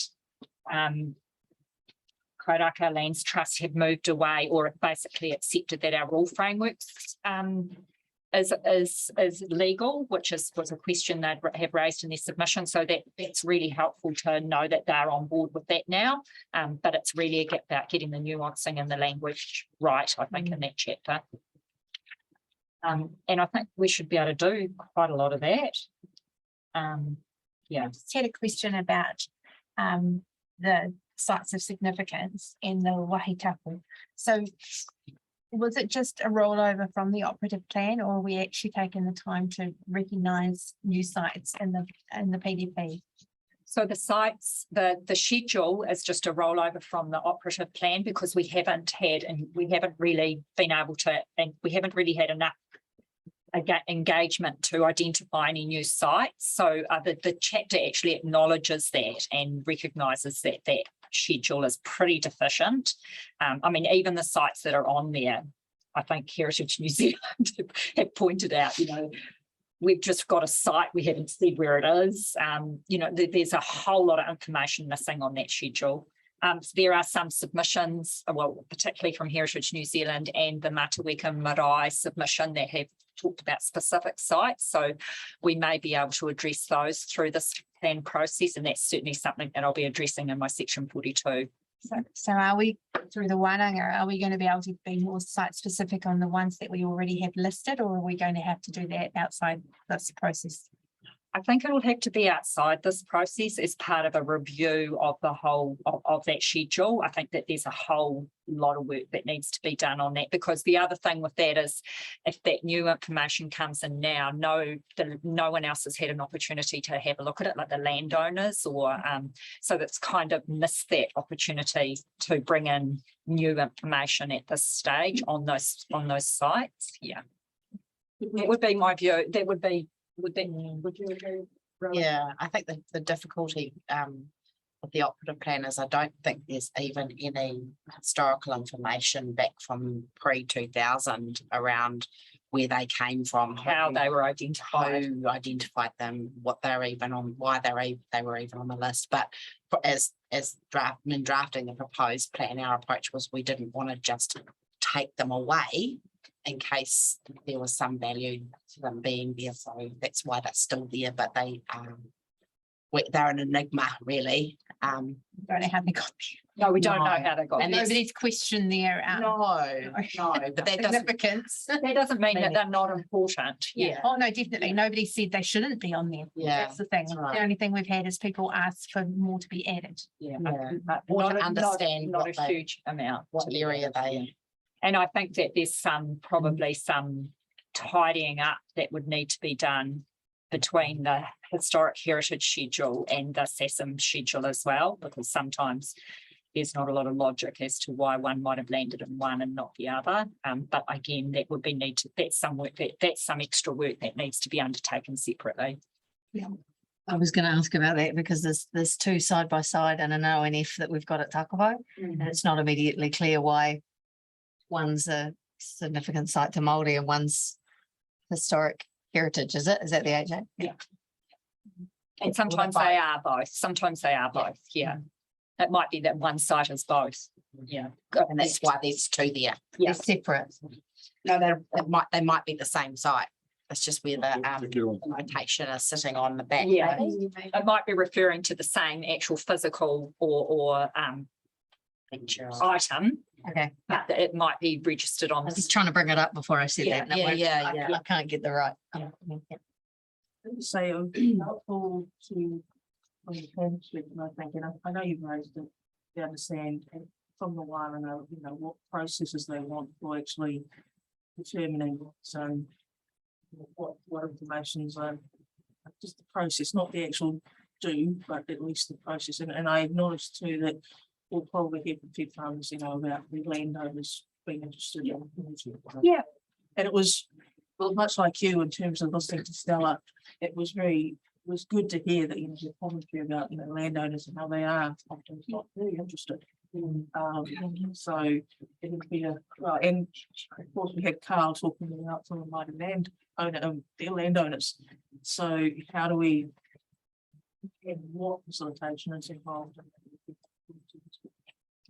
Kairaka Lands Trust have moved away or basically accepted that our rule frameworks is legal, which was a question they'd have raised in their submission. So that's really helpful to know that they're on board with that now. But it's really about getting the nuancing and the language right, I think, in that chapter. And I think we should be able to do quite a lot of that. Yeah. I just had a question about the sites of significance and the wahitapu. So was it just a rollover from the operative plan, or are we actually taking the time to recognise new sites in the PDP? So the sites, the schedule is just a rollover from the operative plan, because we haven't had, and we haven't really been able to, and we haven't really had enough engagement to identify any new sites. So the chapter actually acknowledges that and recognises that that schedule is pretty deficient. I mean, even the sites that are on there, I think Heritage New Zealand have pointed out, you know, we've just got a site, we haven't said where it is. You know, there's a whole lot of information missing on that schedule. There are some submissions, well, particularly from Heritage New Zealand and the Mataweka Marae submission, that have talked about specific sites. So we may be able to address those through this plan process, and that's certainly something that I'll be addressing in my section 42. So are we, through the Wānanga, are we going to be able to be more site specific on the ones that we already have listed, or are we going to have to do that outside this process? I think it'll have to be outside this process as part of a review of the whole of that schedule. I think that there's a whole lot of work that needs to be done on that, because the other thing with that is, if that new information comes in now, no one else has had an opportunity to have a look at it, like the landowners, or so that's kind of missed that opportunity to bring in new information at this stage on those sites. Yeah, that would be my view. That would be. Would you agree? Rowan? Yeah, I think the difficulty with the operative plan is I don't think there's even any historical information back from pre-2000 around where they came from, how they were identified, who identified them, what they were even on, why they were even on the list. But as drafting the proposed plan, our approach was we didn't want to just take them away in case there was some value to them being there. So that's why that's still there, but they're an enigma, really. Don't know how they got there. No, we don't know how they got there. And nobody's questioned their no, but that significance. That doesn't mean that they're not important. Yeah. Oh, no, definitely. Nobody said they shouldn't be on there. Yeah. That's the thing. Right. The only thing we've had is people ask for more to be added. Yeah. Or to understand not a huge amount. What area they in. And I think that there's probably some tidying up that would need to be done between the historic heritage schedule and the SASM schedule as well, because sometimes there's not a lot of logic as to why one might have landed in one and not the other. But again, that would be that's some work, that's some extra work that needs to be undertaken separately. Yeah. I was going to ask about that, because there's two side by side and an ONF that we've got at Takavo, and it's not immediately clear why one's a significant site to Māori and one's historic heritage. Is that the AJ? Yeah. And sometimes they are both. Sometimes they are both. Yeah. It might be that one site is both. Yeah. And that's why there's two there. Yeah. They're separate. No, they might be the same site. It's just where the notation is sitting on the back. Yeah. It might be referring to the same actual physical or item. Okay. But it might be registered on. I was just trying to bring it up before I said that. Yeah. I can't get the right. Say it would be helpful to understand, I think, and I know you've raised it, to understand from the Wānanga, you know, what processes they want for actually determining what information's just the process, not the actual do, but at least the process. And I acknowledge too that we'll probably hear from Fed Farmers, you know, about the landowners being interested in. Yeah. And it was, well, much like you in terms of listening to Stella, it was good to hear that, you know, the commentary about, you know, landowners and how they are often not very interested. So it would be and of course we had Carl talking about some of my their landowners. So how do we, and what facilitation is involved in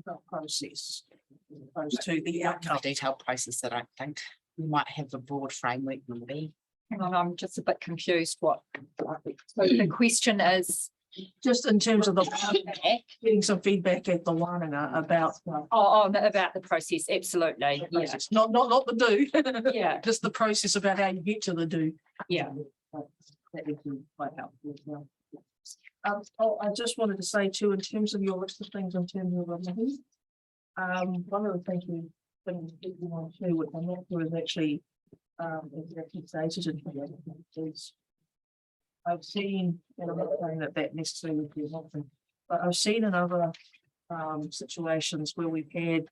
the process as opposed to the outcome? Detailed process that I think we might have a broad framework maybe. Hang on, I'm just a bit confused. So the question is, Just in terms of the, getting some feedback at the Wānanga about. About the process, absolutely, yeah, process. Not the do. Yeah. Just the process about how you get to the do. yeah. That would be quite helpful as well. I just wanted to say too, in terms of your list of things in terms of. One of the things we want to do, which I'm not sure is actually, executive stated in here, is I've seen, and I'm not saying that necessarily would be helpful, but I've seen in other situations where we've had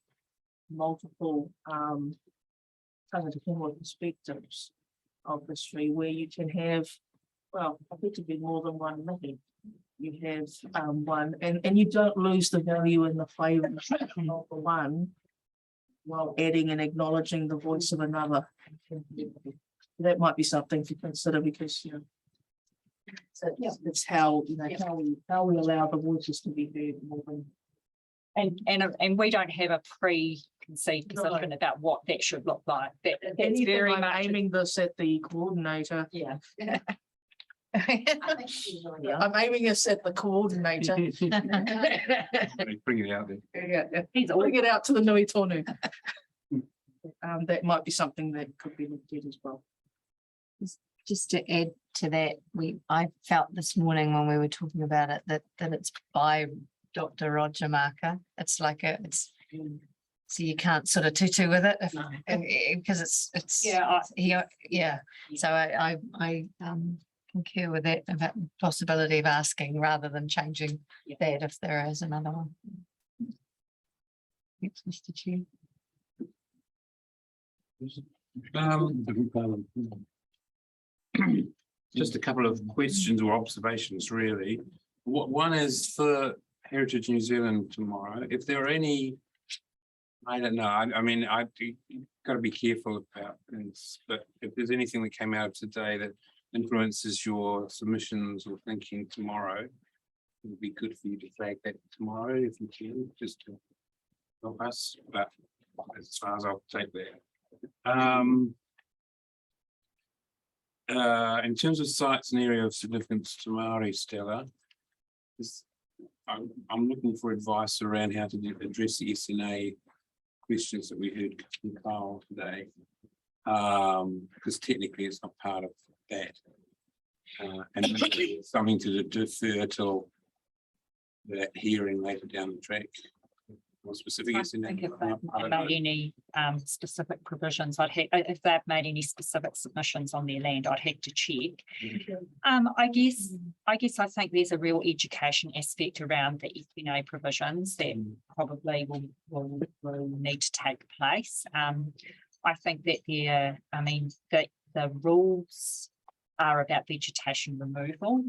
multiple tangata whenua perspectives of history, where you can have, well, effectively more than one meeting. You have one, and you don't lose the value and the flavour of the one while adding and acknowledging the voice of another. That might be something to consider, because so it's how how we allow the voices to be heard more than. And we don't have a preconceived position about what that should look like. That's Anything, very I'm much. aiming this at the coordinator. Yeah. I'm aiming this at the coordinator. Bring it out there. Bring it out to the nui tonu. That might be something that could be looked at as well. Just to add to that, I felt this morning when we were talking about it, that it's by Dr. Roger Marker. It's like so you can't sort of tutu with it because it's So I concur with that about the possibility of asking rather than changing that if there is another one. Thanks, Mr. Chair. Just a couple of questions or observations, really. One is for Heritage New Zealand tomorrow. If there are any, I don't know, I mean, you've got to be careful about this, but if there's anything that came out of today that influences your submissions or thinking tomorrow, it would be good for you to flag that tomorrow if you can, just to help us, but as far as I'll take that. In terms of sites and area of significance to Maori, Stella, I'm looking for advice around how to address the SNA questions that we heard from Carl today, because technically it's not part of that, and something to defer till that hearing later down the track. More specific. I think if they've made any specific provisions, if they've made any specific submissions on their land, I'd have to check. I guess I think there's a real education aspect around the FNA provisions that probably will need to take place. I think that the rules are about vegetation removal.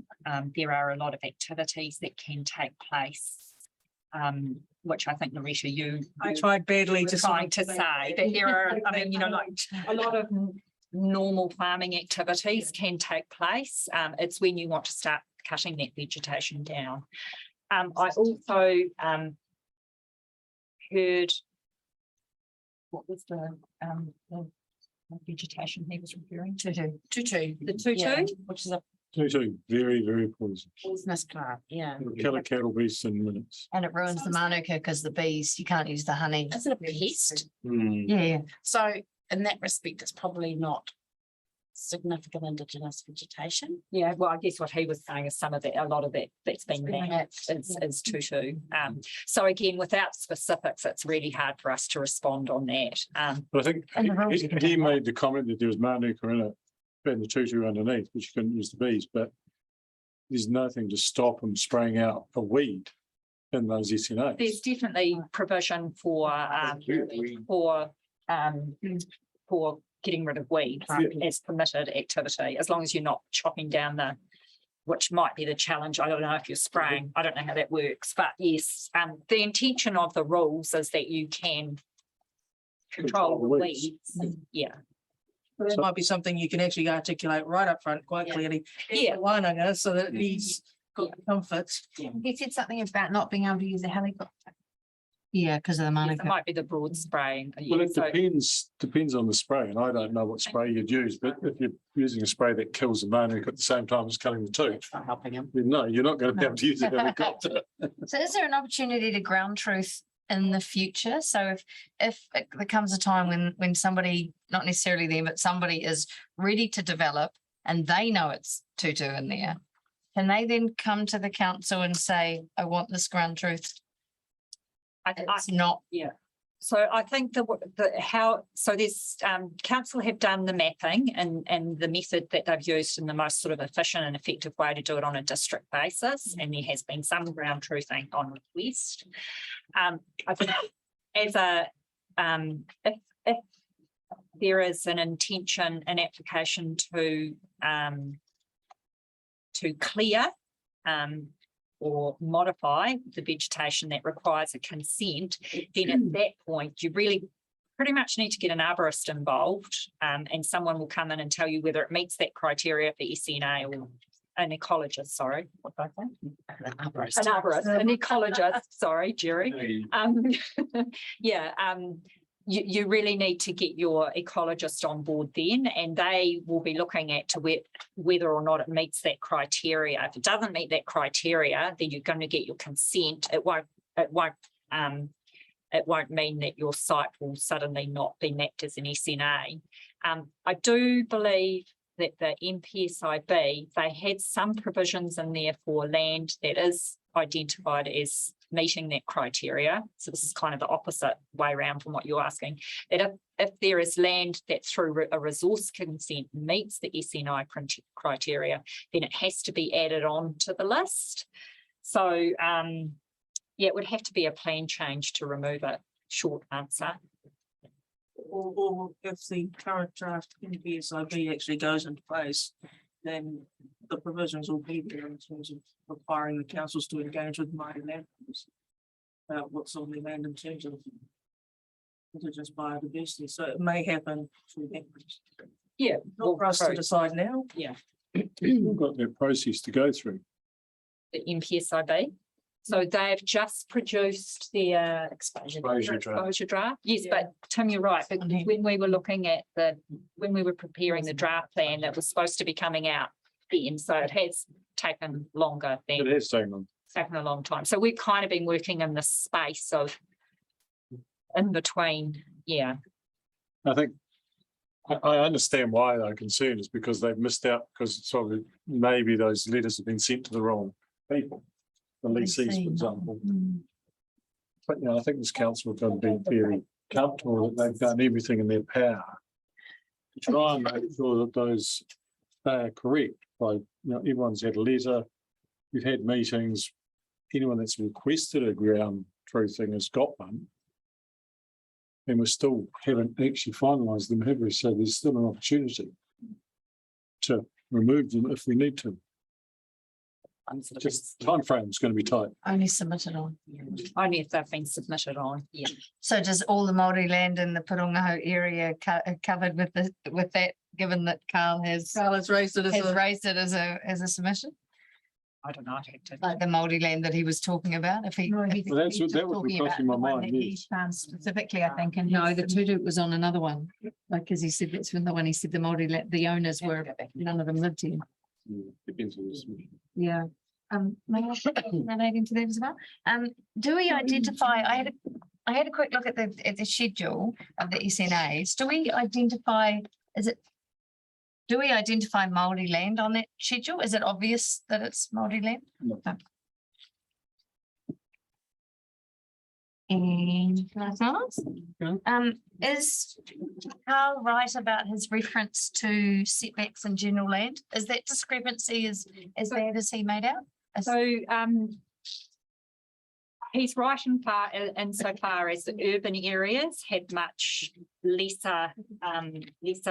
There are a lot of activities that can take place, which I think, Narita, I tried badly to say that there are, like a lot of normal farming activities can take place. It's when you want to start cutting that vegetation down. I also heard, what was the vegetation he was referring to? Tutu. The tutu, Yeah. which is a Tutu, very, very poison. Poisonous plant, yeah. Kill a cattle beast in minutes. And it ruins the manuka because the bees, you can't use the honey. Is it a pest? Yeah. So in that respect, it's probably not significant Indigenous vegetation. Yeah, well, I guess what he was saying is a lot of that that's been banned is tutu. So again, without specifics, it's really hard for us to respond on that. But I think he made the comment that there was manuka in it, and the tutu underneath, which you couldn't use the bees, but there's nothing to stop them spraying out a weed in those SNAs. There's definitely provision for getting rid of weeds as permitted activity, as long as you're not chopping down which might be the challenge. I don't know if you're spraying, I don't know how that works, but yes, the intention of the rules is that you can control the weeds. Yeah. That might be something you can actually articulate right up front quite clearly. Yeah. Wānanga, so that he's got comfort. He said something about not being able to use a helicopter. Yeah, because of the Yes, it Manuka. might be the broad spraying. Well, Yeah, it so- depends on the spray, and I don't know what spray you'd use, but if you're using a spray that kills the manuka at the same time as killing the tooth, It's not helping him. then no, you're not going to be able to use a helicopter. So is there an opportunity to ground truth in the future? So if there comes a time when somebody, not necessarily them, but somebody is ready to develop and they know it's tutu in there, can they then come to the council and say, I want this ground truth? It's not. Yeah. So I think so there's, council have done the mapping and the method that they've used in the most sort of efficient and effective way to do it on a district basis. And there has been some ground truthing on request. I think as if there is an intention, an application to clear, or modify the vegetation that requires a consent, then at that point, you really pretty much need to get an arborist involved, and someone will come in and tell you whether it meets that criteria for SNA or an ecologist, sorry. What did I say? An arborist. An arborist, an ecologist, sorry, Jerry. Yeah, you really need to get your ecologist on board then, and they will be looking at whether or not it meets that criteria. If it doesn't meet that criteria, then you're going to get your consent. It won't mean that your site will suddenly not be mapped as an SNA. I do believe that the MPSIB, they had some provisions in there for land that is identified as meeting that criteria. So this is kind of the opposite way around from what you're asking, that if there is land that through a resource consent meets the SNI criteria, then it has to be added on to the list. So yeah, it would have to be a plan change to remove it. Short answer. Or if the current draft in PSIB actually goes into place, then the provisions will be there in terms of requiring the councils to engage with mining landowners about what's on their land in terms of indigenous biodiversity. So it may happen through that. Yeah. Not for us to decide now. Yeah. We've got their process to go through. The MPSIB. So they've just produced their exposure draft. Yes, but Tim, you're right. But when we were looking at when we were preparing the draft plan, it was supposed to be coming out then. So it has taken longer than. It has taken a long time. So we've kind of been working in the space of in between. Yeah. I think I understand why they're concerned is because they've missed out because sort of maybe those letters have been sent to the wrong people. The leasees, for example. But I think this council have got to be very comfortable that they've done everything in their power to try and make sure that those are correct. By everyone's had a letter, we've had meetings. Anyone that's requested a ground truthing has got one, and we still haven't actually finalised them, have we? So there's still an opportunity to remove them if we need to. Just timeframe is going to be tight. Only submitted on. Only if they've been submitted on. Yeah. So does all the Māori land in the Pūrongaho area covered with that, given that Carl has raised it as a submission? I don't know. I'd have to. Like the Māori land that he was talking about, if he. Well, that would be crossing my mind, yes. Specifically, I think, and no, the tutu was on another one, because he said that's when the one he said the Māori land, the owners were, none of them lived here. Depends on the submission. Yeah. Relating to that as well. Do we identify, I had a quick look at the schedule of the SNAs. Do we identify, do we identify Māori land on that schedule? Is it obvious that it's Māori land? No. And is Carl right about his reference to setbacks in general land? Is that discrepancy as bad as he made out? So he's right in far insofar as the urban areas had much lesser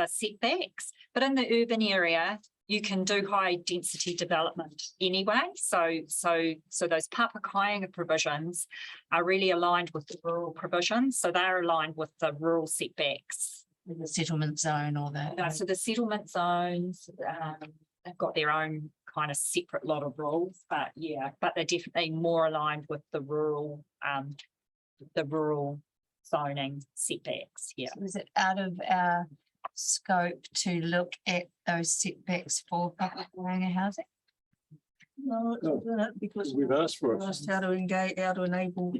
setbacks, but in the urban area you can do high density development anyway. So those Papakāinga provisions are really aligned with the rural provisions. So they're aligned with the rural setbacks. The settlement zone or that. So the settlement zones, they've got their own kind of separate lot of rules, but they're definitely more aligned with the rural the rural zoning setbacks, yeah. So is it out of our scope to look at those setbacks for public dwelling housing? No, it's not, because We've asked for we it. asked how to engage, how to enable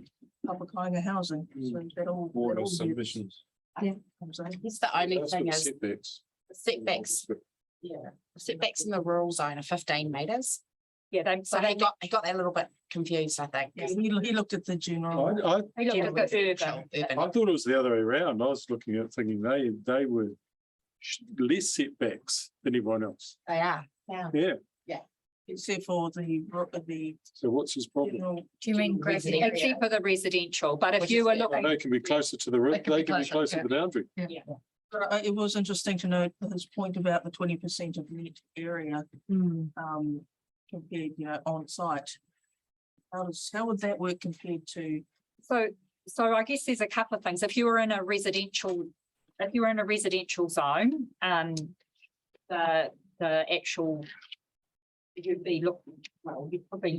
public kind of housing. So that all. Board that of all submissions. It's the only That's thing for the is setbacks. the setbacks, yeah, the setbacks in the rural zone are 15 meters. Yeah, they, So he got that a little bit confused, I think. Yeah, he looked at the general. I they look at the urban. I thought it was the other way around. I was looking at thinking they were less setbacks than everyone else. They are, yeah. Yeah. Except for the. So what's his problem? general- Do you mean Residential. Except for the residential, but if Which you is were fair, looking, They can be closer to the road. They They can be can be closer closer, to the boundary. But it was interesting to note his point about the 20% of net area, compared, on site. How would that work compared to? so I guess there's a couple of things. If you were in a residential zone, the actual, you'd be looking, well, you'd probably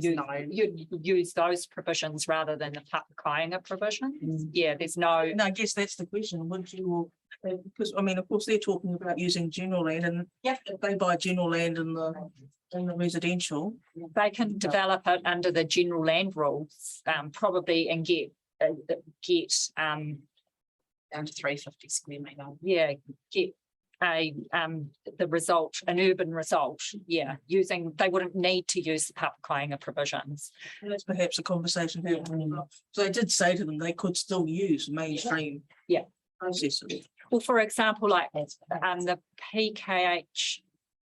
you'd use those provisions rather than the Papakainga provisions. Yeah, there's no, And I guess that's the question, would you, because I mean, of course, they're talking about using general land and if they buy general land in the residential. they can develop it under the general land rules, probably, and get Down to 350 square meter. yeah, get the result, an urban result, yeah, using, they wouldn't need to use the Papakainga provisions. And that's perhaps a conversation. So they did say to them, they could still use mainstream. Yeah. Processes. Well, for example, like the PKH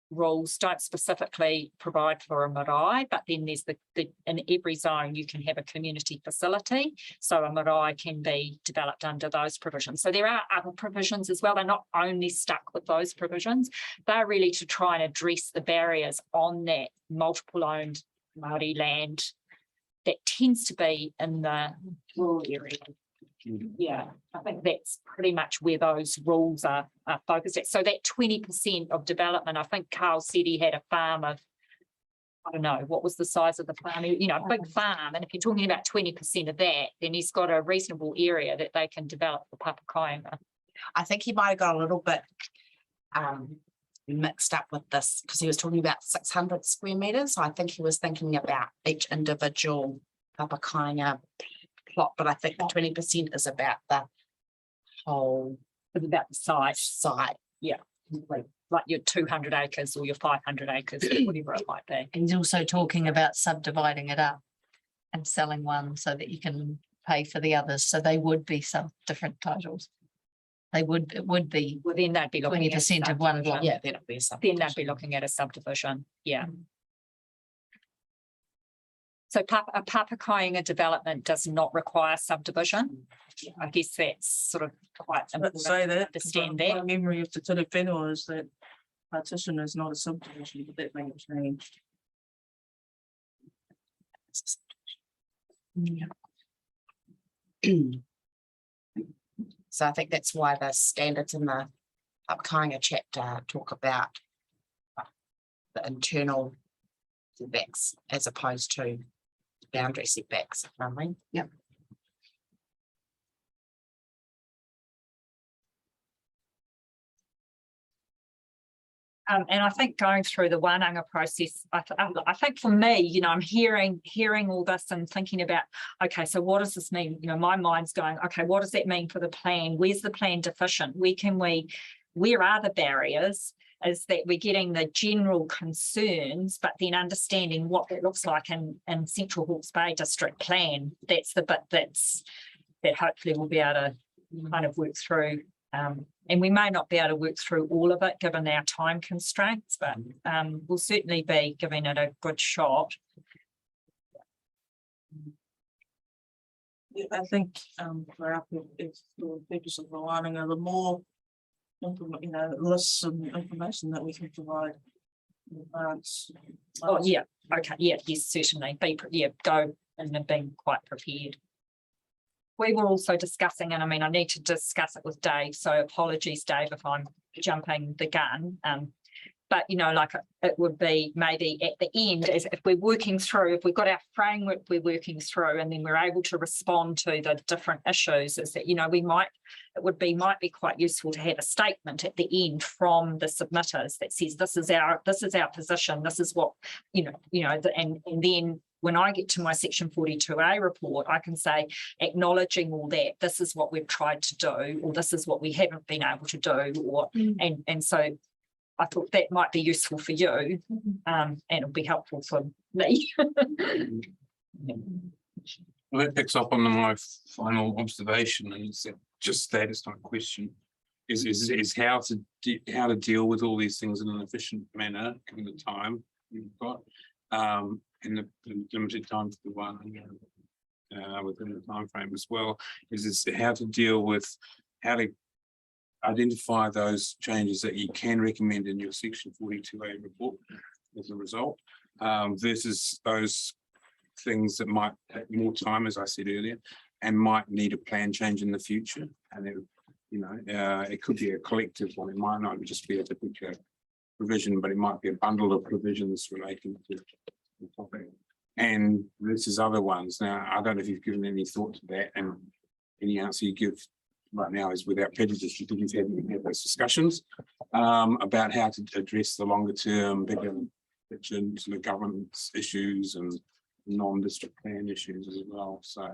rules don't specifically provide for a marae, but then there's the in every zone you can have a community facility. So a marae can be developed under those provisions. So there are other provisions as well. They're not only stuck with those provisions. They're really to try and address the barriers on that multiple owned Māori land that tends to be in the rural area. Yeah, I think that's pretty much where those rules are focused at. So that 20% of development, I think Carl said he had a farm of, I don't know, what was the size of the farm? A big farm. And if you're talking about 20% of that, then he's got a reasonable area that they can develop for Papakainga. I think he might have got a little bit mixed up with this because he was talking about 600 square meters. So I think he was thinking about each individual Papakainga plot, but I think the 20% is about the whole. It's about the site. Yeah. Like your 200 acres or your 500 acres, whatever it might be. And he's also talking about subdividing it up and selling one so that you can pay for the others. So they would be some different titles. It would be. Well, then they'd be looking at 20% of one block. Yeah, that'd be Then they'd be looking at a subdivision. Yeah. So a Papakainga development does not require subdivision. I guess that's sort of quite important Say to that. understand My that. memory of the Te Whenua is that partition is not a subdivision, but that may have changed. So I think that's why the standards in the Papakainga chapter talk about the internal setbacks as opposed to boundary setbacks. Yep. And I think going through the Wānanga process, I think for me, I'm hearing all this and thinking about, okay, so what does this mean? My mind's going, okay, what does that mean for the plan? Where's the plan deficient? Where are the barriers? Is that we're getting the general concerns, but then understanding what that looks like in Central Hawke's Bay District Plan. That's the bit that hopefully we'll be able to kind of work through. And we may not be able to work through all of it given our time constraints, but we'll certainly be giving it a good shot. Yeah, I think for our purpose of the Wānanga, the more lists and information that we can provide in advance. Oh, yeah. Okay. Yeah. Yes, certainly. Go and being quite prepared. We were also discussing, and I need to discuss it with Dave, so apologies, Dave, if I'm jumping the gun. But, you know, like it would be maybe at the end, as if we're working through, if we've got our framework we're working through, and then we're able to respond to the different issues, is that, you know, might be quite useful to have a statement at the end from the submitters that says, this is our position, this is what, and then when I get to my section 42A report, I can say, acknowledging all that, this is what we've tried to do, or this is what we haven't been able to do, or and so I thought that might be useful for you, and it'll be helpful for me. Well, that picks up on my final observation, and it's just that, it's not a question, is how to deal with all these things in an efficient manner, given the time we've got, and the limited time for the one within the time frame as well, is how to deal with, how to identify those changes that you can recommend in your section 42A report as a result, versus those things that might take more time, as I said earlier, and might need a plan change in the future. And it could be a collective one. It might not just be a particular provision, but it might be a bundle of provisions relating to the topic. And this is other ones. Now, I don't know if you've given any thought to that, and any answer you give right now is without prejudice. You think you've had those discussions about how to address the longer term, bigger picture sort of governance issues and non-district plan issues as well. So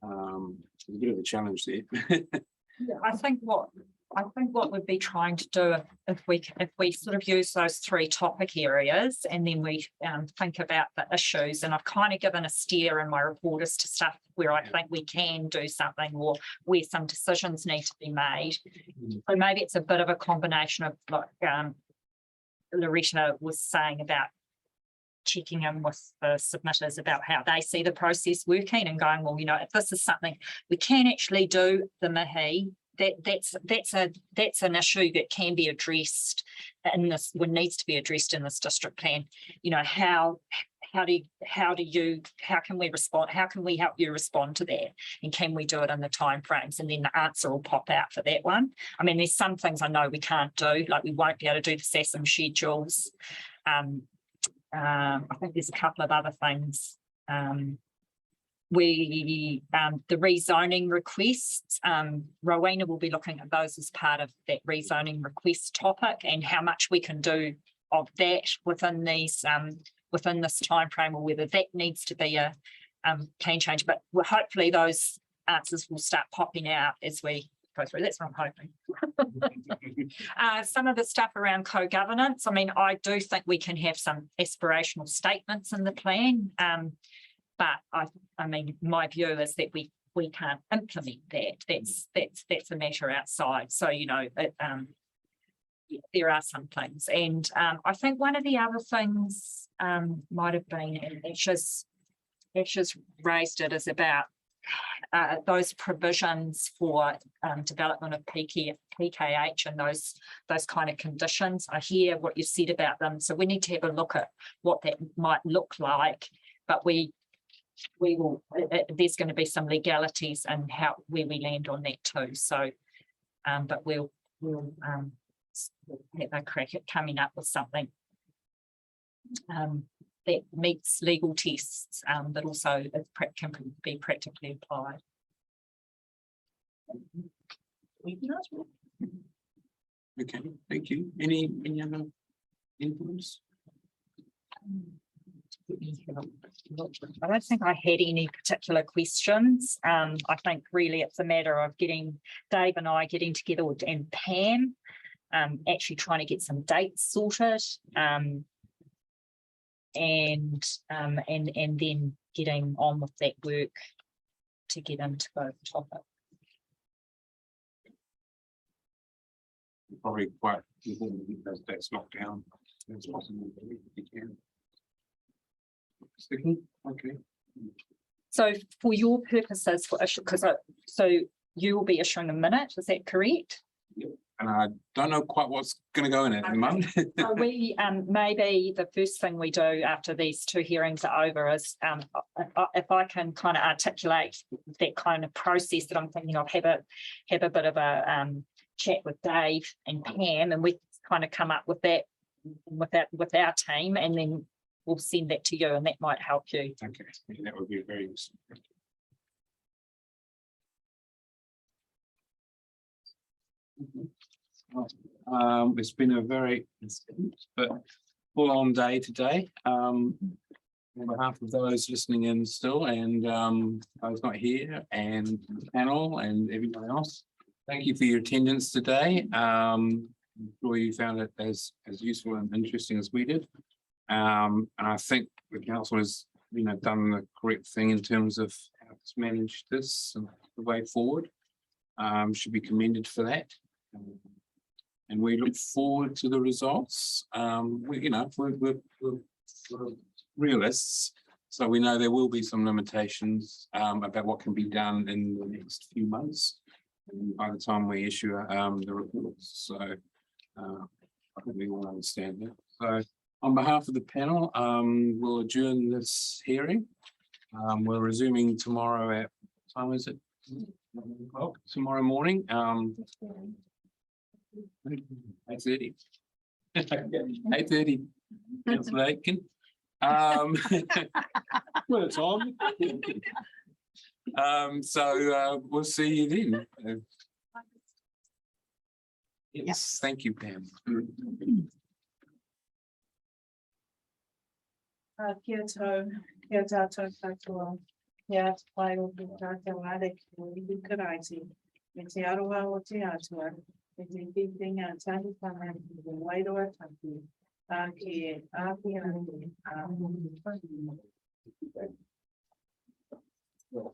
it's a bit of a challenge there. I think what we'd be trying to do, if we sort of use those three topic areas, and then we think about the issues, and I've kind of given a steer in my report as to stuff where I think we can do something, or where some decisions need to be made. So maybe it's a bit of a combination of, like Loretta was saying, about checking in with the submitters about how they see the process working, and going, well, if this is something we can actually do, the mihi, that's an issue that can be addressed in this, when needs to be addressed in this district plan. How can we respond? How can we help you respond to that? And can we do it in the timeframes? And then the answer will pop out for that one. I mean, there's some things I know we can't do, like we won't be able to do the SASM schedules. I think there's a couple of other things. The rezoning requests, Rowena will be looking at those as part of that rezoning request topic, and how much we can do of that within these within this time frame, or whether that needs to be a plan change. But hopefully those answers will start popping out as we go through. That's what I'm hoping. Some of the stuff around co-governance, I mean, I do think we can have some aspirational statements in the plan, but I mean, my view is that we can't implement that. That's a matter outside. So, there are some things, and I think one of the other things might have been, and Asha's raised it, is about those provisions for development of PKH and those kind of conditions. I hear what you said about them, so we need to have a look at what that might look like, but we will, there's going to be some legalities and where we land on that too. So but we'll have a crack at coming up with something that meets legal tests, but also can be practically applied. Okay, thank you. Any other inputs? I don't think I had any particular questions. I think really it's a matter of Dave and I getting together, and Pam, actually trying to get some dates sorted, and then getting on with that work to get into both topics. Probably quite important to get those dates locked down as possible if you can. Okay. So for your purposes, so you will be issuing a minute, is that correct? Yep. And I don't know quite what's going to go in it at the moment. So we maybe the first thing we do after these two hearings are over is if I can kind of articulate that kind of process that I'm thinking of, have a bit of a chat with Dave and Pam, and we kind of come up with that with our team, and then we'll send that to you, and that might help you. Okay, that would be very useful. It's been a very but full-on day today. On behalf of those listening in still, and those not here, and the panel, and everyone else, thank you for your attendance today. I'm sure you found it as useful and interesting as we did. And I think the council has, done the correct thing in terms of how it's managed this and the way forward. Should be commended for that. And we look forward to the results. We're realists, so we know there will be some limitations about what can be done in the next few months by the time we issue the reports. So I think we all understand that. So on behalf of the panel, we'll adjourn this hearing. We're resuming tomorrow at, what time is it? 11 o'clock tomorrow morning. 8:30. 8:30. Councillor Aitken. Well, it's on. So we'll see you then. Yes, thank you, Pam. Kia tātou katoa, kia pai o te tātou areki o iwi karaiti, me te aroha o te atua, me te whiwhinga tāhipanga i te wairoa taki, a ki e āpia ane,